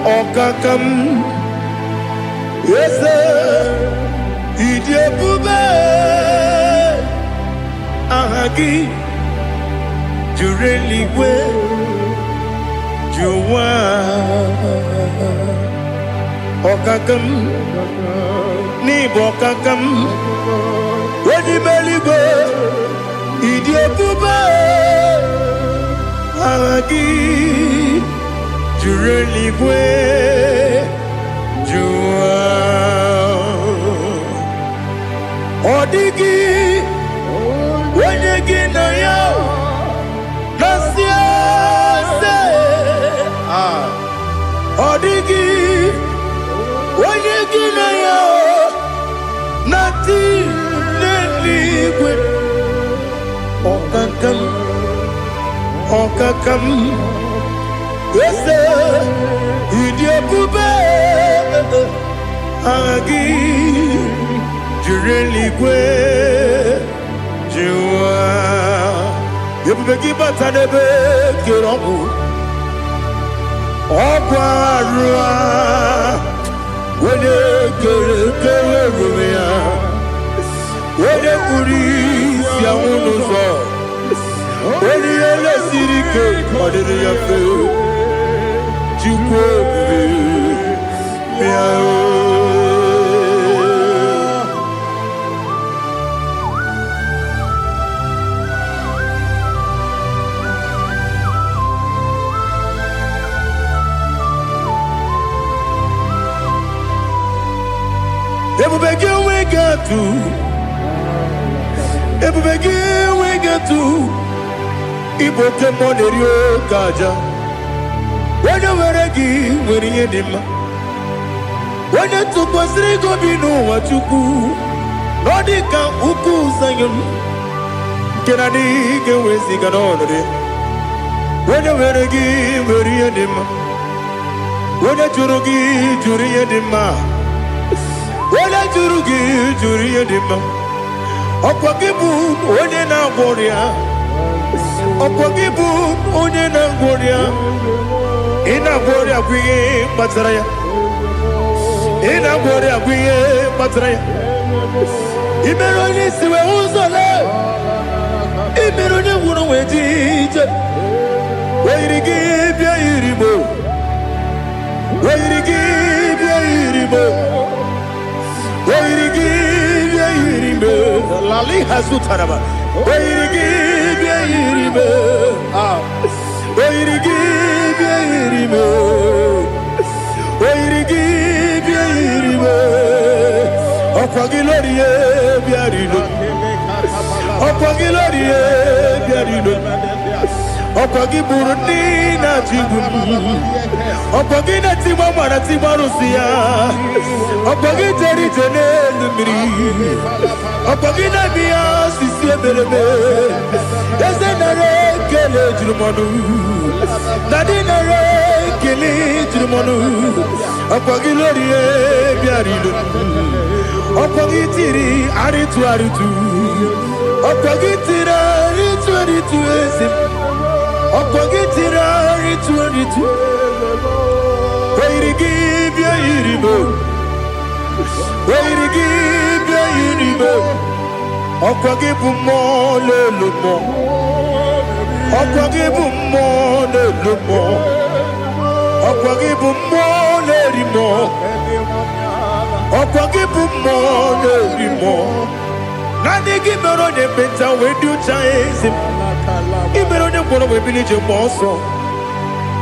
Okakam, yes, Idiabube, Ahagi, you really will, you want. Okakam, Nibokakam, Only Meligo, Idiot Puba, Agagi, Jureligwe, Jua, Odigi, when you get a yo, Nasia, Odigi, when you get a yo, Nothing, liquid, Okakam, yes, Idiot Puba, Agi, Jureligwe, Jua, you begin but I never get on. Oparua, when you go, when you police, Yamuno, when you let City Cake, what did you feel? You Kaja. When you were again, when you did him. When you took was Rigo, you know what you do. Nodika Uku Sayan. Can I dig away Siganori? When you were again, when you did him. When you Jurugi, Juria Dima. When you Jurugi, Juria Dima. Opakibu, when you now warrior. Opogibu onye na ngoria ina ngoria kwiye matraya ina ngoria kwiye matraya imero ni siwe uzole imero ni wuro wejije weirigi bia irimo weirigi bia irimo weirigi bia irimo lali hasutaraba weirigi bia irimo weirigi bia irimo weirigi bia irimo okwagilorie bia rino okwagilorie bia rino okwagiburundi na jibu okwagina timama na timarusia okwagiteri jene numiri okwagina biya sisi eberebe eze nare kele jurumonu nadi nare kele jurumonu okwagilorie bia rino okwagitiri aritu okwagitira aritu ezim Okogitira ritu Weirigi bia irimo Weirigi bia irimo Okogibu mo lelumo Okogibu mo lelumo Okogibu mo lerimo Okogibu mo lerimo Nani gimero ne benta wedu chaezim Ibero ne kono we bilije moso.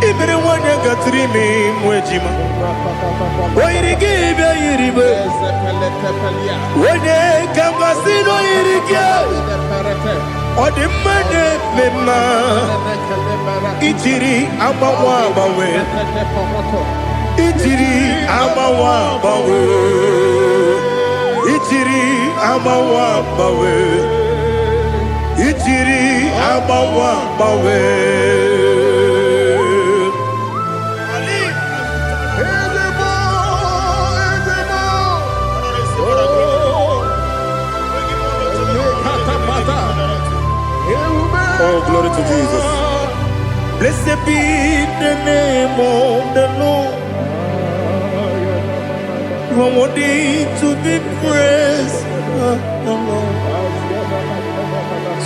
Ibere wanya gatrimi mwejima. Oirigi bia iribe. Wene kambasino irigia. Odimane mema. Itiri amawa bawe. Itiri amawa bawe. Itiri amawa bawe. Itiri amawa bawe. Oh, glory to Jesus. Blessed be the name of the Lord. You are worthy to be praised.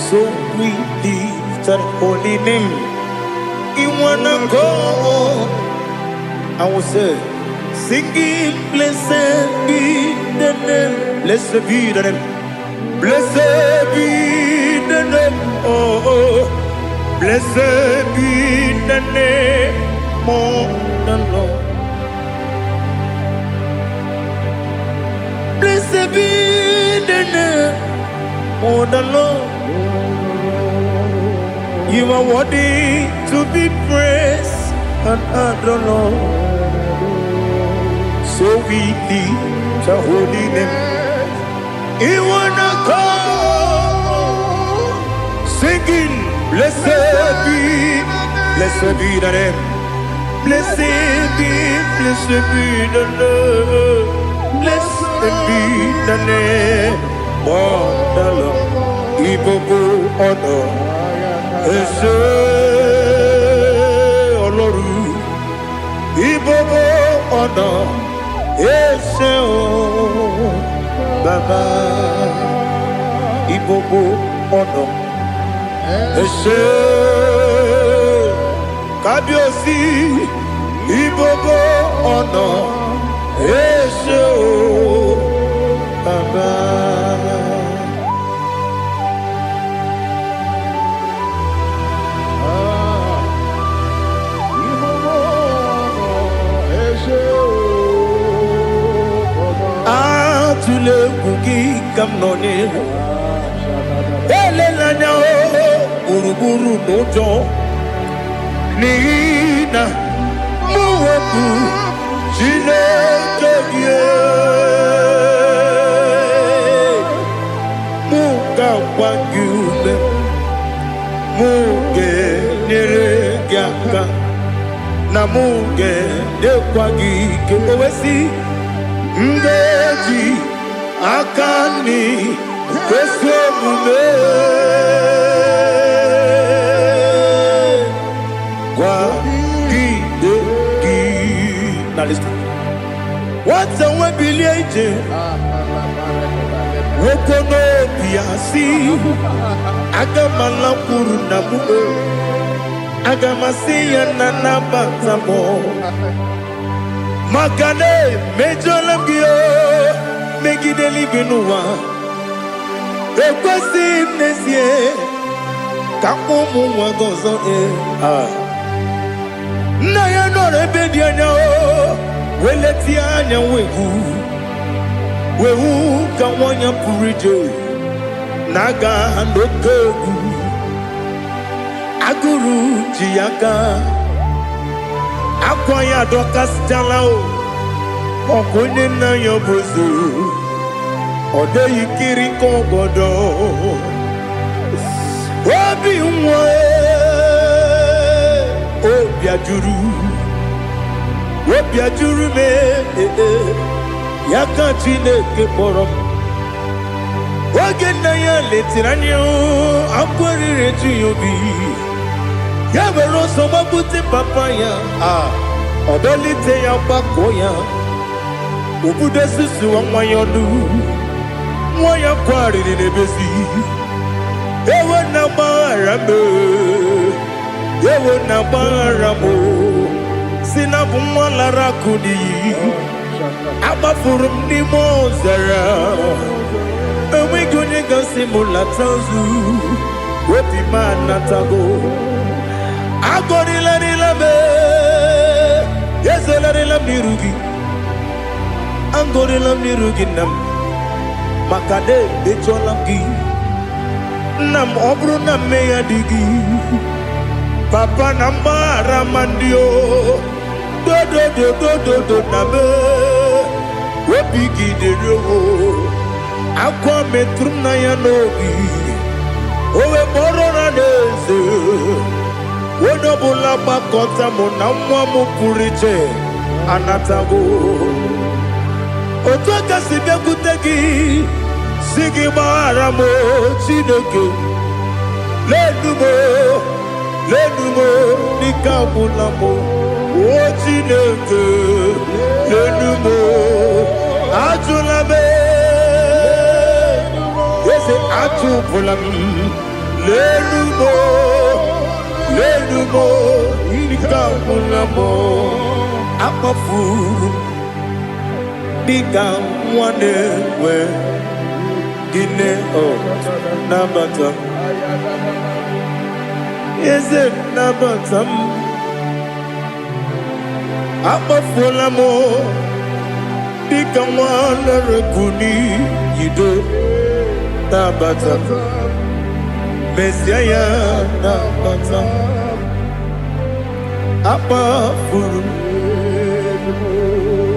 So we lift that holy name. You wanna go? I will say, singing, blessed be the name. Blessed be the name. Blessed be the name, oh, blessed be the name of the Lord. Blessed be the name of the Lord. You are worthy to be praised and adored, Lord. So we lift your holy name. You wanna come singing, blessed be the name. Blessed be the Lord. Blessed be the name of the Lord. IGBO honor. Ese Oloru. IGBO honor. Ese Baba. IGBO honor. Ese Kabiosi. IGBO honor. Ese Baba. Tule kuki kamnone ele lanya uruburu nojo nina muweku Chineke ye muka wangule muge neregiaka na muge dekwagi kewesi ngeji akani kwesomume kwa gidegi. Now listen. What's a webileje? Wokono biasi agamala kuruna muo agamasiya nanabatamo Makane mejolambio megideli benua ekwesi nesie kakomu wagozo na ya no rebedi anya weleti anya wehu kawanya purije naga ndokogu aguru jiaka Akwaya dokas jalao Okonye na yobozu Ode yikiri kogodo Obi mwe Obi ajuru me Yaka Chineke porom Oge na ya letiranyo Akwari retu yobi Yabero soma buti papaya Odolite ya bakoya Ubude susu wa mwayonu Mwaya kwari nebezi Ewe na maramo Ewe na maramo Sinabu mwalara kudi Abafurum ni mozara Ewe gunye gasi mulatanzu Wepi manatago Agorila nilabe Yesela nilam nirugi Angorila nirugi nam Makade becholamgi Nam obru nam meya digi Papa namara mandio Do nabe Wepigi de rogo Aqua metrum na yanogi Owe morona neze Wodobula bakota mona mwamu puriche anatago Otoka sibe kutegi Sigi baramo Chineke Lenumo Nikabulamo O Chineke Lenumo Ajulame Yese Ajubulam Lenumo Nikabulamo Akafuru Bika Mwanewe Gine oh nabata. Is it nabatam? Abafola mo. Bikamwana rekuni yido nabata. Messiah nabata. Abafuru.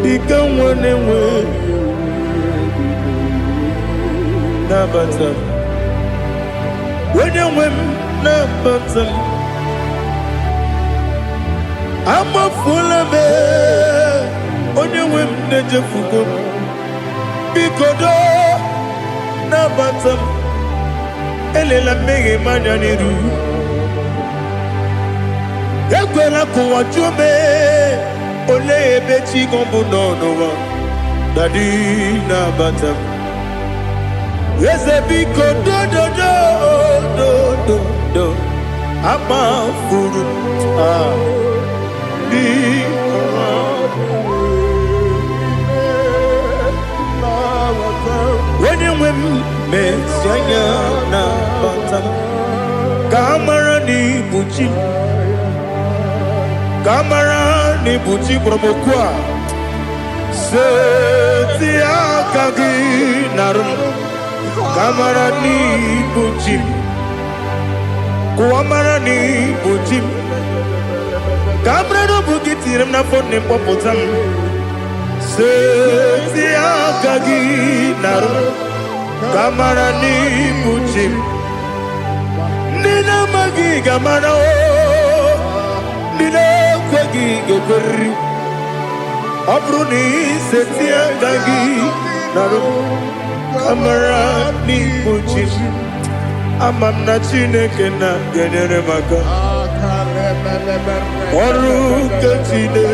Bikamwana we. Nabatam. When you win nabatam, I'm a full of it. On your win, the Fugo. Because nabatam, Elela Mege Mananiru. Ekwela kuwa chume, ole bechi gombo no. Daddy nabatam. Yes, a big do. I'm a fool. When you win, Miss Yana, Camarani Bucci, Camarani Bucci Promokwa, Setia Kagi Narum. Kamarani Bujim, Kuamarani Bujim, Kabrano Bukitiram na phone Popotam, Setia Kagi Naru, Kamarani Bujim, Nina Magi Gamano, Nina Kwagi Gokuri, Abruni Setia Kagi Naru. Kamarani Buchin, Amamna Chineke na Genere Maka, Oru Katine,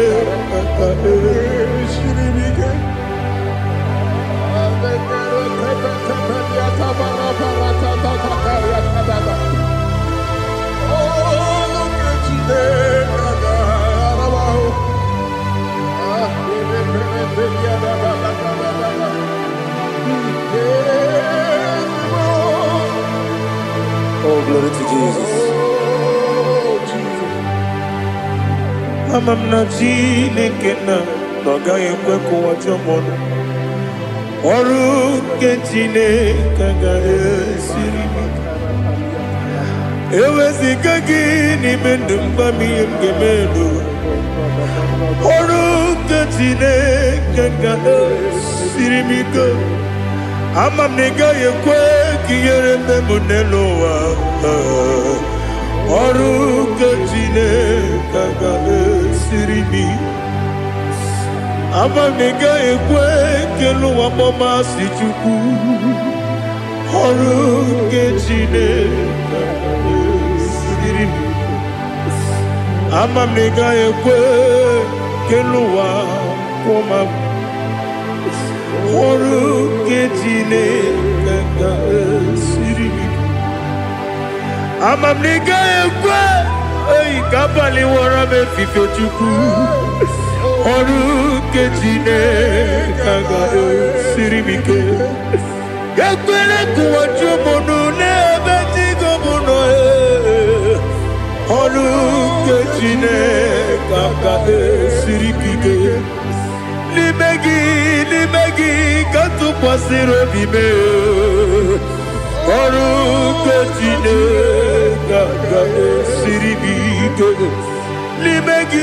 oh, glory to Jesus. I'm not Jinekena, Nogay Kweko Wajamono. Oru Ketine Kagare Siri. Ewezi Kagini Mendumba Miyem Gemendo. Oru Ketine Kagare Siri Miko. Amam nega ye kwe kiyere me muneloa. Oru kachine kaga siribi. Amam nega ye kwe kelu wamoma sichuku. Oru kachine kaga siribi. Amam nega ye kwe kelu wamoma. Oru ketine kaka siribi. Amam nega ekwe, ei kapali wara me fifo chuku. Oru ketine kaka siribi ke. Ekwele kuwa chumono ne betigo mono e. Oru ketine kaka siribi ke. Limegi, katu pasiro bime. Oru ketine kaka siribi. Limegi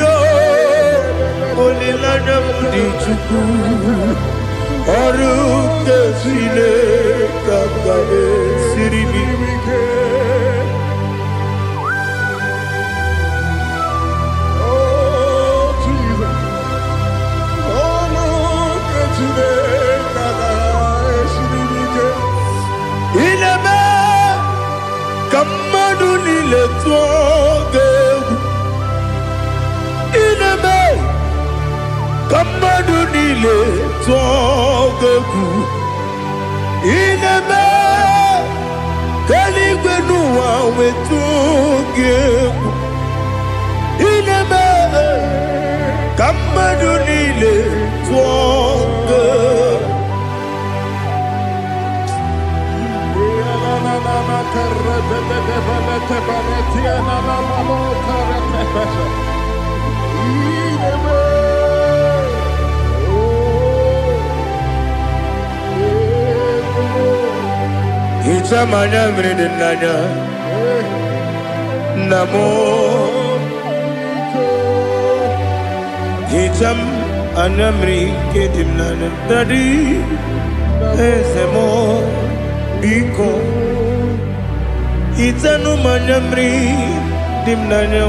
olilana mudi chuku. Oru ketine kaka siribi. Kamadu nile togeku ineme kaligwenu wawe togeku ineme kamadu nile togeku Ichamanya mridinanya. Namo. Icham anamri kedimnana. Daddy. Ezemo. Biko. Itanu manyamri dimnanya.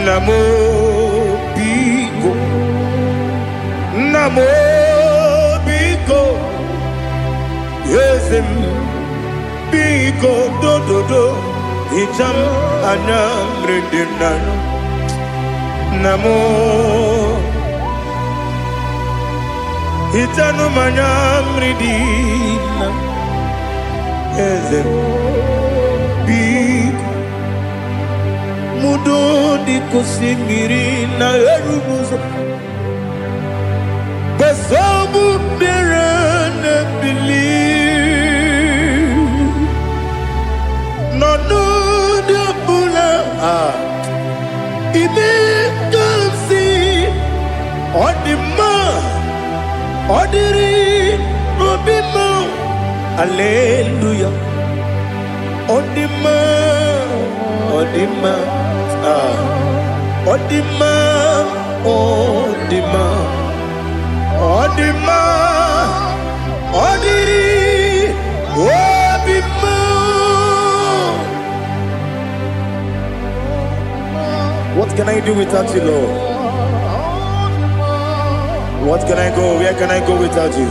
Namo. Biko. Namo. Biko. Yesem biko do do do Icham anam redinnan Namo Itanu manam redinnan Yesem biko Mudo di kusingiri na erumuzo Basabu birana believe No the bula Ime kansi Odima Odiri Obima Alleluia Odima Odima Odima Odima Odima, Odiri, Obima. What can I do without you, Lord? What can I go? Where can I go without you?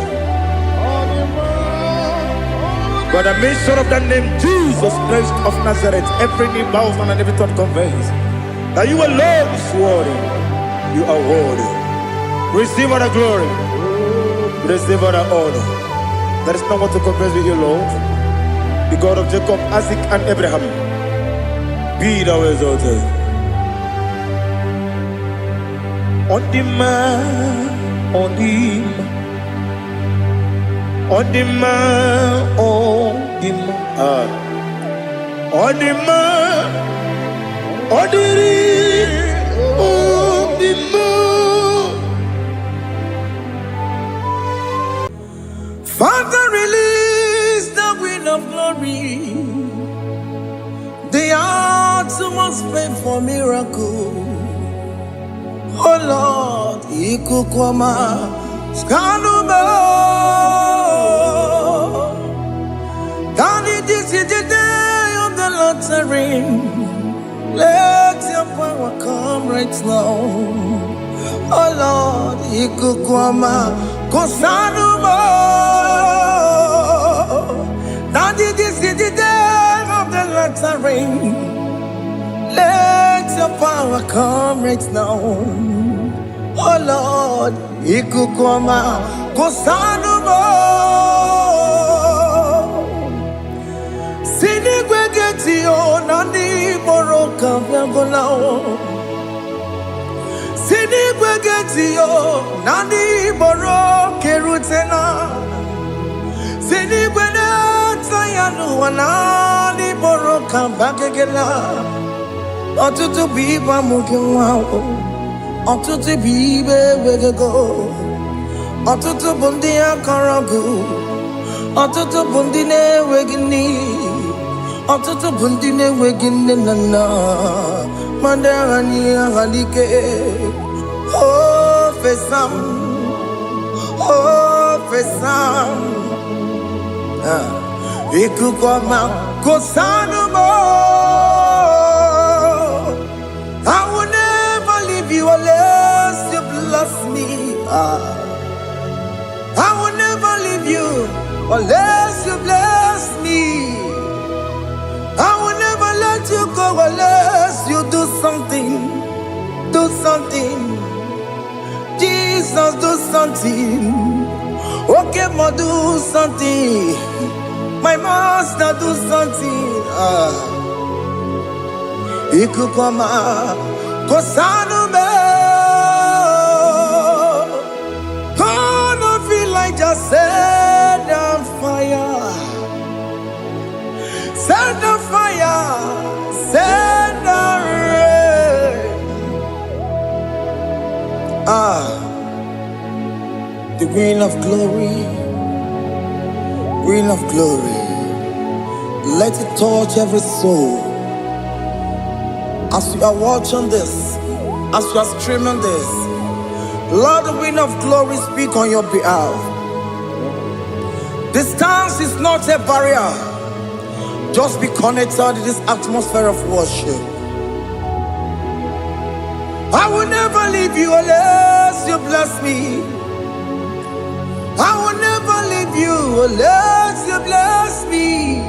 By the mention of that name, Jesus Christ of Nazareth, every knee bows and every tongue confesses that you alone is worthy. You are worthy. Receive all the glory. Receive all the honor. There is no one to compare with you, Lord. The God of Jacob, Isaac, and Abraham. Be thou exalted. On the man, on the man, on the man, on the man, on the man, on the man. Father, release the wind of glory. The hearts who must pray for miracle. Oh Lord, Ikukwama, Skanuba. Daddy, this is the day of the Lord's reign. Let your power come right now. Oh Lord, Ikukwama, Kosanuba. Daddy, this is the day of the Lord's reign. Let your power come right now. Oh Lord, Ikukwama, Kosanuba. Sinigwegetio, Nandi Boroka, Viagolao. Sinigwegetio, Nandi Boroke Rutena. Sinigwena, Tayanu, Nandi Boroka, Bagagela. Otutu biba mukiwao, otutu bibe wegego, otutu bundia karagu, otutu bundine wegini, otutu bundine wegini nana, mandangani halike, oh fesam, Ikukwama kosanumo. I will never leave you unless you bless me. I will never leave you unless you bless me. I will never let you go unless you do something. Do something. Jesus, do something. Okay, ma, do something. My master, do something. Ikukwama, Kosanume. Gonna feel like just set on fire. Set on fire. Set on rain. The wind of glory. Wind of glory. Let it touch every soul. As you are watching this, as you are streaming this, Lord, the wind of glory, speak on your behalf. Distance is not a barrier. Just be connected to this atmosphere of worship. I will never leave you unless you bless me. I will never leave you unless you bless me.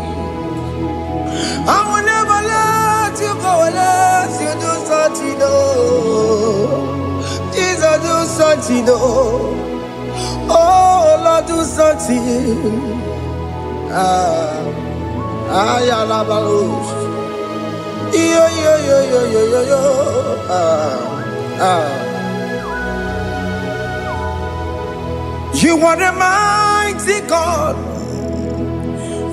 I will never let you go unless you do something. Oh, Jesus, do something. Oh, Lord, do something. Ayalabalush. Yo, yo, yo, yo, yo, yo, yo. You are the mighty God.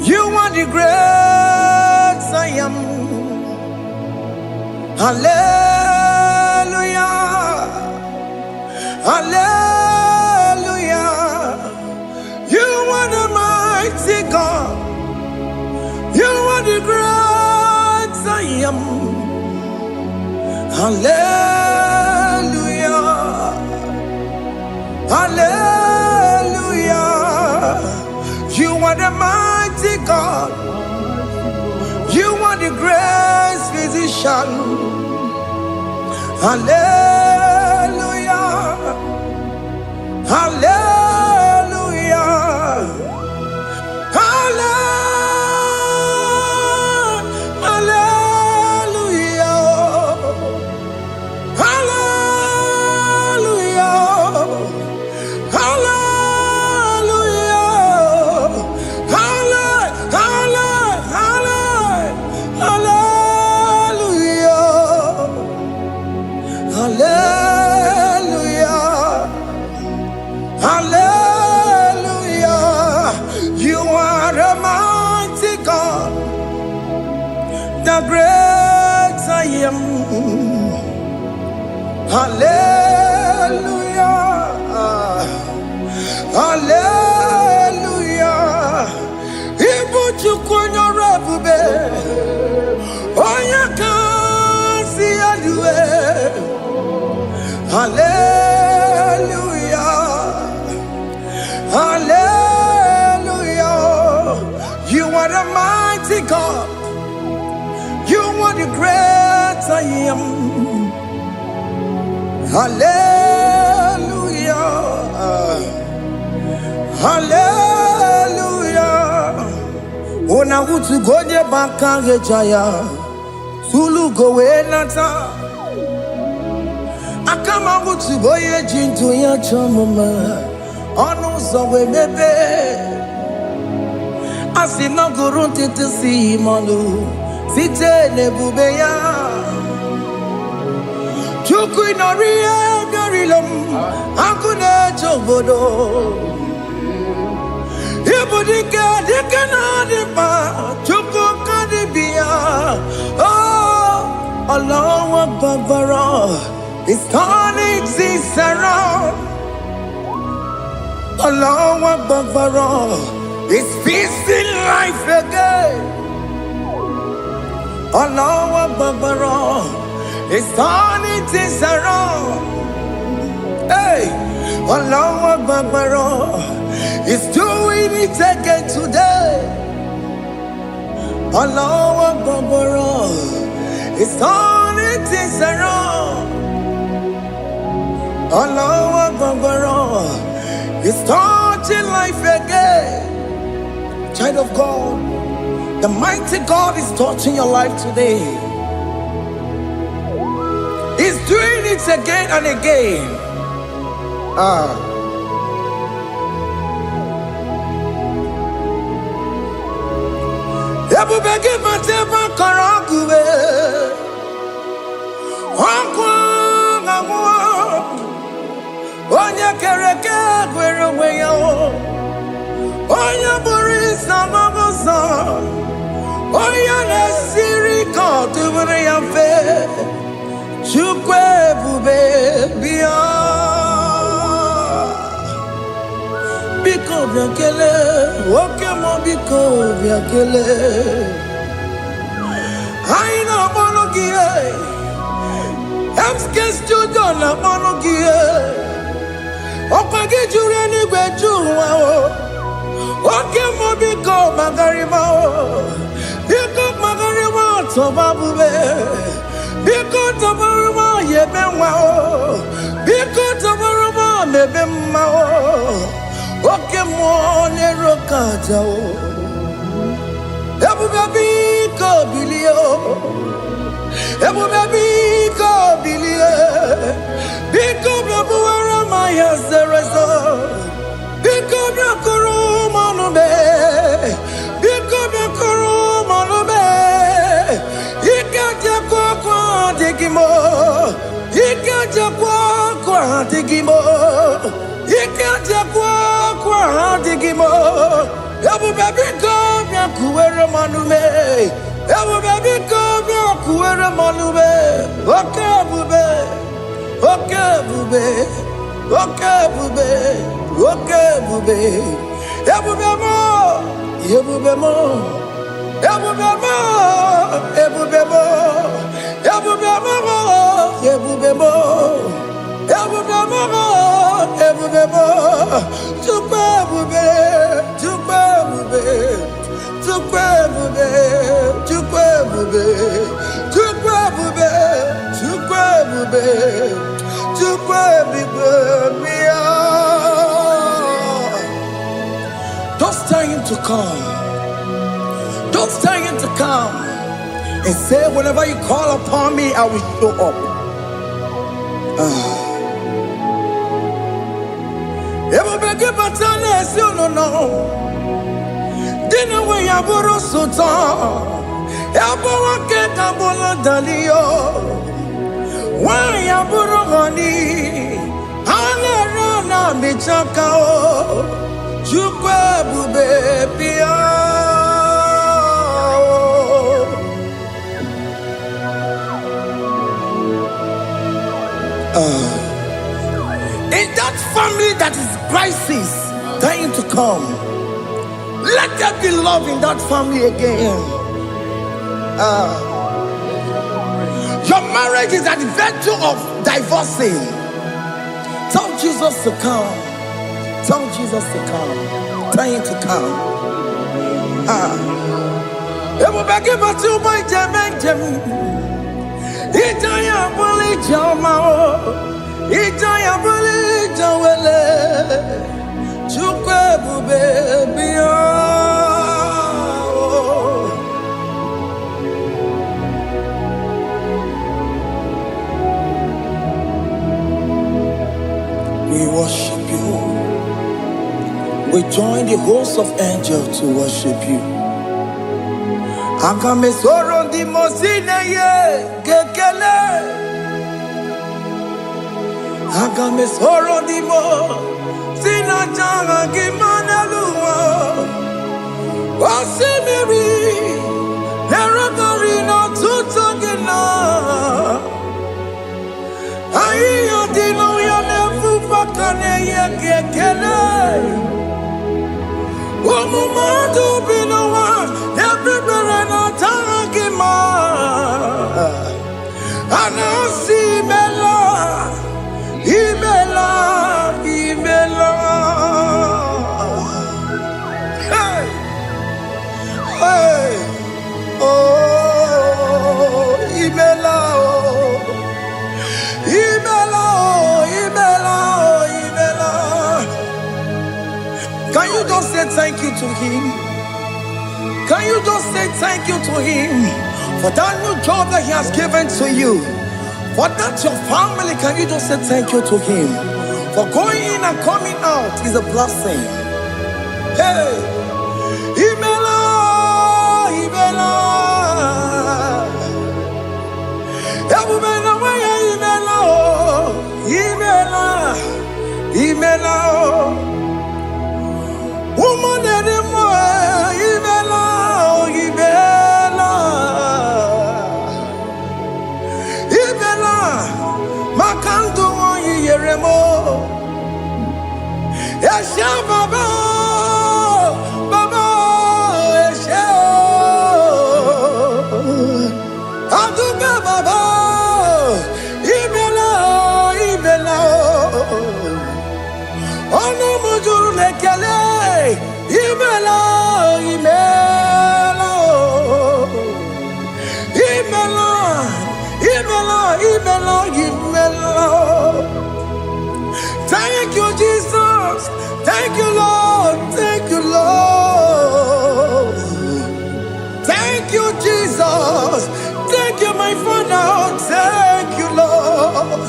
You are the great I am. Hallelujah. Hallelujah. You are the mighty God. You are the great I am. Hallelujah. Hallelujah. You are the mighty God. You are the great physician. Hallelujah. Hallelujah. Hallelujah. Hallelujah. Hallelujah. You are a mighty God, the great I am. Hallelujah. Hallelujah. Ibu chukwanya rabube. Oya kasi alue. Hallelujah. Hallelujah. You are the mighty God. You are the great I am. Hallelujah. Hallelujah. Ona utu gonye bakage jaya. Sulu gowe nata. Akama utu boye jinto ya chamama. Onu zowe mebe. Asina gurunti tisi manu. Site nebube ya. Chuku inorie garilom. Akune chobodo. Ibudike dikena dipa. Chuku kadibia. Oh, Allah Akbar. It's turning things around. Allah Akbar. It's peace in life again. Allah Akbar. It's turning things around. Hey, Allah Akbar. It's doing it again today. Allah Akbar. It's turning things around. Allah Akbar. It's touching life again. Child of God, the mighty God is touching your life today. He's doing it again and again. Ebubege mateba karagube. Wakwa ngwa. Onya kereke gwere weyo. Onya burisa magosa. Onya nesiri kotubure yafe. Chukwe bube bia. biko biakele, oke mo biko biakele. Aina monogie, emskes judo na monogie. Okage jure ni gbejuwa o, oke mo biko magarima o, biko magarima tobabube, biko tobarima yebenwa o, biko tobarima mebemma o, oke mo nero kaja o. Ebu baby ko bilio, ebu baby ko bilie, biko babu ara maya zerezo, biko bakuru manube, biko bakuru manube, ikaja kwa digimo, ikaja kwa digimo, ikaja kwa digimo. Ebu baby go bia kuwere manume. Ebu baby go bia kuwere manume. Oke bube, oke bube, oke bube, oke bube. Ebu bemo, ebu bemo, ebu bemo, ebu bemo, ebu bemo, ebu bemo, ebu bemo, ebu bemo. Tukwe bube. Don't tell him to come. Don't tell him to come. And say, whenever you call upon me, I will show up. Everybody but no. Dina we yaburo sultan, yaburo ke kabolo dalio, wa yaburo gani, anero na bichakao, chukwe bube pia. In that family that is crisis, dying to come. Let there be love in that family again. Your marriage is at the verge of divorcing. Tell Jesus to come. Tell Jesus to come. Tell him to come. It will be given to my Jemen. Itaya bully Jamao. Itaya bully Jawele. Chukwe baby. We worship you. We join the host of angels to worship you. Akame soro di mosine ye kekele. Akame soro di mo sina janga kimana luwa. Wasimiri nerokari no tutogina. Ayo dino ya nefu fakane ye kekele. Omumadu binowa everybody no tangima. Anasi mela, imela, imela. Hey, hey, oh, imela, oh, imela, oh, imela, oh, imela. Can you just say thank you to him? Can you just say thank you to him for that new job that he has given to you? For that your family, can you just say thank you to him? For going in and coming out is a blessing. Hey, Imela, Imela, Imela, Imela, woman anymore, Imela, Imela, Imela, Makandu, Yeremo, Yasha Baba. Imelo, Imelo, Imelo, Imelo, Imelo, Imelo. Thank you, Jesus. Thank you, Lord. Thank you, Lord. Thank you, Jesus. Thank you, my Father. Thank you, Lord.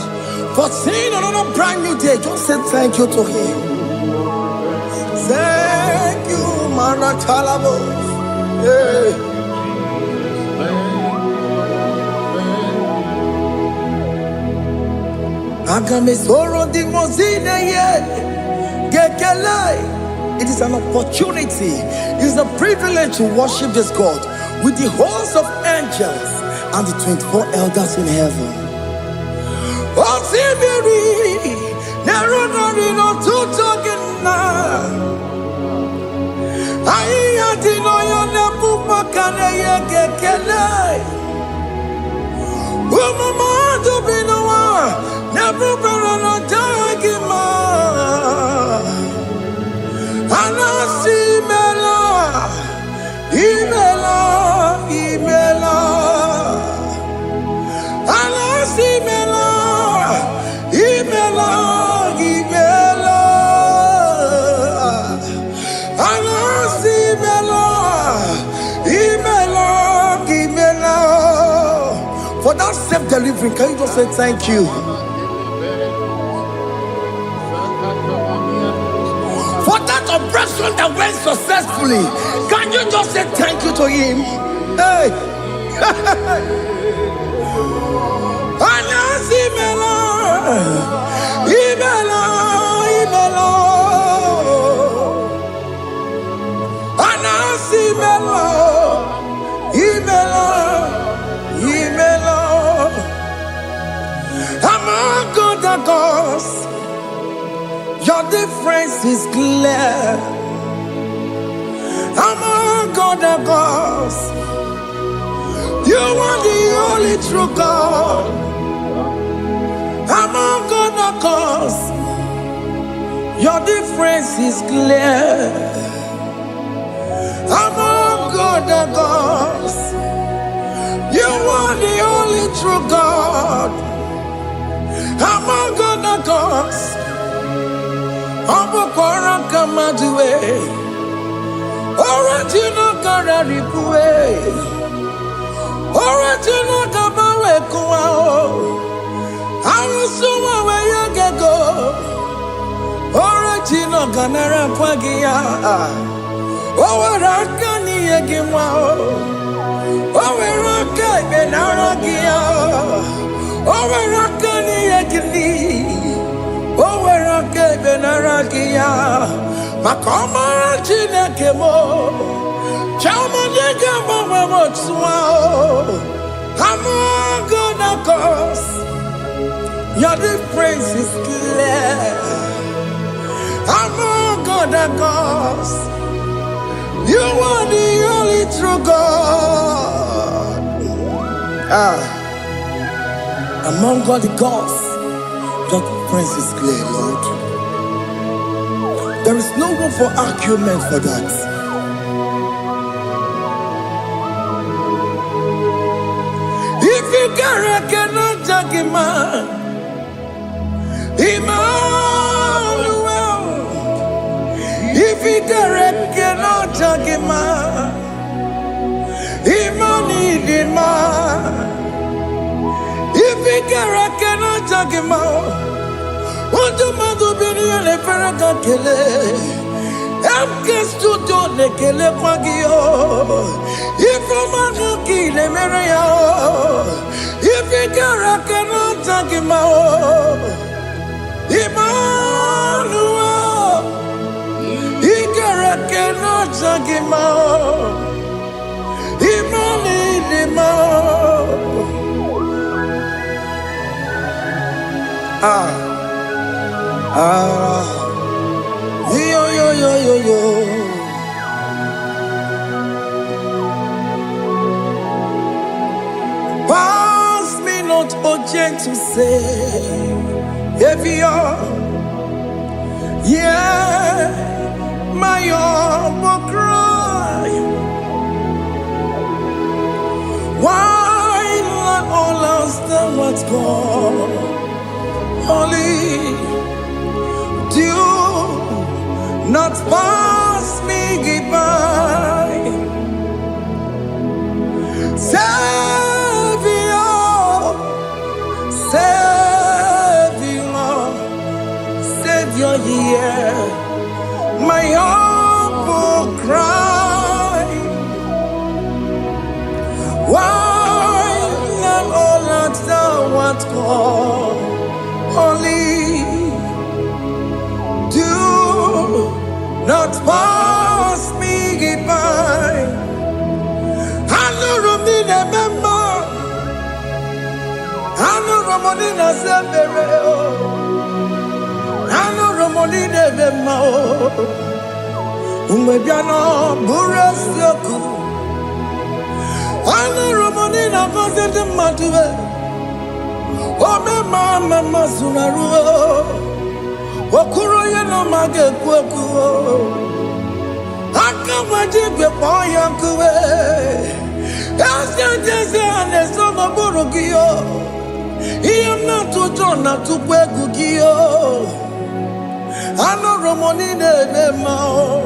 For seeing another brand new day, just say thank you to Him. Thank you, Manatalabo. Hey. Agamisoro di Mozina yet. It is an opportunity, it is a privilege to worship this God with the host of angels and the 24 elders in heaven. Oh, Sibiri, Nerunari no Tutogina. I didn't know your Pupakane Gekele. Mama to be no one, never better no Dagima. Anasi Mela, Imela, Imela. Anasi Mela, Imela, Imela. Anasi Mela, Imela, Imela. For that self-delivery, can you just say thank you? For that operation that went successfully, can you just say thank you to Him? Hey! Anasi Mela, Imela, Imela. Anasi Mela, Imela, Imela. Among other gods, your difference is clear. Among other gods, you are the only true God. Among other gods, your difference is clear. Among other gods, you are the only true God. Among other gods, Obokora Kamadue, Original Kararipue, Original Kabawe Kuao, Arusuma Wayagago, Original Ganara Kwagia, Owarakani Yagimao, Owaraka Benaragia, Owarakani Yagini. Owerake benaragia, makoma chinekemo, chama negamo wamotswao. Among other gods, your difference is clear. Among other gods, you are the only true God. Among all the gods, your difference is clear, Lord. There is no room for argument for that. If you cannot judge him, Emmanuel. If you cannot judge him, Emmanuel. If you cannot judge him, what do you do? Le Ferraga Kele, Amkestu Done Kele Pagio, if I'm a le Merea, if you cannot take him out, Emmanuel, he cannot take him out, Yo. Pass me not, oh gentle Savior, yeah, my own call. Only do not pass me by. Savior, Savior, Savior, hear my humble cry. Why not all that thou art called? Only do not pass me by. Hanurumine member, Hanurumine sebere, Hanurumine member. Umbebiano burasioku, Hanurumine kosete matue. Ome mama sunaru, okuro yeno mage kweku. Akamajigwe poyankuwe, Yasyanjese anesono burugiyo. Iyamna tutona tukwegugiyo. Ano romoni nebe mao,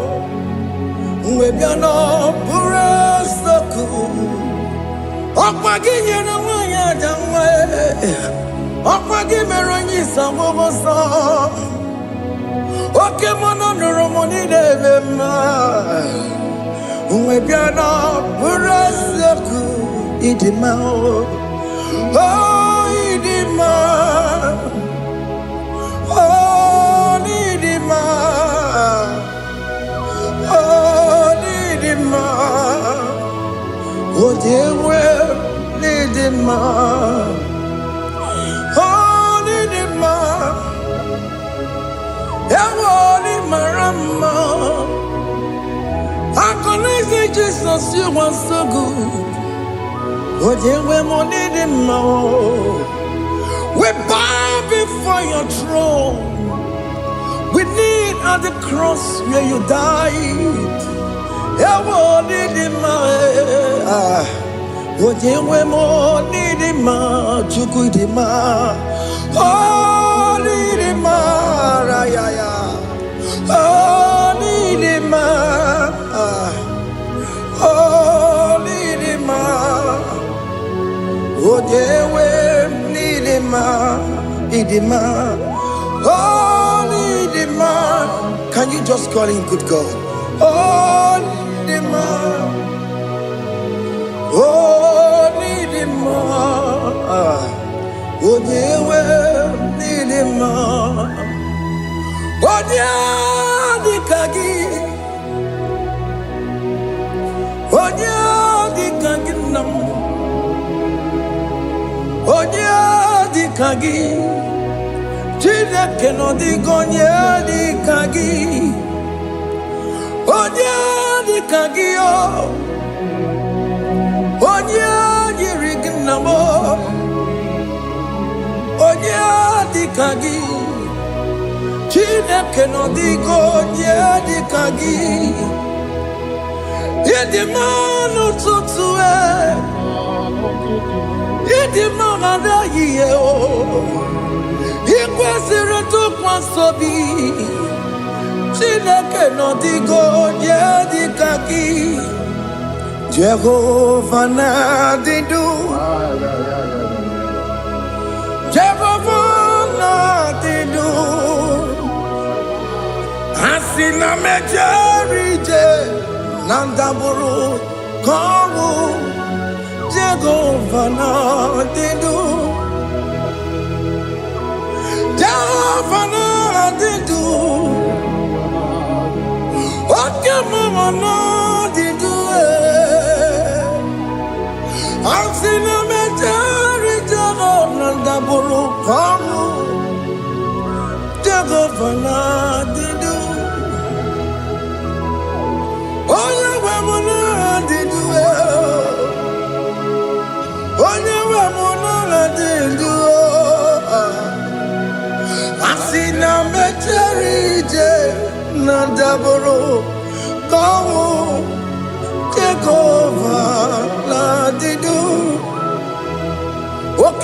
Mwebiano burasoku. Okpagi nyere nwanya jamwe, Okpagi meronyi samogosa. Oke mono romoni nebe ma, Mwebiano burasoku. Idima oh idima, oh idima, oh idima. Oh, dear, well, need him, oh, need him, Marama. I can say Jesus, you are so good. Oh, dear, well, need him, we bow before your throne. We need at the cross where you died. Ewo nidima, ojewe mo nidima, chukudima, oh nidima, rayaya, oh nidima, oh nidima, ojewe nidima, idima, oh nidima. Can you just call him good God? Oh nidima, oh nidima, oh dewe nidima, oh dia dikagi, oh dia dikagi nam, oh dia dikagi, chile keno digonye dikagi. Onya di kagio, onya di rignamo, onya di kagi, chine keno digo onya di kagi, yedi manu tutue, yedi magada yeo, ikwesire tu kwasobi. Chineke no digo di kaki, Jehovah na didu, Jehovah na didu, Asina mejerije, Nandaburu koru, Jehovah na didu, Jehovah na didu. What can mama know to do? I've seen a majority of the Buru Kamu. The governor did do. Oh, you women did do. Oh, you women did do. I've seen a majority. Nandaboro, come take over, la didu.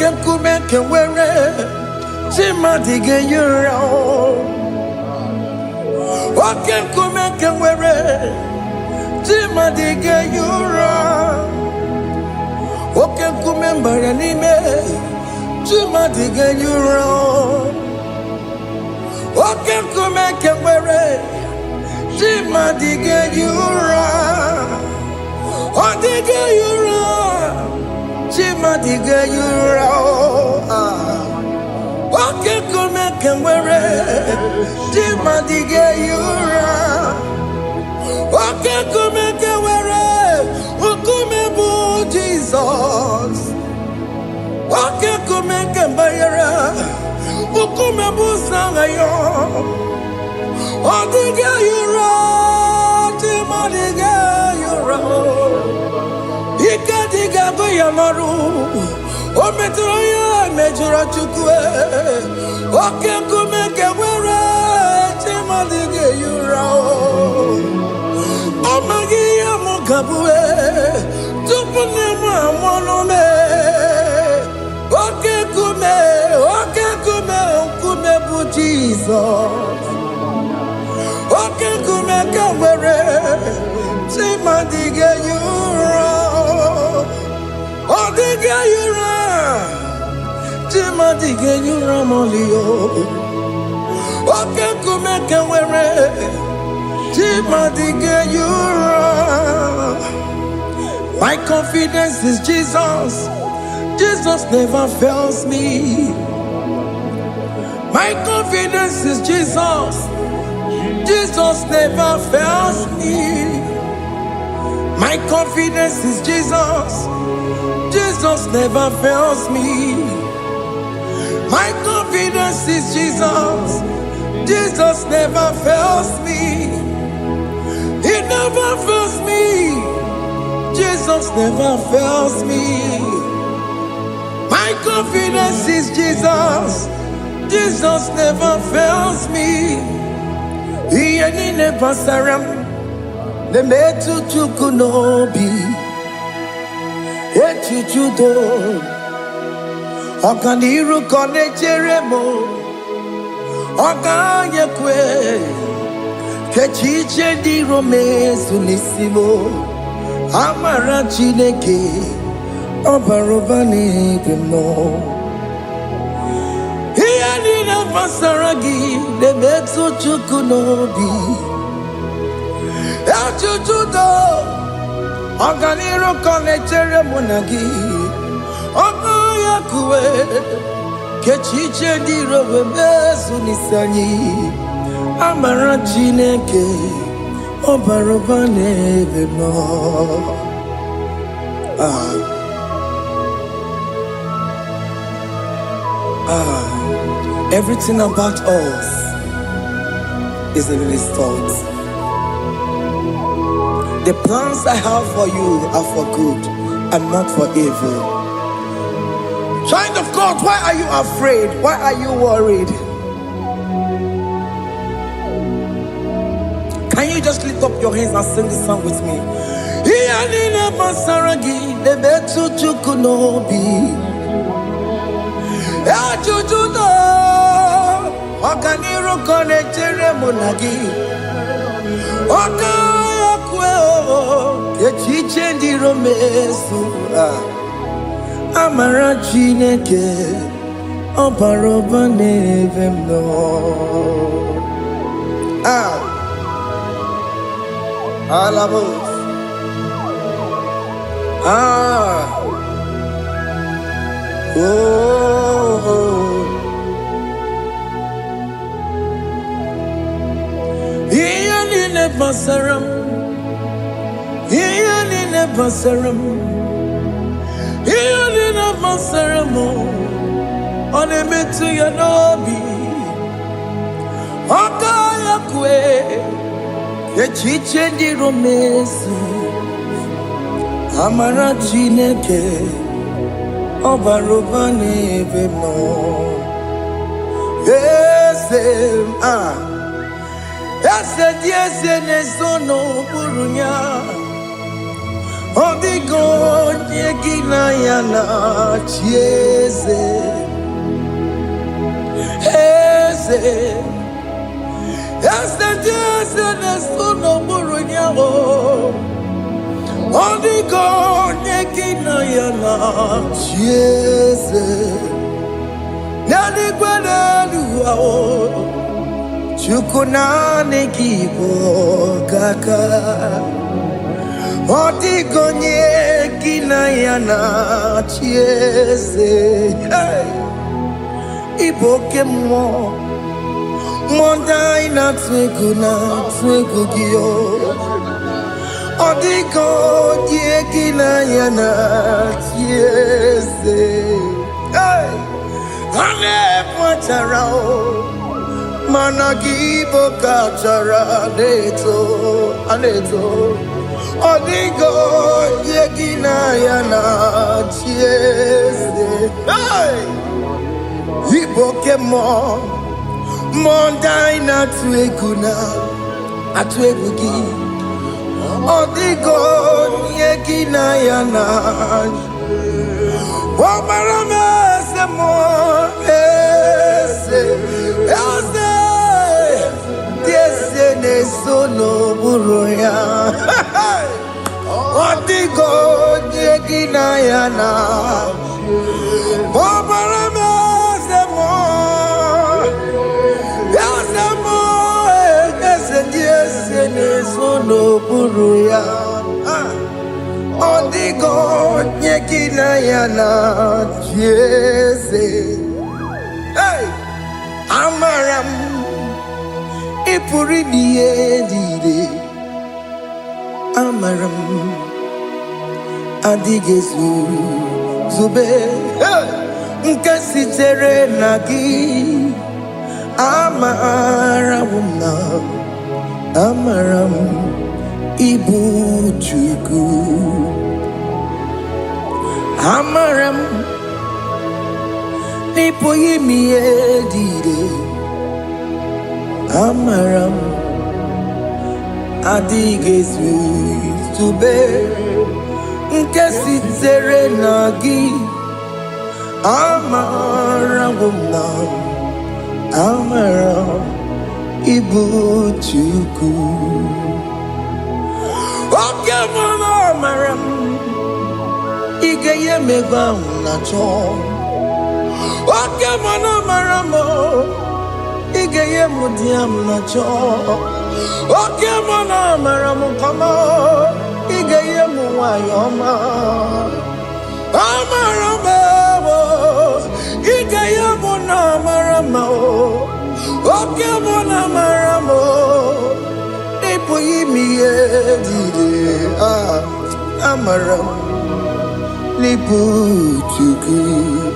can come and can wear it. Jima digga you what can come and can wear it. Jima digga you what can come and buy an email. Jima digga you what can come and can wear it. Jima digga you what digga you Jima digga you what can come and can wear it. Jima digga you what can come and can wear it. Who come and boo Jesus. What can come and can buy it. Who come and boo Sangayo. What digga you Jima digga you Ika digga go yamaru. O metroya mejura chukwe. O kenku meke wera. Jima digga you o magi yamukabuwe. Tupune mwamonome. O kenku me bu Jesus. O kenku meke wera. Jima digga you oh, digga you Jima digga you molio. Okay, come and wear it. Jima digga you. My confidence is Jesus. Jesus never fails me. My confidence is Jesus. Jesus never fails me. My confidence is Jesus. Jesus never fails me. My confidence is Jesus. Jesus never fails me. He never fails me. Jesus never fails me. My confidence is Jesus. Jesus never fails me. He ain't never surrounded. The metu chukunobi echuchudo okaniru konecheremo okanyekwe kechiche di romesu nisimo amara chineke obarobane gemo iyani na pasaragi the metu chukunobi Achuchudo Oganiro konechere monagi Oya kuwe Kechiche dirowe mesu nisani Amara chineke Obarobane bemo Everything about us is in His thoughts. The plans I have for you are for good and not for evil. Child of God, why are you afraid? Why are you worried? Can you just lift up your hands and sing this song with me? Kechichendi romesu amara chineke obarobane vemno alabos iyani basaram Iyani basaram onemetu ya nobi okaya kwe echiche ndi romesu amara chineke obarobane bemo ese diese nesono burunya Odigo nyegina yana chieze eze eze nesuno burunyawo Odigo nyegina yana chieze Nani gweneluao Chukuna negibo kaka Odigo nyegina yana chieze Iboke mo Monda ina twegu giyo Odigo nyegina yana chieze Ane pacharao Managibo kachara aneto Odigo yegina yana chiese Iboke mo Mondai na atuegugi Odigo yegina yana Wamarame se mo Ese ne sono buruya Odigo yegina yana Wamarame se mo Ese ne sono buruya Odigo nyekina yana chieze Hey Amaram Ipuri diye dide Amaram Adigezu Zube Hey Nkasi tere nagi Amaram Amaram Ibu Chuku Amaram Nipo yimi edide Amaram Adigezu Tube Nkesi tere nagi Amaram Amaram Ibu Chuku Oke mwana Amaram Igeye megwa unacho Oke mwana Amaramo Igeye mudiam nacho Oke mwana Amaramo kama Igeye muwayoma Amaramo Igeye mwana Amaramo Oke mwana Amaramo Nipo yimi edide Amaramo Nipo chuku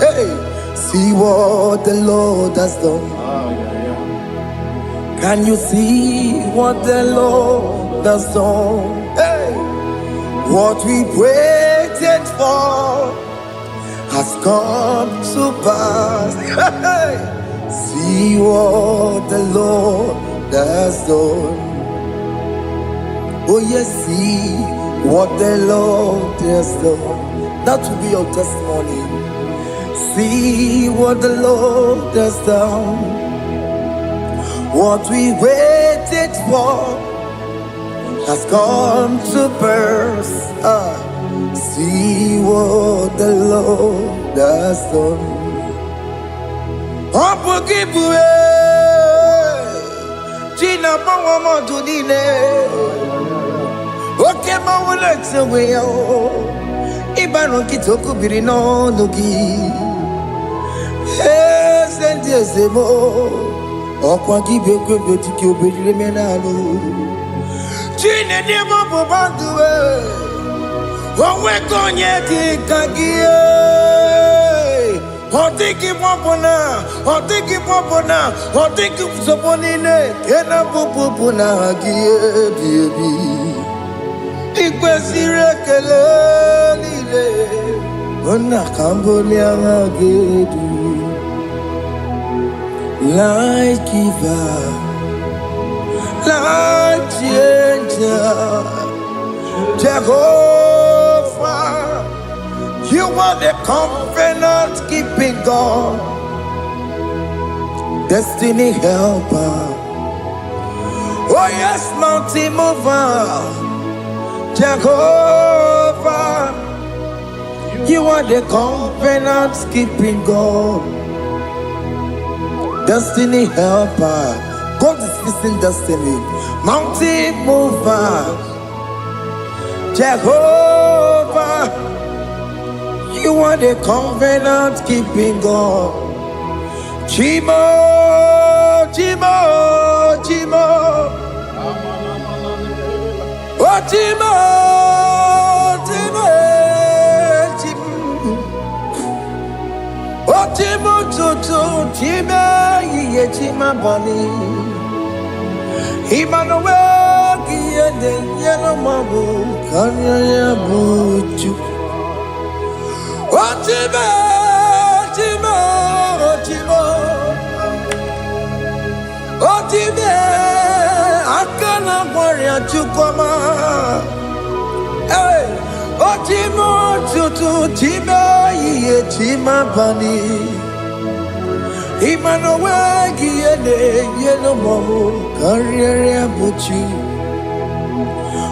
Hey See what the Lord has done. Can you see what the Lord has done? Hey, what we waited for has come to pass. Hey, see what the Lord has done. Oh yes, see what the Lord has done. That will be your testimony. See what the Lord has done. What we waited for has come to pass. See what the Lord has done. Opogibwe, China Pawamo Dunine, Okema Wulexaway, Ibano Kitoku Birino Nogi. Sentezemo Okwa gibe kwebe tiki obedile menalo Chine demo bobanduwe Onwe konye kikagie Otiki popona Otiki soponine Kena popona hagie biebi Ikwesire kele lile Ona kambole agedu Life giver, life changer, Jehovah. are the covenant keeping God, destiny helper. Oh yes, mountain mover, Jehovah. You are the covenant keeping God, destiny helper. God is fixing destiny. Mountain mover, Jehovah. You are the covenant keeping God. Chimo, Chimo, Chimo. Oh, Chimo, Chimo, Chimo. Oh, Chimo, Chimo, Chimo, Ye Chima Bani. Emmanuel, Yende, Yellow Mabu, Kanya Buchu. Oh, Chimo, Chimo, Chimo. Oh, Chimo, Akana Warrior Chukoma. Hey, oh, Chimo, Chutu, Chimo, Ye Chima Bani. Emmanuel, Yende, Yellow Mabu, Kanya Buchu.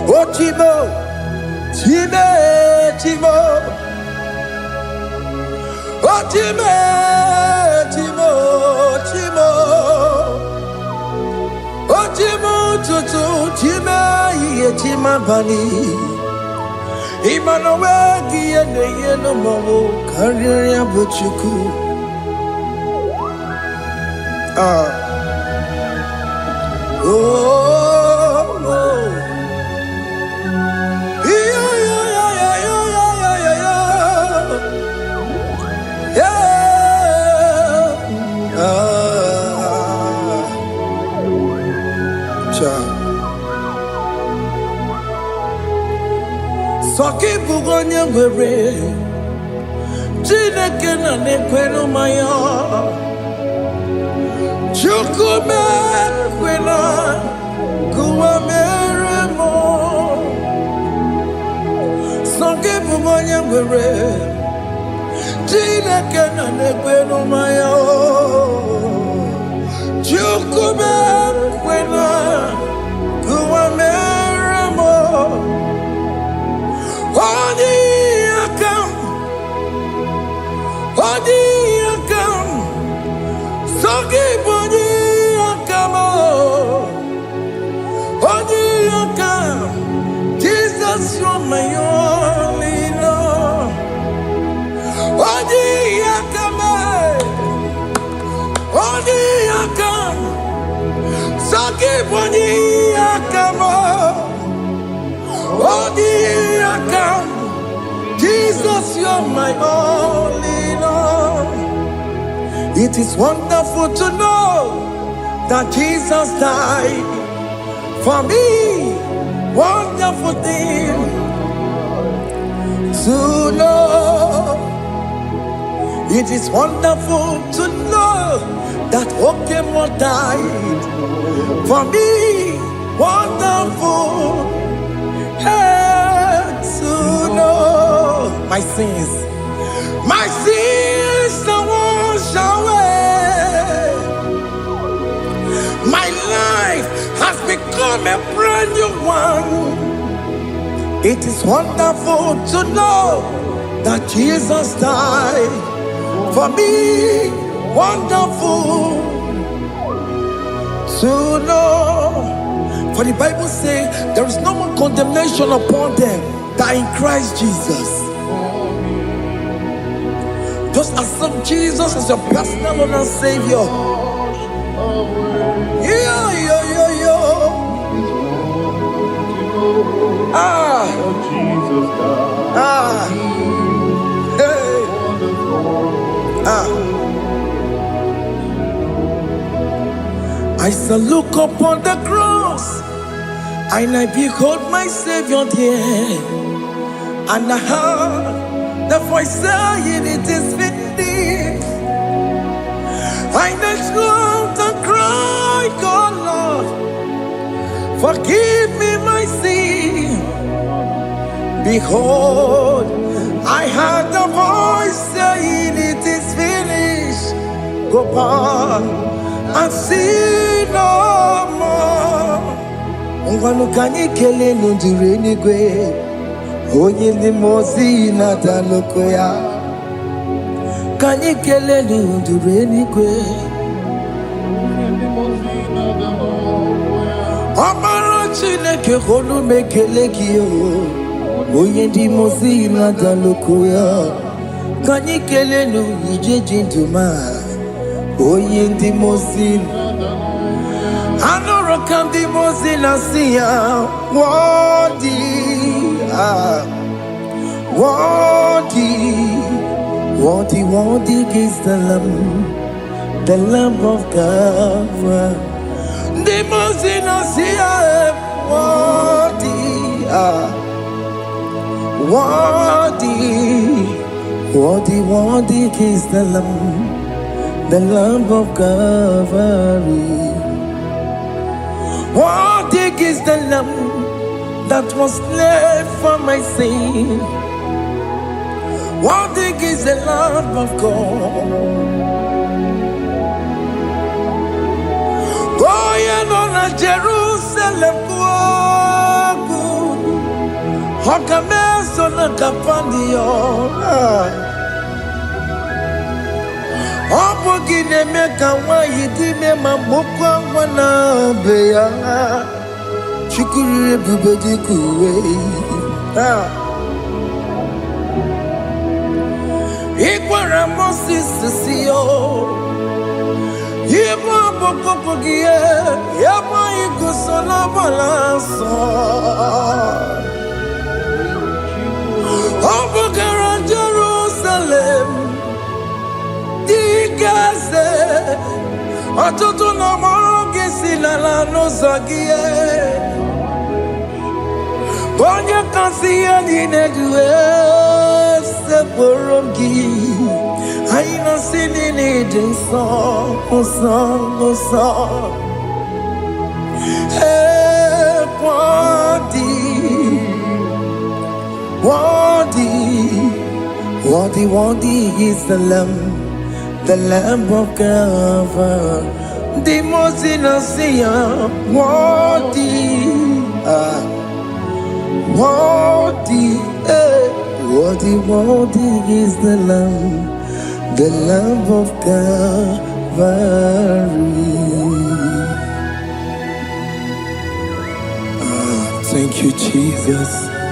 Oh, Chimo, Chimo, Chimo. Oh, Chimo, Chimo, Chimo. Oh, Chimo, Chutu, Chimo, Ye Chima Bani. Emmanuel, Yende, Yellow Mabu, Kanya Buchu. Oh, oh. Yeah, yeah, yeah, yeah, yeah, yeah, yeah, yeah. Soki bugonye were, Chineke na nekwenu maya. Chukume kwena kuwa meremo. Soki bugonye were, Chineke na nekwenu maya. Chukume kwena kuwa meremo. Odi akam, Odi akam. Soki boni akamo, Odi akam. Jesus, you're my only Lord. Odi akame, Odi akam. Soki boni akamo, Odi akam. Jesus, you're my only Lord. It is wonderful to know that Jesus died for me. Wonderful thing to know. It is wonderful to know that Okemo died for me. Wonderful to know my sins are washed away. My life has become a brand new one. It is wonderful to know that Jesus died for me. Wonderful to know. For the Bible says there is no more condemnation upon them that are in Christ Jesus. Just accept Jesus as your personal Lord and Savior. Yeah, yeah, yeah, yeah. Ah, Jesus died. ah, hey, ah. I shall look upon the cross, and I behold my Savior there, and I heard the voice saying, "It is finished." I knelt and cried, "God, Lord, forgive me my sin." Behold, I heard the voice go by and see no more. Ngwanu kanyi kele nundure nigwe, onye ndi mozi na daloko ya. Kanyi kele nundure nigwe, Amara Chineke holu mekele kiyo, onye ndi mozi na daloko ya. Kanyi kele nu ije jinduma, onye ndi mozi. Anoro kam di mozi na siya, worthy, worthy, worthy is the Lamb of God. Di mozi na siya, worthy, worthy is the Lamb of Calvary. Worthy is the Lamb that was slain for my sin. Worthy is the Lamb of God. Going on a Jerusalem, Hokameso na kapandio. Opo gine meka wa yidime mambokwa wana beya. Chukuri bubedi kuwe. Ikwara Moses siyo. Yema boko pogie. Yema igusola balanso. Obogara Jerusalem, Digaze, Atutu na moge silala no zagie. Bonye kansiya dinedue se porongi. Aina sinini dinso, osa. Worthy is the Lamb of God. The most innocent, worthy is the Lamb of God. Thank you, Jesus.